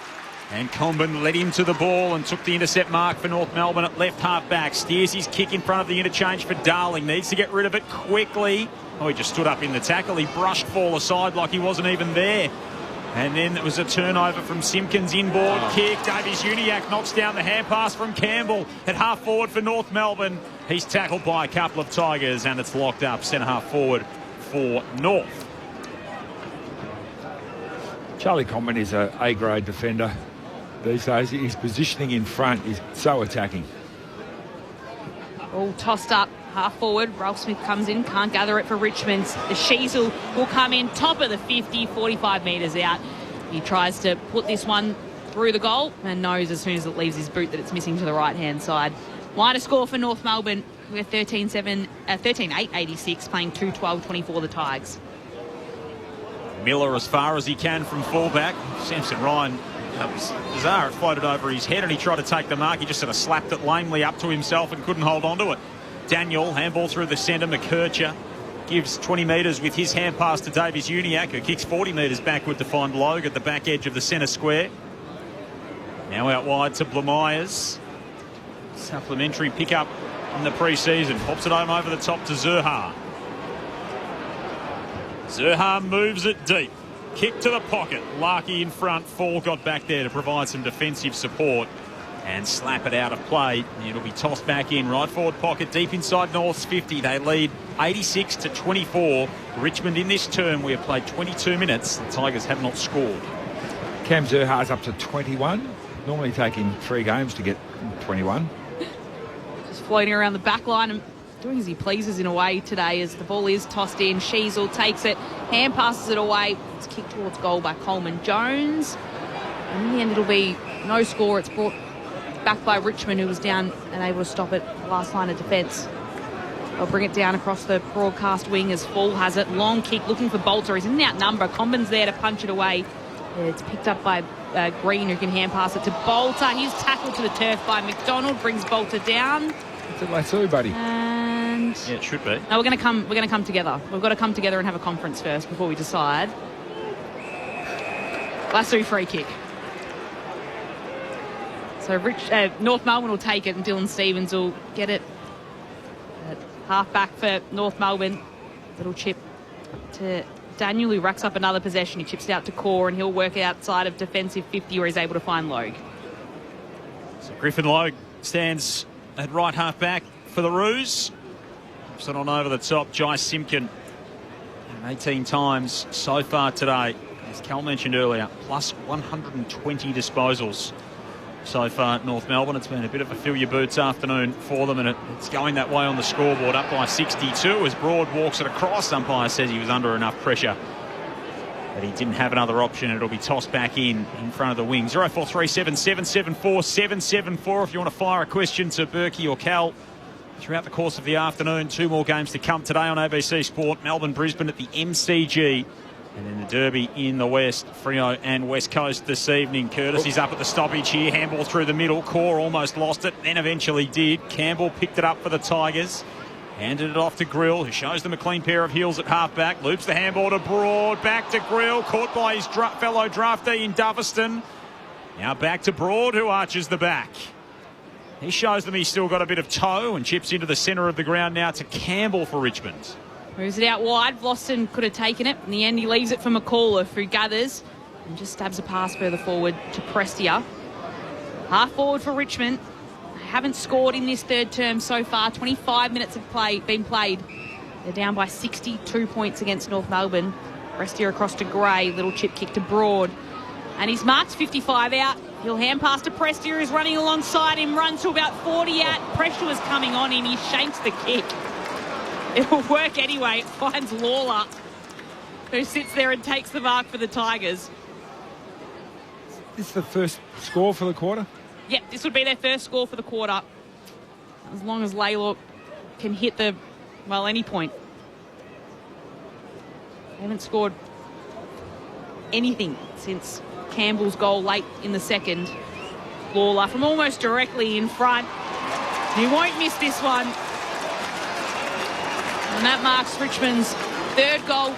And Comben led him to the ball and took the intercept mark for North Melbourne at left half back. Steers his kick in front of the interchange for Darling. Needs to get rid of it quickly. Oh, he just stood up in the tackle. He brushed Fall aside like he wasn't even there. And then it was a turnover from Simpkins inboard kick. Davies Uniacke knocks down the hand pass from Campbell at half forward for North Melbourne. He's tackled by a couple of Tigers and it's locked up centre half forward for North. Charlie Comben is a A-grade defender. These days, his positioning in front is so attacking. All tossed up, half forward. Ralph Smith comes in, can't gather it for Richmond. The Sheasel will come in, top of the 50, 45 metres out. He tries to put this one through the goal and knows as soon as it leaves his boot that it's missing to the right-hand side. Wider score for North Melbourne. We're 13-8-86, playing 2-12-24 the Tigers. Miller as far as he can from fullback. Samson Ryan, that was bizarre. It floated over his head and he tried to take the mark. He just sort of slapped it lamely up to himself and couldn't hold on to it. Daniel, handball through the centre. McKercher gives 20 metres with his hand pass to Davies Uniacke, who kicks 40 metres backward to find Logue at the back edge of the centre square. Now out wide to Blamires. Supplementary pickup in the pre-season. Pops it home over the top to Zurha. Zurha moves it deep. Kick to the pocket. Larkey in front. Fall got back there to provide some defensive support and slap it out of play. It'll be tossed back in. Right forward pocket deep inside North's 50. They lead 86-24. Richmond in this term. We have played 22 minutes. The Tigers have not scored. Cam Zurha's up to 21. Normally take him 3 games to get 21. Just floating around the back line and doing as he pleases in a way today as the ball is tossed in. Sheasel takes it, hand passes it away. It's kicked towards goal by Coleman Jones. And in the end, it'll be no score. It's brought back by Richmond, who was down and able to stop it last line of defence. They'll bring it down across the broadcast wing as Fall has it. Long kick looking for Bolter. He's in and outnumber. Combin's there to punch it away. It's picked up by Green, who can hand pass it to Bolter. He's tackled to the turf by McDonald. Brings Bolter down. It's a lasso, buddy. And yeah, it should be. No, we're going to come together. We've got to come together and have a conference first before we decide. Lasso free kick. So North Melbourne will take it and Dylan Stevens will get it. Half back for North Melbourne. Little chip to Daniel, who racks up another possession. He chips it out to Core and he'll work outside of defensive 50 where he's able to find Logue. So Griffin Logue stands at right half back for the Roos. Puts it on over the top. Jai Simpkin. 18 times so far today. As Cal mentioned earlier, plus 120 disposals so far at North Melbourne. It's been a bit of a fill your boots afternoon for them, and it's going that way on the scoreboard, up by 62 as Broad walks it across. Umpire says he was under enough pressure, but he didn't have another option. It'll be tossed back in front of the wing. 0437 774 774 if you want to fire a question to Berkey or Cal throughout the course of the afternoon. 2 more games to come today on ABC Sport. Melbourne, Brisbane at the MCG. And then the Derby in the West, Freo and West Coast this evening. Curtis is up at the stoppage here. Handball through the middle. Core almost lost it, then eventually did. Campbell picked it up for the Tigers. Handed it off to Grill, who shows them a clean pair of heels at half-back. Loops the handball to Broad. Back to Grill. Caught by his fellow draftee in Doverston. Now back to Broad, who arches the back. He shows them he's still got a bit of toe and chips into the centre of the ground now to Campbell for Richmond. Moves it out wide. Vlosten could have taken it. In the end, he leaves it for McCullough, who gathers and just stabs a pass further forward to Prestia. Half forward for Richmond. They haven't scored in this third term so far. 25 minutes have been played. They're down by 62 points against North Melbourne. Prestia across to Gray. Little chip kick to Broad. And he's marked 55 out. He'll hand pass to Prestia, who's running alongside him. Runs to about 40 out. Pressure was coming on him. He shanks the kick. It'll work anyway. It finds Lawler, who sits there and takes the mark for the Tigers. This is the first score for the quarter? Yep, this would be their first score for the quarter. As long as Laylaw can hit any point. They haven't scored anything since Campbell's goal late in the second. Lawler from almost directly in front. He won't miss this one. And that marks Richmond's third goal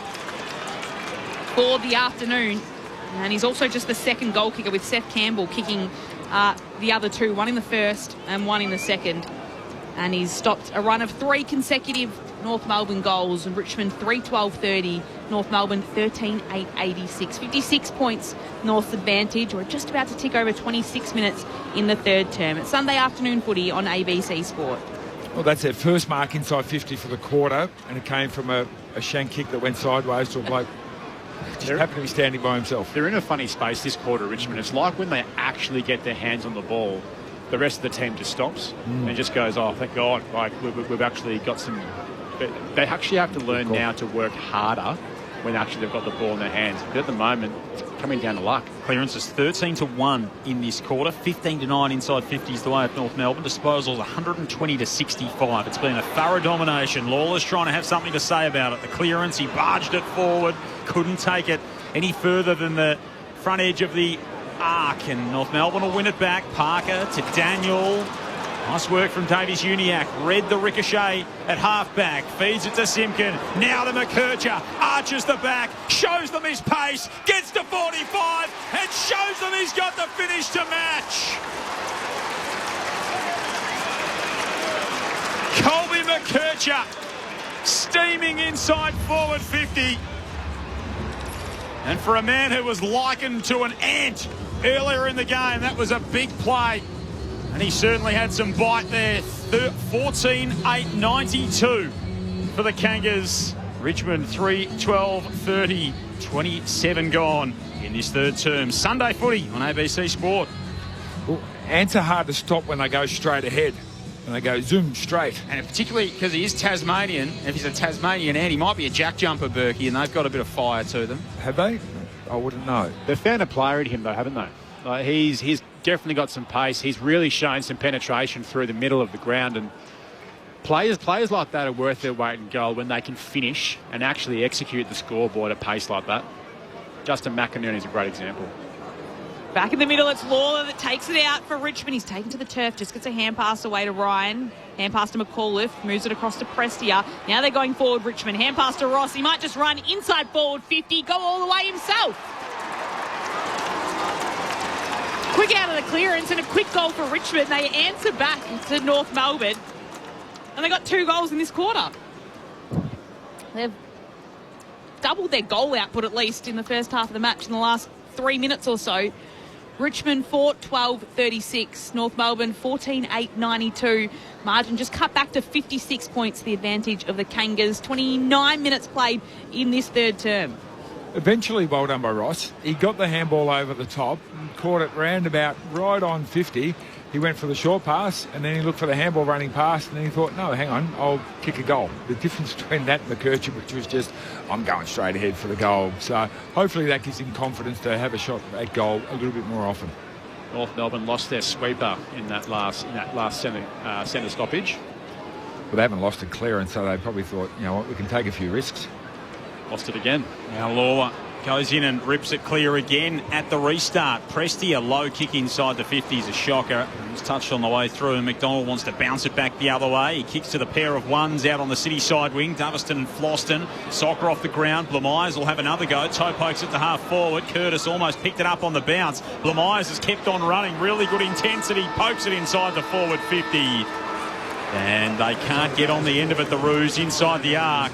for the afternoon. And he's also just the second goal kicker, with Seth Campbell kicking the other 2, one in the first and one in the second. And he's stopped a run of 3 consecutive North Melbourne goals, and Richmond 3-12-30, North Melbourne 13-8-86. 56 points North's advantage. We're just about to tick over 26 minutes in the third term. It's Sunday afternoon footy on ABC Sport. Well, that's their first mark inside 50 for the quarter, and it came from a shank kick that went sideways to a bloke just happened to be standing by himself. They're in a funny space this quarter, Richmond. It's like when they actually get their hands on the ball, the rest of the team just stops and just goes, oh, thank God, like we've actually got some... They actually have to learn now to work harder when actually they've got the ball in their hands. But at the moment, it's coming down to luck. Clearance is 13-1 in this quarter. 15-9 inside 50 is the way of North Melbourne. Disposals 120-65. It's been a thorough domination. Lawler's trying to have something to say about it. The clearance, he barged it forward, couldn't take it any further than the front edge of the arc, and North Melbourne will win it back. Parker to Daniel. Nice work from Davies Uniacke. Read the ricochet at half-back. Feeds it to Simpkin. Now to McKercher. Arches the back. Shows them his pace. Gets to 45 and shows them he's got the finish to match. Colby McKercher steaming inside forward 50. And for a man who was likened to an ant earlier in the game, that was a big play. And he certainly had some bite there. 14-8-92 for the Kangas. Richmond 3-12-30. 27 gone in this third term. Sunday footy on ABC Sport. Well, ants are hard to stop when they go straight ahead. And they go zoom straight. And particularly because he is Tasmanian. If he's a Tasmanian ant, he might be a jack jumper, Berkey, and they've got a bit of fire to them. Have they? I wouldn't know. They've found a player in him, though, haven't they? Like he's definitely got some pace. He's really shown some penetration through the middle of the ground. And players like that are worth their weight in gold when they can finish and actually execute the scoreboard at pace like that. Justin McInerney is a great example. Back in the middle, it's Lawler that takes it out for Richmond. He's taken to the turf, just gets a hand pass away to Ryan. Hand pass to McAuliffe, moves it across to Prestia. Now they're going forward, Richmond. Hand pass to Ross. He might just run inside forward 50, go all the way himself. Quick out of the clearance and a quick goal for Richmond. They answer back to North Melbourne. And they got 2 goals in this quarter. They've doubled their goal output at least in the first half of the match in the last 3 minutes or so. Richmond 4-12-36. North Melbourne 14-8-92. Margin just cut back to 56 points, the advantage of the Kangas. 29 minutes played in this third term. Eventually, well done by Ross. He got the handball over the top and caught it roundabout right on 50. He went for the short pass and then he looked for the handball running past and then he thought, no, hang on, I'll kick a goal. The difference between that and McKercher, which was just, I'm going straight ahead for the goal. So hopefully that gives him confidence to have a shot at goal a little bit more often. North Melbourne lost their sweeper in that last centre stoppage. Well, they haven't lost a clearance, so they probably thought, you know what, we can take a few risks. Lost it again. Now Lawler goes in and rips it clear again at the restart. Presti, a low kick inside the 50 is a shocker. It's touched on the way through and McDonald wants to bounce it back the other way. He kicks to the pair of ones out on the City side wing. Doverston and Floston. Soccer off the ground. Blamires will have another go. Toe pokes it to half forward. Curtis almost picked it up on the bounce. Blamires has kept on running. Really good intensity. Pokes it inside the forward 50. And they can't get on the end of it, the Roos, inside the arc.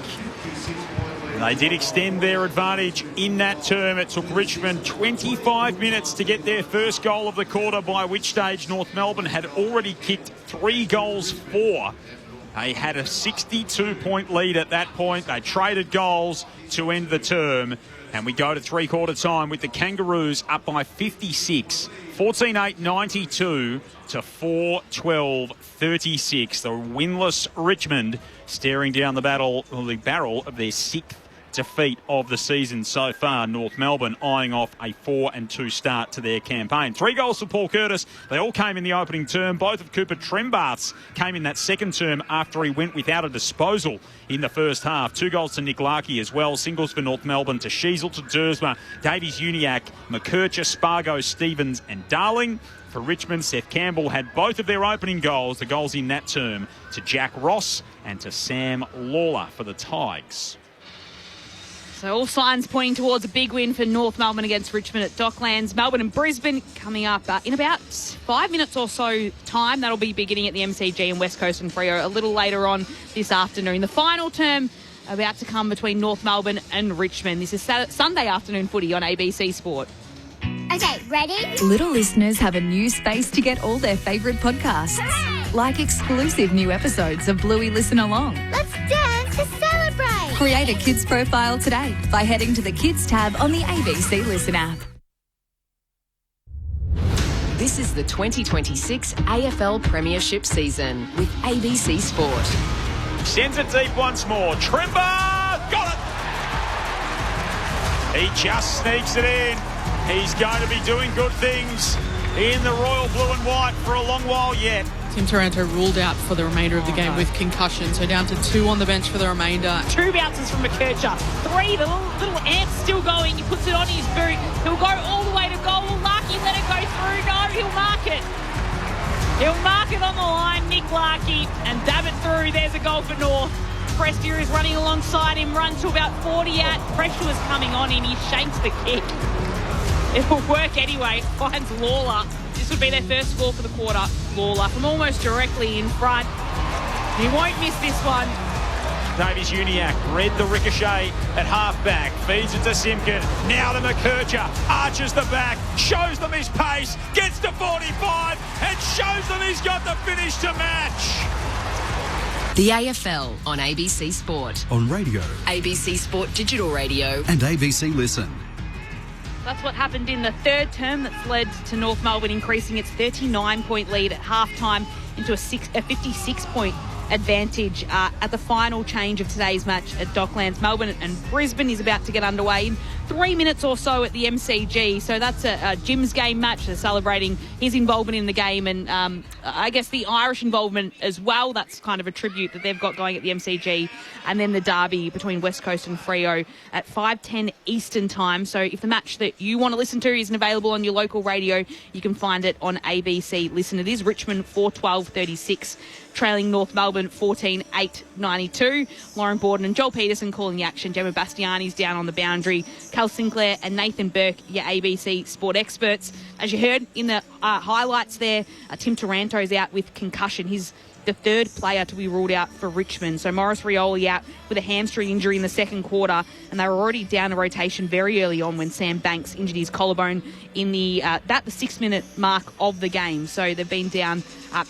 They did extend their advantage in that term. It took Richmond 25 minutes to get their first goal of the quarter, by which stage North Melbourne had already kicked 3 goals for. They had a 62-point lead at that point. They traded goals to end the term. And we go to three-quarter time with the Kangaroos up by 56. 14-8-92 to 4-12-36. The winless Richmond staring down the barrel of their 6th defeat of the season so far. North Melbourne eyeing off a 4-2 start to their campaign. 3 goals for Paul Curtis. They all came in the opening term. Both of Cooper Trembarth's came in that second term after he went without a disposal in the first half. 2 goals to Nick Larkey as well. Singles for North Melbourne to Sheasel, to Dersma, Davies Uniacke, McKercher, Spargo, Stevens and Darling. For Richmond, Seth Campbell had both of their opening goals, the goals in that term, to Jack Ross and to Sam Lawler for the Tigers. So all signs pointing towards a big win for North Melbourne against Richmond at Docklands. Melbourne and Brisbane coming up in about 5 minutes or so time. That'll be beginning at the MCG in West Coast and Freo a little later on this afternoon. The final term about to come between North Melbourne and Richmond. This is Sunday afternoon footy on ABC Sport. Okay, ready? Little listeners have a new space to get all their favourite podcasts. Hooray! Like exclusive new episodes of Bluey Listen Along. Let's dance to celebrate! Create a kids profile today by heading to the Kids tab on the ABC Listen app. This is the 2026 AFL Premiership season with ABC Sport. Sends it deep once more. Tremba! Got it! He just sneaks it in. He's going to be doing good things in the Royal Blue and White for a long while yet. Tim Taranto ruled out for the remainder of the game with concussion, so down to 2 on the bench for the remainder. 2 bounces from McKercher. 3, the little ant's still going. He puts it on his boot. He'll go all the way to goal. Will Larkey let it go through? No, he'll mark it. He'll mark it on the line. Clarkey and dab it through. There's a goal for North. Prestia is running alongside him, runs to about 40 out. Pressure was coming on him. He shakes the kick. It'll work anyway. Finds Lawler. This would be their first score for the quarter. Lawler from almost directly in front. He won't miss this one. Davies Uniacke read the ricochet at half-back, feeds it to Simkin, now to McKercher, arches the back, shows them his pace, gets to 45 and shows them he's got the finish to match. The AFL on ABC Sport. On radio. ABC Sport Digital Radio. And ABC Listen. That's what happened in the third term that's led to North Melbourne increasing its 39-point lead at halftime into a 56-point advantage at the final change of today's match at Docklands. Melbourne and Brisbane is about to get underway in 3 minutes or so at the MCG. So that's a Jim's game match. They're celebrating his involvement in the game and I guess the Irish involvement as well. That's kind of a tribute that they've got going at the MCG. And then the derby between West Coast and Freo at 5:10 Eastern time. So if the match that you want to listen to isn't available on your local radio, you can find it on ABC Listen. It is Richmond 4-12-36. Trailing North Melbourne 14-8-92. Lauren Borden and Joel Peterson calling the action. Gemma Bastiani's down on the boundary. Cal Sinclair and Nathan Burke, your ABC Sport experts. As you heard in the highlights there, Tim Taranto's out with concussion. He's the third player to be ruled out for Richmond. So Morris Rioli out with a hamstring injury in the second quarter, and they were already down a rotation very early on when Sam Banks injured his collarbone in the 6-minute mark of the game. So they've been down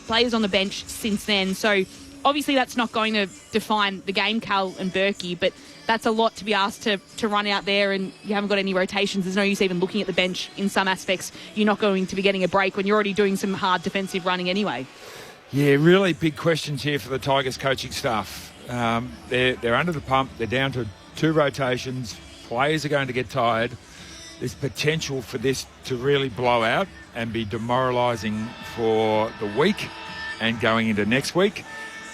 players on the bench since then. So obviously that's not going to define the game, Cal and Berkey, but that's a lot to be asked to run out there, and you haven't got any rotations. There's no use even looking at the bench in some aspects. You're not going to be getting a break when you're already doing some hard defensive running anyway. Yeah, really big questions here for the Tigers coaching staff. They're under the pump. They're down to 2 rotations. Players are going to get tired. There's potential for this to really blow out and be demoralising for the week and going into next week.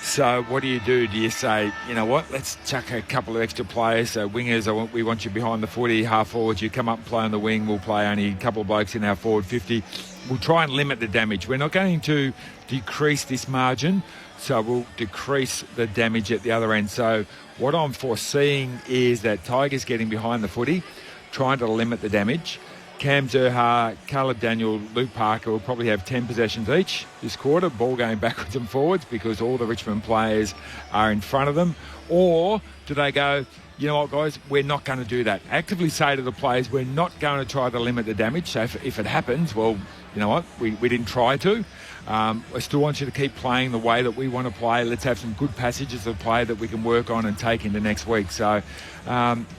So what do? Do you say, you know what, let's chuck a couple of extra players. So wingers, we want you behind the footy. Half forwards, you come up and play on the wing. We'll play only a couple of blokes in our forward 50. We'll try and limit the damage. We're not going to decrease this margin, so we'll decrease the damage at the other end. So what I'm foreseeing is that Tigers getting behind the footy, trying to limit the damage. Cam Zurhaar, Caleb Daniel, Luke Parker will probably have 10 possessions each this quarter, ball going backwards and forwards because all the Richmond players are in front of them. Or do they go, you know what, guys, we're not going to do that. Actively say to the players, we're not going to try to limit the damage. So if it happens, well, you know what, we didn't try to. I still want you to keep playing the way that we want to play. Let's have some good passages of play that we can work on and take into next week. So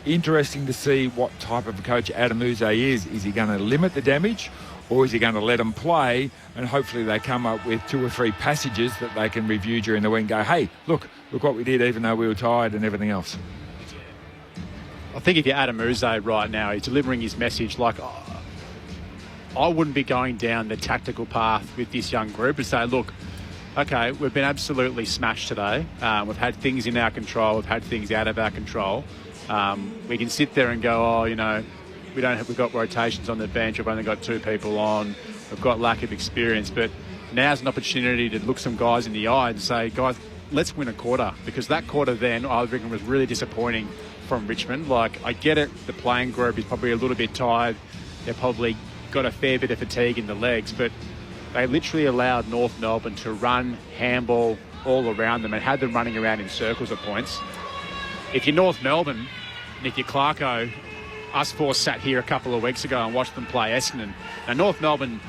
interesting to see what type of a coach Adam Uze is. Is he going to limit the damage, or is he going to let them play and hopefully they come up with 2 or 3 passages that they can review during the week and go, hey, look what we did even though we were tired and everything else. I think if you're Adam Uze right now, he's delivering his message like, I wouldn't be going down the tactical path with this young group and say, look, okay, we've been absolutely smashed today. We've had things in our control. We've had things out of our control. We can sit there and go, we've got rotations on the bench. We've only got 2 people on. We've got lack of experience. But now's an opportunity to look some guys in the eye and say, guys, let's win a quarter. Because that quarter then, I reckon, was really disappointing from Richmond. Like, I get it. The playing group is probably a little bit tired. They're probably got a fair bit of fatigue in the legs, but they literally allowed North Melbourne to run handball all around them and had them running around in circles at points. If you're North Melbourne, and if you're Clarko, us 4 sat here a couple of weeks ago and watched them play Essendon. Now, North Melbourne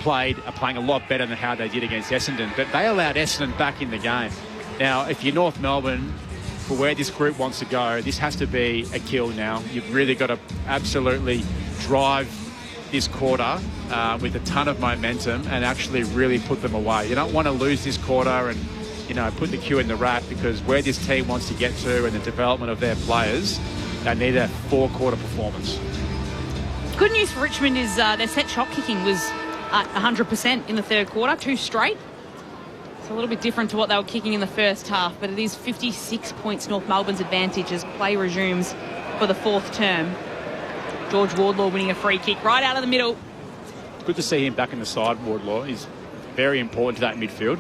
are playing a lot better than how they did against Essendon, but they allowed Essendon back in the game. Now, if you're North Melbourne, for where this group wants to go, this has to be a kill now. You've really got to absolutely drive this quarter with a ton of momentum and actually really put them away. You don't want to lose this quarter and, put the cue in the rack, because where this team wants to get to and the development of their players, they need a 4-quarter performance. Good news for Richmond is their set shot kicking was at 100% in the third quarter, 2 straight. It's a little bit different to what they were kicking in the first half, but it is 56 points North Melbourne's advantage as play resumes for the 4th term. George Wardlaw winning a free kick right out of the middle. Good to see him back in the side, Wardlaw. He's very important to that midfield.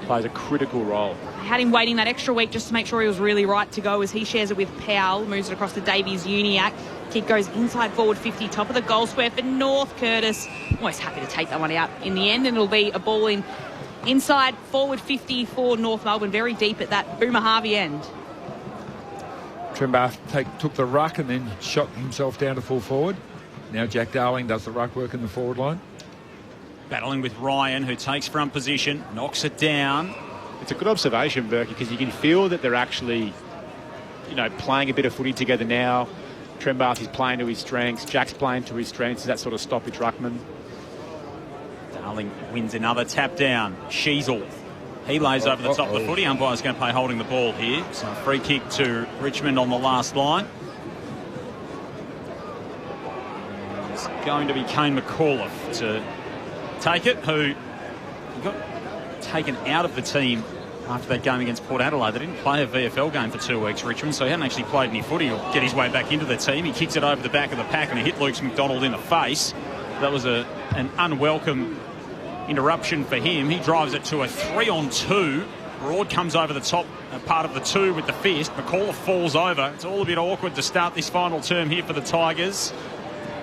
plays a critical role. I had him waiting that extra week just to make sure he was really right to go as he shares it with Powell, moves it across to Davies-Uniacke. Kick goes inside forward 50, top of the goal square for North. Curtis almost happy to take that one out in the end, and it'll be a ball in inside forward 50 for North Melbourne, very deep at that Boomer Harvey end. Trembath took the ruck and then shot himself down to full forward. Now Jack Darling does the ruck work in the forward line. Battling with Ryan, who takes front position, knocks it down. It's a good observation, Berkey, because you can feel that they're actually, playing a bit of footy together now. Trembath is playing to his strengths. Jack's playing to his strengths. That sort of stoppage ruckman. Darling wins another tap down. Sheasel. He lays over the top of the footy. Umpire's going to play holding the ball here. So a free kick to Richmond on the last line. It's going to be Kane McAuliffe to take it, who got taken out of the team after that game against Port Adelaide. They didn't play a VFL game for 2 weeks, Richmond, so he hadn't actually played any footy or get his way back into the team. He kicks it over the back of the pack and it hit Luke McDonald in the face. That was an unwelcome interruption for him. He drives it to a 3-on-2. Broad comes over the top part of the 2 with the fist. McAuliffe falls over. It's all a bit awkward to start this final term here for the Tigers.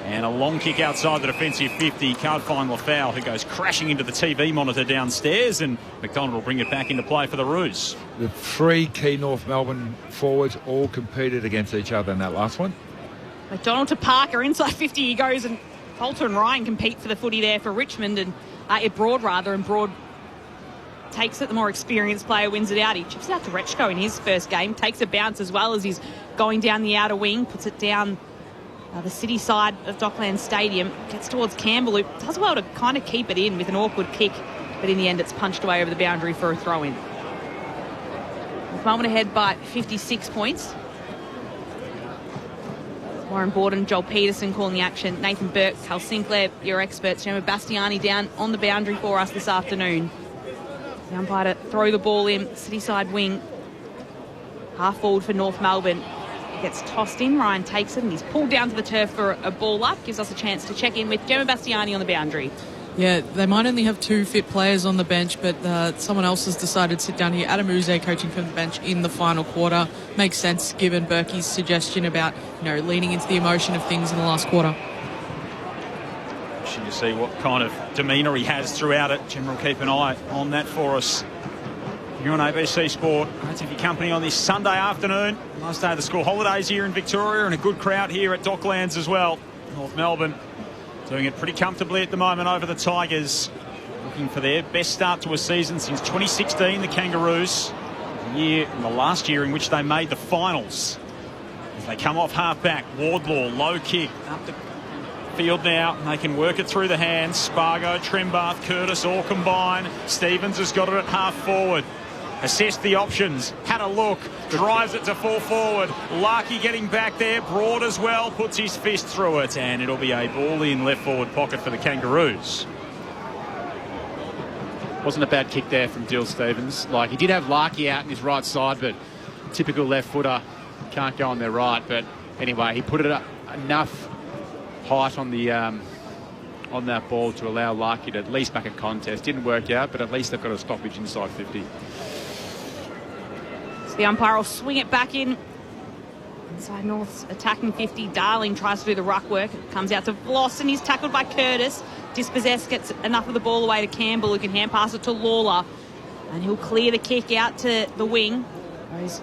And a long kick outside the defensive 50. Can't find Lafau, who goes crashing into the TV monitor downstairs, and McDonald will bring it back into play for the Roos. The 3 key North Melbourne forwards all competed against each other in that last one. McDonald to Parker, inside 50 he goes, and Poulter and Ryan compete for the footy there for Richmond, and Broad takes it. The more experienced player wins it out. He chips it out to Rechko in his first game, takes a bounce as well as he's going down the outer wing, puts it down the city side of Docklands Stadium, gets towards Campbell, who does well to kind of keep it in with an awkward kick, but in the end it's punched away over the boundary for a throw-in. Melbourne ahead by 56 points. Warren Borden, Joel Peterson calling the action. Nathan Burke, Cal Sinclair, your experts. Gemma Bastiani down on the boundary for us this afternoon. The umpire to throw the ball in, city side wing. Half forward for North Melbourne. Gets tossed in, Ryan takes it, and he's pulled down to the turf for a ball up. Gives us a chance to check in with Gemma Bastiani on the boundary. Yeah, they might only have 2 fit players on the bench, but someone else has decided to sit down here. Adam Uze coaching from the bench in the final quarter. Makes sense given Berkey's suggestion about, leaning into the emotion of things in the last quarter. Should you see what kind of demeanour he has throughout it. Gemma will keep an eye on that for us. You're on ABC Sport. Great to have your company on this Sunday afternoon. Last day of the school holidays here in Victoria, and a good crowd here at Docklands as well. North Melbourne doing it pretty comfortably at the moment over the Tigers. Looking for their best start to a season since 2016, the Kangaroos. The last year in which they made the finals. As they come off half-back, Wardlaw, low kick, up the field now. They can work it through the hands. Spargo, Trembath, Curtis all combine. Stevens has got it at half-forward. Assessed the options, had a look, drives it to full forward. Larkey getting back there, Broad as well, puts his fist through it, and it'll be a ball in left forward pocket for the Kangaroos. Wasn't a bad kick there from Dill Stevens. He did have Larkey out in his right side, but typical left footer can't go on their right. But anyway, he put it up enough height on the on that ball to allow Larkey to at least back a contest. Didn't work out, but at least they've got a stoppage inside 50. The umpire will swing it back in. Inside North's attacking 50. Darling tries to do the ruck work. It comes out to Vloss, and he's tackled by Curtis. Dispossessed, gets enough of the ball away to Campbell, who can hand pass it to Lawler. And he'll clear the kick out to the wing. Goes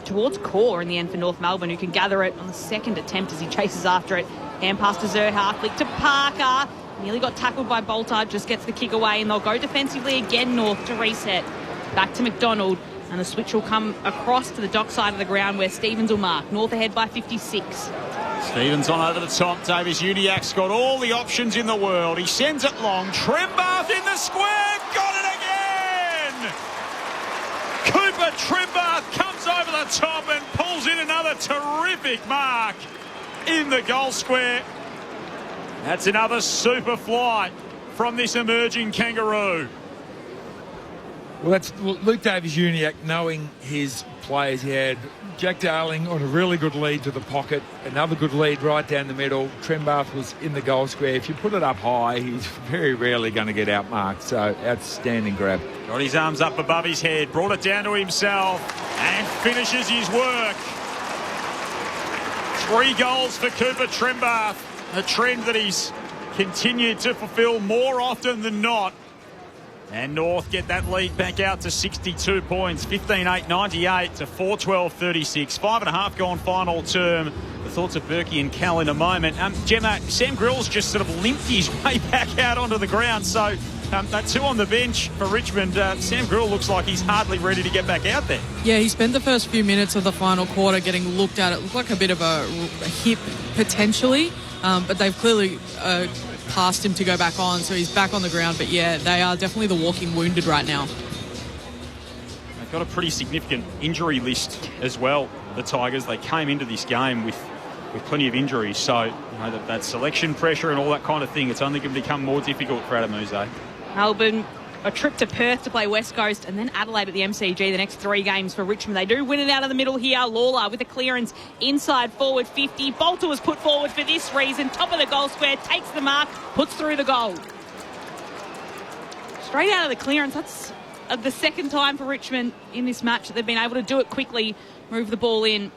towards Core in the end for North Melbourne, who can gather it on the second attempt as he chases after it. Hand pass to Zerha, flick to Parker. Nearly got tackled by Bolter, just gets the kick away, and they'll go defensively again, North, to reset. Back to McDonald. And the switch will come across to the dock side of the ground where Stevens will mark. North ahead by 56. Stevens on over the top. Davies-Uniacke's got all the options in the world. He sends it long. Trembath in the square. Got it again! Cooper Trembath comes over the top and pulls in another terrific mark in the goal square. That's another super flight from this emerging Kangaroo. Well, that's Luke Davies-Uniacke, knowing his players. He had Jack Darling on a really good lead to the pocket, another good lead right down the middle. Trembath was in the goal square. If you put it up high, he's very rarely going to get outmarked. So, outstanding grab. Got his arms up above his head, brought it down to himself, and finishes his work. 3 goals for Cooper Trembath, a trend that he's continued to fulfil more often than not. And North get that lead back out to 62 points, 15-8-98 to 4-12-36. 5.5 gone final term. The thoughts of Berkey and Cal in a moment. Gemma, Sam Grill's just sort of limped his way back out onto the ground. So that 2 on the bench for Richmond. Sam Grill looks like he's hardly ready to get back out there. Yeah, he spent the first few minutes of the final quarter getting looked at. It looked like a bit of a hip potentially, but they've clearly passed him to go back on, so he's back on the ground. But yeah, they are definitely the walking wounded right now. They've got a pretty significant injury list as well, the Tigers. They came into this game with plenty of injuries, so you know, that selection pressure and all that kind of thing, it's only going to become more difficult for Adam Muse. Melbourne, a trip to Perth to play West Coast, and then Adelaide at the MCG, the next 3 games for Richmond. They do win it out of the middle here. Lawler with a clearance inside forward 50. Bolter was put forward for this reason. Top of the goal square, takes the mark, puts through the goal. Straight out of the clearance. That's the second time for Richmond in this match that they've been able to do it quickly, move the ball in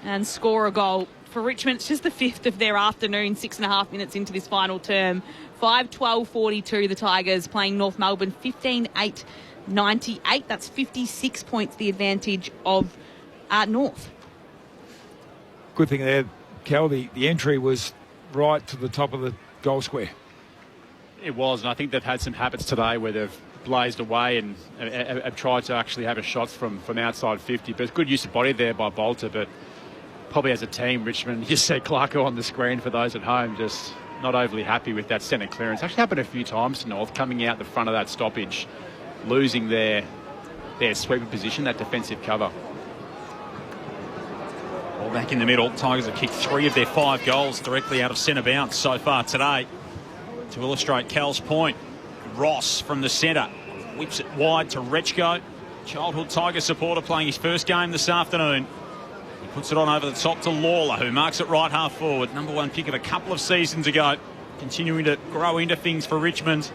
and score a goal. For Richmond, it's just the 5th of their afternoon, 6.5 minutes into this final term. 5-12-42, the Tigers playing North Melbourne, 15-8-98. That's 56 points the advantage of North. Good thing there, Cal, the entry was right to the top of the goal square. It was, and I think they've had some habits today where they've blazed away and have tried to actually have a shots from outside 50. But it's good use of body there by Bolter, but probably as a team, Richmond, you see Clarko on the screen for those at home, just not overly happy with that centre clearance. Actually happened a few times to North, coming out the front of that stoppage, losing their sweeper position, that defensive cover. Ball back in the middle. Tigers have kicked 3 of their 5 goals directly out of centre bounce so far today. To illustrate Cal's point, Ross from the centre whips it wide to Rechko. Childhood Tiger supporter playing his first game this afternoon. He puts it on over the top to Lawler, who marks it right half forward. Number 1 pick of a couple of seasons ago. Continuing to grow into things for Richmond.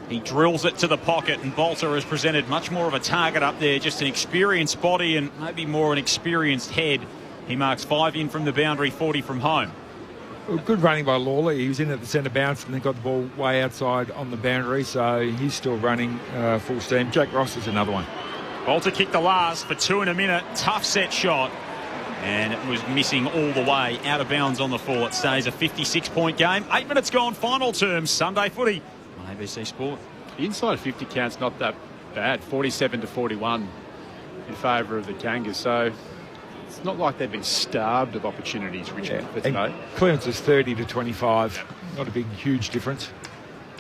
He drills it to the pocket, and Bolter has presented much more of a target up there. Just an experienced body and maybe more an experienced head. He marks 5 in from the boundary, 40 from home. Well, good running by Lawler. He was in at the centre bounce and then got the ball way outside on the boundary, so he's still running full steam. Jack Ross is another one. Bolter kicked the last for 2 in a minute. Tough set shot. And it was missing all the way. Out of bounds on the full. It stays a 56-point game. 8 minutes gone. Final term. Sunday footy on ABC Sport. The inside 50 count's not that bad. 47-41 in favour of the Kangas. So it's not like they've been starved of opportunities, Richmond, for today. Clearance is 30-25. Not a big, huge difference.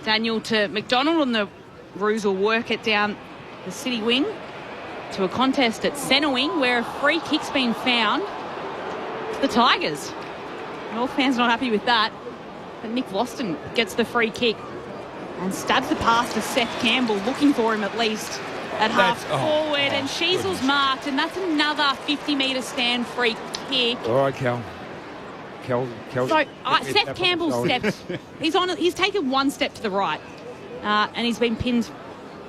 Daniel to McDonald, and the Roos will work it down the city wing to a contest at centre wing where a free kick's been found. It's the Tigers. North fans not happy with that. But Nick Voston gets the free kick and stabs the pass to Seth Campbell, looking for him at least at half forward. And Sheasel's marked, and that's another 50-metre stand free kick. All right, Cal. So Seth Campbell steps. He's taken 1 step to the right, and he's been pinned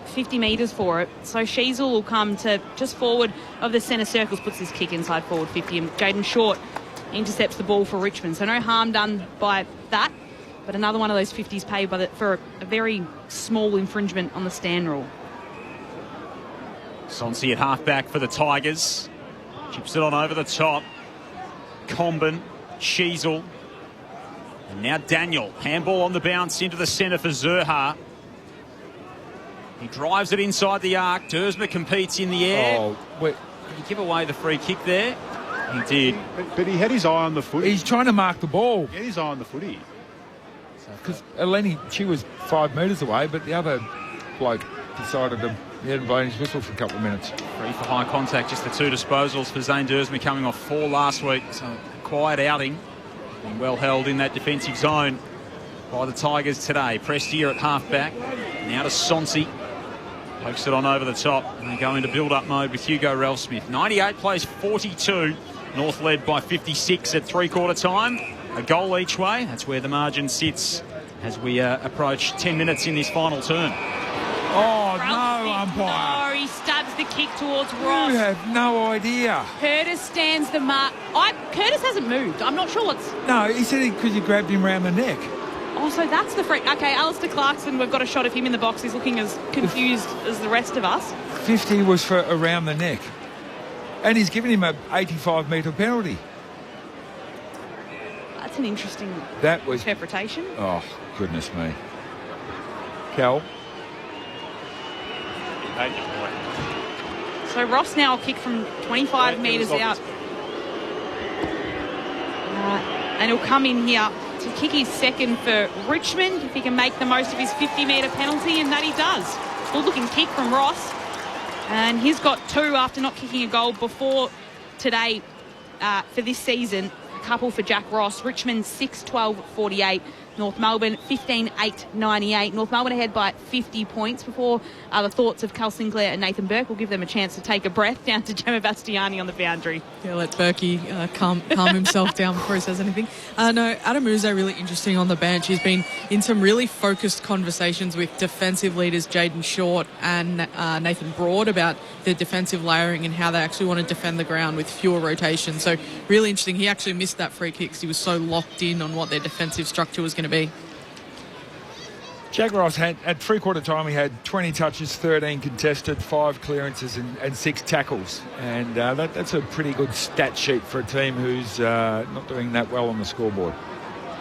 50 metres for it. So Sheasel will come to just forward of the centre circles, puts his kick inside forward 50, and Jaden Short intercepts the ball for Richmond. So no harm done by that, but another one of those 50s paid for a very small infringement on the stand rule. Sonsi at half-back for the Tigers. Chips it on over the top. Comben, Sheasel, and now Daniel. Handball on the bounce into the centre for Zurha. He drives it inside the arc. Dersma competes in the air. Did he give away the free kick there? He did. But he had his eye on the footy. He's trying to mark the ball. He had his eye on the footy. Because Eleni, she was 5 metres away, but the other bloke decided he hadn't blown his whistle for a couple of minutes. Free for high contact, just the 2 disposals for Zane Dersma, coming off 4 last week. So a quiet outing. Been well held in that defensive zone by the Tigers today. Pressed here at half-back. Now to Sonsi. Pokes it on over the top, and they go into build-up mode with Hugo Ralphsmith. 98 plays 42. North led by 56 at three-quarter time. A goal each way. That's where the margin sits as we approach 10 minutes in this final turn. Oh, no, umpire. No, he stabs the kick towards Ross. You have no idea. Curtis stands the mark. Curtis hasn't moved. I'm not sure what's... No, he said because you grabbed him around the neck. Oh, so that's the freak. Okay, Alistair Clarkson, we've got a shot of him in the box. He's looking as confused as the rest of us. 50 was for around the neck. And he's given him a 85-metre penalty. That's an interesting interpretation. Oh, goodness me. Cal. So Ross now will kick from 25 metres out. And he'll come in here to kick his second for Richmond if he can make the most of his 50-metre penalty, and that he does. Good-looking kick from Ross. And he's got 2 after not kicking a goal before today for this season. A couple for Jack Ross. Richmond 6-12-48. North Melbourne 15-8-98. North Melbourne ahead by 50 points. Before the thoughts of Cal Sinclair and Nathan Burke, will give them a chance to take a breath down to Gemma Bastiani on the boundary. Yeah, let Burkey calm himself down before he says anything. No, Adam Uze really interesting on the bench. He's been in some really focused conversations with defensive leaders Jaden Short and Nathan Broad about their defensive layering and how they actually want to defend the ground with fewer rotations. So really interesting. He actually missed that free kick because he was so locked in on what their defensive structure was going to be. Jack Ross had, at three-quarter time, he had 20 touches, 13 contested, 5 clearances and 6 tackles. And that's a pretty good stat sheet for a team who's not doing that well on the scoreboard.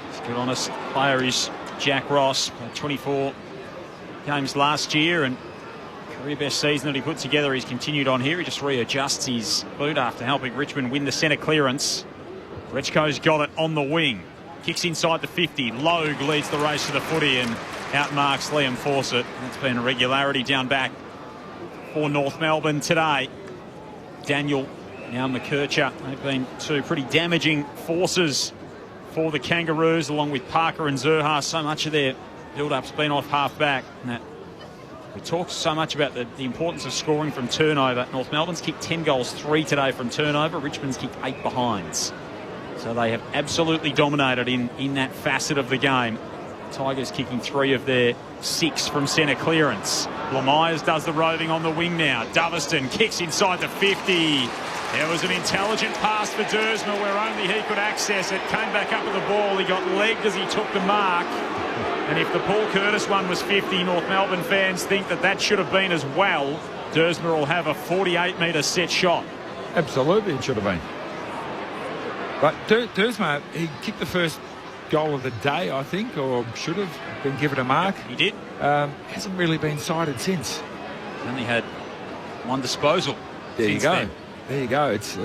Let's get honest. Player is Jack Ross. 24 games last year and career best season that he put together. He's continued on here. He just readjusts his boot after helping Richmond win the centre clearance. Rechko's got it on the wing. Kicks inside the 50. Logue leads the race to the footy and outmarks Liam Fawcett. That's been a regularity down back for North Melbourne today. Daniel, now McKercher. They've been 2 pretty damaging forces for the Kangaroos, along with Parker and Zurha. So much of their build-up's been off half-back. We talk so much about the importance of scoring from turnover. North Melbourne's kicked 10 goals, 3 today from turnover. Richmond's kicked 8 behinds. So they have absolutely dominated in that facet of the game. Tigers kicking 3 of their 6 from centre clearance. Lamyers does the roving on the wing now. Doverston kicks inside the 50. There was an intelligent pass for Dersma where only he could access it. Came back up with the ball. He got legged as he took the mark. And if the Paul Curtis one was 50, North Melbourne fans think that should have been as well. Dersma will have a 48-metre set shot. Absolutely, it should have been. But Dersma, he kicked the first goal of the day, I think, or should have been given a mark. He did. Hasn't really been cited since. Only had 1 disposal. There you go. There you go. It's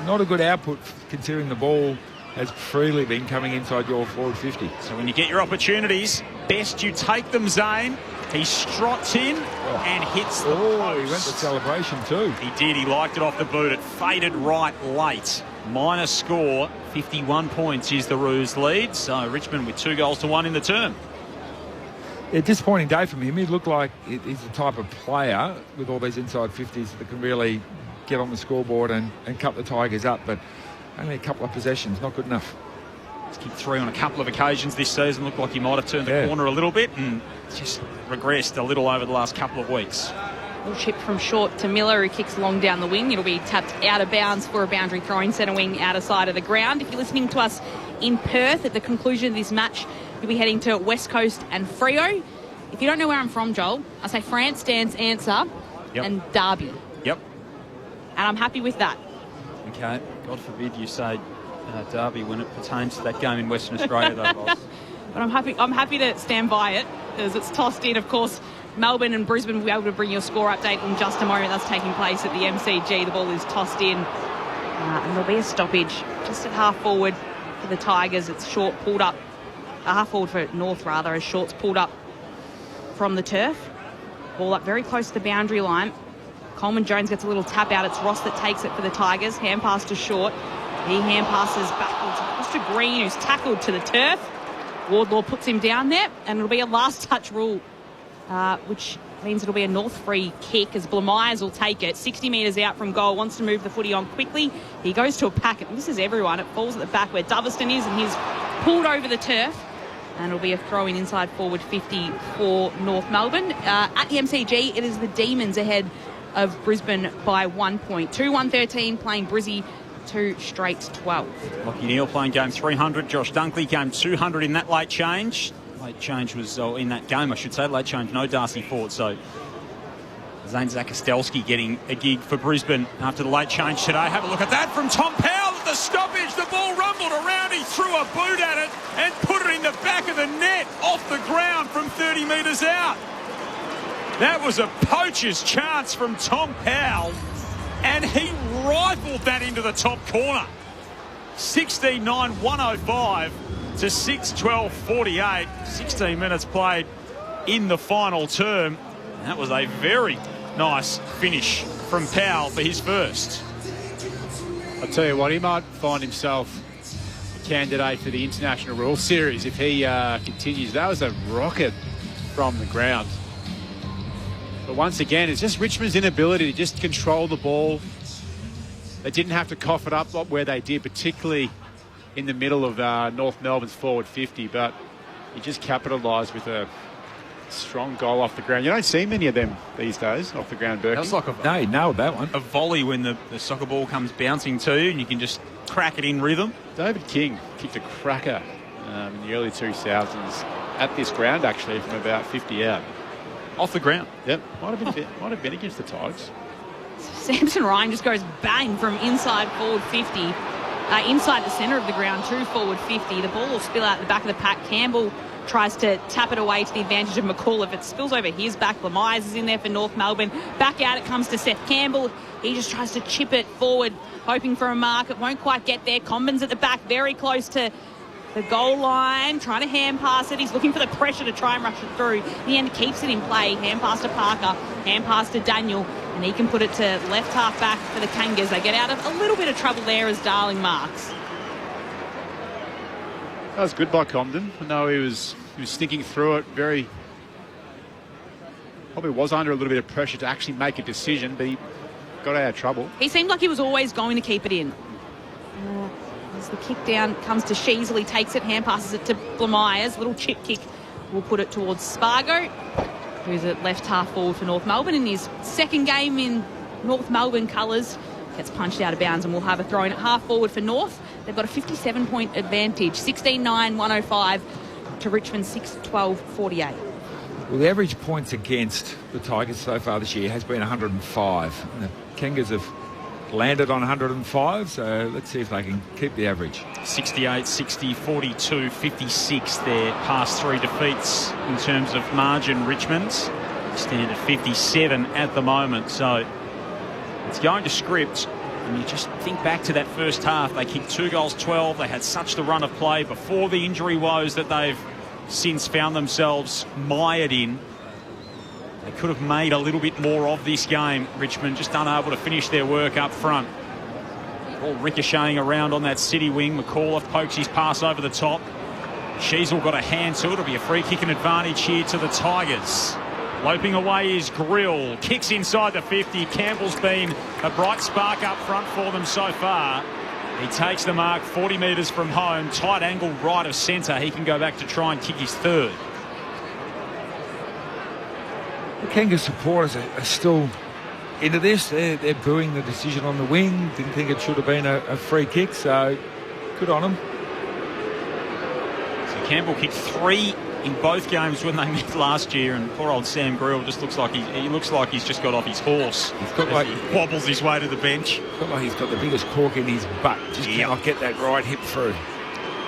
not a good output considering the ball has freely been coming inside your forward 50. So when you get your opportunities, best you take them, Zane. He strots in and hits the post. He went to celebration too. He did. He liked it off the boot. It faded right late. Minor score, 51 points is the Roos lead. So Richmond with 2 goals to 1 in the term. A disappointing day from him. He looked like he's the type of player with all these inside 50s that can really get on the scoreboard and cut the Tigers up, but only a couple of possessions, not good enough. He's kicked 3 on a couple of occasions this season. Looked like he might have turned the corner a little bit and just regressed a little over the last couple of weeks. Little chip from Short to Miller, who kicks long down the wing. It'll be tapped out of bounds for a boundary throwing centre wing outer side of the ground. If you're listening to us in Perth at the conclusion of this match, you'll be heading to West Coast and Freo. If you don't know where I'm from, Joel, I say France, dance, answer, and Derby. Yep. And I'm happy with that. Okay. God forbid you say Derby when it pertains to that game in Western Australia, though, Ross. But I'm happy to stand by it as it's tossed in. Of course, Melbourne and Brisbane will be able to bring you a score update in just a moment. That's taking place at the MCG. The ball is tossed in. And there'll be a stoppage just at half forward for the Tigers. It's Short pulled up. Half forward for North, rather, as Short's pulled up from the turf. Ball up very close to the boundary line. Coleman Jones gets a little tap out. It's Ross that takes it for the Tigers. Hand pass to Short. He hand passes backwards across to Green, who's tackled to the turf. Wardlaw puts him down there, and it'll be a last touch rule which means it'll be a North free kick as Blamires will take it. 60 metres out from goal, wants to move the footy on quickly. He goes to a packet. This is everyone. It falls at the back where Doverston is, and he's pulled over the turf. And it'll be a throw-in inside forward 50 for North Melbourne. At the MCG, it is the Demons ahead of Brisbane by 1 point. 2-1-13 playing Brizzy 2 straight 12. Lockie Neal playing game 300. Josh Dunkley came 200 in that late change. Late change was in that game, I should say. Late change, no Darcy Ford. So Zane Zakostelski getting a gig for Brisbane after the late change today. Have a look at that from Tom Powell at the stoppage. The ball rumbled around. He threw a boot at it and put it in the back of the net off the ground from 30 metres out. That was a poacher's chance from Tom Powell, and he rifled that into the top corner. 16-9-105 to 6-12-48. 16 minutes played in the final term. And that was a very nice finish from Powell for his first. I'll tell you what, he might find himself a candidate for the International Rules Series if he continues. That was a rocket from the ground. But once again, it's just Richmond's inability to just control the ball. They didn't have to cough it up where they did, particularly in the middle of North Melbourne's forward 50, but he just capitalised with a strong goal off the ground. You don't see many of them these days off the ground, Berkey. That was like he nailed that one. A volley when the soccer ball comes bouncing to you and you can just crack it in rhythm. David King kicked a cracker in the early 2000s at this ground, actually, from about 50 out. Off the ground? Yep. Might have been against the Tigers. Samson Ryan just goes bang from inside forward 50. Inside the centre of the ground, 2 forward 50. The ball will spill out the back of the pack. Campbell tries to tap it away to the advantage of McCall. If it spills over his back, Blamires is in there for North Melbourne. Back out it comes to Seth Campbell. He just tries to chip it forward, hoping for a mark. It won't quite get there. Combin's at the back, very close to the goal line, trying to hand pass it. He's looking for the pressure to try and rush it through. In the end, keeps it in play. Hand pass to Parker, hand pass to Daniel, and he can put it to left half back for the Kangas. They get out of a little bit of trouble there as Darling marks. That was good by Comden. I know he was sticking through it very... Probably was under a little bit of pressure to actually make a decision, but he got out of trouble. He seemed like he was always going to keep it in. As the kick down comes to Sheasley, takes it, hand passes it to Blamires. Little chip kick will put it towards Spargo, who's at left half forward for North Melbourne in his second game in North Melbourne colours. Gets punched out of bounds and will have a throw in at half forward for North. They've got a 57-point advantage, 16-9-105 to Richmond 6-12-48. Well, the average points against the Tigers so far this year has been 105. And the Kangas have landed on 105, so let's see if they can keep the average. 68, 60, 42, 56 their past 3 defeats in terms of margin. Richmond stand at 57 at the moment, so it's going to script. And you just think back to that first half. They kicked 2 goals, 12. They had such the run of play before the injury woes that they've since found themselves mired in. They could have made a little bit more of this game. Richmond just unable to finish their work up front. All ricocheting around on that City wing. McAuliffe pokes his pass over the top. Sheasel got a hand to it. It'll be a free kick and advantage here to the Tigers. Loping away is Grill. Kicks inside the 50. Campbell's been a bright spark up front for them so far. He takes the mark 40 metres from home. Tight angle right of centre. He can go back to try and kick his third. The Kangas supporters are still into this. They're booing the decision on the wing. Didn't think it should have been a free kick, so good on them. So Campbell kicked 3 in both games when they met last year, and poor old Sam Grill just looks like he looks like he's just got off his horse. He's got like he wobbles his way to the bench. Got like he's got the biggest cork in his butt. Just cannot get that right hip through.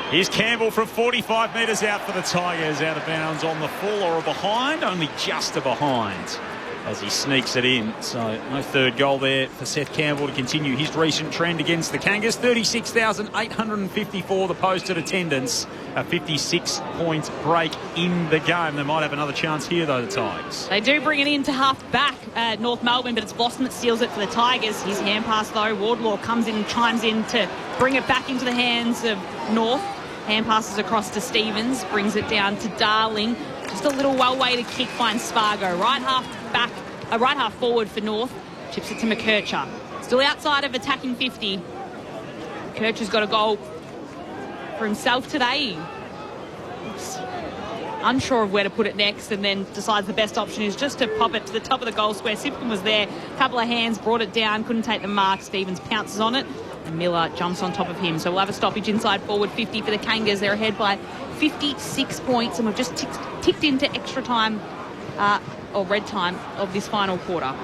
Here's Campbell from 45 metres out for the Tigers, out of bounds on the full or a behind, only just a behind as he sneaks it in. So no third goal there for Seth Campbell to continue his recent trend against the Kangas. 36,854 the posted attendance, a 56-point break in the game. They might have another chance here though, the Tigers. They do bring it in to half back at North Melbourne, but it's Boston that steals it for the Tigers. His hand pass though, Wardlaw comes in and chimes in to bring it back into the hands of North. Hand passes across to Stevens, brings it down to Darling. Just a little well way to kick, finds Spargo. Right half forward for North. Chips it to McKercher. Still outside of attacking 50. McKercher's got a goal for himself today. Oops. Unsure of where to put it next, and then decides the best option is just to pop it to the top of the goal square. Simpkin was there, couple of hands, brought it down, couldn't take the mark. Stevens pounces on it, and Miller jumps on top of him. So we'll have a stoppage inside forward 50 for the Kangas. They're ahead by 56 points, and we've just ticked into extra time, or red time, of this final quarter.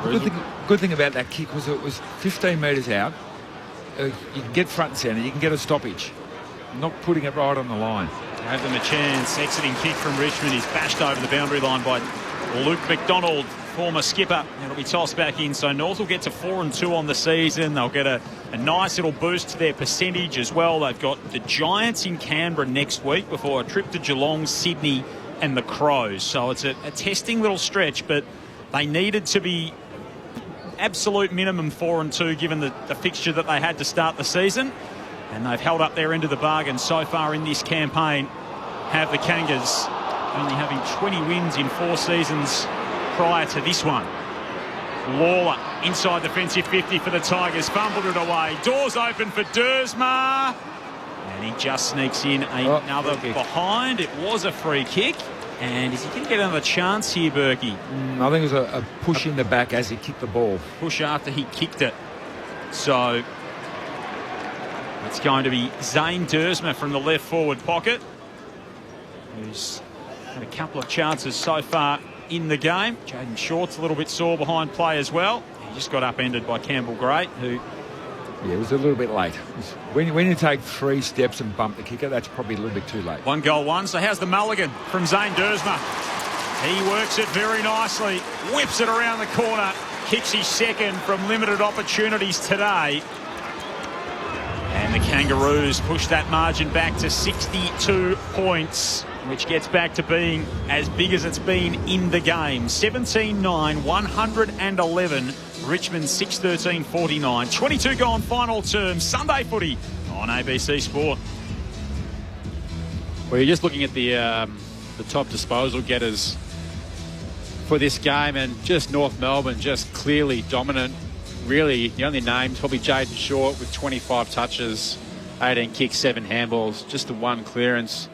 Good thing about that kick was it was 15 metres out. You can get front and centre, you can get a stoppage. Not putting it right on the line. Have them a chance. Exiting kick from Richmond is bashed over the boundary line by Luke McDonald, former skipper. It'll be tossed back in. So North will get to 4-2 on the season. They'll get a nice little boost to their percentage as well. They've got the Giants in Canberra next week before a trip to Geelong, Sydney and the Crows. So it's a testing little stretch, but they needed to be absolute minimum 4-2 given the fixture that they had to start the season. And they've held up their end of the bargain so far in this campaign, have the Kangas, only having 20 wins in 4 seasons prior to this one. Lawler inside defensive 50 for the Tigers, fumbled it away. Doors open for Dersma, and he just sneaks in another behind. It was a free kick, and is he going to get another chance here, Berkey? I think it was a push in the back as he kicked the ball. Push after he kicked it. So it's going to be Zane Dersma from the left forward pocket, who's had a couple of chances so far in the game. Jaden Short's a little bit sore behind play as well. He just got upended by Campbell Gray, who... Yeah, it was a little bit late. When you take 3 steps and bump the kicker, that's probably a little bit too late. 1 goal, 1. So how's the mulligan from Zane Dersma? He works it very nicely, whips it around the corner, kicks his second from limited opportunities today. And the Kangaroos push that margin back to 62 points, which gets back to being as big as it's been in the game. 17-9, 111. Richmond 6-13, 49. 22 gone final term. Sunday footy on ABC Sport. Well, you're just looking at the top disposal getters for this game, and just North Melbourne just clearly dominant. Really, the only names probably Jaden Short with 25 touches, 18 kicks, 7 handballs, just the 1 clearance,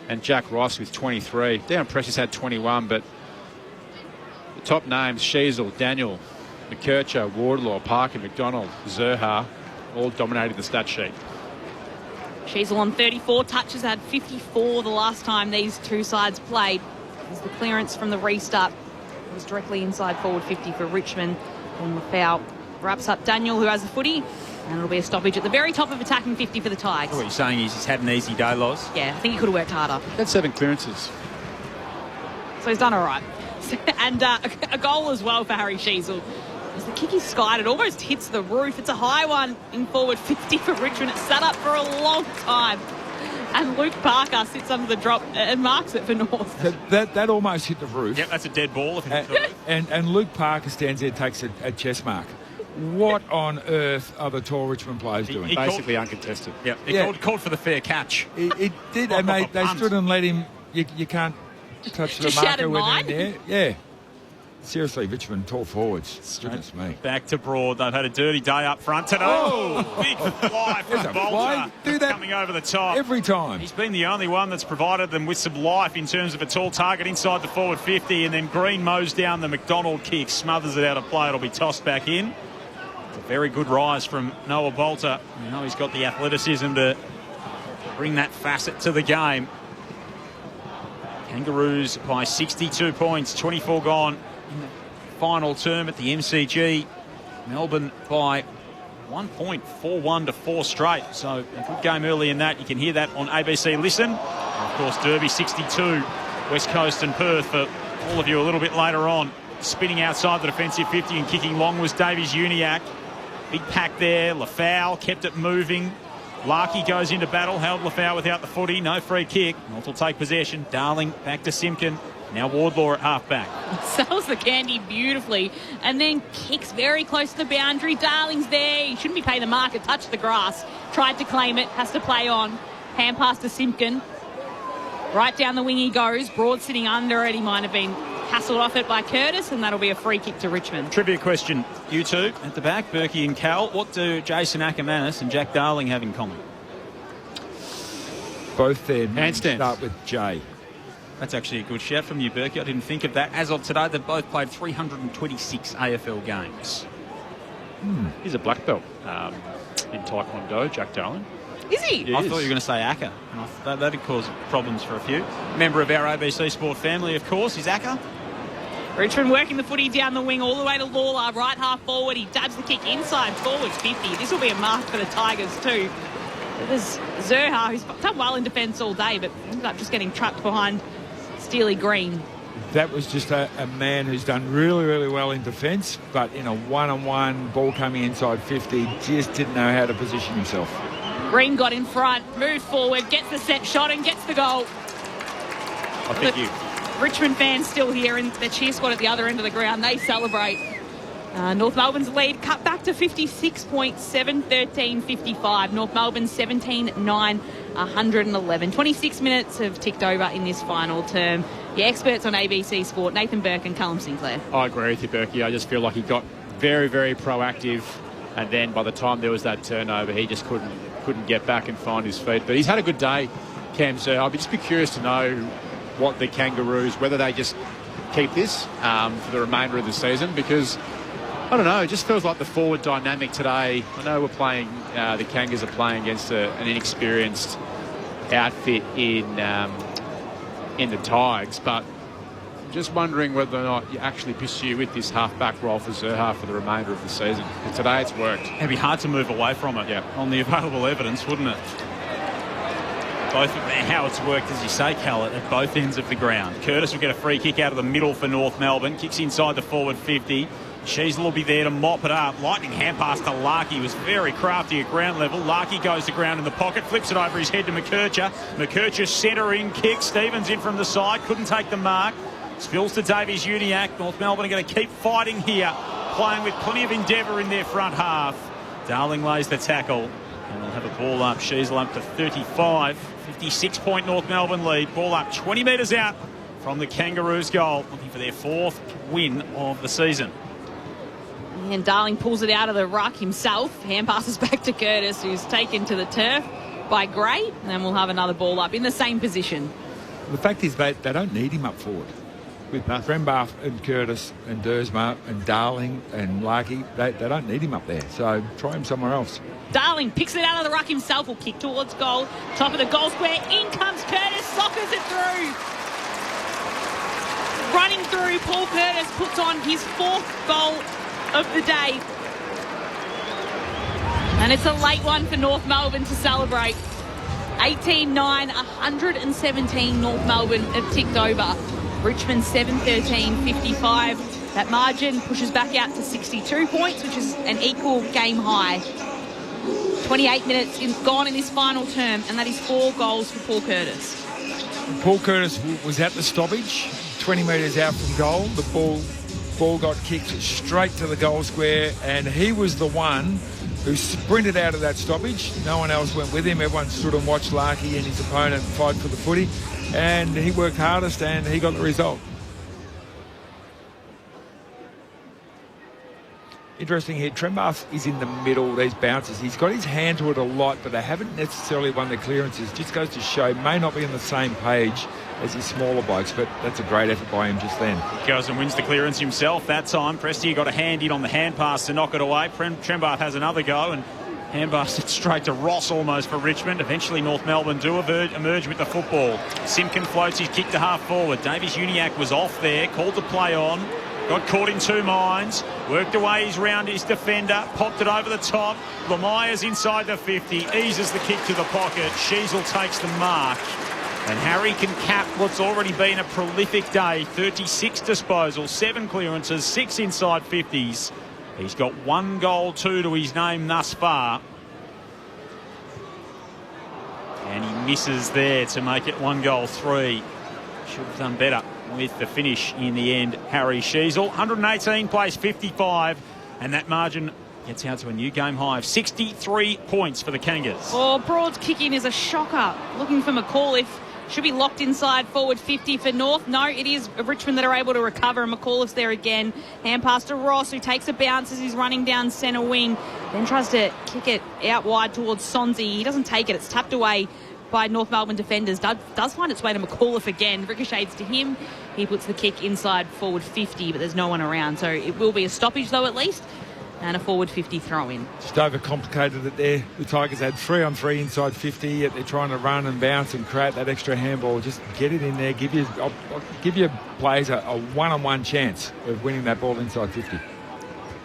and Jack Ross with 23. Darren Precious had 21, but the top names, Sheasel, Daniel, McKercher, Wardlaw, Parker, McDonald, Zerha, all dominating the stat sheet. Sheasel on 34 touches, had 54 the last time these two sides played. As the clearance from the restart was directly inside forward 50 for Richmond, and the foul wraps up Daniel, who has the footy, and it'll be a stoppage at the very top of attacking 50 for the Tigers. What you're saying is he's had an easy day, Loz? Yeah, I think he could have worked harder. He had 7 clearances. So he's done all right. And a goal as well for Harry Sheasel. As the kick is skied, it almost hits the roof. It's a high one in forward 50 for Richmond. It's sat up for a long time. And Luke Parker sits under the drop and marks it for North. That almost hit the roof. Yep, that's a dead ball. And Luke Parker stands there and takes a chest mark. What on earth are the tall Richmond players doing? He basically uncontested. Yep, he called for the fair catch. It did, and they stood and let him. You can't touch the marker when they're in there. Yeah. Seriously, Richmond, tall forwards. Goodness me. Back to Broad. They've had a dirty day up front today. Oh, big fly from Bolter. Do that coming over the top. Every time. He's been the only one that's provided them with some life in terms of a tall target inside the forward 50, and then Green mows down the McDonald kick, smothers it out of play. It'll be tossed back in. It's a very good rise from Noah Bolter. You know, he's got the athleticism to bring that facet to the game. Kangaroos by 62 points, 24 gone in the final term at the MCG. Melbourne by 1 point, 4-1 to 4 straight. So a good game early in that. You can hear that on ABC Listen. And of course, Derby 62, West Coast and Perth for all of you a little bit later on. Spinning outside the defensive 50 and kicking long was Davies Uniacke. Big pack there. Lafau kept it moving. Larkey goes into battle, held Lafau without the footy, no free kick. North will take possession. Darling back to Simpkin. Now Wardlaw at half-back. Sells the candy beautifully and then kicks very close to the boundary. Darling's there. He shouldn't be paying the mark. It touched the grass. Tried to claim it. Has to play on. Hand pass to Simpkin. Right down the wing he goes. Broad sitting under it. He might have been hassled off it by Curtis, and that'll be a free kick to Richmond. Trivia question. You two at the back, Berkey and Cal. What do Jason Ackermanis and Jack Darling have in common? Both their handstands start with J. That's actually a good shout from you, Berkey. I didn't think of that. As of today, they've both played 326 AFL games. He's a black belt in Taekwondo, Jack Darling. Is he? I thought you were going to say Acker. That'd cause problems for a few. Member of our ABC Sport family, of course, is Acker. Richmond working the footy down the wing all the way to Lawler, right half forward. He dabs the kick inside forwards 50. This will be a mark for the Tigers too. There's Zerha, who's done well in defence all day, but ended up just getting trapped behind Steely Green. That was just a man who's done really, really well in defence, but in a one-on-one ball coming inside 50, just didn't know how to position himself. Green got in front, moved forward, gets the set shot and gets the goal. I think you. Richmond fans still here in the cheer squad at the other end of the ground. They celebrate. North Melbourne's lead cut back to 56 points, 7-13-55. North Melbourne 17-9-111. 26 minutes have ticked over in this final term. Your experts on ABC Sport, Nathan Burke and Callum Sinclair. I agree with you, Berkey. I just feel like he got very, very proactive, and then by the time there was that turnover, he just couldn't get back and find his feet. But he's had a good day, Cam Sir. I'd just be curious to know what the Kangaroos, whether they just keep this for the remainder of the season, because I don't know, it just feels like the forward dynamic today. I know we're playing, the Kangas are playing against an inexperienced outfit in the Tigers, but I'm just wondering whether or not you actually pursue with this half-back role for Zerha for the remainder of the season. Because today it's worked. It'd be hard to move away from it on the available evidence, wouldn't it? Both how it's worked, as you say, Cal, at both ends of the ground. Curtis will get a free kick out of the middle for North Melbourne. Kicks inside the forward 50. Sheasel will be there to mop it up. Lightning hand pass to Larkey. Was very crafty at ground level. Larkey goes to ground in the pocket, flips it over his head to McKercher. McKercher centering kick. Stevens in from the side. Couldn't take the mark. Spills to Davies-Uniacke. North Melbourne are going to keep fighting here. Playing with plenty of endeavour in their front half. Darling lays the tackle. And they'll have a ball up. Sheasel up to 35. 56-point North Melbourne lead. Ball up 20 metres out from the Kangaroos' goal. Looking for their fourth win of the season. And Darling pulls it out of the ruck himself. Hand passes back to Curtis, who's taken to the turf by Gray. And then we'll have another ball up in the same position. The fact is they don't need him up forward. With Brembath and Curtis and Dersma and Darling and Larkey, they don't need him up there. So try him somewhere else. Darling picks it out of the ruck himself. Will kick towards goal. Top of the goal square. In comes Curtis. Sockers it through. Running through, Paul Curtis puts on his fourth goal of the day. And it's a late one for North Melbourne to celebrate. 18-9, 117 North Melbourne have ticked over. Richmond 7-13-55. That margin pushes back out to 62 points, which is an equal game high. 28 minutes gone in this final term, and that is 4 goals for Paul Curtis. Paul Curtis was at the stoppage, 20 metres out from goal. The ball got kicked straight to the goal square, and he was the one who sprinted out of that stoppage. No one else went with him. Everyone stood and watched Larkey and his opponent fight for the footy, and he worked hardest and he got the result. Interesting here, Trembath is in the middle, these bounces. He's got his hand to it a lot, but they haven't necessarily won the clearances. Just goes to show, may not be on the same page as his smaller blokes, but that's a great effort by him just then. Goes and wins the clearance himself that time. Prestia got a hand in on the hand pass to knock it away. Trembath has another go, and hand pass it straight to Ross almost for Richmond. Eventually North Melbourne do emerge with the football. Simpkin floats his kick to half forward. Davies-Uniacke was off there, called to play on. Got caught in two minds, worked away round his defender, popped it over the top. Lemeyer's inside the 50, eases the kick to the pocket. Sheasel takes the mark. And Harry can cap what's already been a prolific day. 36 disposals, 7 clearances, 6 inside 50s. He's got 1 goal, 2 to his name thus far. And he misses there to make it 1 goal, 3. Should have done better with the finish in the end, Harry Sheasel. 118 plays 55, and that margin gets out to a new game high of 63 points for the Kangas. Oh, Broad's kick-in is a shocker. Looking for McAuliffe. Should be locked inside forward 50 for North. No, it is Richmond that are able to recover, and McAuliffe's there again. Hand pass to Ross, who takes a bounce as he's running down centre wing. Then tries to kick it out wide towards Sonzi. He doesn't take it. It's tapped away by North Melbourne defenders. Does find its way to McAuliffe again. Ricochets to him. He puts the kick inside forward 50, but there's no one around. So it will be a stoppage, though, at least. And a forward 50 throw-in. Just overcomplicated it there. The Tigers had 3-on-3 inside 50, yet they're trying to run and bounce and create that extra handball. Just get it in there. I'll give your players a one-on-one chance of winning that ball inside 50.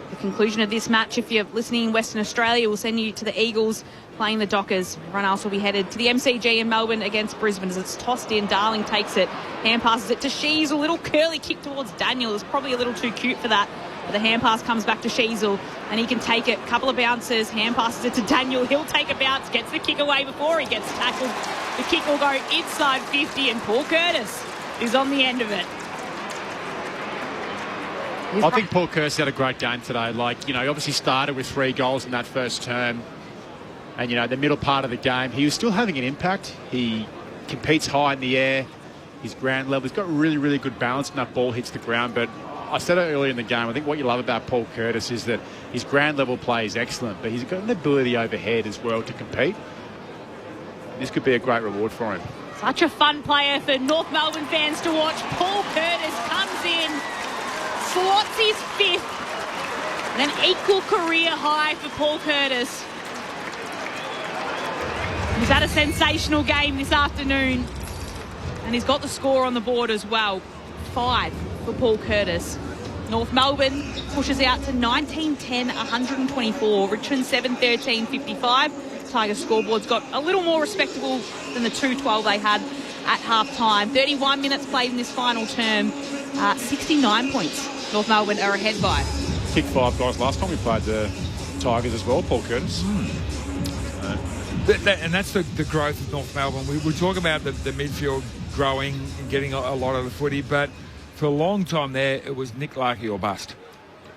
The conclusion of this match, if you're listening in Western Australia, will send you to the Eagles playing the Dockers. Everyone else will be headed to the MCG in Melbourne against Brisbane as it's tossed in. Darling takes it, hand passes it to Sheezel. A little curly kick towards Daniel. It's probably a little too cute for that. But the hand pass comes back to Sheezel and he can take it. Couple of bounces, hand passes it to Daniel. He'll take a bounce, gets the kick away before he gets tackled. The kick will go inside 50 and Paul Curtis is on the end of it. I think Paul Curtis had a great game today. He obviously started with 3 goals in that first term. And, the middle part of the game, he was still having an impact. He competes high in the air. His ground level, he's got really, really good balance when that ball hits the ground. But I said it earlier in the game, I think what you love about Paul Curtis is that his ground level play is excellent, but he's got an ability overhead as well to compete. This could be a great reward for him. Such a fun player for North Melbourne fans to watch. Paul Curtis comes in, slots his 5th, and an equal career high for Paul Curtis. He's had a sensational game this afternoon, and he's got the score on the board as well. 5 for Paul Curtis. North Melbourne pushes out to 19-10, 124. Richmond 7-13, 55. Tigers scoreboard's got a little more respectable than the 2-12 they had at half-time. 31 minutes played in this final term. 69 points North Melbourne are ahead by. Kicked 5 guys last time we played the Tigers as well, Paul Curtis. And that's the growth of North Melbourne. We talk about the midfield growing and getting a lot of the footy, but for a long time there, it was Nick Larkey or bust.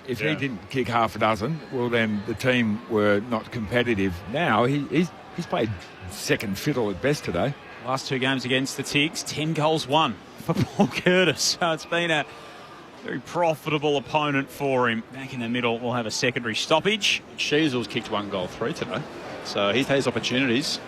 If he didn't kick half a dozen, well, then the team were not competitive. Now, he's played second fiddle at best today. Last 2 games against the Tigs, 10 goals won for Paul Curtis. So it's been a very profitable opponent for him. Back in the middle, we'll have a secondary stoppage. Sheezel's kicked 1 goal 3 today, so he's had his opportunities.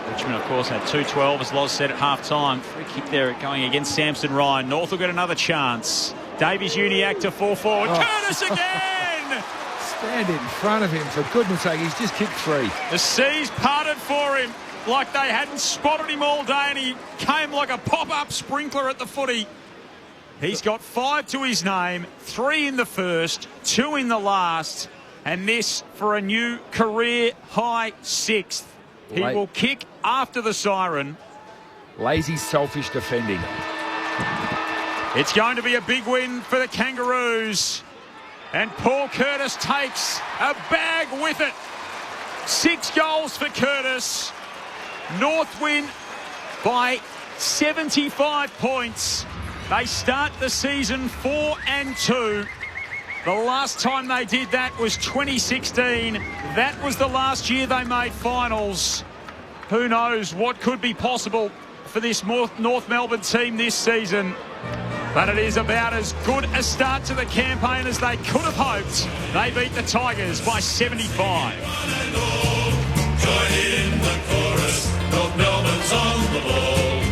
Richmond, of course, had 2-12, as Loz said at half-time. Free kick there going against Samson Ryan. North will get another chance. Davies Uniacke to full forward. Curtis again! Stand in front of him, for goodness sake. He's just kicked 3. The seas parted for him like they hadn't spotted him all day, and he came like a pop-up sprinkler at the footy. He's got 5 to his name, 3 in the first, 2 in the last, and this for a new career-high 6th. He will kick after the siren. Lazy, selfish defending. It's going to be a big win for the Kangaroos. And Paul Curtis takes a bag with it. 6 goals for Curtis. North win by 75 points. They start the season 4-2. The last time they did that was 2016. That was the last year they made finals. Who knows what could be possible for this North Melbourne team this season. But it is about as good a start to the campaign as they could have hoped. They beat the Tigers by 75. Join in the chorus. North Melbourne's on the ball.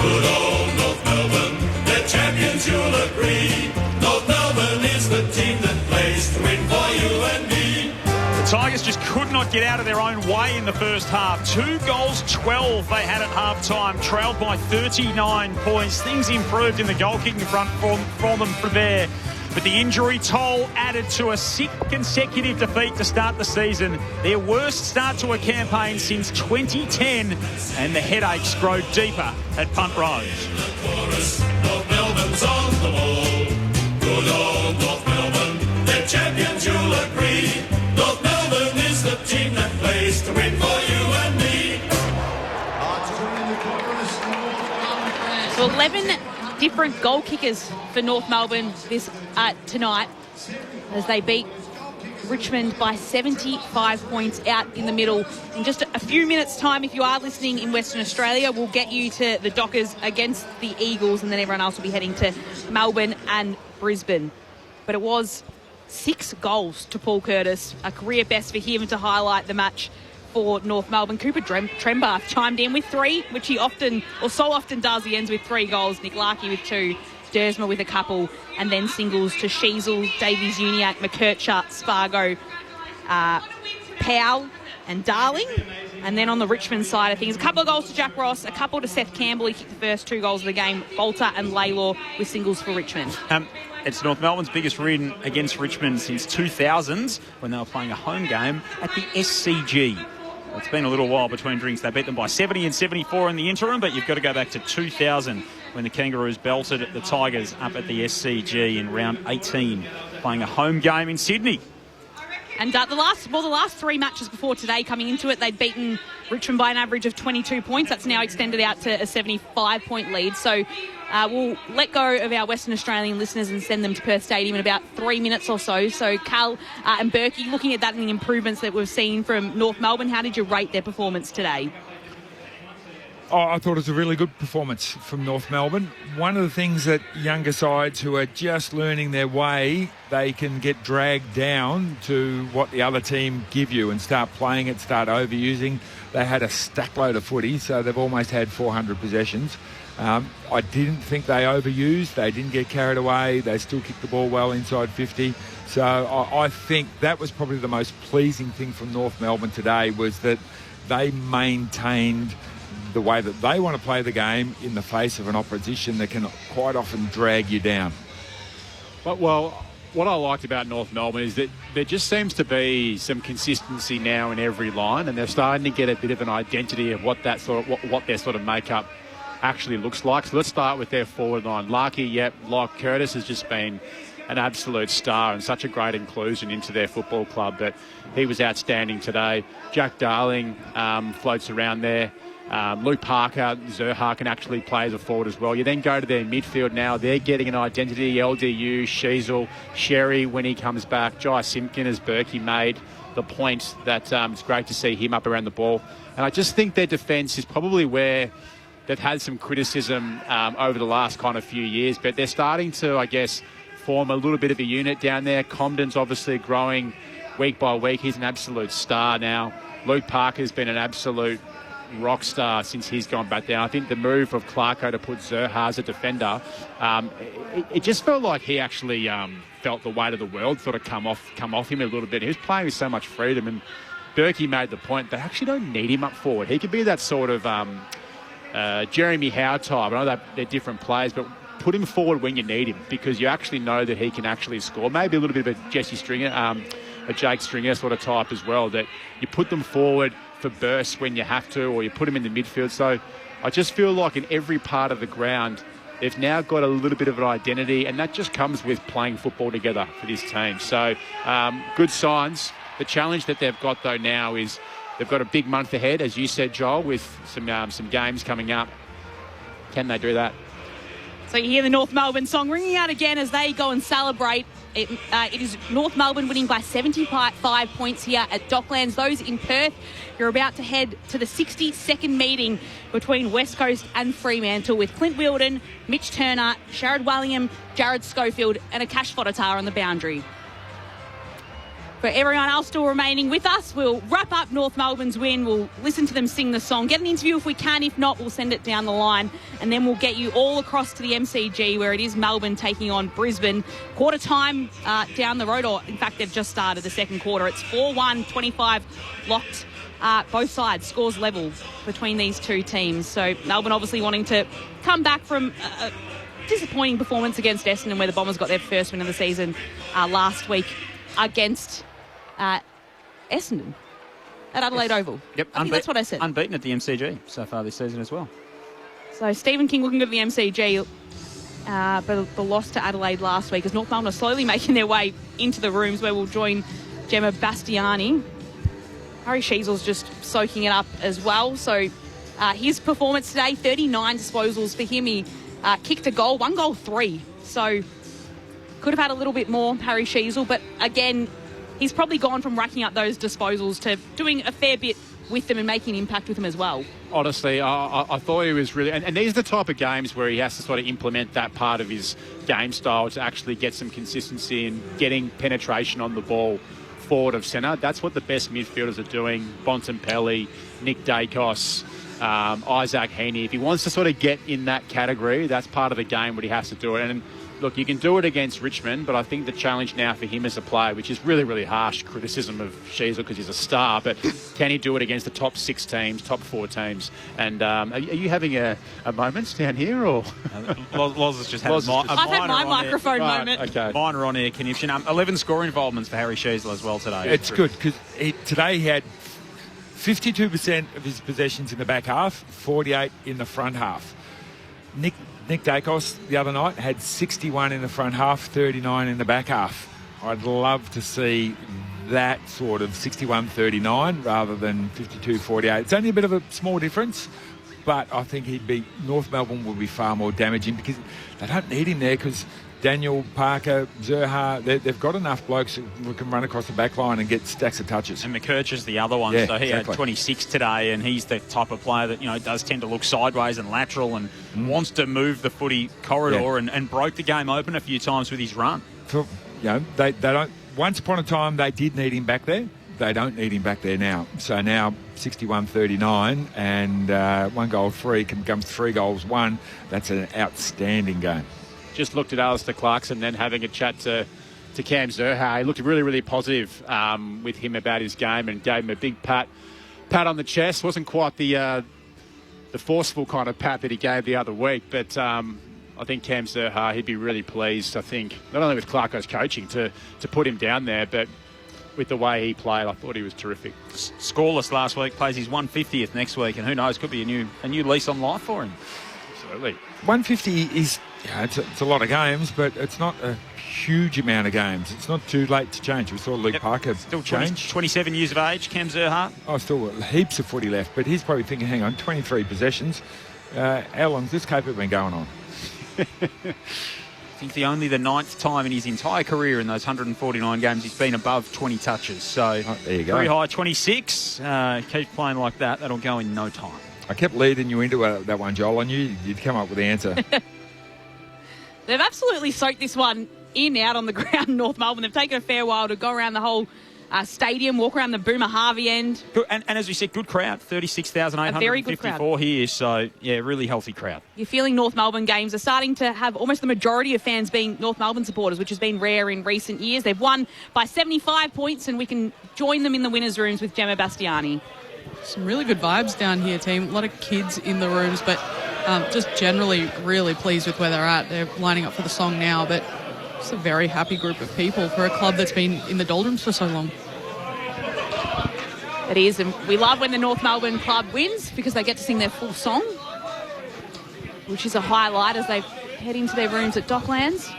Good old North Melbourne, they're champions, you'll agree. North Melbourne is the team that plays to win for you and me. The Tigers just could not get out of their own way in the first half. 2 goals, 12 they had at half-time, trailed by 39 points. Things improved in the goal-kicking front for them from there. But the injury toll added to a 6th consecutive defeat to start the season. Their worst start to a campaign since 2010. And the headaches grow deeper at Punt Road. North Melbourne's on the ball. Good old North Melbourne, they're champions, you'll agree. North Melbourne is the team that plays to win for you and me. So 11 different goal kickers for North Melbourne tonight as they beat Richmond by 75 points out in the middle. In just a few minutes' time, if you are listening in Western Australia, we'll get you to the Dockers against the Eagles, and then everyone else will be heading to Melbourne and Brisbane. But it was 6 goals to Paul Curtis, a career best for him to highlight the match for North Melbourne. Cooper Trembath chimed in with 3, which he often, or so often does. He ends with 3 goals. Nick Larkey with 2, Dersma with a couple, and then singles to Sheasel, Davies Uniacke, McKercher, Spargo, Powell and Darling. And then on the Richmond side of things, a couple of goals to Jack Ross, a couple to Seth Campbell. He kicked the first 2 goals of the game. Bolter and Laylor with singles for Richmond. It's North Melbourne's biggest win against Richmond since 2000, when they were playing a home game at the SCG. Well, it's been a little while between drinks. They beat them by 70 and 74 in the interim, but you've got to go back to 2000 when the Kangaroos belted the Tigers up at the SCG in round 18, playing a home game in Sydney. And the last 3 matches before today, coming into it, they'd beaten Richmond by an average of 22 points. That's now extended out to a 75-point lead. So we'll let go of our Western Australian listeners and send them to Perth Stadium in about 3 minutes or so. So Cal and Berkey, looking at that and the improvements that we've seen from North Melbourne, how did you rate their performance today? I thought it was a really good performance from North Melbourne. One of the things that younger sides who are just learning their way, they can get dragged down to what the other team give you and start playing it, start overusing. They had a stackload of footy, so they've almost had 400 possessions. I didn't think they overused. They didn't get carried away. They still kicked the ball well inside 50. So I think that was probably the most pleasing thing from North Melbourne today, was that they maintained the way that they want to play the game in the face of an opposition that can quite often drag you down. Well, what I liked about North Melbourne is that there just seems to be some consistency now in every line, and they're starting to get a bit of an identity of what their sort of makeup actually looks like. So let's start with their forward line. Larkey, like Curtis, has just been an absolute star and such a great inclusion into their football club that he was outstanding today. Jack Darling floats around there. Luke Parker, Zerha can actually play as a forward as well. You then go to their midfield now. They're getting an identity. LDU, Sheasel, Sherry when he comes back. Jai Simpkin, as Berkey made the point that it's great to see him up around the ball. And I just think their defence is probably where they've had some criticism over the last kind of few years. But they're starting to, I guess, form a little bit of a unit down there. Comden's obviously growing week by week. He's an absolute star now. Luke Parker's been an absolute rock star since he's gone back down. I think the move of Clarko to put Zerha as a defender, it just felt like he actually felt the weight of the world sort of come off him a little bit. He was playing with so much freedom, and Berkey made the point they actually don't need him up forward. He could be that sort of Jeremy Howe type. I know that they're different players, but put him forward when you need him, because you actually know that he can actually score. Maybe a little bit of a Jesse Stringer, a Jake Stringer sort of type as well, that you put them forward for bursts when you have to, or you put them in the midfield. So I just feel like in every part of the ground, they've now got a little bit of an identity, and that just comes with playing football together for this team. So good signs. The challenge that they've got, though, now is they've got a big month ahead, as you said, Joel, with some games coming up. Can they do that? So you hear the North Melbourne song ringing out again as they go and celebrate. It is North Melbourne winning by 75 points here at Docklands. Those in Perth, you're about to head to the 62nd meeting between West Coast and Fremantle, with Clint Wilden, Mitch Turner, Sharad Wallingham, Jared Schofield and Akash Fodatar on the boundary. For everyone else still remaining with us, we'll wrap up North Melbourne's win. We'll listen to them sing the song, get an interview if we can. If not, we'll send it down the line, and then we'll get you all across to the MCG, where it is Melbourne taking on Brisbane. Quarter time down the road, or in fact they've just started the second quarter. It's 4-1, 25 locked. Both sides, scores level between these two teams. So Melbourne obviously wanting to come back from a disappointing performance against Essendon, where the Bombers got their first win of the season last week against Essendon at Adelaide Oval. Yep, I think that's what I said. Unbeaten at the MCG so far this season as well. So Stephen King looking good at the MCG, but the loss to Adelaide last week, as North Melbourne are slowly making their way into the rooms, where we'll join Gemma Bastiani. Harry Sheasel's just soaking it up as well. So his performance today, 39 disposals for him. He kicked a goal, 1 goal, 3. So could have had a little bit more, Harry Sheasel, but again, he's probably gone from racking up those disposals to doing a fair bit with them and making an impact with them as well. Honestly, I thought he was really... And these are the type of games where he has to sort of implement that part of his game style to actually get some consistency in getting penetration on the ball forward of centre. That's what the best midfielders are doing. Bontempelli, Nick Dacos, Isaac Heaney. If he wants to sort of get in that category, that's part of the game where he has to do it. And look, you can do it against Richmond, but I think the challenge now for him as a player, which is really, really harsh criticism of Sheezel because he's a star, but can he do it against the top 6 teams, top 4 teams? And are you having a moment down here? Or Loz has just had I've had my microphone moment. Okay. Minor on air conniption. 11 scoring involvements for Harry Sheezel as well today. It's good because today he had 52% of his possessions in the back half, 48 in the front half. Nick Dacos the other night had 61 in the front half, 39 in the back half. I'd love to see that sort of 61-39 rather than 52-48. It's only a bit of a small difference, but I think North Melbourne will be far more damaging because they don't need him there because Daniel, Parker, Zerha, they've got enough blokes who can run across the back line and get stacks of touches. And McKercher's the other one, so he had 26 today, and he's the type of player that does tend to look sideways and lateral and wants to move the footy corridor and broke the game open a few times with his run. So, they don't. Once upon a time, they did need him back there. They don't need him back there now. So now 61-39 and 1 goal free becomes 3 goals 1. That's an outstanding game. Just looked at Alistair Clarkson, then having a chat to Cam Zerha. He looked really, really positive with him about his game and gave him a big pat on the chest. Wasn't quite the forceful kind of pat that he gave the other week, but I think Cam Zerha, he'd be really pleased, I think, not only with Clarko's coaching to put him down there, but with the way he played. I thought he was terrific. Scoreless last week, plays his 150th next week, and who knows, could be a new lease on life for him. Absolutely. 150 is... it's a lot of games, but it's not a huge amount of games. It's not too late to change. We saw Luke Parker still change. 27 years of age, Cam Zerha. Oh, still heaps of footy left, but he's probably thinking, hang on, 23 possessions. How long's this caper been going on? I think only the 9th time in his entire career in those 149 games he's been above 20 touches. So there you go. Very high, 26. Keep playing like that. That'll go in no time. I kept leading you into that one, Joel. I knew you'd come up with the answer. They've absolutely soaked this one out on the ground in North Melbourne. They've taken a fair while to go around the whole stadium, walk around the Boomer Harvey end. And as we said, good crowd, 36,854 here. So, yeah, really healthy crowd. You're feeling North Melbourne games are starting to have almost the majority of fans being North Melbourne supporters, which has been rare in recent years. They've won by 75 points, and we can join them in the winners' rooms with Gemma Bastiani. Some really good vibes down here, team. A lot of kids in the rooms, but just generally really pleased with where they're at. They're lining up for the song now, but it's a very happy group of people for a club that's been in the doldrums for so long. It is, and we love when the North Melbourne club wins because they get to sing their full song, which is a highlight as they head into their rooms at Docklands.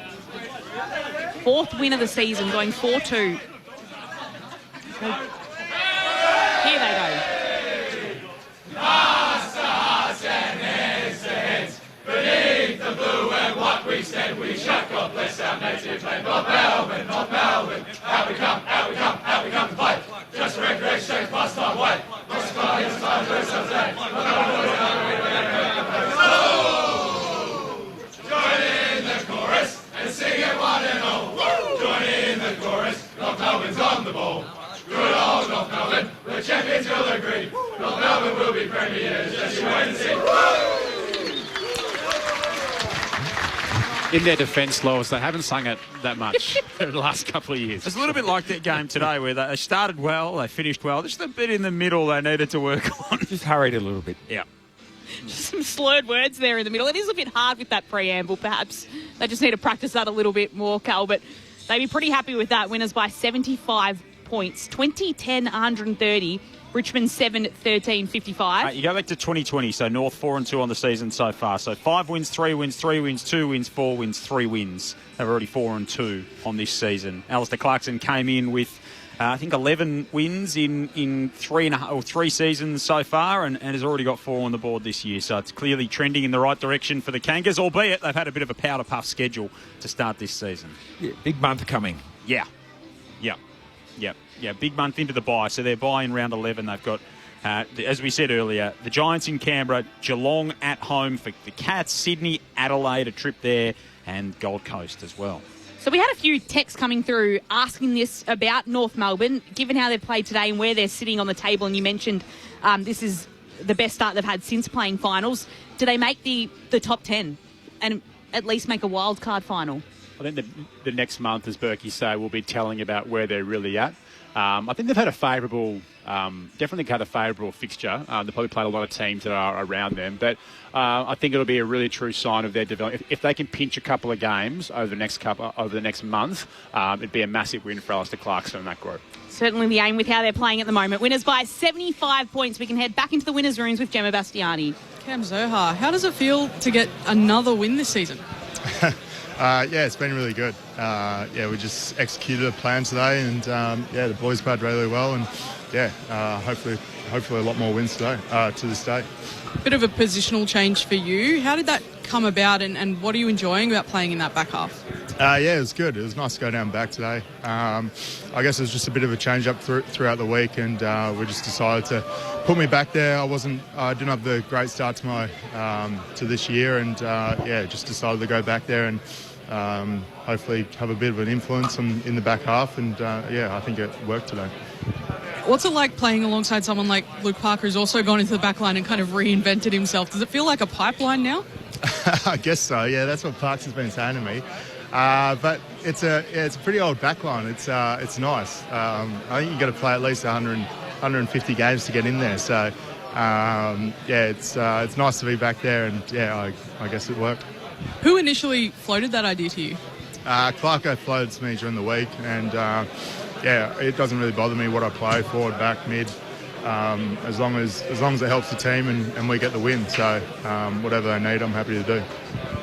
4th win of the season, going 4-2. So, here they go. Beneath the blue and what we stand, we shout, God bless our native land. North Melbourne, out we come, out we come, out we come to play. Just recreation, pastime way. Just fly, just fly, just fly. Join in the chorus and sing it one and all. Join in the chorus, North Melbourne's on the ball. Good old North Melbourne, the champions will agree. North Melbourne will be premiers, just you wait and see. In their defence, Lois, they haven't sung it that much in the last couple of years. It's a little bit like that game today where they started well, they finished well. Just a bit in the middle they needed to work on. Just hurried a little bit. Yeah. Just some slurred words there in the middle. It is a bit hard with that preamble, perhaps. They just need to practice that a little bit more, Cal, but they'd be pretty happy with that. Winners by 75 points. 20-10-130. Richmond 7-13-55. You go back to 2020, so North 4-2 on the season so far. So 5 wins, 3 wins, 3 wins, 2 wins, 4 wins, 3 wins. They're already 4-2 on this season. Alistair Clarkson came in with, I think, 11 wins in 3 seasons so far and has already got 4 on the board this year. So it's clearly trending in the right direction for the Kangas, albeit they've had a bit of a powder puff schedule to start this season. Yeah, big month coming. Yeah. Yep. Yeah, big month into the bye. So they're bye in round 11. They've got, as we said earlier, the Giants in Canberra, Geelong at home for the Cats, Sydney, Adelaide, a trip there, and Gold Coast as well. So we had a few texts coming through asking this about North Melbourne, given how they've played today and where they're sitting on the table. And you mentioned this is the best start they've had since playing finals. Do they make the top 10 and at least make a wild card final? I think the next month, as Berkey say, we'll be telling about where they're really at. I think they've had a favourable, definitely had a favourable fixture. They've probably played a lot of teams that are around them, but I think it'll be a really true sign of their development. If they can pinch a couple of games over the next month, it'd be a massive win for Alistair Clarkson and that group. Certainly the aim with how they're playing at the moment. Winners by 75 points. We can head back into the winners' rooms with Gemma Bastiani. Cam Zohar, how does it feel to get another win this season? Yeah, it's been really good. We just executed a plan today, and the boys played really well, and hopefully a lot more wins today to this day. Bit of a positional change for you. How did that come about, and what are you enjoying about playing in that back half? It was good. It was nice to go down back today. I guess it was just a bit of a change up throughout the week, and we just decided to put me back there. I didn't have the great start to my to this year, and just decided to go back there and hopefully have a bit of an influence in the back half, and I think it worked today. What's it like playing alongside someone like Luke Parker, who's also gone into the back line and kind of reinvented himself? Does it feel like a pipeline now? I guess so, yeah. That's what Parks has been saying to me. But it's a pretty old back line. It's nice. I think you've got to play at least 150 games to get in there. So, it's nice to be back there, and I guess it worked. Who initially floated that idea to you? Clarko floated to me during the week, and it doesn't really bother me what I play, forward, back, mid, as long as it helps the team and we get the win. So whatever they need, I'm happy to do.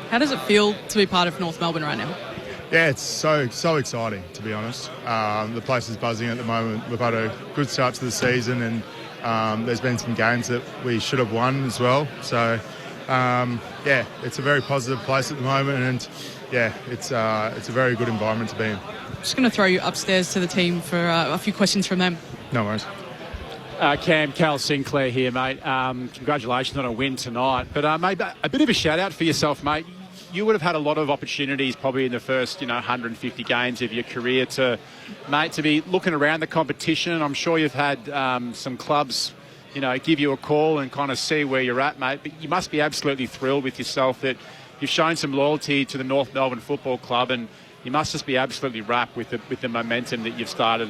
How does it feel to be part of North Melbourne right now? Yeah, it's so exciting, to be honest. The place is buzzing at the moment. We've had a good start to the season, and there's been some games that we should have won as well. So it's a very positive place at the moment, and it's a very good environment to be in. Just going to throw you upstairs to the team for a few questions from them. No worries. Cam, Cal Sinclair here, mate. Congratulations on a win tonight. But, mate, a bit of a shout-out for yourself, mate. You would have had a lot of opportunities probably in the first, 150 games of your career to be looking around the competition. I'm sure you've had some clubs, give you a call and kind of see where you're at, mate. But you must be absolutely thrilled with yourself that you've shown some loyalty to the North Melbourne Football Club, and you must just be absolutely wrapped with the momentum that you've started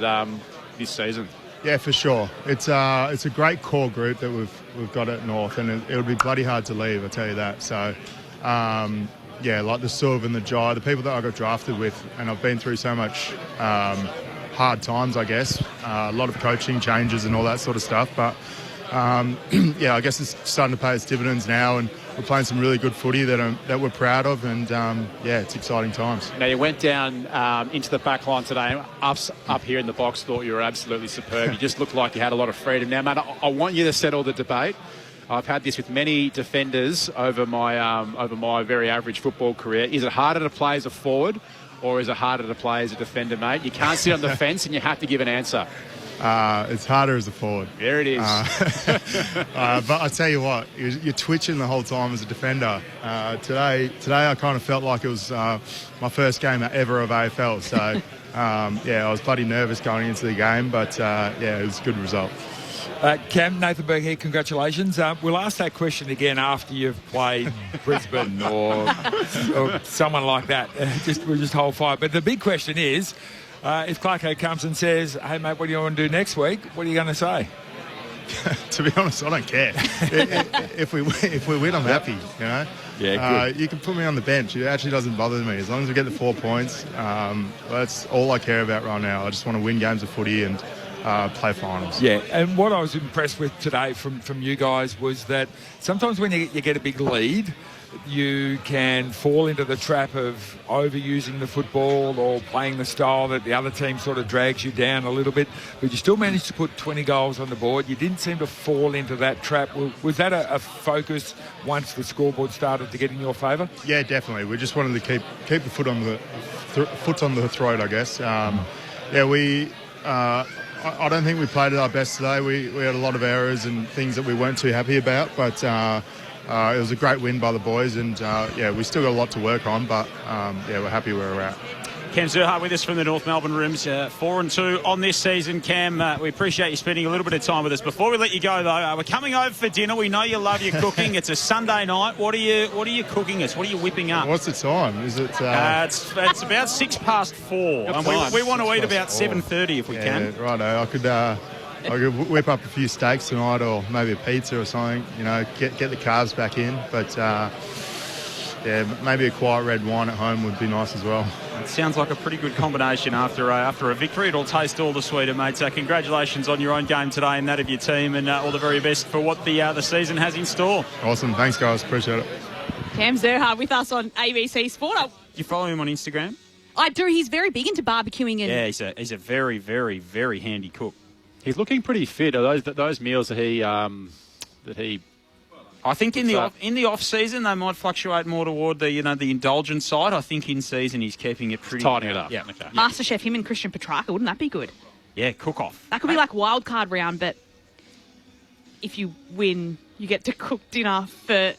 this season. Yeah, for sure. It's a great core group that we've got at North, and it'll be bloody hard to leave, I tell you that. So, like the Suv and the Jai, the people that I got drafted with, and I've been through so much hard times, I guess. A lot of coaching changes and all that sort of stuff, but I guess it's starting to pay its dividends now, and we're playing some really good footy that we're proud of, and it's exciting times. Now, you went down into the back line today. Up here in the box, thought you were absolutely superb. You just looked like you had a lot of freedom. Now, mate, I want you to settle the debate. I've had this with many defenders over my very average football career. Is it harder to play as a forward, or is it harder to play as a defender, mate? You can't sit on the fence, and you have to give an answer. It's harder as a forward. There it is. But I tell you what, you're twitching the whole time as a defender. Today I kind of felt like it was my first game ever of AFL. So, I was bloody nervous going into the game, but it was a good result. Cam, Nathan Berg here, congratulations. We'll ask that question again after you've played Brisbane or someone like that. We'll just hold fire. But the big question is, if Clarko comes and says, hey, mate, what do you want to do next week? What are you going to say? To be honest, I don't care. If we win, I'm happy, Yeah, good. You can put me on the bench. It actually doesn't bother me. As long as we get the 4 points, that's all I care about right now. I just want to win games of footy and play finals. Yeah, and what I was impressed with today from you guys was that sometimes when you get a big lead, you can fall into the trap of overusing the football or playing the style that the other team sort of drags you down a little bit, but you still managed to put 20 goals on the board. You didn't seem to fall into that trap. Was that a focus once the scoreboard started to get in your favour? Yeah, definitely. We just wanted to keep the foot on the throat, I guess. I don't think we played at our best today. We had a lot of errors and things that we weren't too happy about, but it was a great win by the boys, and we still got a lot to work on, but we're happy where we're at. Cam Zerhart with us from the North Melbourne Rooms, 4-2 on this season. Cam, we appreciate you spending a little bit of time with us. Before we let you go, though, we're coming over for dinner. We know you love your cooking. It's a Sunday night. What are you cooking us? What are you whipping up? What's the time? Is it? It's about 4:06. And we want to eat about 7:30 if we can. Righto. I could whip up a few steaks tonight, or maybe a pizza or something. You know, get the carbs back in. But maybe a quiet red wine at home would be nice as well. It sounds like a pretty good combination after a victory. It'll taste all the sweeter, mate. So congratulations on your own game today and that of your team, and all the very best for what the season has in store. Awesome. Thanks, guys. Appreciate it. Cam Zerhart with us on ABC Sport. Do you follow him on Instagram? I do. He's very big into barbecuing. And yeah, he's a very, very, very handy cook. He's looking pretty fit. Are those meals that he I think in the off season they might fluctuate more toward the indulgent side. I think in season he's keeping it pretty tightening it up. Yeah, okay. MasterChef, him and Christian Petrarca, wouldn't that be good? Yeah, cook off. That could be like wild card round, but if you win, you get to cook dinner for.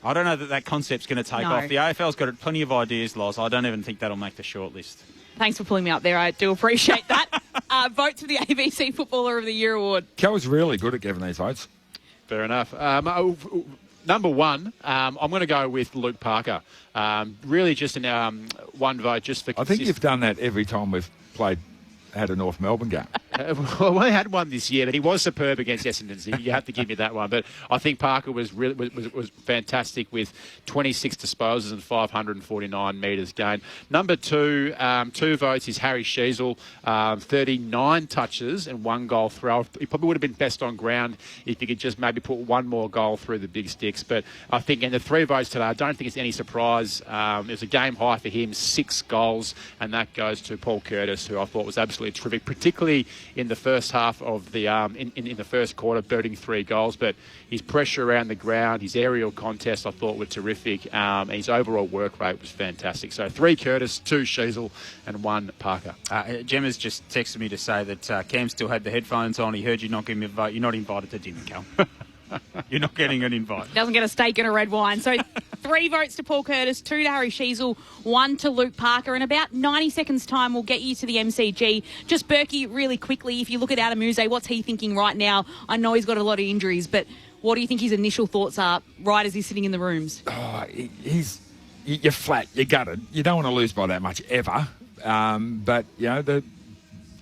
I don't know that concept's going to take off. The AFL's got plenty of ideas, Loz. I don't even think that'll make the shortlist. Thanks for pulling me up there. I do appreciate that. Vote for the ABC Footballer of the Year award. Kel's really good at giving these votes. Fair enough. Number one, I'm going to go with Luke Parker. Really just one vote just for... I think you've done that every time we've had a North Melbourne game. Well, we had one this year, but he was superb against Essendon. So you have to give me that one. But I think Parker was fantastic with 26 disposals and 549 metres gained. Number two, 2 votes is Harry Sheasel, 39 touches and 1 goal throw. He probably would have been best on ground if he could just maybe put one more goal through the big sticks. But I think in the 3 votes today, I don't think it's any surprise. It was a game high for him, 6 goals, and that goes to Paul Curtis, who I thought was absolutely terrific, particularly in the first half of the in the first quarter, birding 3 goals. But his pressure around the ground, his aerial contests, I thought were terrific. And his overall work rate was fantastic. So 3 Curtis, 2 Sheasel, and 1 Parker. Gemma's just texted me to say that Cam still had the headphones on. He heard you not give me a vote. You're not invited to dinner, Cal. You're not getting an invite. Doesn't get a steak and a red wine. So 3 votes to Paul Curtis, 2 to Harry Sheasel, 1 to Luke Parker. In about 90 seconds' time, we'll get you to the MCG. Just Berkey, really quickly, if you look at Adam Uze, what's he thinking right now? I know he's got a lot of injuries, but what do you think his initial thoughts are right as he's sitting in the rooms? Oh, you're flat, you're gutted. You don't want to lose by that much ever. But, the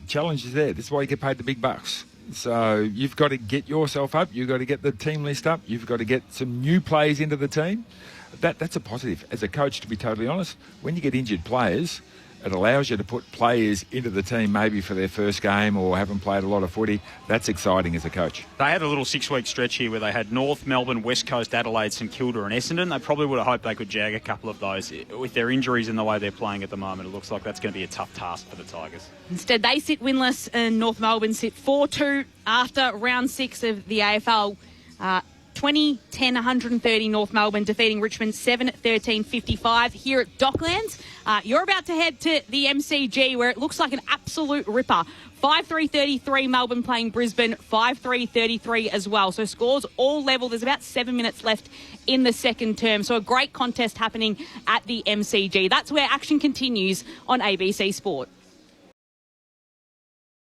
challenge is there. This is why you get paid the big bucks. So you've got to get yourself up. You've got to get the team list up. You've got to get some new players into the team. That's a positive. As a coach, to be totally honest, when you get injured players, it allows you to put players into the team maybe for their first game or haven't played a lot of footy. That's exciting as a coach. They had a little 6-week stretch here where they had North, Melbourne, West Coast, Adelaide, St Kilda and Essendon. They probably would have hoped they could jag a couple of those. With their injuries and the way they're playing at the moment, it looks like that's going to be a tough task for the Tigers. Instead, they sit winless and North Melbourne sit 4-2 after round 6 of the AFL. 20-10, 130 North Melbourne defeating Richmond 7-13-55 here at Docklands. You're about to head to the MCG where it looks like an absolute ripper. 5-3-33 Melbourne playing Brisbane, 5-3-33 as well. So scores all level. There's about 7 minutes left in the second term. So a great contest happening at the MCG. That's where action continues on ABC Sport.